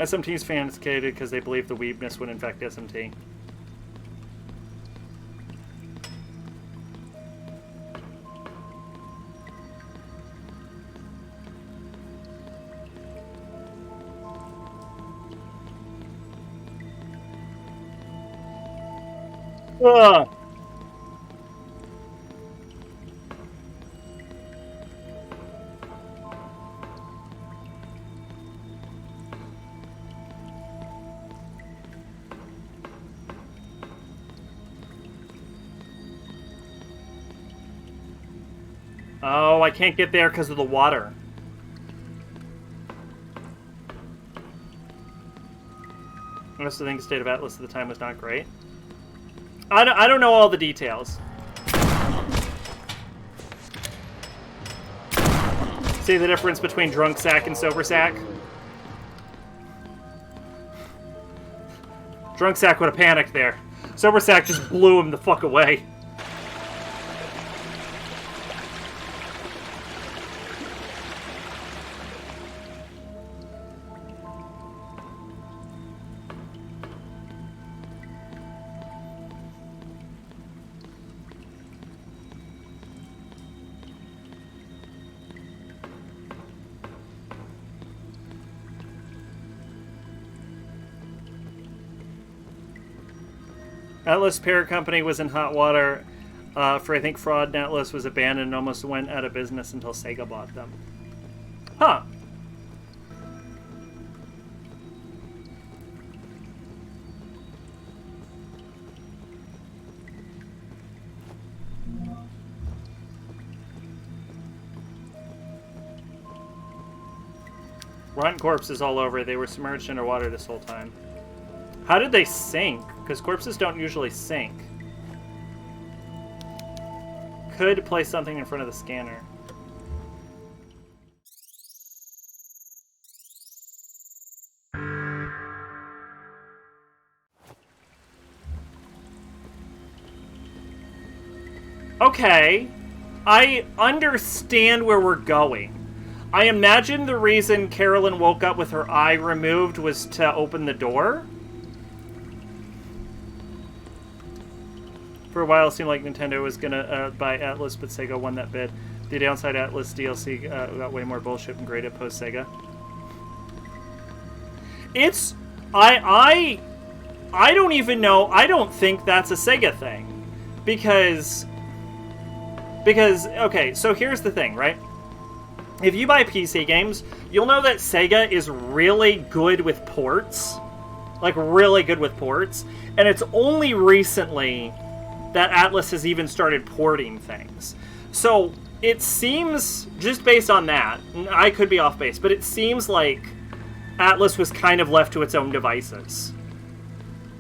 Speaker 1: SMT's fans hated because they believed the weebness would infect SMT. Ugh. Oh, I can't get there because of the water. Most of the things State of Atlas at the time was not great. I don't know all the details. See the difference between drunk sack and sober sack? Drunk sack would have panicked there. Sober sack just blew him the fuck away. Atlas Parent Company was in hot water for, I think, fraud. Atlas was abandoned and almost went out of business until Sega bought them. Huh. Rotten corpses all over. They were submerged underwater this whole time. How did they sink? Because corpses don't usually sink. Could place something in front of the scanner. Okay. I understand where we're going. I imagine the reason Carolyn woke up with her eye removed was to open the door. For a while, it seemed like Nintendo was gonna buy Atlas, but Sega won that bid. The downside, Atlas DLC got way more bullshit and graded post Sega. It's I don't even know. I don't think that's a Sega thing, because okay. So here's the thing, right? If you buy PC games, you'll know that Sega is really good with ports, like really good with ports, and it's only recently that Atlas has even started porting things. So it seems, just based on that, I could be off base, but it seems like Atlas was kind of left to its own devices.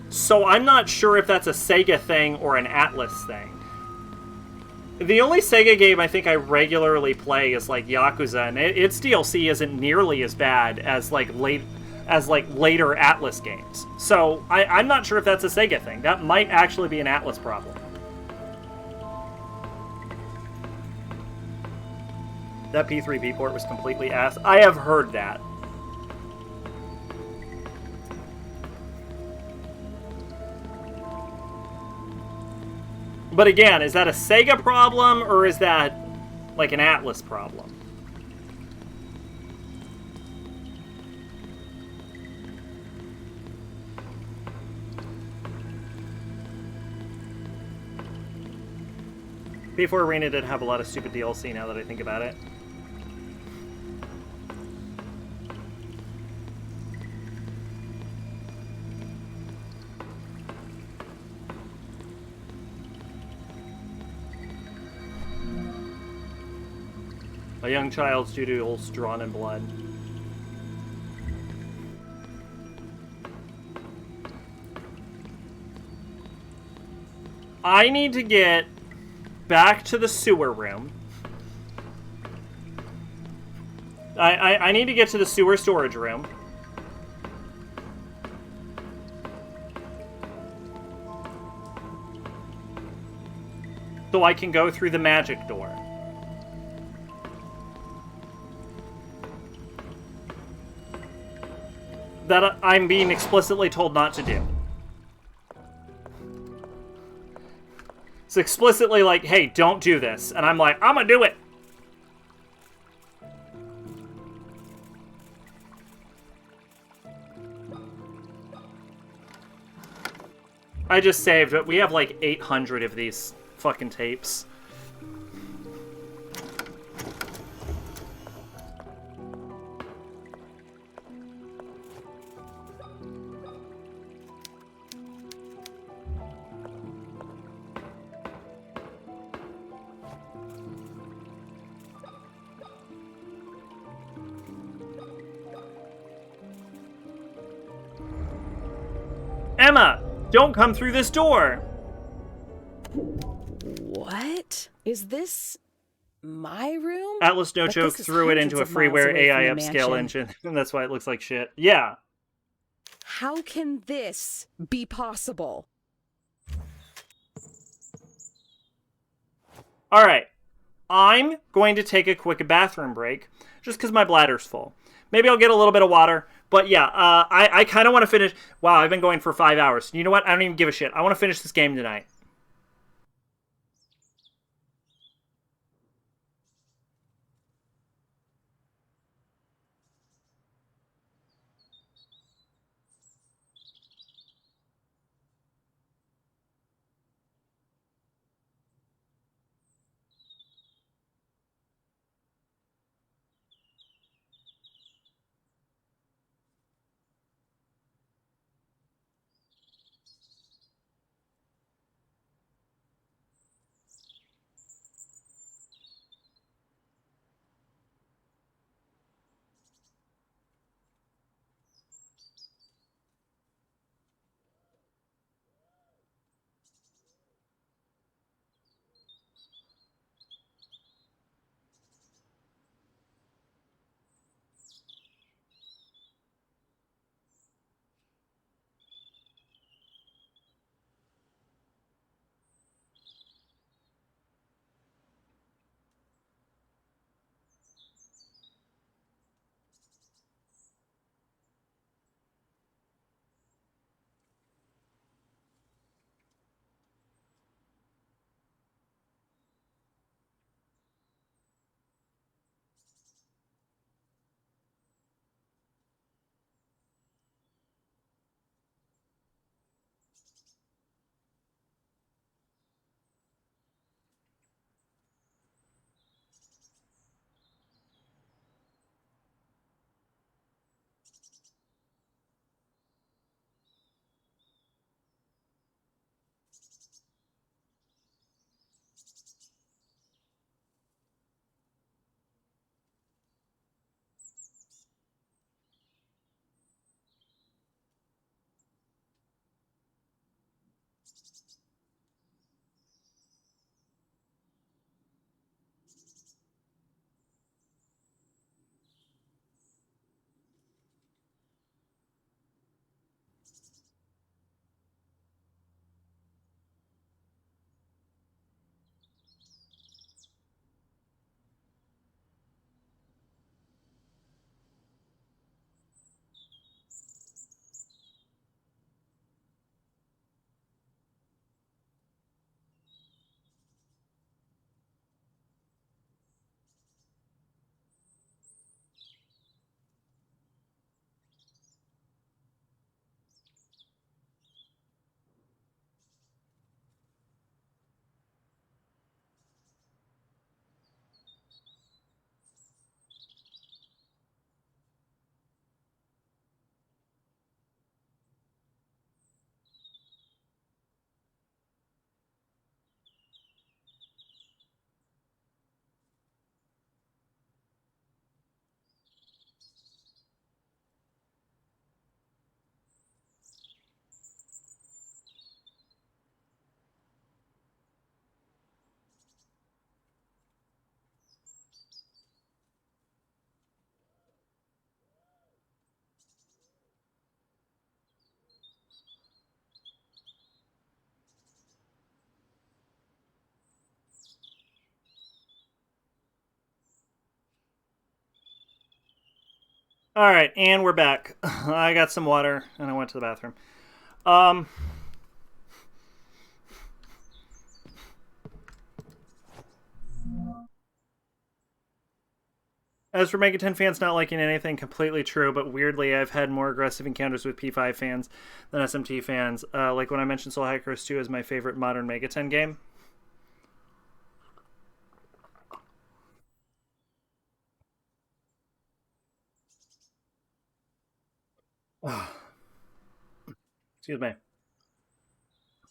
Speaker 1: So I'm not sure if that's a Sega thing or an Atlas thing. The only Sega game I think I regularly play is like Yakuza, and its DLC isn't nearly as bad as later Atlas games. So I'm not sure if that's a Sega thing. That might actually be an Atlas problem. That P3B port was completely ass. I have heard that. But again, is that a Sega problem or is that like an Atlas problem? P4 Arena did have a lot of stupid DLC now that I think about it. A young child's doodles drawn in blood. I need to get back to the sewer room. I need to get to the sewer storage room. So I can go through the magic door. That I'm being explicitly told not to do. It's explicitly like, hey, don't do this. And I'm like, I'm gonna do it. I just saved it. We have like 800 of these fucking tapes. Emma, don't come through this door.
Speaker 2: What? Is this my room?
Speaker 1: Atlas No Choke threw it into a freeware AI upscale engine, and that's why it looks like shit. Yeah.
Speaker 2: How can this be possible?
Speaker 1: All right. I'm going to take a quick bathroom break, just because my bladder's full. Maybe I'll get a little bit of water. But yeah, I kind of want to finish. Wow, I've been going for 5 hours. You know what? I don't even give a shit. I want to finish this game tonight. All right, and we're back. I got some water, and I went to the bathroom. As for Mega 10 fans not liking anything, completely true, but weirdly, I've had more aggressive encounters with P5 fans than SMT fans. Like when I mentioned Soul Hackers 2 as my favorite modern Mega 10 game. Excuse me.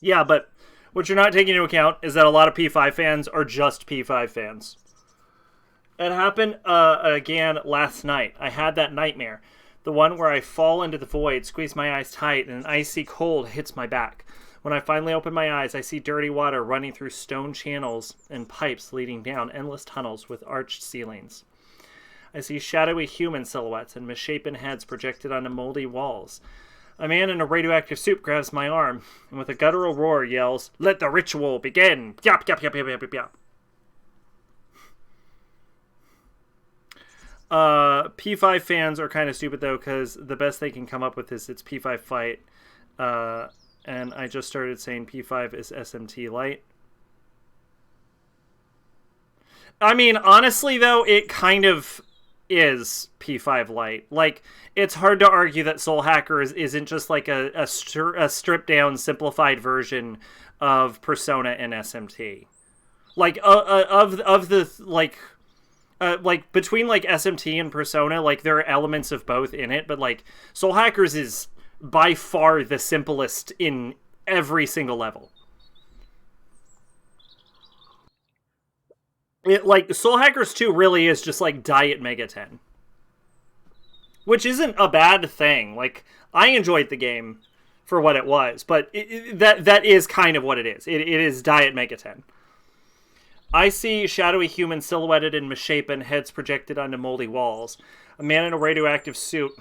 Speaker 1: Yeah, but what you're not taking into account is that a lot of P5 fans are just P5 fans. It happened again last night. I had that nightmare. The one where I fall into the void, squeeze my eyes tight, and an icy cold hits my back. When I finally open my eyes, I see dirty water running through stone channels and pipes leading down endless tunnels with arched ceilings. I see shadowy human silhouettes and misshapen heads projected onto moldy walls. A man in a radioactive suit grabs my arm and with a guttural roar yells, "Let the ritual begin!" Yap, yap, yap, yap, yap, yap, yap. P5 fans are kind of stupid, though, because the best they can come up with is it's P5 Fight. And I just started saying P5 is SMT Light. I mean, honestly, though, it kind of is P5 Light. Like, it's hard to argue that Soul Hackers isn't just like a stripped-down, simplified version of Persona and SMT. Like, of the, like between like SMT and Persona, like there are elements of both in it, but like Soul Hackers is by far the simplest in every single level. It like Soul Hackers 2 really is just like Diet Mega 10. Which isn't a bad thing. Like, I enjoyed the game for what it was, but that is kind of what it is. It is Diet Mega 10. I see shadowy humans silhouetted and misshapen, heads projected onto moldy walls. A man in a radioactive suit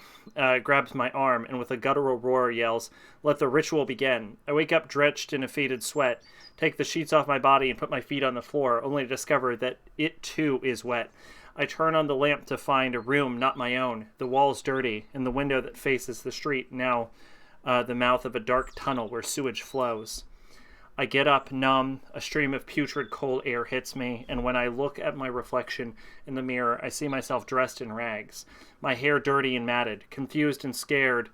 Speaker 1: grabs my arm and with a guttural roar yells, "Let the ritual begin." I wake up drenched in a faded sweat, take the sheets off my body and put my feet on the floor, only to discover that it too is wet. I turn on the lamp to find a room not my own, the walls dirty, and the window that faces the street now the mouth of a dark tunnel where sewage flows. I get up, numb, a stream of putrid cold air hits me, and when I look at my reflection in the mirror, I see myself dressed in rags, my hair dirty and matted, confused and scared.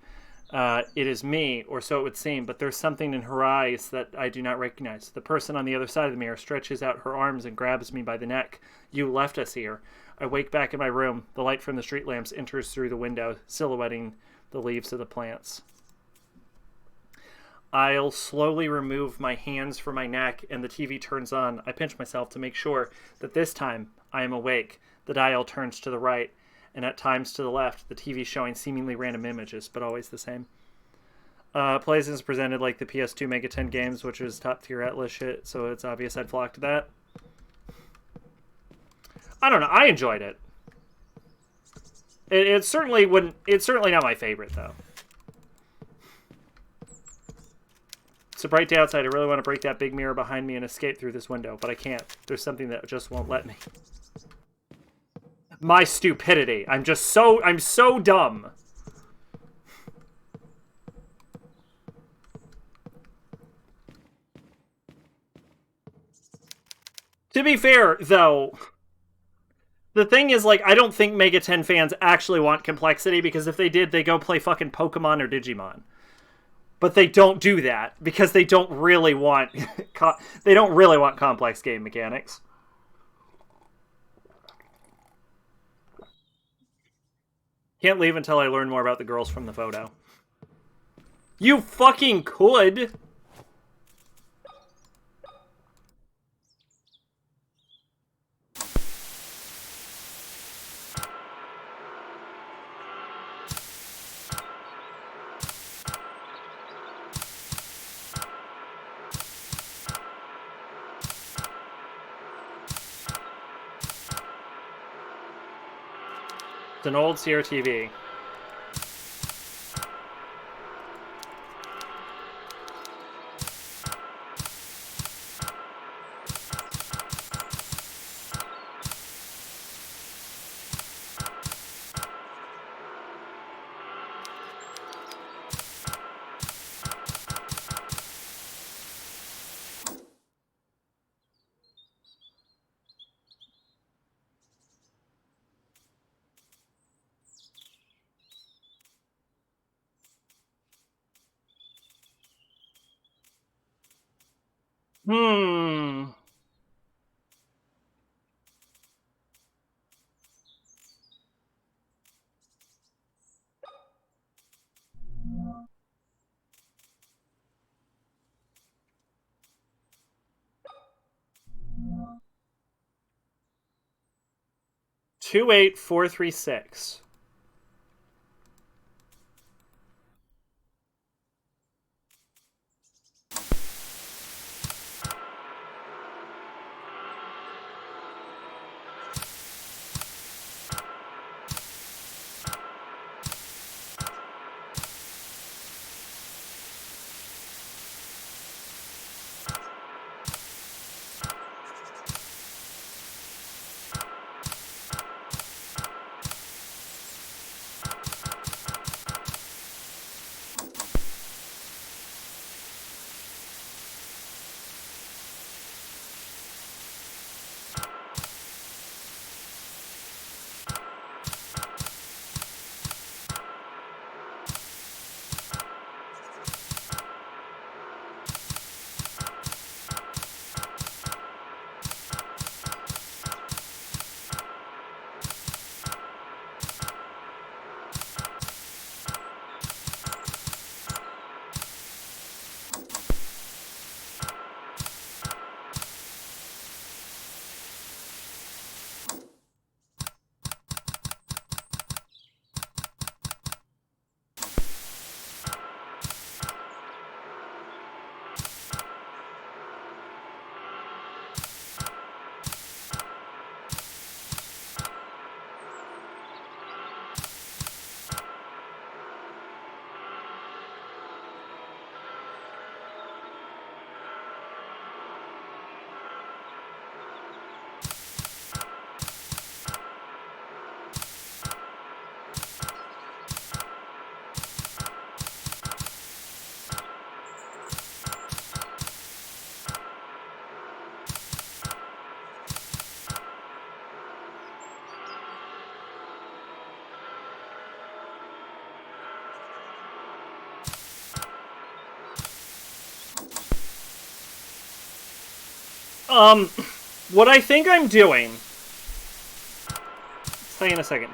Speaker 1: It is me, or so it would seem, but there's something in her eyes that I do not recognize. The person on the other side of the mirror stretches out her arms and grabs me by the neck. "You left us here." I wake back in my room. The light from the street lamps enters through the window, silhouetting the leaves of the plants. I'll slowly remove my hands from my neck and the TV turns on. I pinch myself to make sure that this time I am awake. The dial turns to the right and at times to the left, the TV showing seemingly random images, but always the same. Plays is presented like the PS2 Mega 10 games, which is top tier Atlas shit, so it's obvious I'd flock to that. I don't know, I enjoyed it. It's certainly not my favorite though. It's a bright day outside. I really want to break that big mirror behind me and escape through this window, but I can't. There's something that just won't let me. My stupidity. I'm so dumb. To be fair, though, the thing is, like, I don't think Mega 10 fans actually want complexity, because if they did, they go play fucking Pokemon or Digimon. But they don't do that because they don't really want complex game mechanics. Can't leave until I learn more about the girls from the photo. You fucking could. An old CRTV. Hmm. Two 28436. What I think I'm doing... I'll tell you in a second.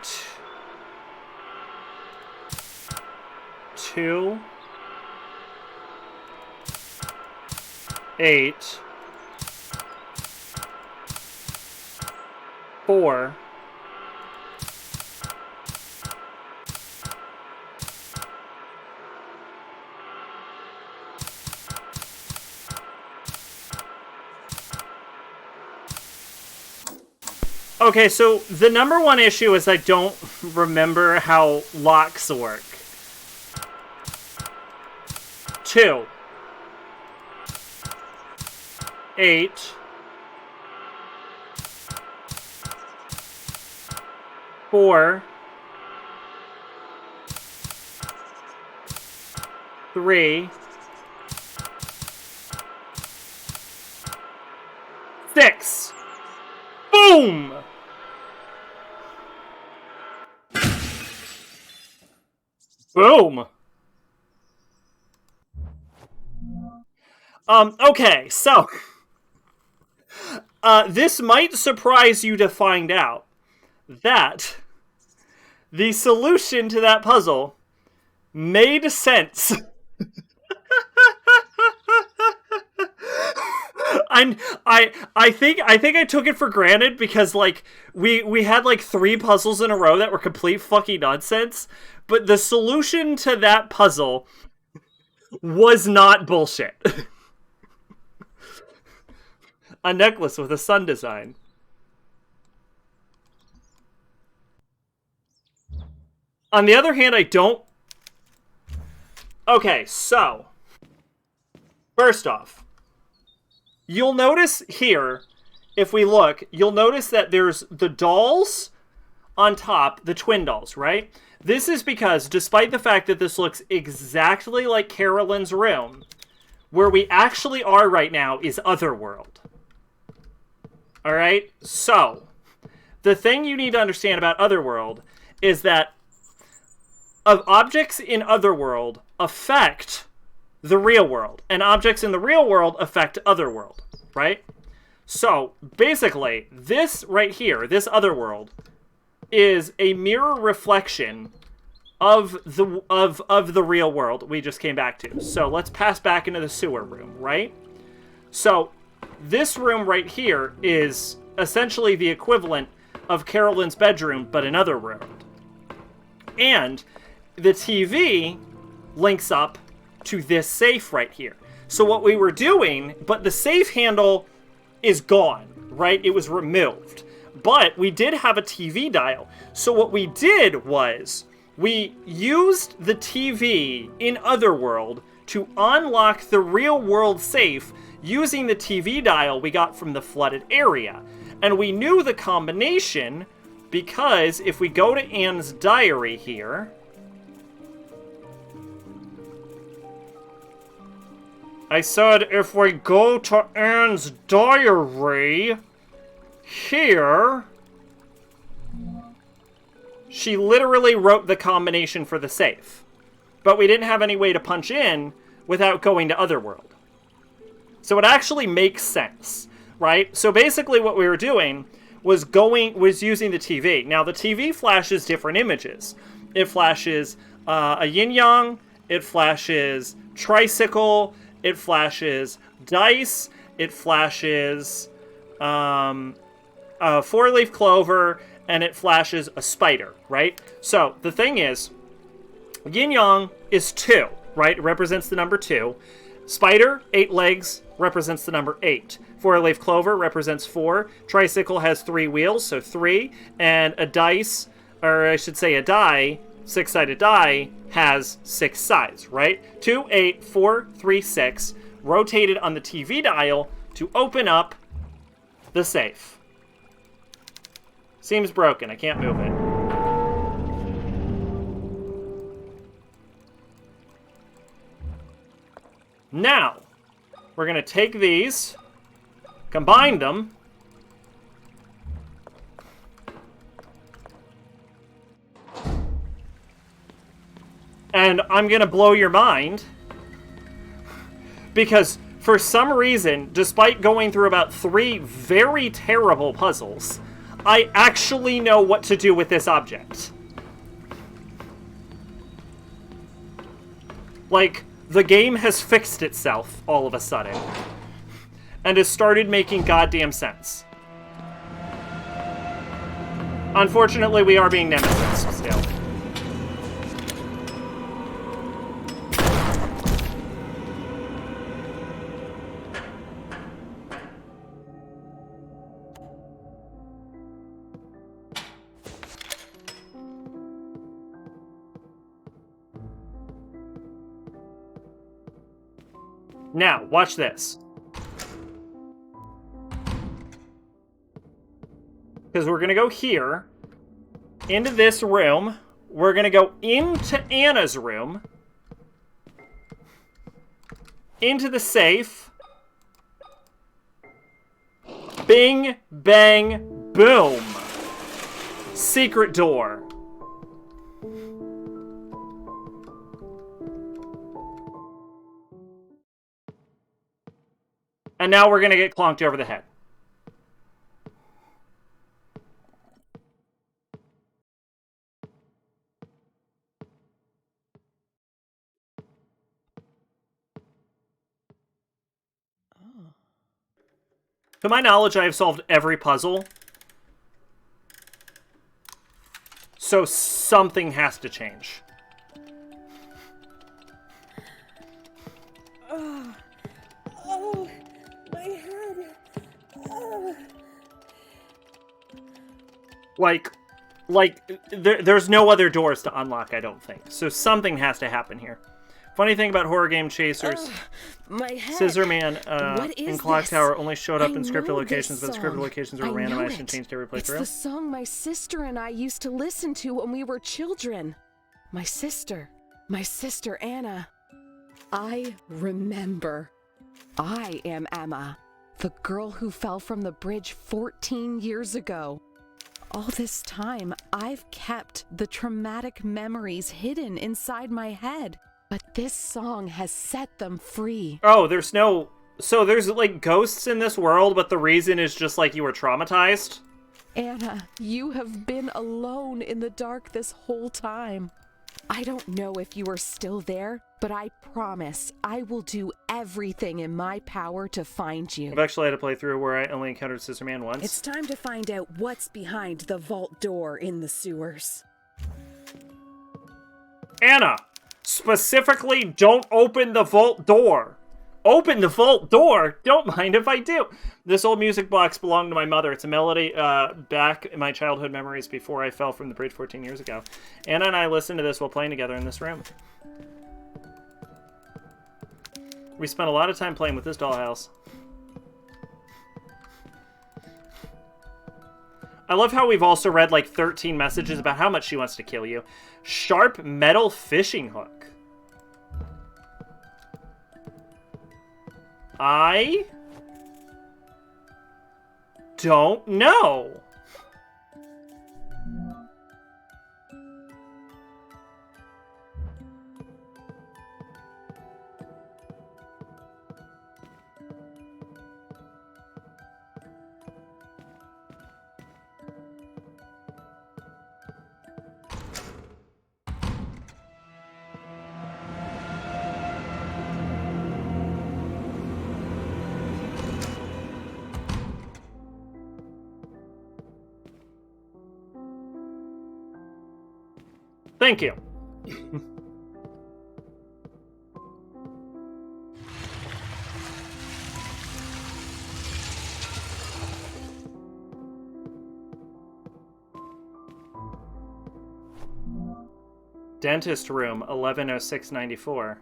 Speaker 1: 2... 8... 4... Okay, so the number one issue is I don't remember how locks work. 2. 8. 4. 3. 6. Boom! Boom! Okay, so... this might surprise you to find out that the solution to that puzzle made sense. I think I took it for granted because like we had like 3 puzzles in a row that were complete fucking nonsense, but the solution to that puzzle was not bullshit. A necklace with a sun design. On the other hand, I don't... Okay, so... First off, you'll notice here, if we look, you'll notice that there's the dolls on top, the twin dolls, right? This is because, despite the fact that this looks exactly like Carolyn's room, where we actually are right now is Otherworld. Alright? So, the thing you need to understand about Otherworld is that objects in Otherworld affect the real world, and objects in the real world affect Otherworld, right? So, basically, this right here, this Otherworld, is a mirror reflection of the real world we just came back to. So, let's pass back into the sewer room, right? So, this room right here is essentially the equivalent of Carolyn's bedroom, but in Otherworld. And the TV links up to this safe right here. So what we were doing, but the safe handle is gone, right? It was removed. But we did have a TV dial. So what we did was we used the TV in Otherworld to unlock the real world safe using the TV dial we got from the flooded area. And we knew the combination because if we go to Anne's diary here, I said if we go to Anne's diary here, she literally wrote the combination for the safe. But we didn't have any way to punch in without going to Otherworld. So it actually makes sense, right? So basically what we were doing was using the TV. Now the TV flashes different images. It flashes a yin-yang, it flashes tricycle, it flashes dice, it flashes a 4-leaf clover, and it flashes a spider, right? So the thing is, yin-yang is 2, right? It represents the number 2. Spider, 8 legs, represents the number 8. 4-leaf clover represents 4. Tricycle has 3 wheels, so 3. And a dice, or I should say a die, 6-sided die, has 6 sides, right? 2, 8, 4, 3, 6, rotated on the TV dial to open up the safe. Seems broken. I can't move it. Now, we're going to take these, combine them, and I'm going to blow your mind, because For some reason, despite going through about 3 very terrible puzzles, I actually know what to do with this object. Like, the game has fixed itself all of a sudden. And has started making goddamn sense. Unfortunately, we are being nemesis still. Now, watch this. Because we're going to go here, into this room. We're going to go into Anna's room, into the safe. Bing, bang, boom. Secret door. And now we're going to get clonked over the head. To my knowledge, I have solved every puzzle. So something has to change.
Speaker 2: Oh, my head.
Speaker 1: There's no other doors to unlock, I don't think. So something has to happen here. Funny thing about horror game chasers,
Speaker 2: My head.
Speaker 1: Scissorman
Speaker 2: What is
Speaker 1: in Clock
Speaker 2: this?
Speaker 1: Tower only showed up
Speaker 2: I
Speaker 1: in scripted
Speaker 2: know
Speaker 1: locations,
Speaker 2: this
Speaker 1: but scripted
Speaker 2: song.
Speaker 1: locations were
Speaker 2: I know
Speaker 1: randomized and
Speaker 2: it.
Speaker 1: changed every
Speaker 2: It's
Speaker 1: playthrough.
Speaker 2: the song my sister and I used to listen to when we were children. My sister Anna. I remember. I am Emma, the girl who fell from the bridge 14 years ago. All this time, I've kept the traumatic memories hidden inside my head. But this song has set them free.
Speaker 1: Oh, there's no... So there's, like, ghosts in this world, but the reason is just, like, you were traumatized?
Speaker 2: Anna, you have been alone in the dark this whole time. I don't know if you are still there, but I promise I will do everything in my power to find you.
Speaker 1: I've actually had a playthrough where I only encountered Scissorman once.
Speaker 2: It's time to find out what's behind the vault door in the sewers.
Speaker 1: Anna! Specifically, don't open the vault door. Open the vault door? Don't mind if I do. This old music box belonged to my mother. It's a melody back in my childhood memories before I fell from the bridge 14 years ago. Anna and I listened to this while playing together in this room. We spent a lot of time playing with this dollhouse. I love how we've also read like 13 messages about how much she wants to kill you. Sharp metal fishing hook. I don't know. Thank you. Dentist room, 110694.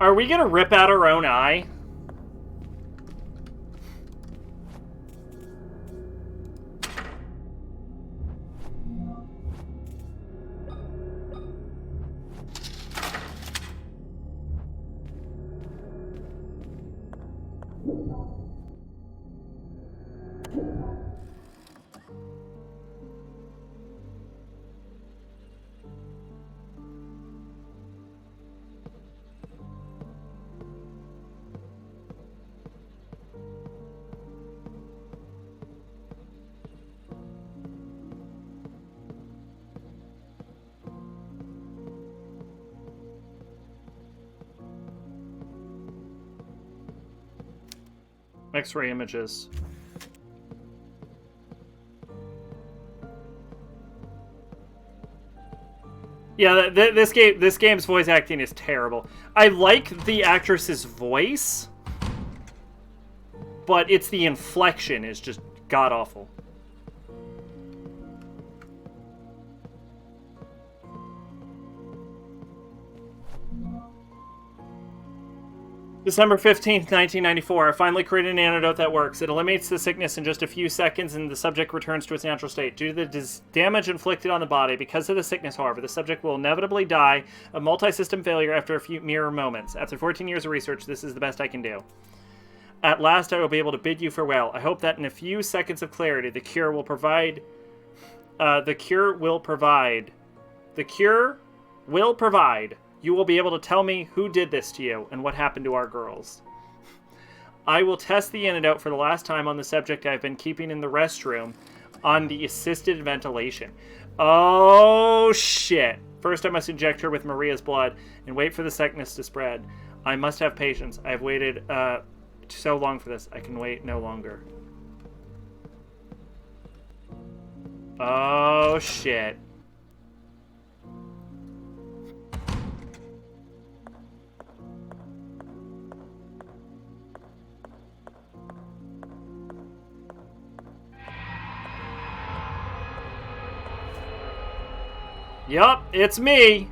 Speaker 1: Are we gonna rip out our own eye? X-ray images. Yeah, this game's voice acting is terrible. I like the actress's voice, but it's the inflection is just god-awful. December 15th, 1994. I finally created an antidote that works. It eliminates the sickness in just a few seconds and the subject returns to its natural state. Due to the damage inflicted on the body because of the sickness, however, the subject will inevitably die of multi-system failure after a few mere moments. After 14 years of research, this is the best I can do. At last, I will be able to bid you farewell. I hope that in a few seconds of clarity, the cure will provide... You will be able to tell me who did this to you and what happened to our girls. I will test the antidote for the last time on the subject I've been keeping in the restroom on the assisted ventilation. Oh, shit. First, I must inject her with Maria's blood and wait for the sickness to spread. I must have patience. I have waited so long for this. I can wait no longer. Oh, shit. Yup, it's me.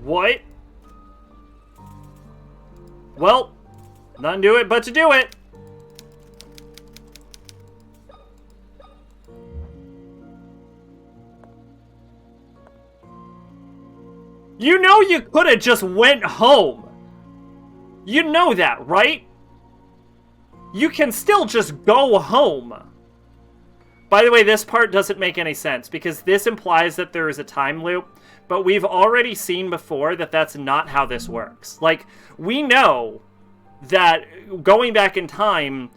Speaker 1: What? Well, nothing to it but to do it. You know you could have just went home. You know that, right? You can still just go home. By the way, this part doesn't make any sense because this implies that there is a time loop, but we've already seen before that that's not how this works. Like, we know that going back in time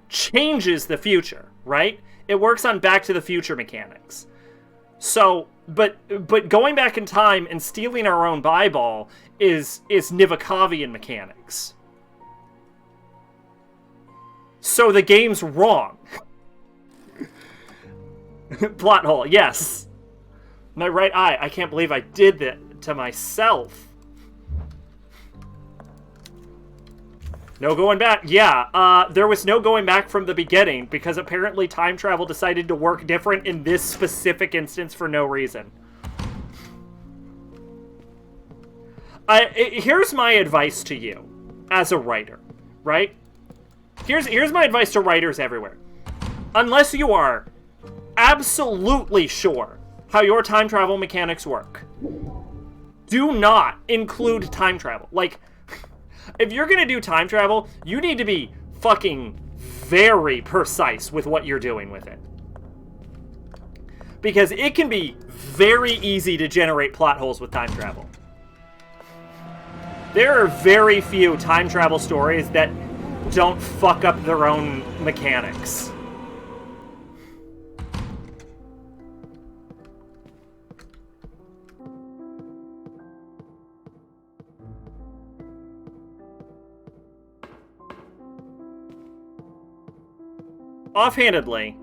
Speaker 1: changes the future, right? It works on Back to the Future mechanics. So, but going back in time and stealing our own Bible is Nivakavian mechanics. So the game's wrong. Plot hole, yes. My right eye. I can't believe I did that to myself. No going back. Yeah, there was no going back from the beginning because apparently time travel decided to work different in this specific instance for no reason. Here's my advice to you as a writer, right? Here's my advice to writers everywhere. Unless you are absolutely sure how your time travel mechanics work, do not include time travel. Like, if you're gonna do time travel, you need to be fucking very precise with what you're doing with it. Because it can be very easy to generate plot holes with time travel. There are very few time travel stories that don't fuck up their own mechanics. Offhandedly,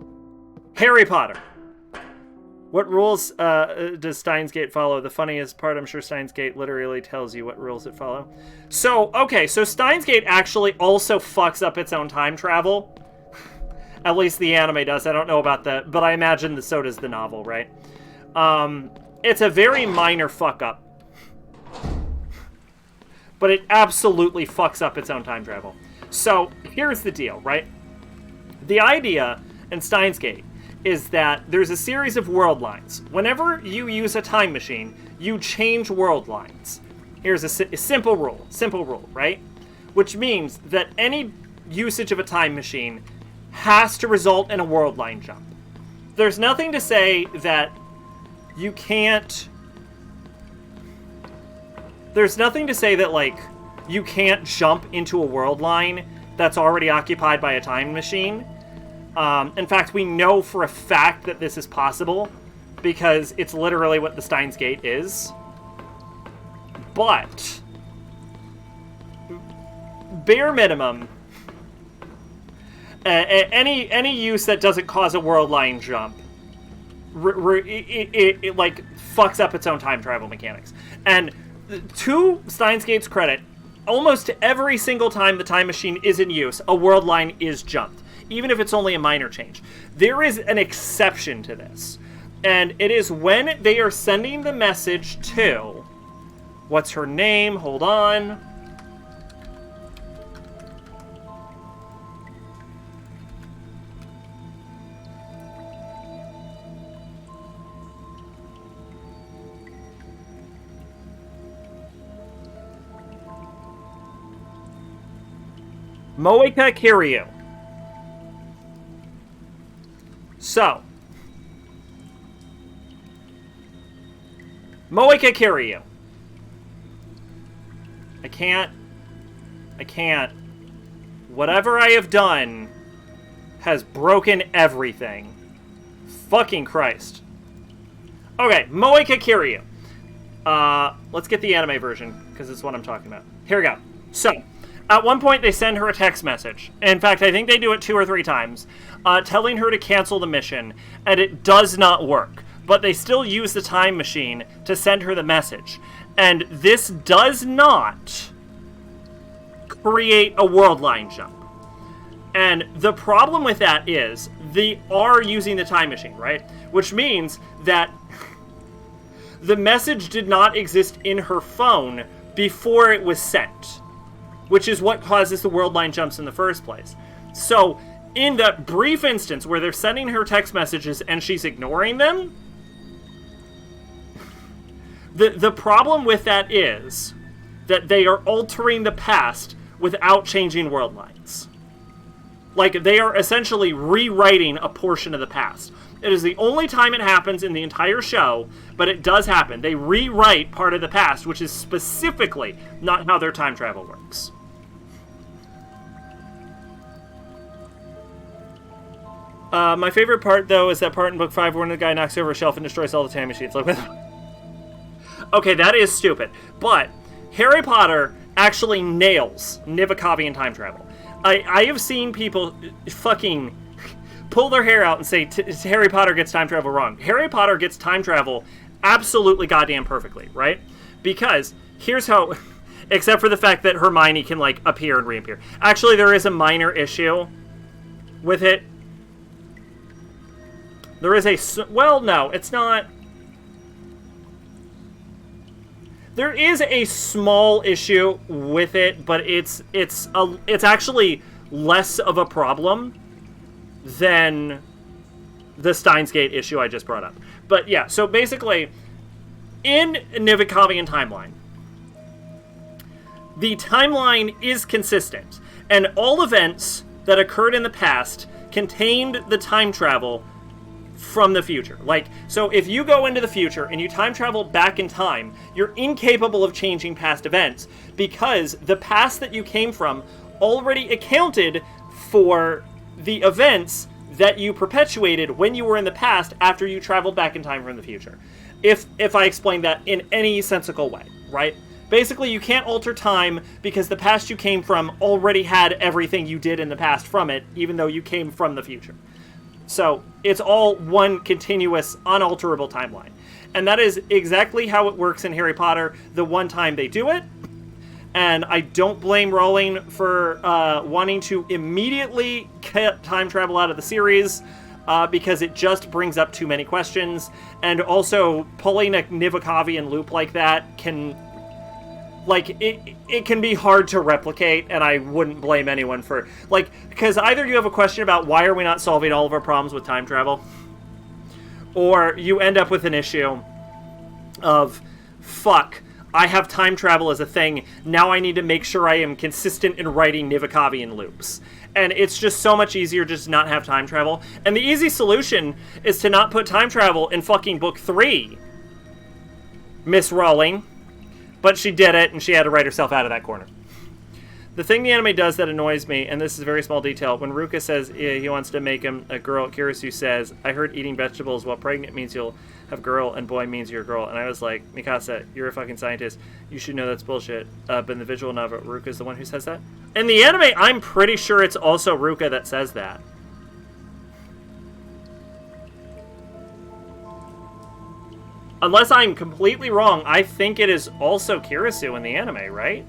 Speaker 1: Harry Potter. What rules does Steins Gate follow? The funniest part, I'm sure Steins Gate literally tells you what rules it follow. So, okay, so Steins Gate actually also fucks up its own time travel. At least the anime does. I don't know about that, but I imagine so does the novel, right? It's a very minor fuck up. but it absolutely fucks up its own time travel. So here's the deal, right? The idea in Steins Gate is that there's a series of world lines. Whenever you use a time machine, you change world lines. Here's a simple rule, right? Which means that any usage of a time machine has to result in a world line jump. There's nothing to say that you can't... There's nothing to say that, like, you can't jump into a world line that's already occupied by a time machine. In fact, we know for a fact that this is possible because it's literally what the Steins Gate is. But, bare minimum, any use that doesn't cause a world line jump, it like fucks up its own time travel mechanics. And to Steins Gate's credit, almost every single time the time machine is in use, a world line is jumped, even if it's only a minor change. There is an exception to this, and it is when they are sending the message to... What's her name? Hold on. Moeka Kiryu. So, Moeka Kiryu. I can't. Whatever I have done has broken everything. Fucking Christ. Okay, Moeka Kiryu. Let's get the anime version, because it's what I'm talking about. Here we go. So, at one point they send her a text message. In fact, I think they do it 2 or 3 times, telling her to cancel the mission, and it does not work. But they still use the time machine to send her the message. And this does not create a world line jump. And the problem with that is they are using the time machine, right? Which means that the message did not exist in her phone before it was sent, which is what causes the world line jumps in the first place. So, in that brief instance where they're sending her text messages and she's ignoring them, the problem with that is that they are altering the past without changing world lines. Like, they are essentially rewriting a portion of the past. It is the only time it happens in the entire show, but it does happen. They rewrite part of the past, which is specifically not how their time travel works. My favorite part, though, is that part in Book 5 when the guy knocks over a shelf and destroys all the time machines. Like, okay, that is stupid. But Harry Potter actually nails Nivikavian time travel. I have seen people fucking pull their hair out and say Harry Potter gets time travel wrong. Harry Potter gets time travel absolutely goddamn perfectly, right? Because here's how... Except for the fact that Hermione can, like, appear and reappear. Actually, there is a minor issue with it. There is a... Well, no, it's not... There is a small issue with it, but it's actually less of a problem than the Steins Gate issue I just brought up. But yeah, so basically, in Nivikavian timeline, the timeline is consistent, and all events that occurred in the past contained the time travel from the future. Like, so if you go into the future and you time travel back in time, you're incapable of changing past events because the past that you came from already accounted for the events that you perpetuated when you were in the past after you traveled back in time from the future. If I explain that in any sensical way, right? Basically, you can't alter time because the past you came from already had everything you did in the past from it, even though you came from the future. So, it's all one continuous, unalterable timeline. And that is exactly how it works in Harry Potter the one time they do it. And I don't blame Rowling for wanting to immediately cut time travel out of the series, because it just brings up too many questions. And also, pulling a Nivikavian loop like that can Like, it can be hard to replicate, and I wouldn't blame anyone for... Like, because either you have a question about why are we not solving all of our problems with time travel, or you end up with an issue of, fuck, I have time travel as a thing, now I need to make sure I am consistent in writing Nivikavian loops. And it's just so much easier just to not have time travel. And the easy solution is to not put time travel in fucking book 3, Miss Rowling. But she did it, and she had to write herself out of that corner. The thing the anime does that annoys me, and this is a very small detail, when Ruka says he wants to make him a girl, Kirisu says, I heard eating vegetables while pregnant means you'll have girl, and boy means you're a girl. And I was like, Mikasa, you're a fucking scientist. You should know that's bullshit. But in the visual novel, Ruka's the one who says that. In the anime, I'm pretty sure it's also Ruka that says that. Unless I'm completely wrong, I think it is also Kirisu in the anime, right?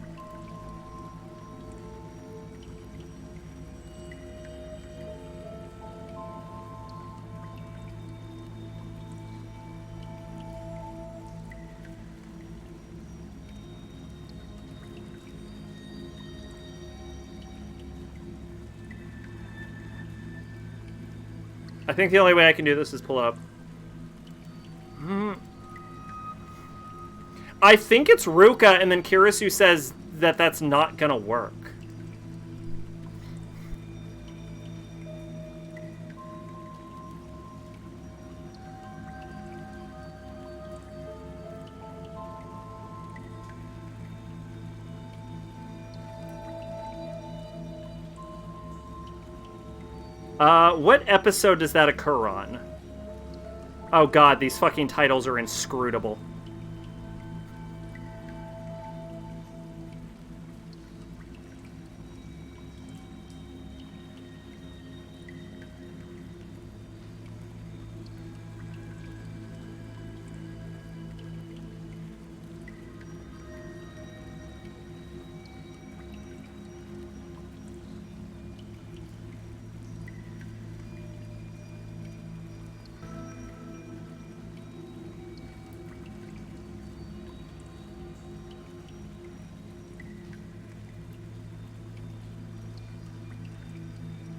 Speaker 1: I think the only way I can do this is pull it up. I think it's Ruka, and then Kirisu says that that's not gonna work. What episode does that occur on? Oh god, these fucking titles are inscrutable.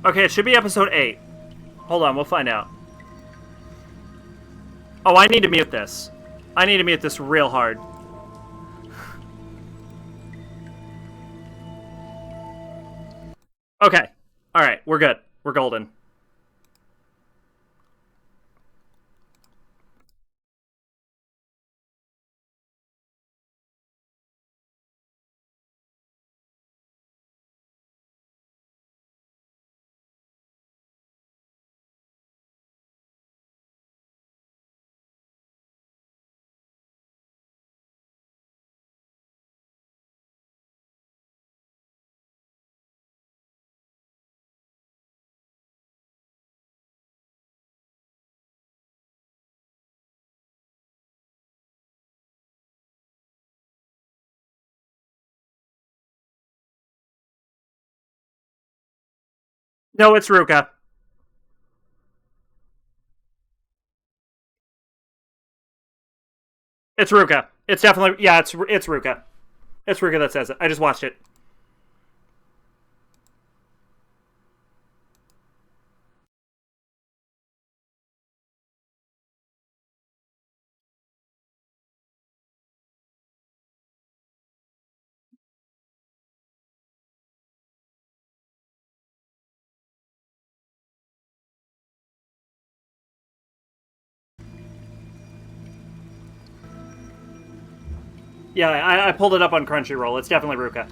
Speaker 1: Okay, it should be episode 8. Hold on, we'll find out. Oh, I need to mute this. I need to mute this real hard. Okay. Alright, we're good. We're golden. No, it's Ruka. It's Ruka. It's definitely... Yeah, it's Ruka. It's Ruka that says it. I just watched it. Yeah, I pulled it up on Crunchyroll. It's definitely Ruka.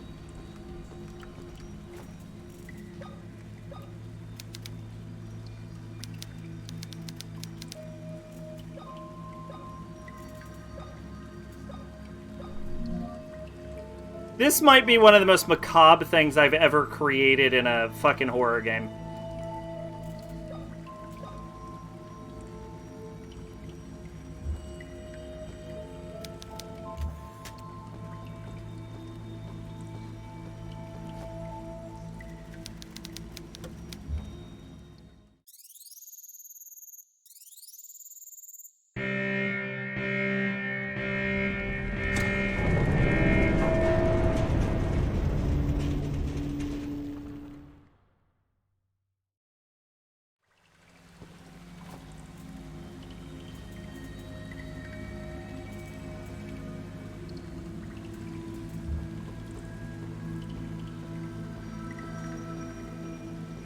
Speaker 1: This might be one of the most macabre things I've ever created in a fucking horror game.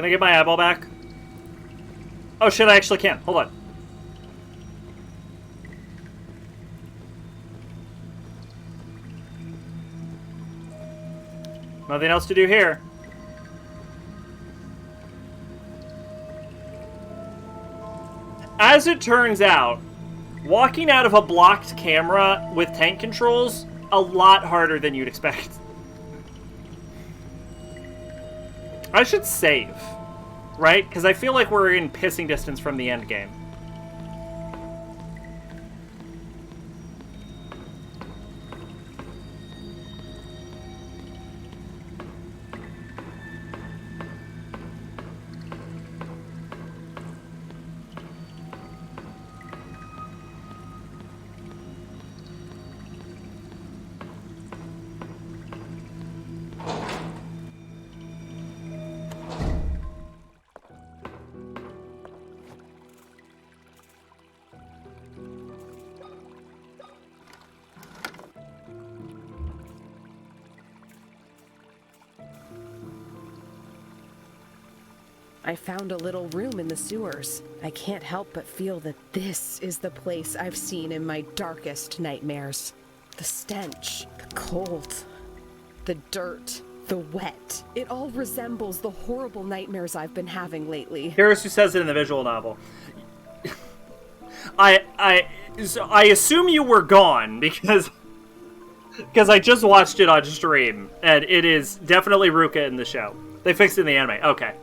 Speaker 1: Can I get my eyeball back? Oh shit, I actually can. Hold on. Nothing else to do here. As it turns out, walking out of a blocked camera with tank controls, a lot harder than you'd expect. I should save, right? Because I feel like we're in pissing distance from the end game.
Speaker 2: I found a little room in the sewers. I can't help but feel that this is the place I've seen in my darkest nightmares. The stench, the cold, the dirt, the wet. It all resembles the horrible nightmares I've been having lately.
Speaker 1: Here's who says it in the visual novel. I assume you were gone because I just watched it on stream, and it is definitely Ruka in the show. They fixed it in the anime. Okay.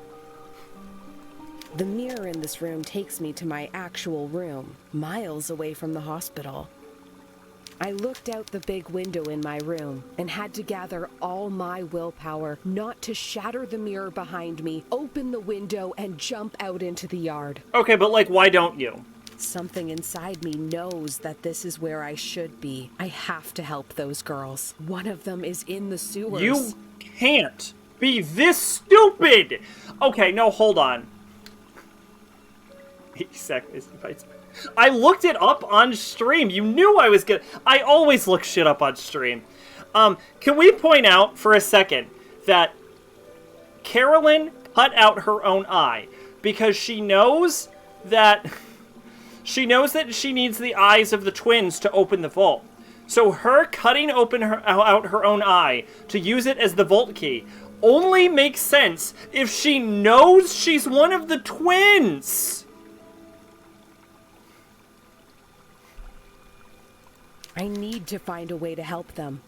Speaker 2: The mirror in this room takes me to my actual room, miles away from the hospital. I looked out the big window in my room and had to gather all my willpower not to shatter the mirror behind me, open the window, and jump out into the yard.
Speaker 1: Okay, but like, why don't you?
Speaker 2: Something inside me knows that this is where I should be. I have to help those girls. One of them is in the sewers.
Speaker 1: You can't be this stupid! Okay, no, hold on. I looked it up on stream. You knew I was gonna... I always look shit up on stream. Can we point out for a second that Carolyn cut out her own eye because she knows that she needs the eyes of the twins to open the vault. So her cutting open out her own eye to use it as the vault key only makes sense if she knows she's one of the twins.
Speaker 2: I need to find a way to help them.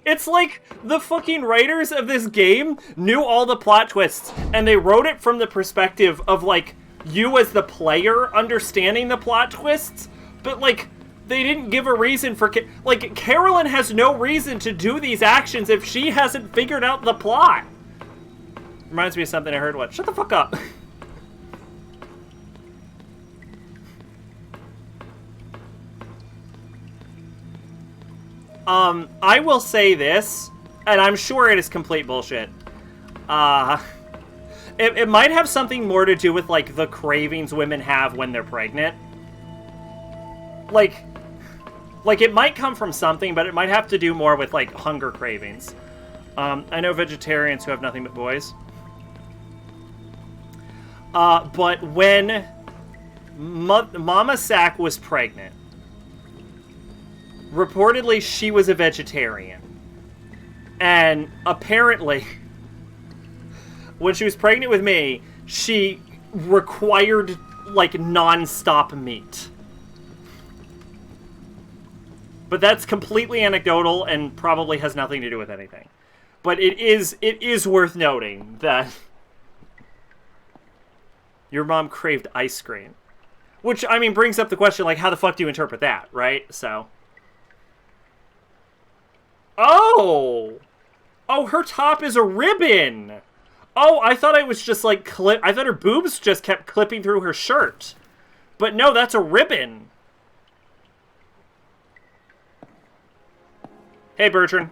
Speaker 1: It's like the fucking writers of this game knew all the plot twists, and they wrote it from the perspective of, like, you as the player understanding the plot twists, but, like, they didn't give a reason for... Like, Carolyn has no reason to do these actions if she hasn't figured out the plot. Reminds me of something I heard once. Shut the fuck up. I will say this, and I'm sure it is complete bullshit. It might have something more to do with, like, the cravings women have when they're pregnant. Like, it might come from something, but it might have to do more with, like, hunger cravings. I know vegetarians who have nothing but boys. But when Mama Sack was pregnant, reportedly, she was a vegetarian. And apparently, when she was pregnant with me, she required, like, non-stop meat. But that's completely anecdotal and probably has nothing to do with anything. But it is worth noting that your mom craved ice cream. Which, I mean, brings up the question, like, how the fuck do you interpret that, right? So... Oh! Oh, her top is a ribbon! Oh, I thought it was just, like, I thought her boobs just kept clipping through her shirt. But no, that's a ribbon. Hey, Bertrand.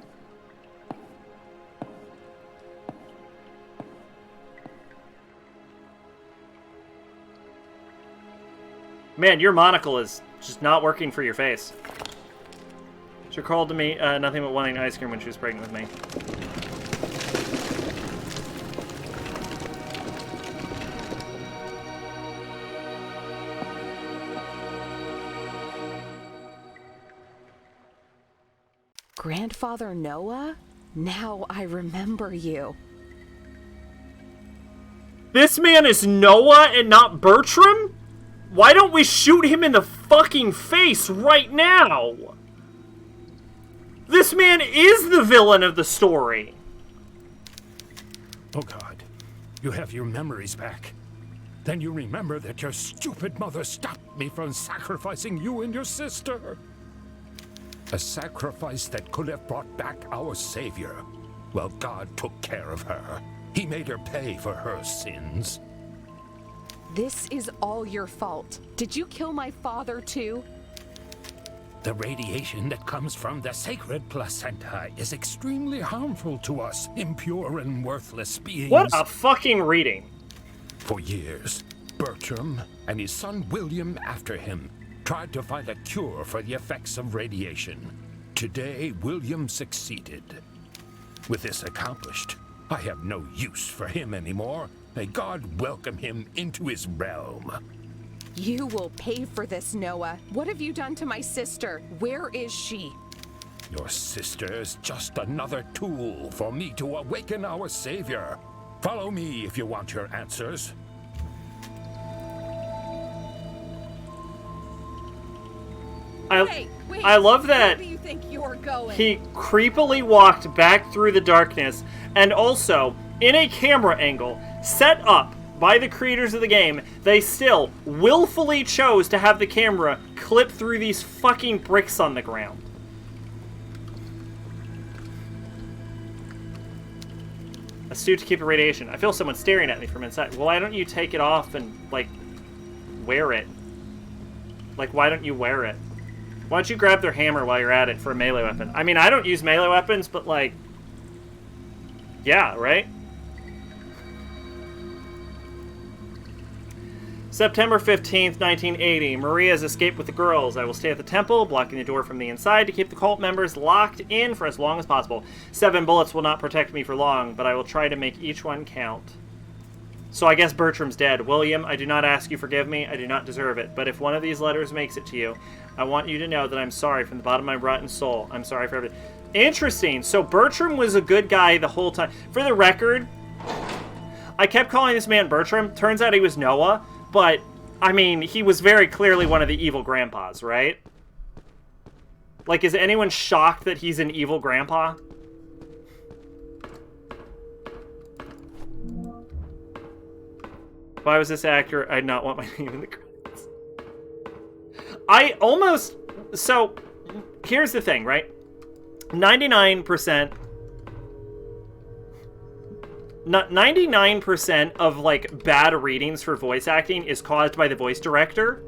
Speaker 1: Man, your monocle is just not working for your face. She called to me nothing but wanting ice cream when she was pregnant with me.
Speaker 2: Grandfather Noah? Now I remember you.
Speaker 1: This man is Noah and not Bertram? Why don't we shoot him in the fucking face right now? This man is the villain of the story.
Speaker 3: Oh God, you have your memories back. Then you remember that your stupid mother stopped me from sacrificing you and your sister. A sacrifice that could have brought back our Savior. Well, God took care of her. He made her pay for her sins.
Speaker 2: This is all your fault. Did you kill my father too?
Speaker 3: The radiation that comes from the sacred placenta is extremely harmful to us, impure and worthless beings.
Speaker 1: What a fucking reading.
Speaker 3: For years, Bertram and his son William after him tried to find a cure for the effects of radiation. Today, William succeeded. With this accomplished, I have no use for him anymore. May God welcome him into his realm.
Speaker 2: You will pay for this, Noah. What have you done to my sister? Where is she?
Speaker 3: Your sister is just another tool for me to awaken our Savior. Follow me if you want your answers.
Speaker 2: Wait,
Speaker 1: I love that
Speaker 2: where do you think you're going?
Speaker 1: he creepily walked back through the darkness, and also, in a camera angle set up by the creators of the game, they still willfully chose to have the camera clip through these fucking bricks on the ground. A suit to keep the radiation. I feel someone staring at me from inside. Well, why don't you take it off and, like, wear it? Like, why don't you wear it? Why don't you grab their hammer while you're at it for a melee weapon? I mean, I don't use melee weapons, but, like, yeah, right? September 15th, 1980. Maria has escaped with the girls. I will stay at the temple, blocking the door from the inside to keep the cult members locked in for as long as possible. 7 bullets will not protect me for long, but I will try to make each one count. So I guess Bertram's dead. William, I do not ask you forgive me. I do not deserve it. But if one of these letters makes it to you, I want you to know that I'm sorry from the bottom of my rotten soul. I'm sorry for everything. Interesting. So Bertram was a good guy the whole time. For the record, I kept calling this man Bertram. Turns out he was Noah. But, I mean, he was very clearly one of the evil grandpas, right? Like, is anyone shocked that he's an evil grandpa? If I was this actor, I'd not want my name in the credits. I almost... So, here's the thing, right? 99%... 99% of, like, bad readings for voice acting is caused by the voice director.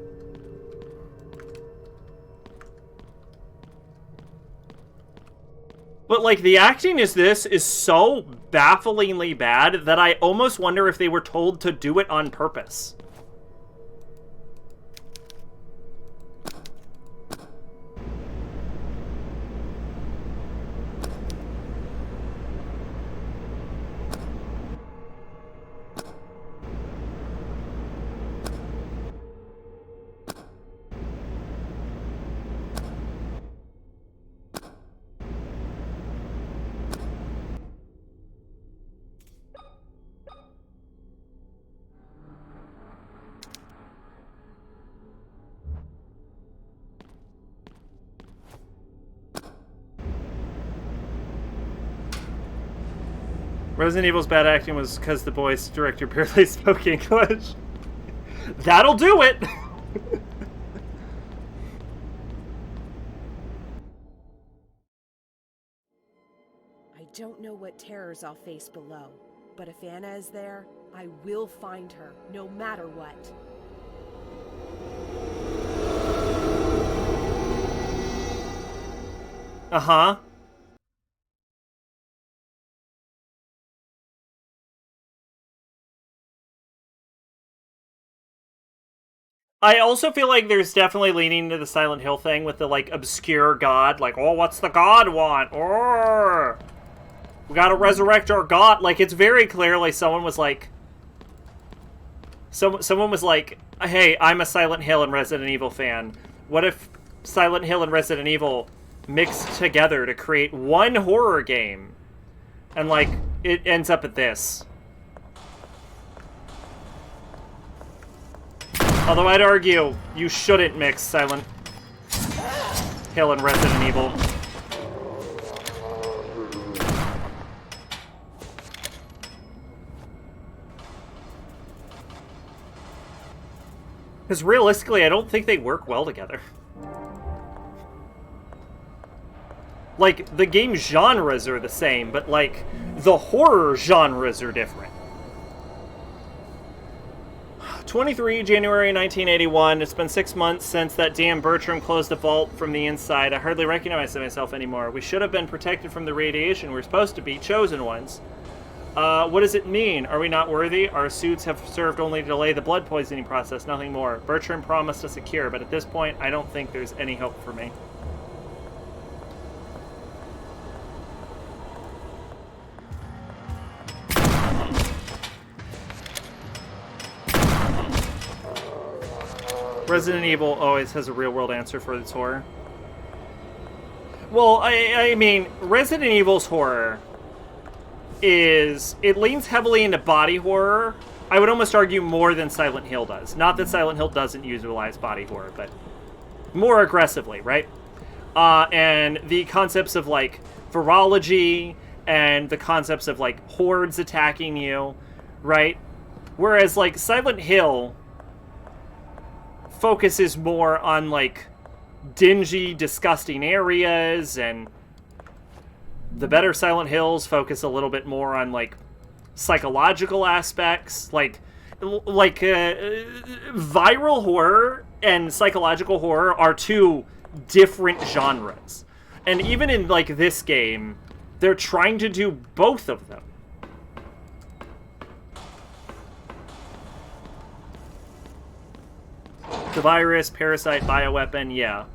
Speaker 1: But, like, the acting is so bafflingly bad that I almost wonder if they were told to do it on purpose. Resident Evil's bad acting was because the voice director barely spoke English. That'll do it!
Speaker 2: I don't know what terrors I'll face below, but if Anna is there, I will find her, no matter what.
Speaker 1: Uh-huh. I also feel like there's definitely leaning to the Silent Hill thing with the, like, obscure god. Like, oh, what's the god want? Oh, we gotta resurrect our god. Like, it's very clearly someone was like... Someone was like, hey, I'm a Silent Hill and Resident Evil fan. What if Silent Hill and Resident Evil mixed together to create one horror game. And, like, it ends up at this. Although I'd argue you shouldn't mix Silent Hill and Resident Evil. Because realistically, I don't think they work well together. Like, the game genres are the same, but, like, the horror genres are different. 23 January 1981. It's been 6 months since that damn Bertram closed the vault from the inside. I hardly recognize myself anymore. We should have been protected from the radiation. We're supposed to be chosen ones. What does it mean? Are we not worthy? Our suits have served only to delay the blood poisoning process, nothing more. Bertram promised us a cure, but at this point, I don't think there's any hope for me. Resident Evil always has a real-world answer for its horror. Well, I mean, Resident Evil's horror is... It leans heavily into body horror. I would almost argue more than Silent Hill does. Not that Silent Hill doesn't utilize body horror, but more aggressively, right? And the concepts of, like, virology and the concepts of, like, hordes attacking you, right? Whereas, like, Silent Hill focuses more on, like, dingy, disgusting areas, and the better Silent Hills focus a little bit more on, like, psychological aspects. Like viral horror and psychological horror are two different genres. And even in, like, this game, they're trying to do both of them. The virus, parasite, bioweapon, yeah.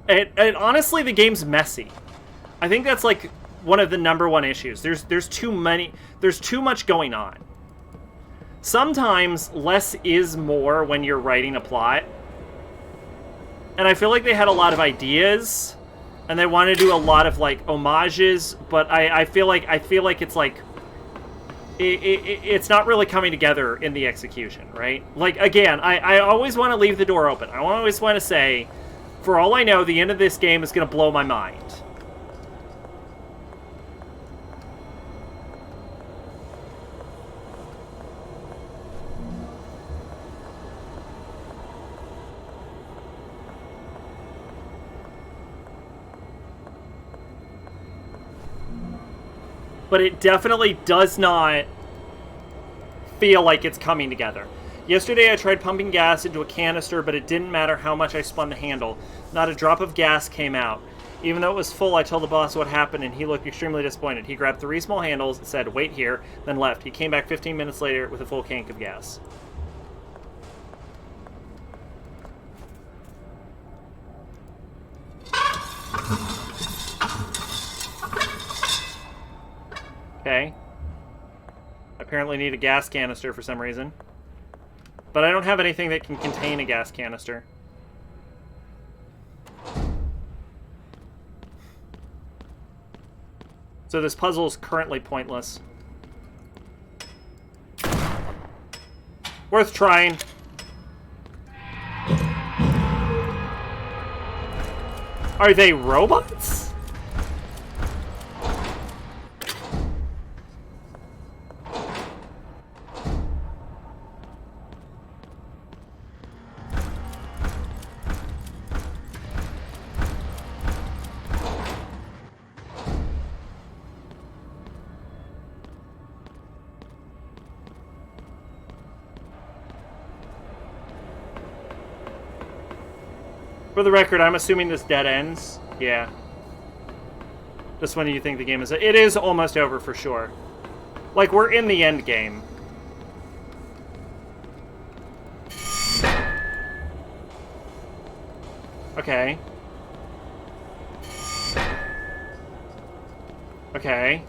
Speaker 1: And honestly, the game's messy. I think that's, like, one of the #1 issues. There's too much going on. Sometimes less is more when you're writing a plot. And I feel like they had a lot of ideas, and they want to do a lot of, like, homages, but I feel like it's, like, it's not really coming together in the execution, right? Like, again, I always want to leave the door open. I always want to say, for all I know, the end of this game is going to blow my mind. But it definitely does not feel like it's coming together. Yesterday I tried pumping gas into a canister, but it didn't matter how much I spun the handle. Not a drop of gas came out. Even though it was full, I told the boss what happened, and he looked extremely disappointed. He grabbed 3 small handles and said, "Wait here," then left. He came back 15 minutes later with a full tank of gas. Okay. Apparently need a gas canister for some reason. But I don't have anything that can contain a gas canister. So this puzzle is currently pointless. Worth trying. Are they robots? For the record, I'm assuming this dead ends. Yeah. Just when you think the game is... It is almost over for sure. Like, we're in the end game. Okay. Okay.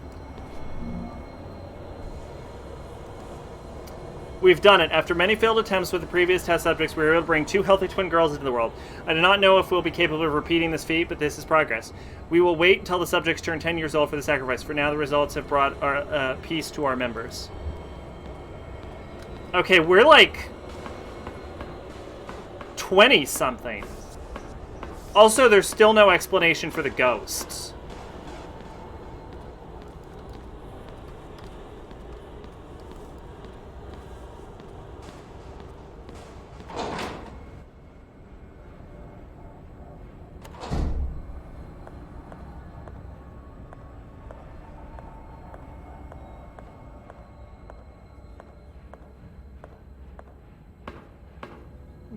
Speaker 1: We've done it. After many failed attempts with the previous test subjects, we were able to bring 2 healthy twin girls into the world. I do not know if we'll be capable of repeating this feat, but this is progress. We will wait until the subjects turn 10 years old for the sacrifice. For now, the results have brought our peace to our members. Okay, we're like 20-something. Also, there's still no explanation for the ghosts.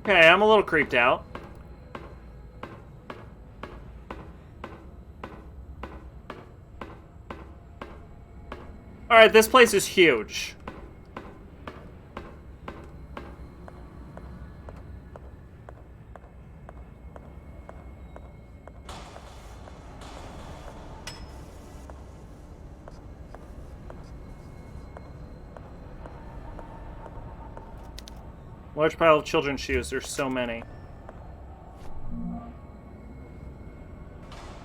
Speaker 1: Okay, I'm a little creeped out. Alright, this place is huge. Large pile of children's shoes. There's so many.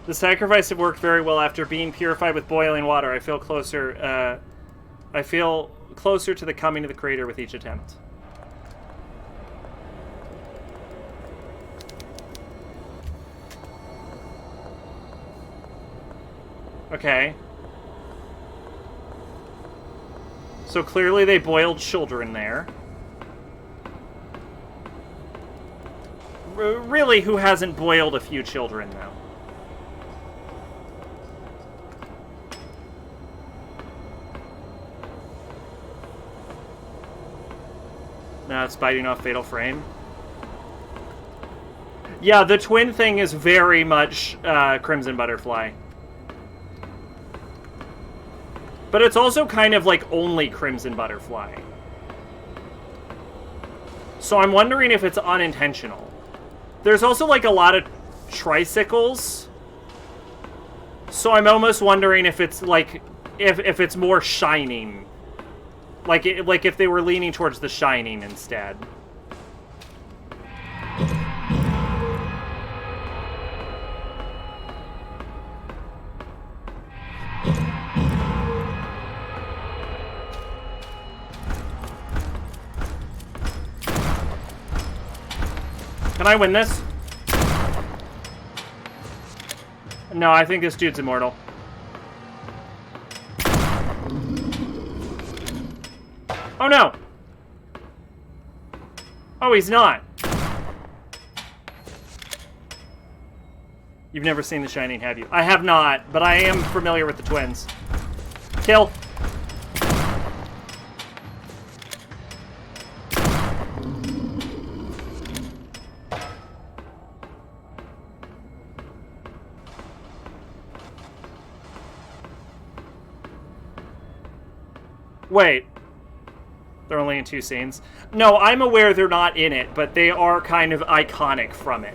Speaker 1: The sacrifice have worked very well after being purified with boiling water. I feel closer. I feel closer to the coming of the Creator with each attempt. Okay. So clearly they boiled children there. Really, who hasn't boiled a few children, though? Now it's biting off Fatal Frame. Yeah, the twin thing is very much Crimson Butterfly. But it's also kind of like only Crimson Butterfly. So I'm wondering if it's unintentional. There's also like a lot of tricycles. So I'm almost wondering if it's like if it's more Shining. Like if they were leaning towards The Shining instead. Can I win this? No, I think this dude's immortal. Oh no! Oh, he's not. You've never seen The Shining, have you? I have not, but I am familiar with the twins. Kill. Wait. They're only in 2 scenes. No, I'm aware they're not in it, but they are kind of iconic from it.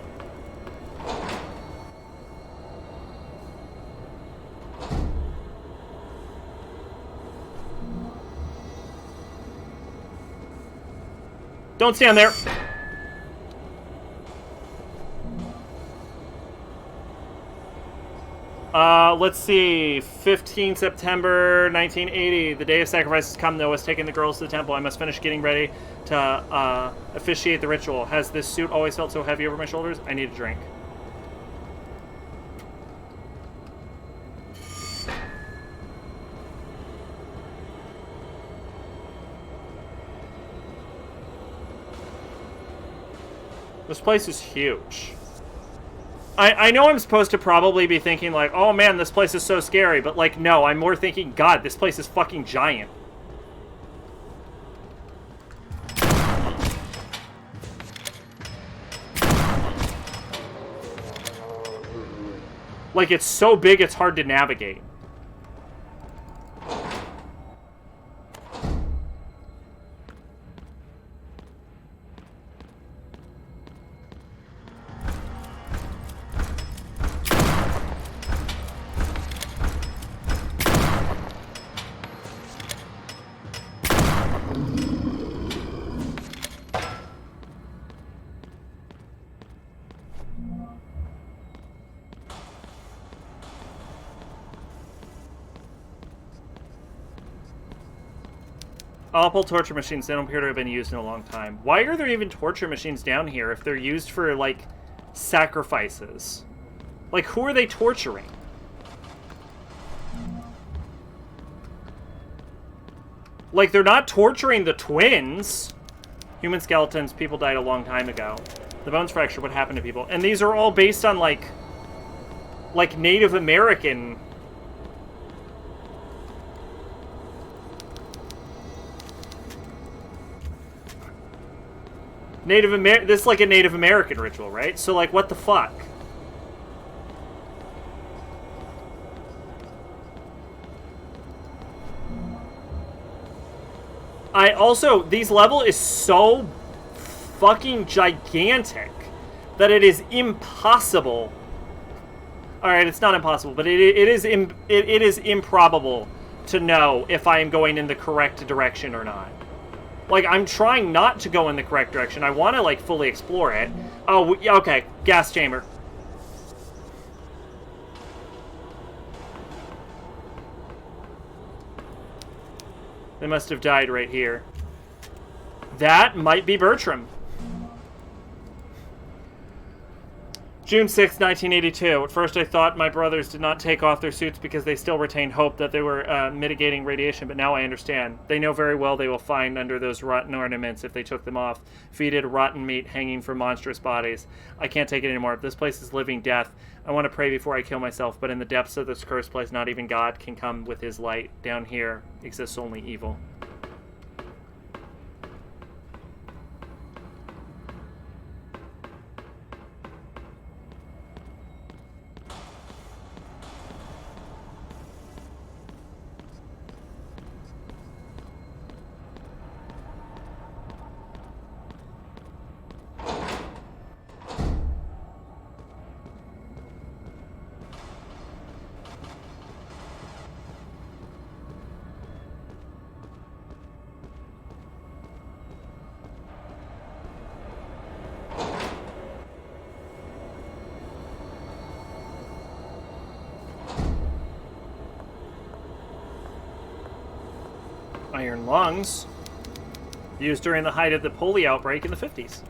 Speaker 1: Don't stand there. Let's see. 15 September 1980. The day of sacrifice has come. Noah's taking the girls to the temple. I must finish getting ready to officiate the ritual. Has this suit always felt so heavy over my shoulders? I need a drink. This place is huge. I know I'm supposed to probably be thinking like, oh man, this place is so scary, but like, no, I'm more thinking, God, this place is fucking giant. Like, it's so big, it's hard to navigate.
Speaker 4: Awful torture machines. They don't appear to have been used in a long time. Why are there even torture machines down here if they're used for, like, sacrifices? Like, who are they torturing? Like, they're not torturing the twins. Human skeletons. People died a long time ago. The bones fracture. What happened to people? And these are all based on, like Native American... This is like a Native American ritual, right? So, like, what the fuck? These level is so fucking gigantic that it is impossible. Alright, it's not impossible, but it is improbable to know if I am going in the correct direction or not. Like, I'm trying not to go in the correct direction. I want to, like, fully explore it. Oh, okay. Gas chamber. They must have died right here. That might be Bertram. June 6, 1982. At first I thought my brothers did not take off their suits because they still retained hope that they were mitigating radiation, but now I understand. They know very well they will find under those rotten ornaments if they took them off. Fetid, rotten meat hanging from monstrous bodies. I can't take it anymore. This place is living death. I want to pray before I kill myself, but in the depths of this cursed place, not even God can come with his light. Down here exists only evil. Iron lungs, used during the height of the polio outbreak in the 50s.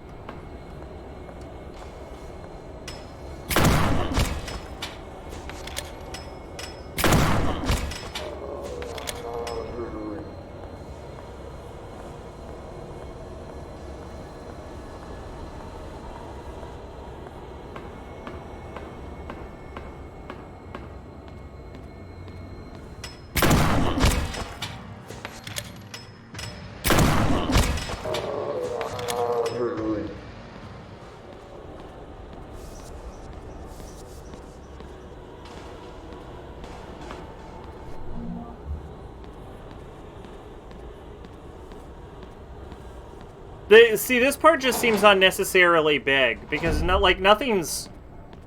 Speaker 4: See, this part just seems unnecessarily big, because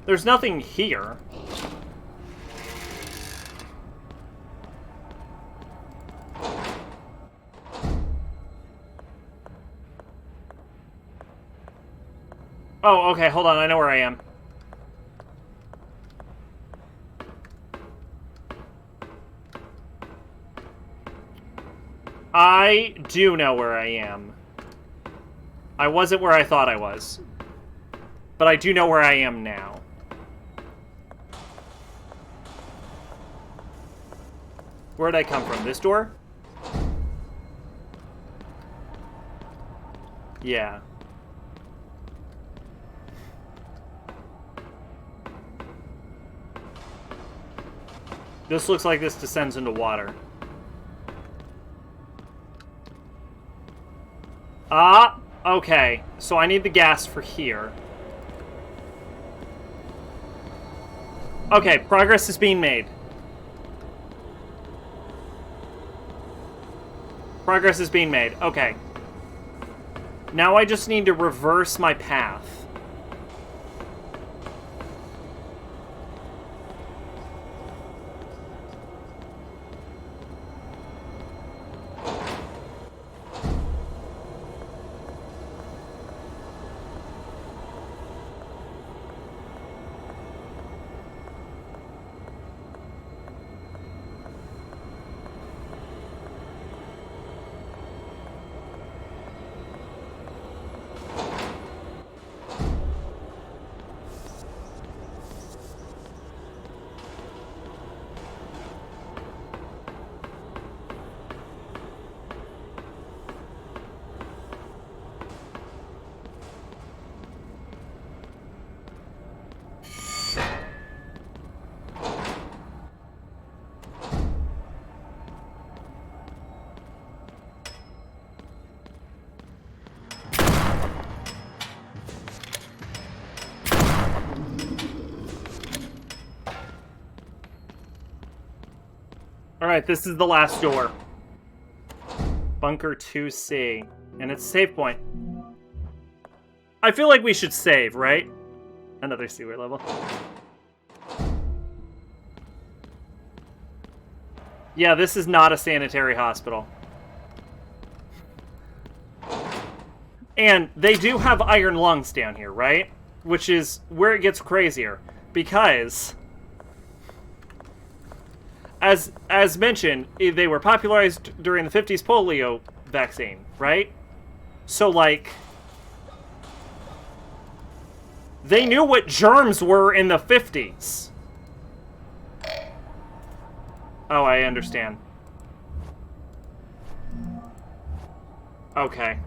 Speaker 4: there's nothing here. Oh, okay, hold on, I know where I am. I do know where I am. I wasn't where I thought I was. But I do know where I am now. Where did I come from? This door? Yeah. This looks like this descends into water. Ah! Okay, so I need the gas for here. Okay, progress is being made. Progress is being made. Okay. Now I just need to reverse my path.
Speaker 1: Alright, this is the last door. Bunker 2C. And it's a save point. I feel like we should save, right? Another sewer level. Yeah, this is not a sanitary hospital. And they do have iron lungs down here, right? Which is where it gets crazier. Because, as mentioned, they were popularized during the 50s polio vaccine, right? So, like, they knew what germs were in the 50s. Oh, I understand. Okay.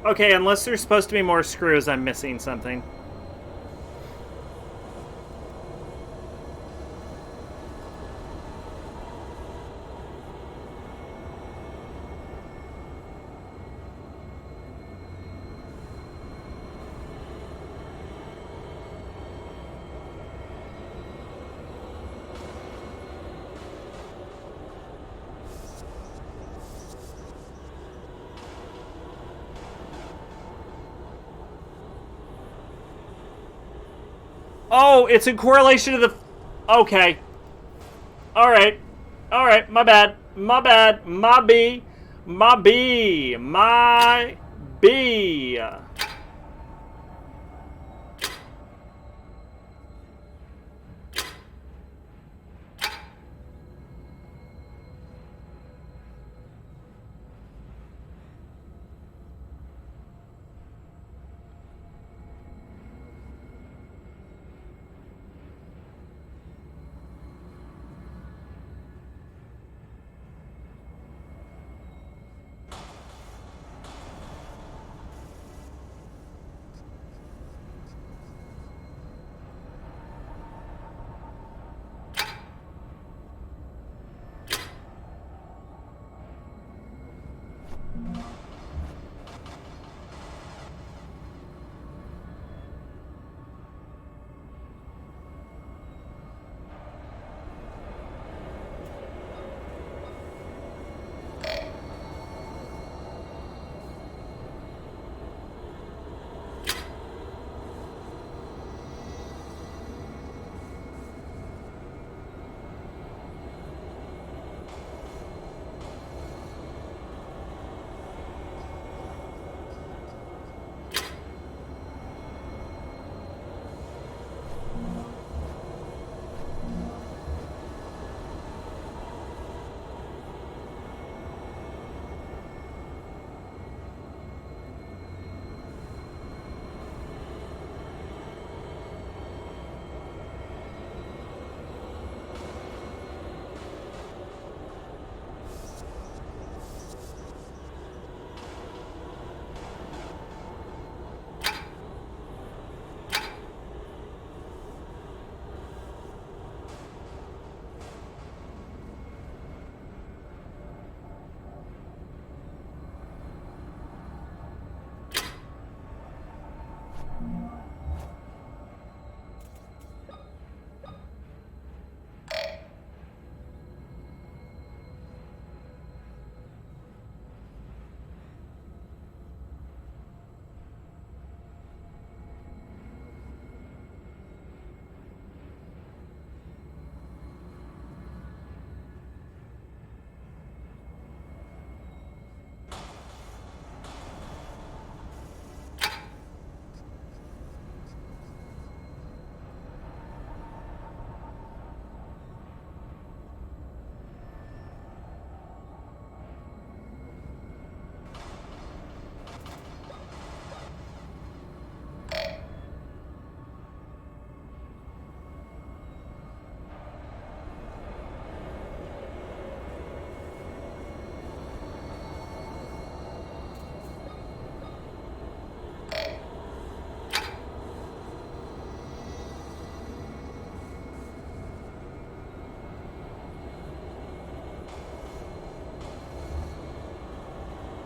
Speaker 4: Okay, unless there's supposed to be more screws, I'm missing something. Oh, it's in correlation to the... Okay. Alright. Alright, my bad. My bad. My B. My B. My B.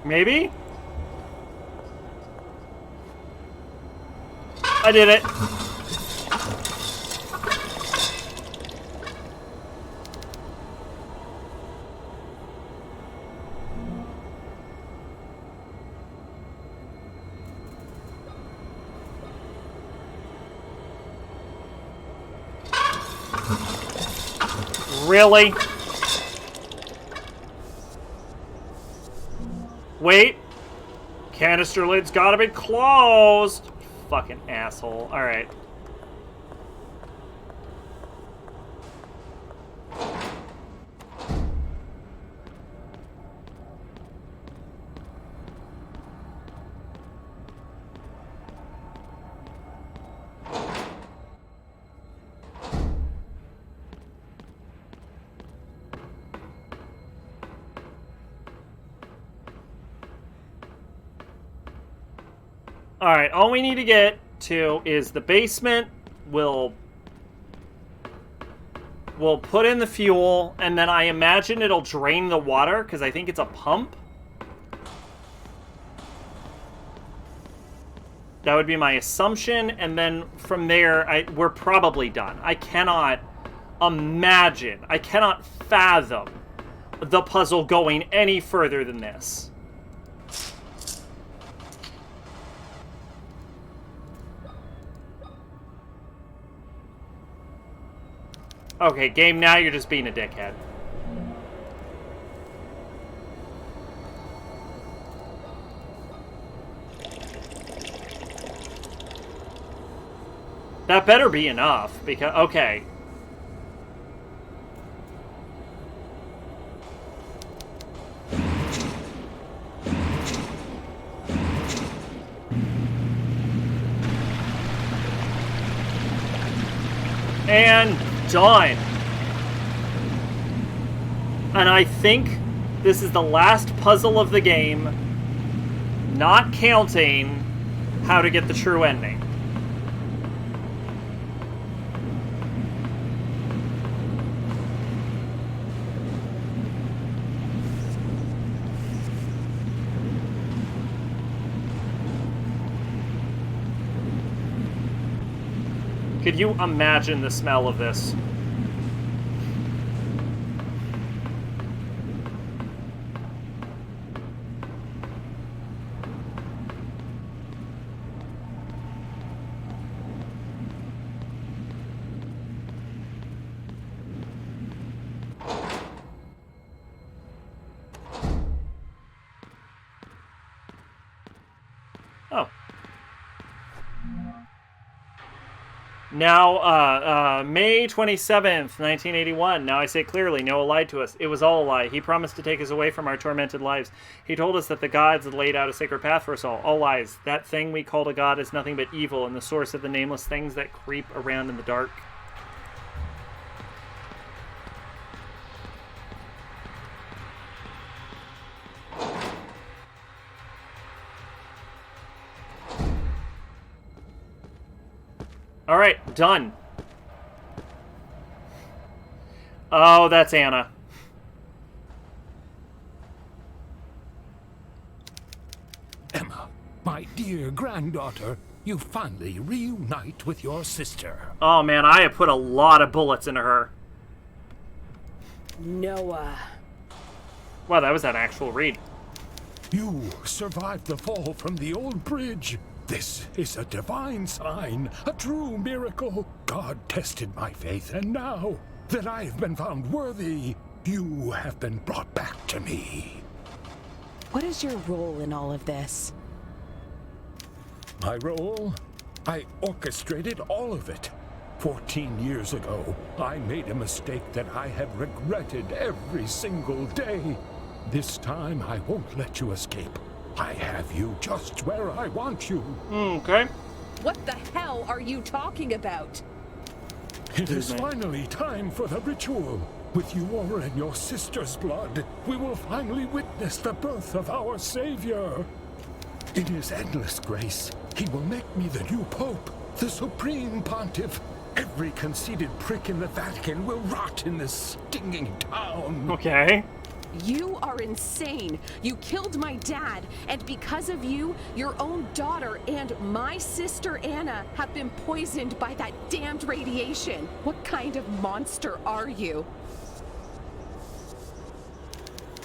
Speaker 4: Maybe? I did it. Really? Wait. Canister lid's gotta be closed. Fucking asshole. Alright.
Speaker 1: Alright, all we need to get to is the basement. We'll put in the fuel, and then I imagine it'll drain the water, because I think it's a pump. That would be my assumption, and then from there, we're probably done. I cannot imagine, I cannot fathom the puzzle going any further than this. Okay, game, now you're just being a dickhead. That better be enough, because... Okay. And done. And I think this is the last puzzle of the game, not counting how to get the true ending. Could you imagine the smell of this? Oh. Now, May 27th, 1981. Now I say clearly, Noah lied to us. It was all a lie. He promised to take us away from our tormented lives. He told us that the gods had laid out a sacred path for us all. All lies. That thing we called a god is nothing but evil and the source of the nameless things that creep around in the dark. Alright, done. Oh, that's Anna.
Speaker 3: Emma, my dear granddaughter, you finally reunite with your sister.
Speaker 1: Oh man, I have put a lot of bullets into her.
Speaker 2: Noah.
Speaker 1: Wow, that was an actual read.
Speaker 3: You survived the fall from the old bridge. This is a divine sign, a true miracle. God tested my faith, and now that I have been found worthy, you have been brought back to me.
Speaker 2: What is your role in all of this?
Speaker 3: My role? I orchestrated all of it. 14 years ago, I made a mistake that I have regretted every single day. This time, I won't let you escape. I have you just where I want you.
Speaker 1: Okay.
Speaker 2: What the hell are you talking about?
Speaker 3: It is finally time for the ritual. With your and your sister's blood, we will finally witness the birth of our Savior. In his endless grace, he will make me the new Pope, the Supreme Pontiff. Every conceited prick in the Vatican will rot in this stinging town.
Speaker 1: Okay.
Speaker 2: You are insane. You killed my dad, and because of you, your own daughter and my sister Anna have been poisoned by that damned radiation. What kind of monster are you?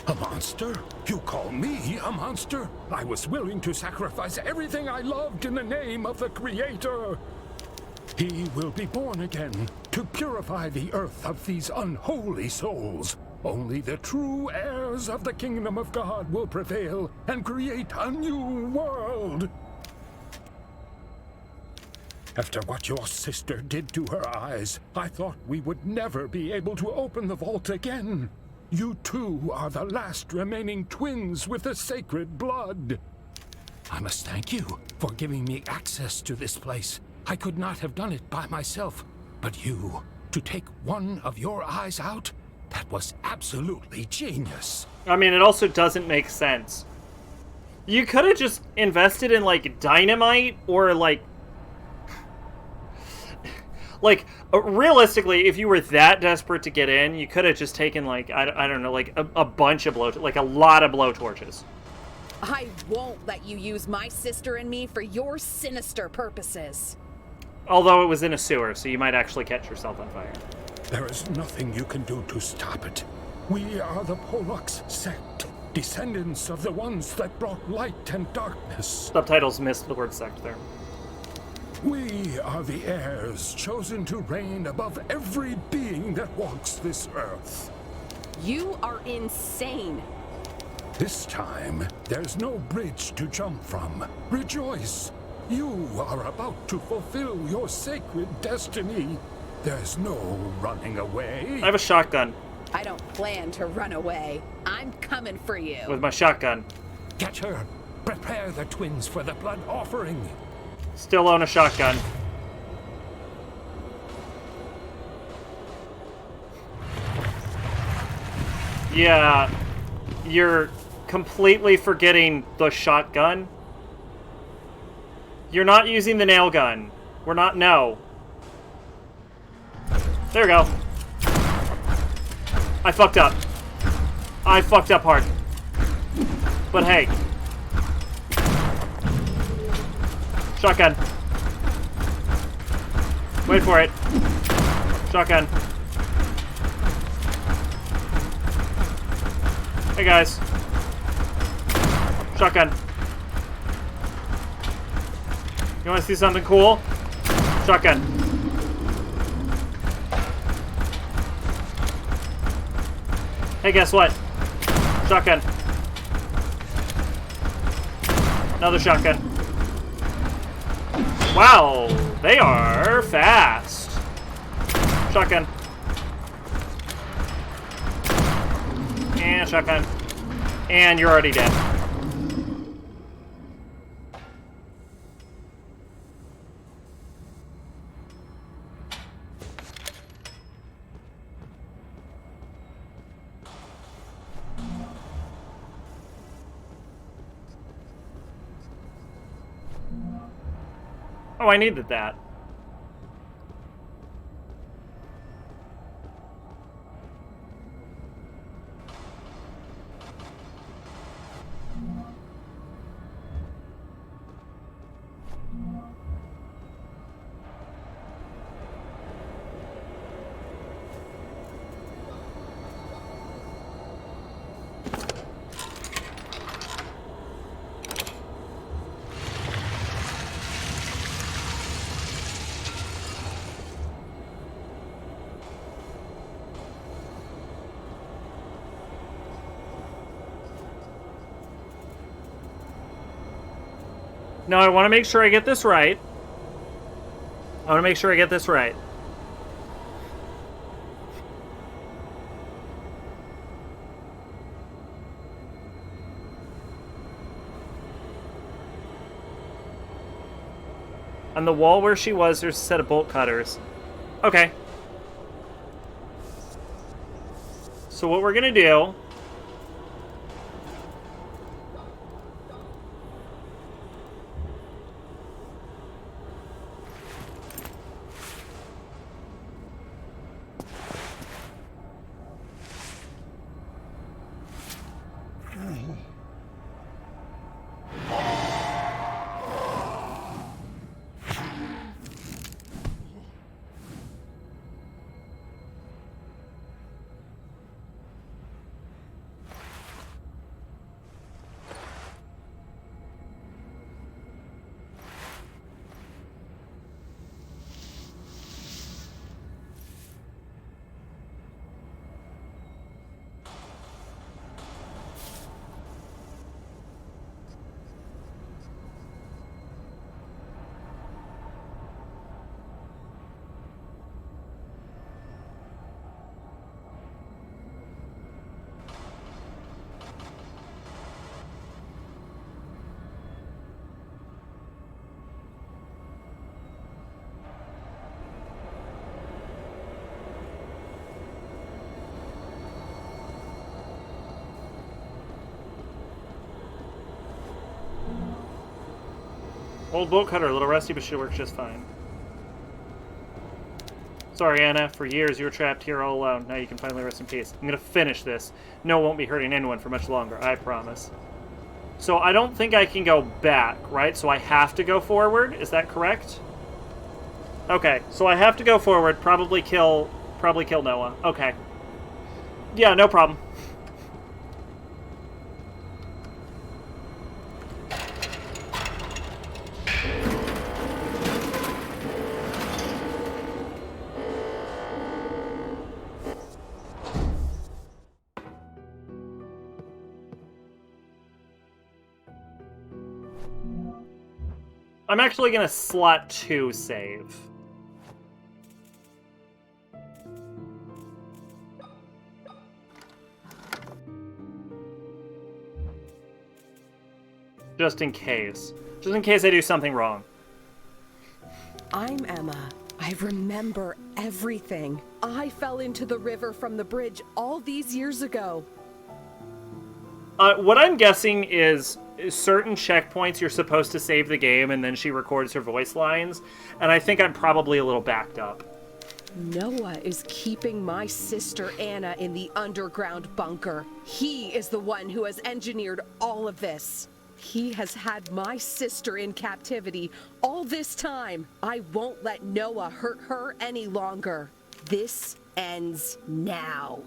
Speaker 3: A monster? You call me a monster? I was willing to sacrifice everything I loved in the name of the Creator. He will be born again to purify the earth of these unholy souls. Only the true heirs of the kingdom of God will prevail and create a new world. After what your sister did to her eyes, I thought we would never be able to open the vault again. You two are the last remaining twins with the sacred blood. I must thank you for giving me access to this place. I could not have done it by myself, but you, to take one of your eyes out, that was absolutely genius.
Speaker 1: I mean, it also doesn't make sense. You could have just invested in, like, dynamite or, like... Like, realistically, if you were that desperate to get in, you could have just taken, like, I don't know, like, a bunch of like, a lot of blowtorches.
Speaker 2: I won't let you use my sister and me for your sinister purposes.
Speaker 1: Although it was in a sewer, so you might actually catch yourself on fire.
Speaker 3: There is nothing you can do to stop it. We are the Pollux sect, descendants of the ones that brought light and darkness.
Speaker 1: Subtitles missed the word sect there.
Speaker 3: We are the heirs chosen to reign above every being that walks this earth.
Speaker 2: You are insane.
Speaker 3: This time, there's no bridge to jump from. Rejoice! You are about to fulfill your sacred destiny. There's no running away.
Speaker 1: I have a shotgun.
Speaker 2: I don't plan to run away. I'm coming for you.
Speaker 1: With my shotgun.
Speaker 3: Get her. Prepare the twins for the blood offering.
Speaker 1: Still own a shotgun. Yeah, you're completely forgetting the shotgun. You're not using the nail gun. We're not, no. There we go. I fucked up. I fucked up hard. But hey. Shotgun. Wait for it. Shotgun. Hey guys. Shotgun. You wanna see something cool? Shotgun. Hey, guess what? Shotgun. Another shotgun. Wow, they are fast. Shotgun. And shotgun. And you're already dead. Oh, I needed that. Now, I want to make sure I get this right. I want to make sure I get this right. On the wall where she was, there's a set of bolt cutters. Okay. So what we're going to do...
Speaker 4: Old bolt cutter, a little rusty, but should work just fine. Sorry, Anna. For years, you were trapped here all alone. Now you can finally rest in peace. I'm gonna finish this. No, it won't be hurting anyone for much longer. I promise. So I don't think I can go back, right? So I have to go forward. Is that correct? Okay, so I have to go forward. Probably kill Noah. Okay. Yeah, no problem. I'm actually going to slot 2 save. Just in case. Just in case I do something wrong.
Speaker 2: I'm Emma. I remember everything. I fell into the river from the bridge all these years ago.
Speaker 1: What I'm guessing is certain checkpoints you're supposed to save the game, and then she records her voice lines, and I think I'm probably a little backed up.
Speaker 2: Noah is keeping my sister Anna in the underground bunker. He is the one who has engineered all of this. He has had my sister in captivity all this time. I won't let Noah hurt her any longer. This ends now.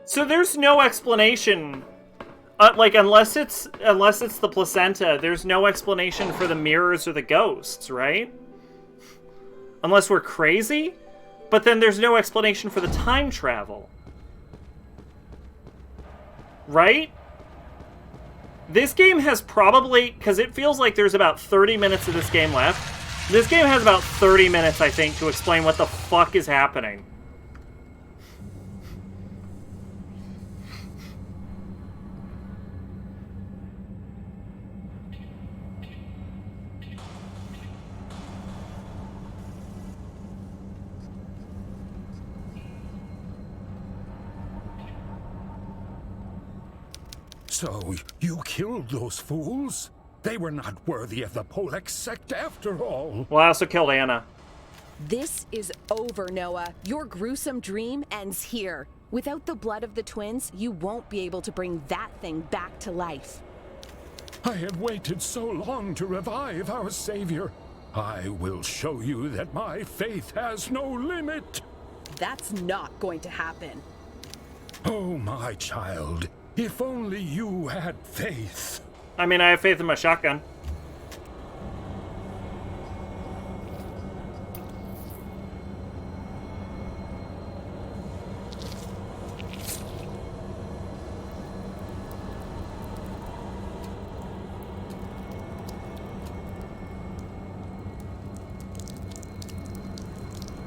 Speaker 1: So there's no explanation, like unless it's the placenta. There's no explanation for the mirrors or the ghosts, right? Unless we're crazy, but then there's no explanation for the time travel, right? This game has probably, because it feels like there's about 30 minutes of this game left. This game has about 30 minutes, I think, to explain what the fuck is happening.
Speaker 3: So, you killed those fools? They were not worthy of the Polex sect after all.
Speaker 1: Well, I also killed Anna.
Speaker 2: This is over, Noah. Your gruesome dream ends here. Without the blood of the twins, you won't be able to bring that thing back to life.
Speaker 3: I have waited so long to revive our savior. I will show you that my faith has no limit.
Speaker 2: That's not going to happen.
Speaker 3: Oh, my child. If only you had faith.
Speaker 1: I mean, I have faith in my shotgun.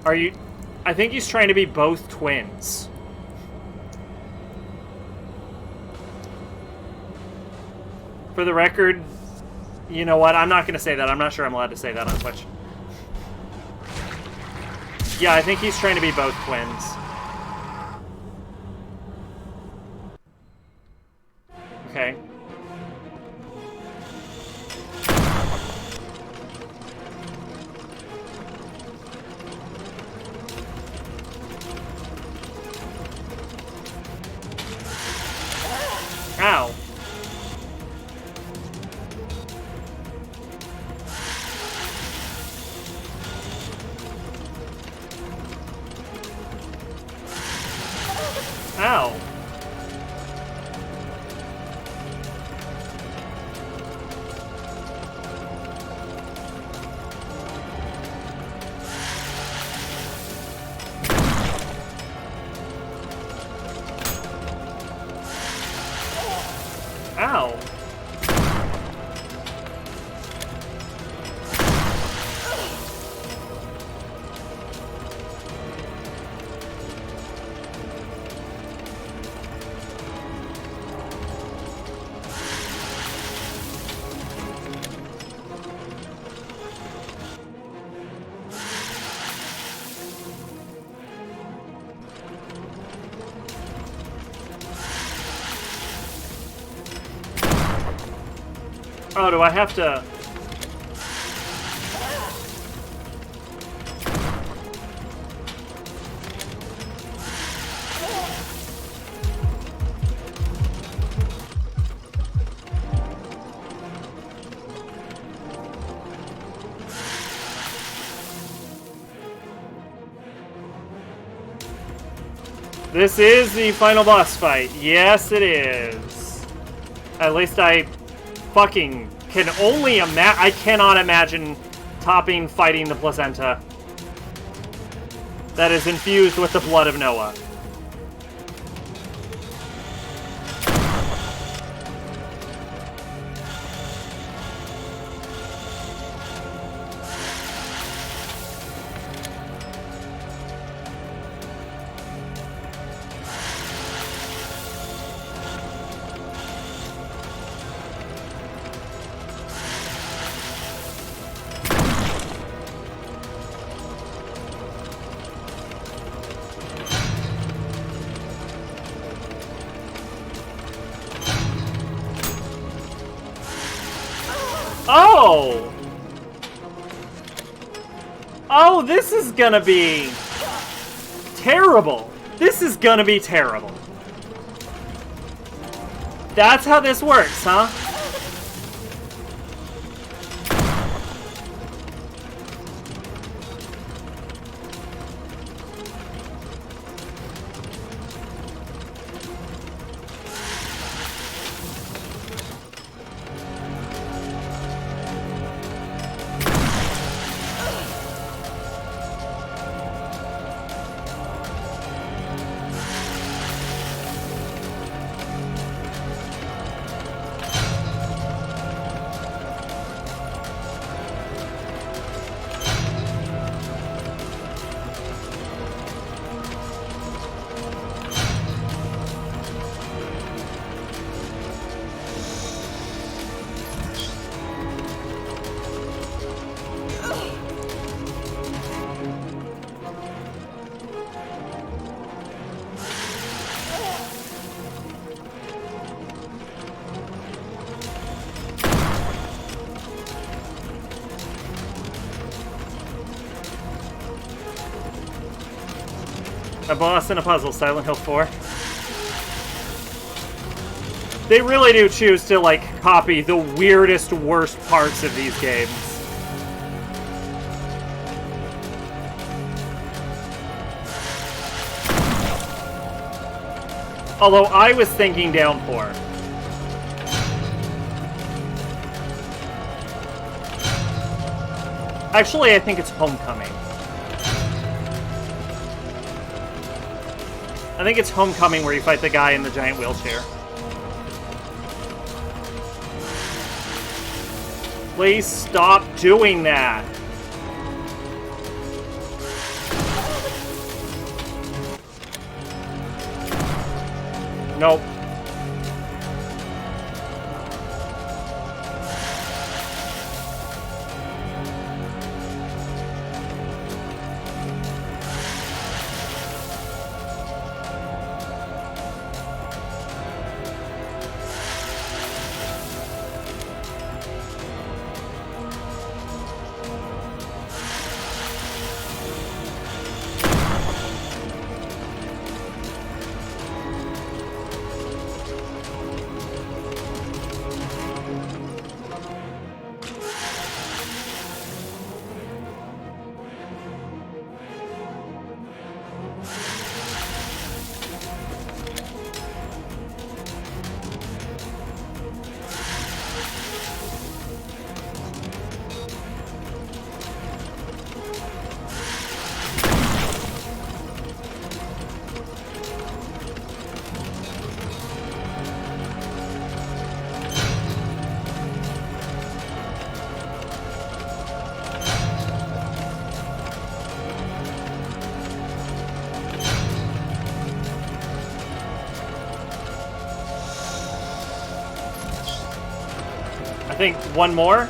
Speaker 1: Are you... I think he's trying to be both twins. For the record, you know what? I'm not going to say that. I'm not sure I'm allowed to say that on Twitch. Yeah, I think he's trying to be both twins. Okay. Ow. Ow. Ow. Oh, do I have to... This is the final boss fight. Yes, it is. At least I fucking can only imagine. I cannot imagine topping fighting the placenta that is infused with the blood of Noah. Oh! Oh, this is gonna be terrible. This is gonna be terrible. That's how this works, huh? A boss and a puzzle, Silent Hill 4. They really do choose to, like, copy the weirdest, worst parts of these games. Although I was thinking Downpour. Actually, I think it's Homecoming. I think it's Homecoming where you fight the guy in the giant wheelchair. Please stop doing that. Nope. I think one more.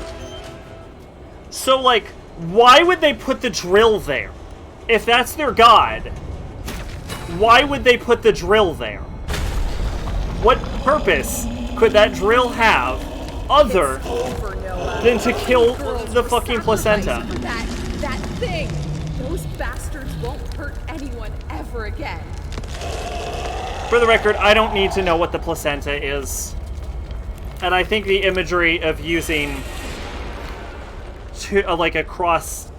Speaker 1: So, like, why would they put the drill there? If that's their god, why would they put the drill there? What purpose could that drill have other
Speaker 5: It's over, Noah.
Speaker 1: than to kill
Speaker 5: Girls
Speaker 1: the
Speaker 5: were
Speaker 1: fucking placenta.
Speaker 5: sacrificed for that thing. Those bastards won't hurt anyone ever again.
Speaker 1: For the record, I don't need to know what the placenta is. And I think the imagery of using like a cross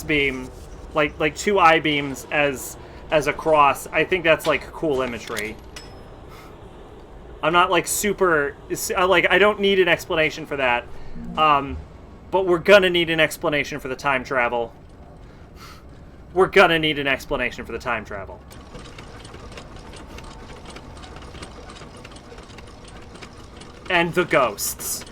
Speaker 1: beam, like two I-beams as a cross, I think that's like cool imagery. I'm not like super, like, I don't need an explanation for that. But we're gonna need an explanation for the time travel. We're gonna need an explanation for the time travel. And the ghosts.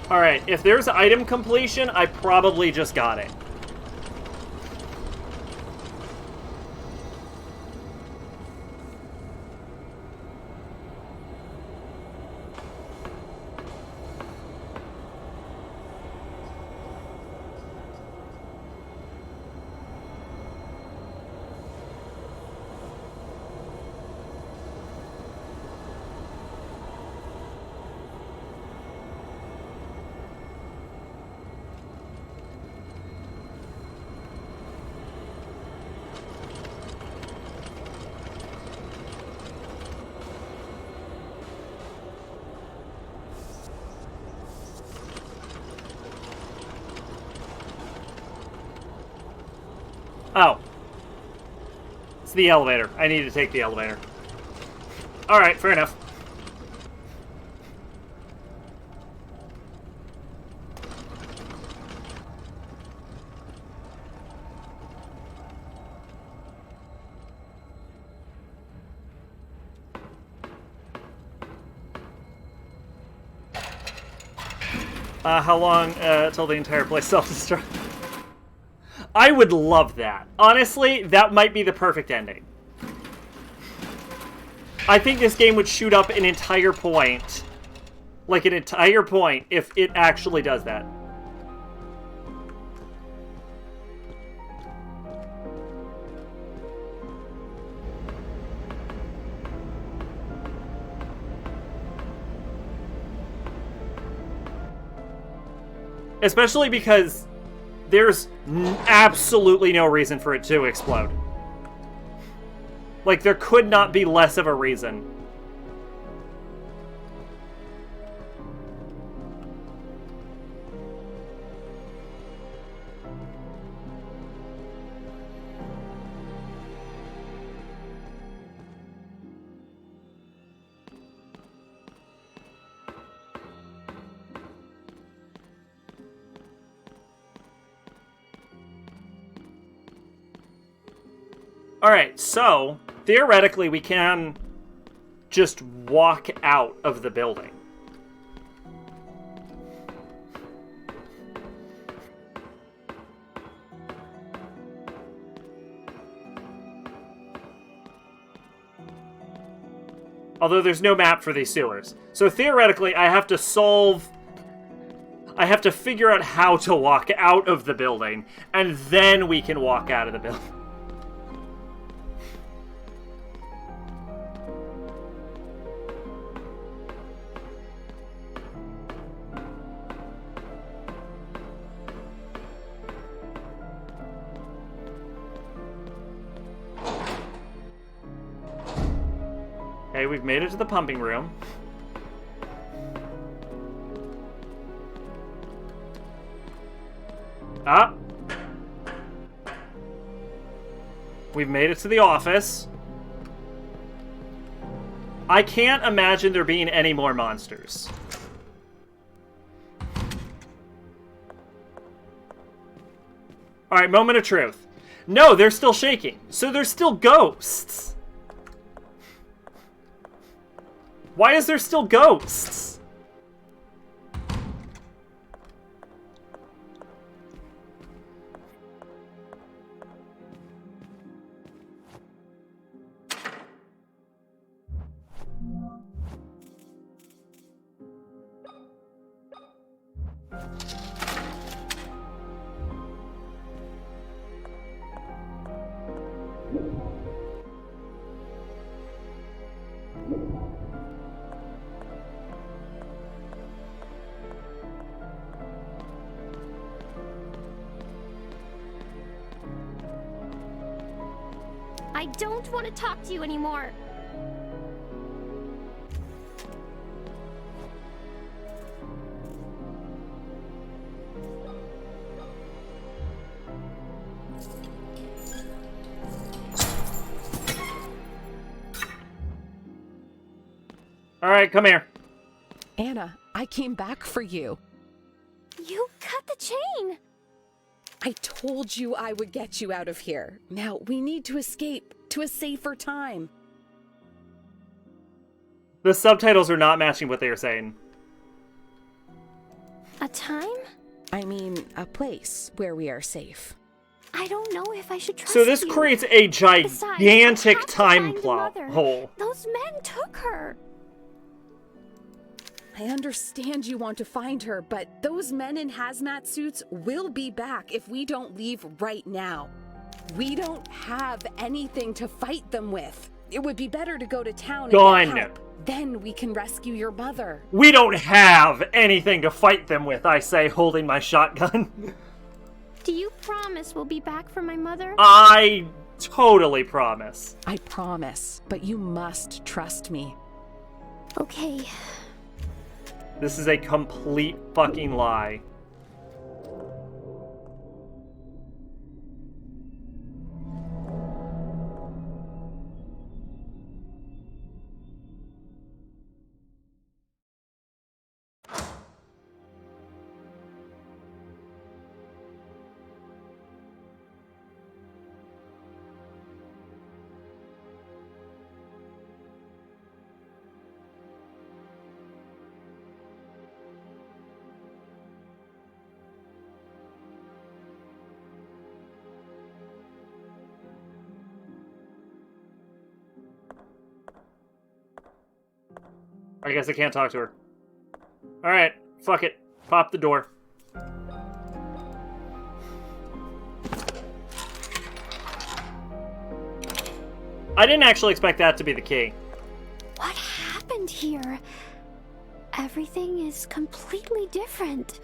Speaker 1: Alright, if there's item completion, I probably just got it. Oh. It's the elevator. I need to take the elevator. Alright, fair enough. How long till the entire place self-destruct? I would love that. Honestly, that might be the perfect ending. I think this game would shoot up an entire point. Like an entire point if it actually does that. Especially because there's absolutely no reason for it to explode. Like, there could not be less of a reason. Alright, so, theoretically we can just walk out of the building. Although there's no map for these sewers. So theoretically, I have to figure out how to walk out of the building, and then we can walk out of the building. Okay, we've made it to the pumping room. Ah! We've made it to the office. I can't imagine there being any more monsters. Alright, moment of truth. No, they're still shaking. So there's still ghosts. Why is there still ghosts?
Speaker 6: I don't want to talk to you anymore.
Speaker 1: All right, come here.
Speaker 2: Anna, I came back for you.
Speaker 6: You cut the chain.
Speaker 2: I told you I would get you out of here. Now we need to escape to a safer time.
Speaker 1: The subtitles are not matching what they are saying.
Speaker 6: A time?
Speaker 2: I mean, a place where we are safe.
Speaker 6: I don't know if I should trust
Speaker 1: So this
Speaker 6: you.
Speaker 1: creates a
Speaker 6: Besides, I
Speaker 1: gigantic
Speaker 6: have to
Speaker 1: time
Speaker 6: find the
Speaker 1: plot
Speaker 6: mother.
Speaker 1: hole.
Speaker 6: Those men took her.
Speaker 2: I understand you want to find her, but those men in hazmat suits will be back if we don't leave right now. We don't have anything to fight them with. It would be better to go to town and
Speaker 1: Gone.
Speaker 2: get help. Then we can rescue your mother.
Speaker 1: We don't have anything to fight them with, I say, holding my shotgun.
Speaker 6: Do you promise we'll be back for my mother?
Speaker 1: I totally promise.
Speaker 2: I promise, but you must trust me.
Speaker 6: Okay.
Speaker 1: This is a complete fucking lie. I guess I can't talk to her. Alright, fuck it. Pop the door. I didn't actually expect that to be the key.
Speaker 6: What happened here? Everything is completely different.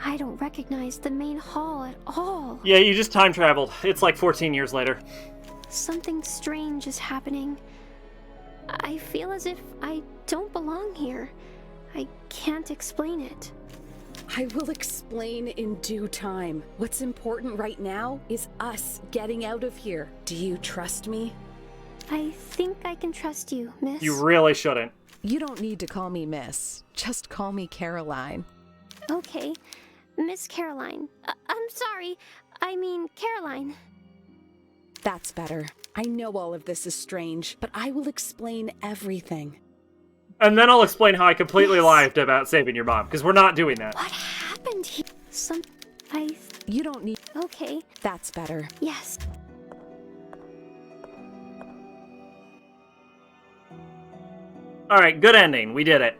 Speaker 6: I don't recognize the main hall at all.
Speaker 1: Yeah, you just time traveled. It's like 14 years later.
Speaker 6: Something strange is happening. I feel as if I don't belong here. I can't explain it.
Speaker 2: I will explain in due time. What's important right now is us getting out of here. Do you trust me?
Speaker 6: I think I can trust you, miss.
Speaker 1: You really shouldn't.
Speaker 2: You don't need to call me Miss. Just call me Caroline.
Speaker 6: Okay, Miss Caroline. I'm sorry. I mean, Caroline.
Speaker 2: That's better. I know all of this is strange, but I will explain everything.
Speaker 1: And then I'll explain how I completely lied about saving your mom, because we're not doing that.
Speaker 6: What happened here?
Speaker 2: You don't need...
Speaker 6: Okay,
Speaker 2: That's better.
Speaker 6: yes.
Speaker 1: Alright, good ending. We did it.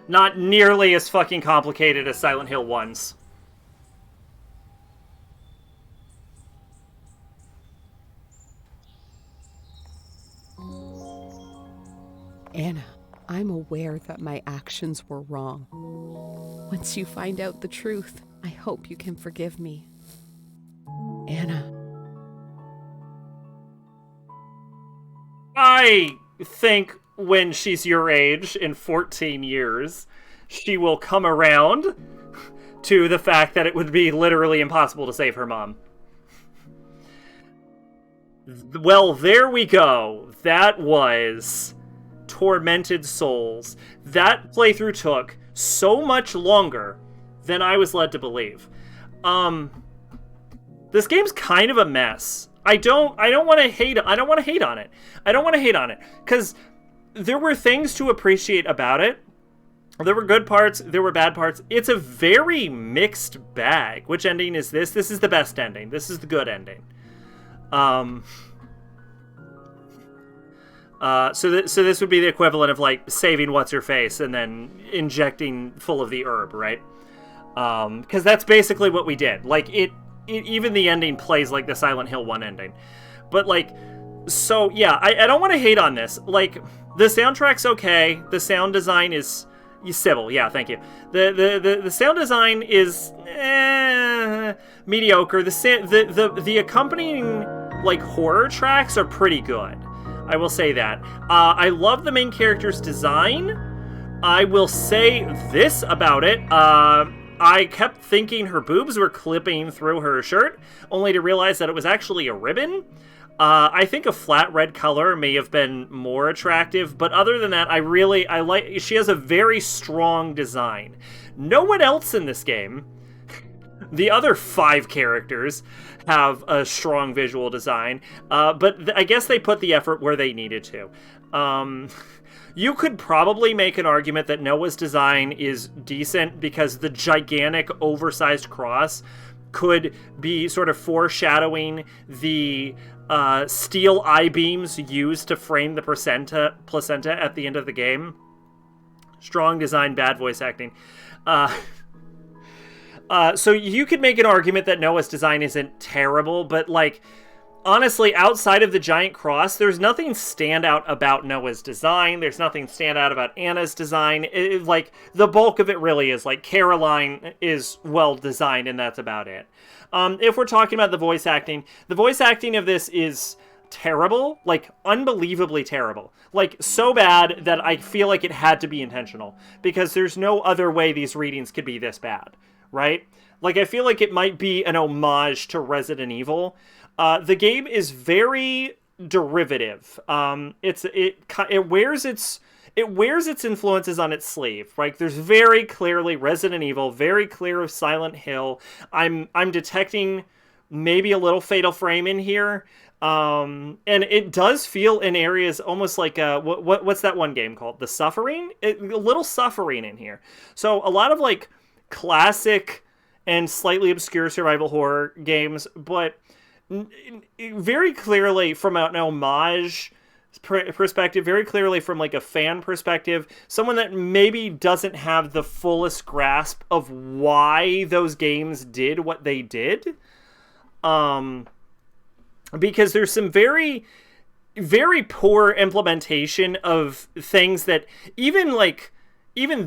Speaker 1: Not nearly as fucking complicated as Silent Hill 1's.
Speaker 7: Anna, I'm aware that my actions were wrong. Once you find out the truth, I hope you can forgive me. Anna.
Speaker 1: I think when she's your age, in 14 years, she will come around to the fact that it would be literally impossible to save her mom. Well, there we go. That was Tormented Souls. That playthrough took so much longer than I was led to believe. This game's kind of a mess. I don't want to hate on it. I don't want to hate on it cuz there were things to appreciate about it. There were good parts, there were bad parts. It's a very mixed bag. Which ending is this? This is the best ending. This is the good ending. So this would be the equivalent of like saving what's her face and then injecting full of the herb, right? Because that's basically what we did. Like, it even the ending plays like the Silent Hill 1 ending. But, like, so, yeah, I don't want to hate on this. Like, the soundtrack's okay. The sound design is... Sybil, yeah, thank you. The sound design is mediocre. The accompanying, like, horror tracks are pretty good. I will say that. I love the main character's design. I will say this about it. I kept thinking her boobs were clipping through her shirt, only to realize that it was actually a ribbon. I think a flat red color may have been more attractive, but other than that, I like, she has a very strong design. No one else in this game, the other 5 characters, have a strong visual design, but I guess they put the effort where they needed to. You could probably make an argument that Noah's design is decent because the gigantic oversized cross could be sort of foreshadowing the steel I-beams used to frame the placenta at the end of the game. Strong design, bad voice acting. So you could make an argument that Noah's design isn't terrible, but, like, honestly, outside of the giant cross, there's nothing standout about Noah's design. There's nothing standout about Anna's design. Like, the bulk of it really is, like, Caroline is well designed, and that's about it. If we're talking about the voice acting of this is terrible, like, unbelievably terrible. Like, so bad that I feel like it had to be intentional, because there's no other way these readings could be this bad, right? Like, I feel like it might be an homage to Resident Evil. The game is very derivative. It wears its influences on its sleeve. Right? There's very clearly Resident Evil, very clear of Silent Hill. I'm detecting maybe a little Fatal Frame in here. And it does feel in areas almost like what's that one game called? The Suffering? A little Suffering in here. So a lot of, like, classic and slightly obscure survival horror games, but very clearly from an homage perspective, very clearly from, like, a fan perspective, someone that maybe doesn't have the fullest grasp of why those games did what they did. Because there's some very, very poor implementation of things that even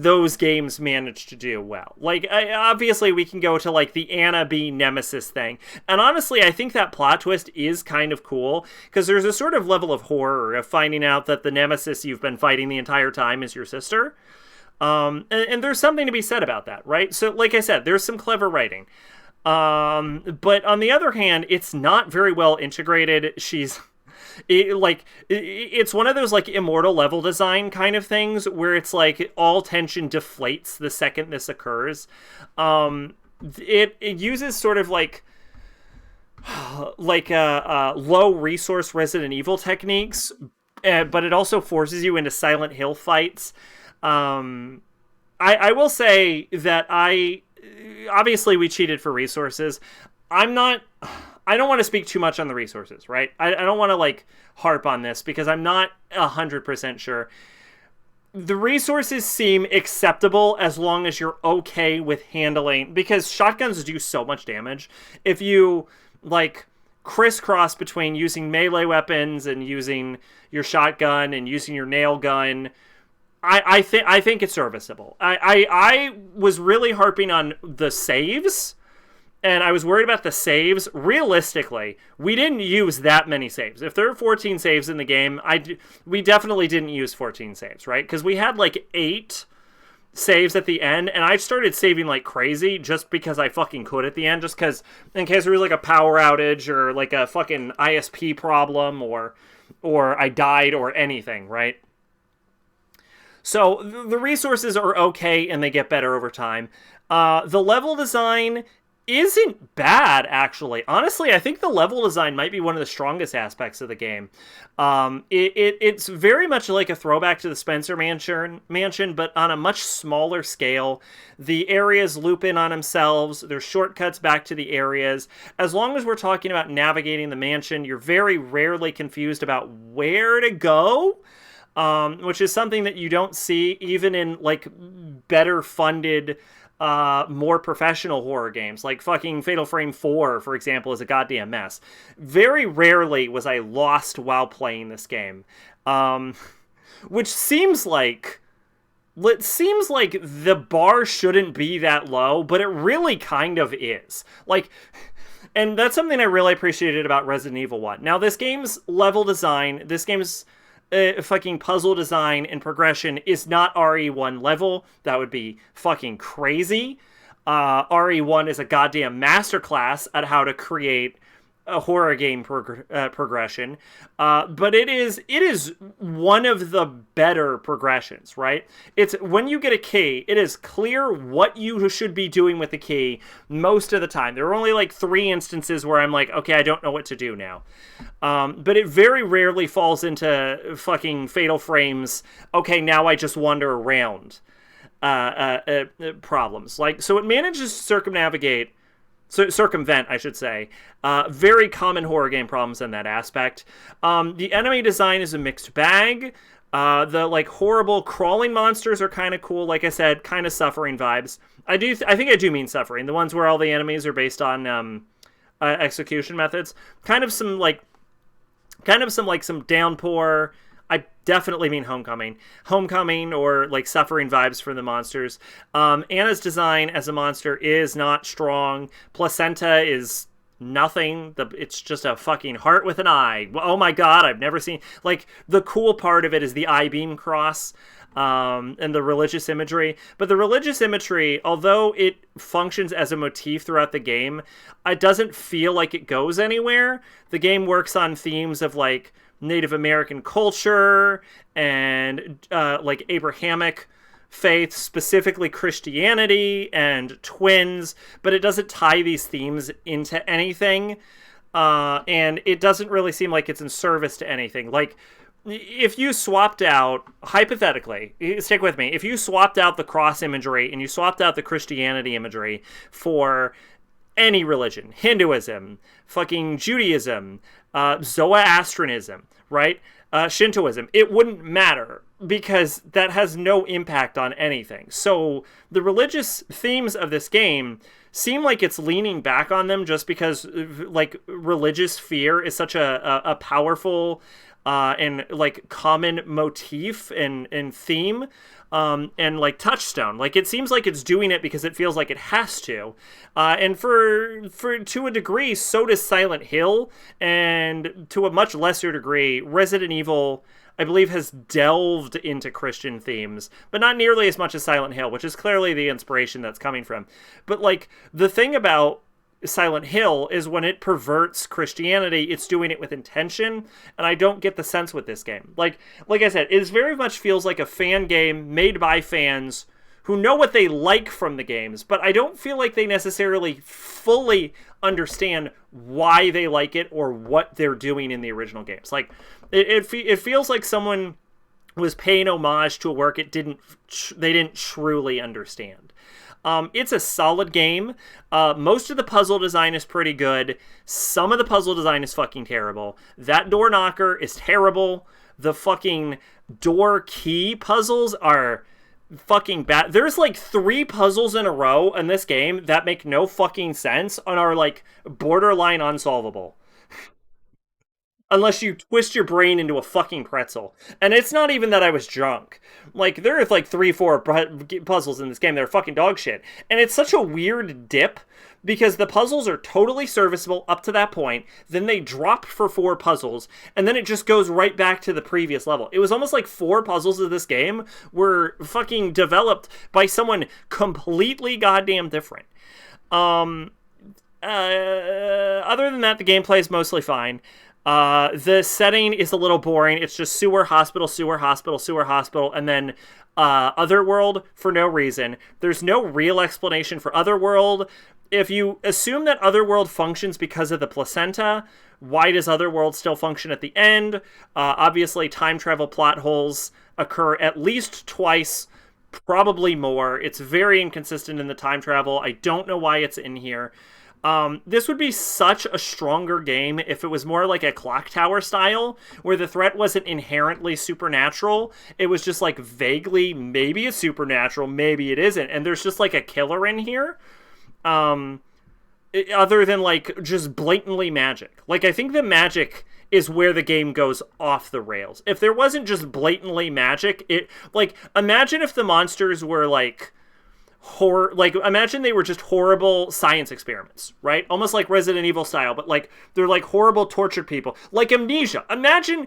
Speaker 1: those games managed to do well. Like, obviously we can go to, like, the Anna B. Nemesis thing. And honestly, I think that plot twist is kind of cool, because there's a sort of level of horror of finding out that the Nemesis you've been fighting the entire time is your sister. And there's something to be said about that, right? So, like I said, there's some clever writing. But on the other hand, it's not very well integrated. It's one of those, like, Immortal level design kind of things where it's like all tension deflates the second this occurs. It uses sort of like low resource Resident Evil techniques, but it also forces you into Silent Hill fights. I will say that obviously we cheated for resources. I don't want to speak too much on the resources, right? I don't want to, like, harp on this because I'm not 100% sure. The resources seem acceptable as long as you're okay with handling, because shotguns do so much damage. If you, like, crisscross between using melee weapons and using your shotgun and using your nail gun, I think it's serviceable. I was really harping on the saves, and I was worried about the saves. Realistically, we didn't use that many saves. If there are 14 saves in the game, we definitely didn't use 14 saves, right? Because we had, like, 8 saves at the end, and I started saving like crazy just because I fucking could at the end, just because in case there was, like, a power outage or, like, a fucking ISP problem or I died or anything, right? So the resources are okay, and they get better over time. The level design isn't bad, actually. Honestly, I think the level design might be one of the strongest aspects of the game. It's very much like a throwback to the Spencer Mansion, but on a much smaller scale. The areas loop in on themselves. There's shortcuts back to the areas. As long as we're talking about navigating the mansion, you're very rarely confused about where to go. Which is something that you don't see even in, like, better funded more professional horror games. Like fucking Fatal Frame 4, for example, is a goddamn mess. Very rarely was I lost while playing this game. Which seems like... It seems like the bar shouldn't be that low, but it really kind of is. Like... And that's something I really appreciated about Resident Evil 1. Now, this game's level design, this game's fucking puzzle design and progression is not RE1 level. That would be fucking crazy. RE1 is a goddamn masterclass at how to create a horror game progression, but it is one of the better progressions, right? It's when you get a key, it is clear what you should be doing with the key most of the time. There are only like 3 instances where I'm like, okay, I don't know what to do now. But it very rarely falls into fucking Fatal Frame's, okay, now I just wander around problems. Like, so it manages to circumvent, I should say, very common horror game problems in that aspect. The enemy design is a mixed bag. The like horrible crawling monsters are kind of cool. Like I said, kind of suffering vibes. I think I do mean suffering. The ones where all the enemies are based on execution methods. Kind of some downpour. I definitely mean Homecoming, or like suffering vibes for the monsters. Anna's design as a monster is not strong. Placenta is nothing. It's just a fucking heart with an eye. Oh my god, I've never seen... Like, the cool part of it is the I-beam cross, and the religious imagery. But the religious imagery, although it functions as a motif throughout the game, it doesn't feel like it goes anywhere. The game works on themes of, like, Native American culture and like Abrahamic faith, specifically Christianity and twins, but it doesn't tie these themes into anything, and it doesn't really seem like it's in service to anything. Like, if you swapped out, hypothetically, stick with me, if you swapped out the cross imagery and you swapped out the Christianity imagery for any religion, Hinduism, fucking Judaism, Zoroastrianism, right? Shintoism, it wouldn't matter because that has no impact on anything. So the religious themes of this game seem like it's leaning back on them just because like religious fear is such a powerful and like common motif and theme. And like touchstone, like it seems like it's doing it because it feels like it has to, and for to a degree, so does Silent Hill, and to a much lesser degree, Resident Evil, I believe, has delved into Christian themes, but not nearly as much as Silent Hill, which is clearly the inspiration that's coming from. But like the thing about Silent Hill is when it perverts Christianity, it's doing it with intention, and I don't get the sense with this game. Like I said, it very much feels like a fan game made by fans who know what they like from the games, but I don't feel like they necessarily fully understand why they like it or what they're doing in the original games. Like, it feels like someone was paying homage to a work they didn't truly understand. It's a solid game. Most of the puzzle design is pretty good. Some of the puzzle design is fucking terrible. That door knocker is terrible. The fucking door key puzzles are fucking bad. There's like 3 puzzles in a row in this game that make no fucking sense and are like borderline unsolvable. Unless you twist your brain into a fucking pretzel. And it's not even that I was drunk. Like, there are like 3-4 puzzles in this game that are fucking dog shit. And it's such a weird dip, because the puzzles are totally serviceable up to that point, then they drop for 4 puzzles, and then it just goes right back to the previous level. It was almost like 4 puzzles of this game were fucking developed by someone completely goddamn different. Other than that, the gameplay is mostly fine. The setting is a little boring. It's just sewer, hospital, sewer, hospital, sewer, hospital, and then Otherworld for no reason. There's no real explanation for Otherworld. If you assume that Otherworld functions because of the placenta, why does Otherworld still function at the end? Obviously, time travel plot holes occur at least twice, probably more. It's very inconsistent in the time travel. I don't know why it's in here. This would be such a stronger game if it was more like a Clock Tower style, where the threat wasn't inherently supernatural. It was just like vaguely, maybe it's supernatural, maybe it isn't, and there's just like a killer in here. Other than like just blatantly magic. Like, I think the magic is where the game goes off the rails. If there wasn't just blatantly magic, it, like, imagine if the monsters were like horror, like, imagine they were just horrible science experiments, right? Almost like Resident Evil style, but like they're like horrible tortured people, like Amnesia. Imagine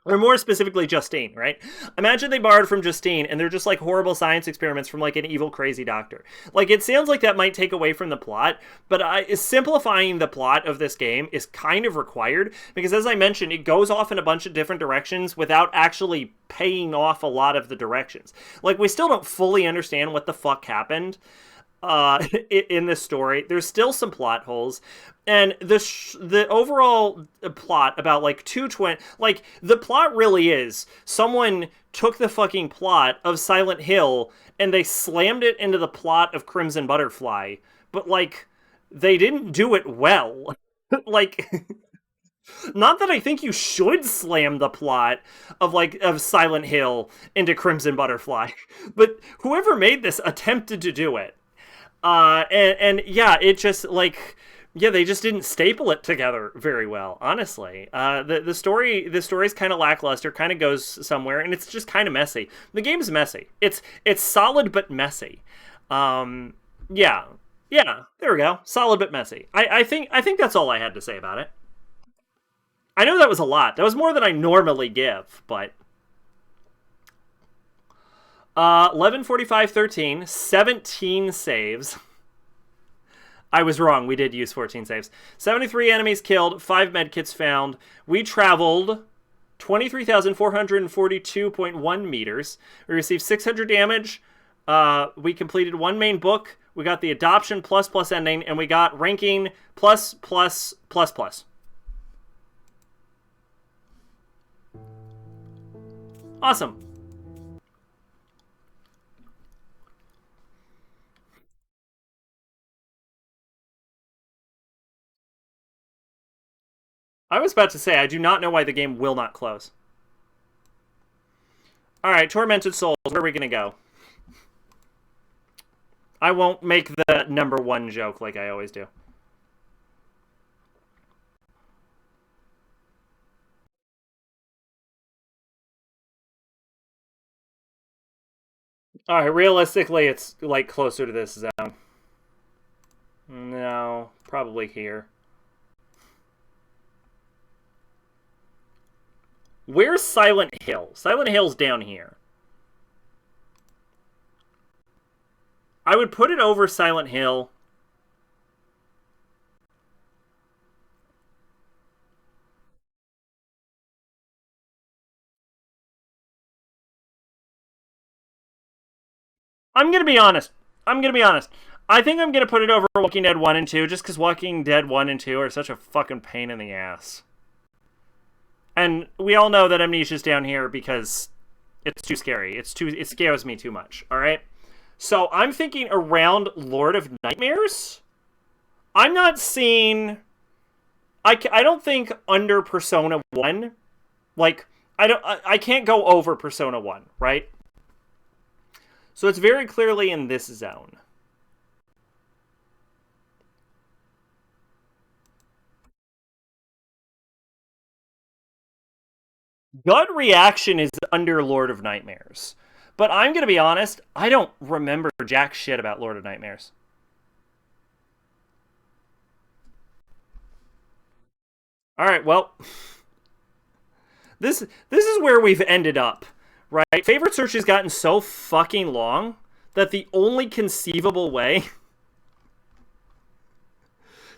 Speaker 1: or more specifically Justine, right? Imagine they borrowed from Justine and they're just like horrible science experiments from like an evil crazy doctor. Like, it sounds like that might take away from the plot, but simplifying the plot of this game is kind of required because, as I mentioned, it goes off in a bunch of different directions without actually paying off a lot of the directions. Like, we still don't fully understand what the fuck happened in this story. There's still some plot holes, and the overall plot about like like, the plot really is someone took the fucking plot of Silent Hill and they slammed it into the plot of Crimson Butterfly, but like, they didn't do it well. Like, not that I think you should slam the plot of Silent Hill into Crimson Butterfly, but whoever made this attempted to do it. And yeah, it just, like, yeah, they just didn't staple it together very well, honestly. The story's kind of lackluster, kind of goes somewhere, and it's just kind of messy. The game's messy. It's solid but messy. Yeah, there we go. Solid but messy. I think that's all I had to say about it. I know that was a lot. That was more than I normally give, but 11, 45, 13, 17 saves. I was wrong. We did use 14 saves. 73 enemies killed, 5 medkits found. We traveled 23,442.1 meters. We received 600 damage. We completed 1 main book. We got the adoption plus ending, and we got ranking plus. Awesome. I was about to say, I do not know why the game will not close. Alright, Tormented Souls, where are we going to go? I won't make the number 1 joke like I always do. Alright, realistically, it's, like, closer to this zone. No, probably here. Where's Silent Hill? Silent Hill's down here. I would put it over Silent Hill. I'm gonna be honest. I think I'm gonna put it over Walking Dead 1 and 2, just because Walking Dead 1 and 2 are such a fucking pain in the ass. And we all know that Amnesia's down here because it's too scary. It scares me too much, alright? So I'm thinking around Lord of Nightmares? I'm not seeing... I don't think under Persona 1. Like, I can't go over Persona 1, right? So it's very clearly in this zone. Gut reaction is under Lord of Nightmares. But I'm going to be honest, I don't remember jack shit about Lord of Nightmares. Alright, well... This is where we've ended up, right? Favorite search has gotten so fucking long that the only conceivable way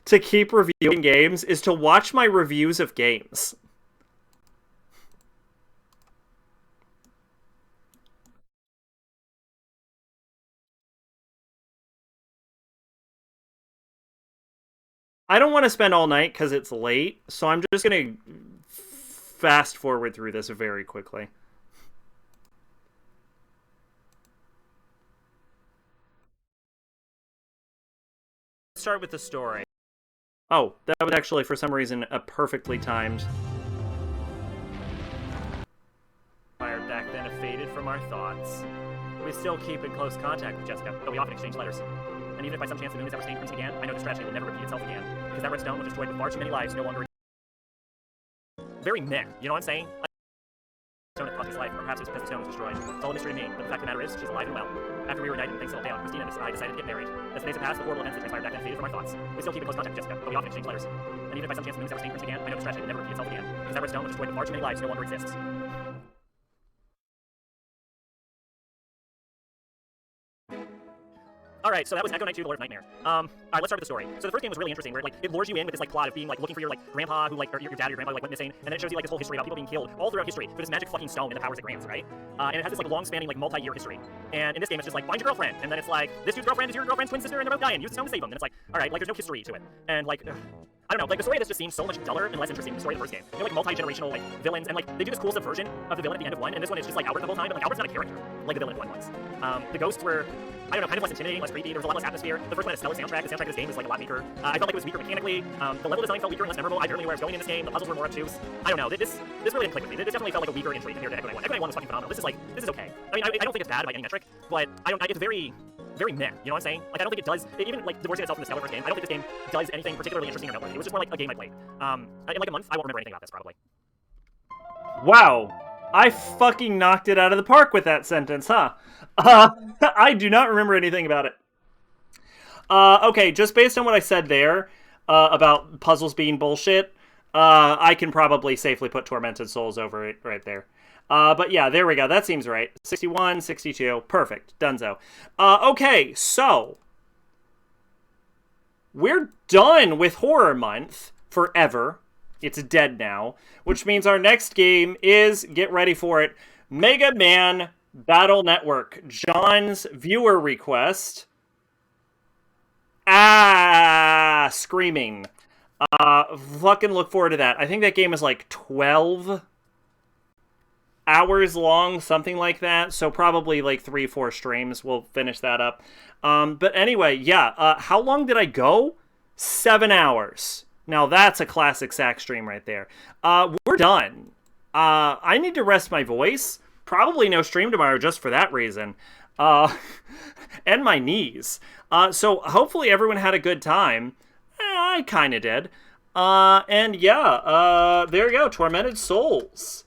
Speaker 1: to keep reviewing games is to watch my reviews of games. I don't want to spend all night because it's late, so I'm just going to fast forward through this very quickly. start with the story. Oh, that was actually, for some reason, a perfectly timed. Fired back then have faded from our thoughts. We still keep in close contact with Jessica, but we often exchange letters. And even if by some chance the moon has ever stained crimson again, I know this tragedy will never repeat itself again. Because that red stone was destroyed with far too many lives, no longer... Very meh, you know what I'm saying? Stone had cost his life, or perhaps it was because the stone was destroyed. It's all a mystery to me, but the fact of the matter is, she's alive and well. After we reunited and things settled down, Christina and I decided to get married. As the days have passed, the horrible events that transpired back then faded from our thoughts. We still keep in close contact with Jessica, but we often exchange letters. And even if by some chance the moon has ever stained crimson again, I know this tragedy will never repeat itself again. Because that red stone was destroyed with far too many lives, no longer exists. Alright, so that was Echo Knight 2, The Lord of Nightmare. Alright, let's start with the story. So the first game was really interesting, where it lures you in with this plot of being looking for your grandpa who or your dad or your grandpa who went missing, and then it shows you this whole history about people being killed all throughout history for this magic fucking stone and the powers it grants, right? And it has this long-spanning multi-year history. And in this game it's just find your girlfriend, and then it's this dude's girlfriend is your girlfriend's twin sister and they're both dying. Use the stone to save them. And it's alright, there's no history to it. And I don't know, the story of this just seems so much duller and less interesting than the story of the first game. They're multi-generational villains, and they do this cool subversion of the villain at the end of one, and this one is just Albert the whole time, but Albert's not a character like the villain of one was. The ghosts were, I don't know, kind of less intimidating, less creepy. There was a lot less atmosphere. The first one had a stellar soundtrack. The soundtrack of this game was a lot weaker. I felt like it was weaker mechanically. The level design felt weaker and less memorable. I barely knew where I was going in this game. The puzzles were more obtuse. I don't know. This really didn't click with me. This definitely felt like a weaker entry compared to Echo Knight 1. Echo Knight 1 was fucking phenomenal. This is okay. I mean, I don't think it's bad by any metric, but it's very meh, you know what I'm saying? I don't think it does, even divorcing itself from the stellar first game, I don't think this game does anything particularly interesting or noteworthy. It was just more like a game I played. In a month, I won't remember anything about this, probably.
Speaker 4: Wow. I fucking knocked it out of the park with that sentence, huh? I do not remember anything about it. Okay, just based on what I said there, about puzzles being bullshit, I can probably safely put Tormented Souls over it right there. But yeah, there we go. That seems right. 61, 62. Perfect. Dunzo. Okay, so we're done with Horror Month forever. It's dead now, which means our next game is, get ready for it, Mega Man Battle Network. John's viewer request. Screaming. Fucking look forward to that. I think that game is 12 hours long, something like that. So probably 3-4 streams. We'll finish that up. But anyway, yeah. How long did I go? 7 hours. Now that's a classic sack stream right there. We're done. I need to rest my voice. Probably no stream tomorrow just for that reason. And my knees. So hopefully everyone had a good time. I kind of did. And yeah, there you go. Tormented Souls.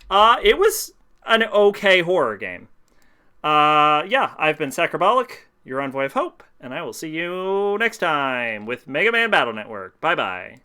Speaker 4: It was an okay horror game. Yeah, I've been Sacrabalic, your envoy of hope, and I will see you next time with Mega Man Battle Network. Bye-bye.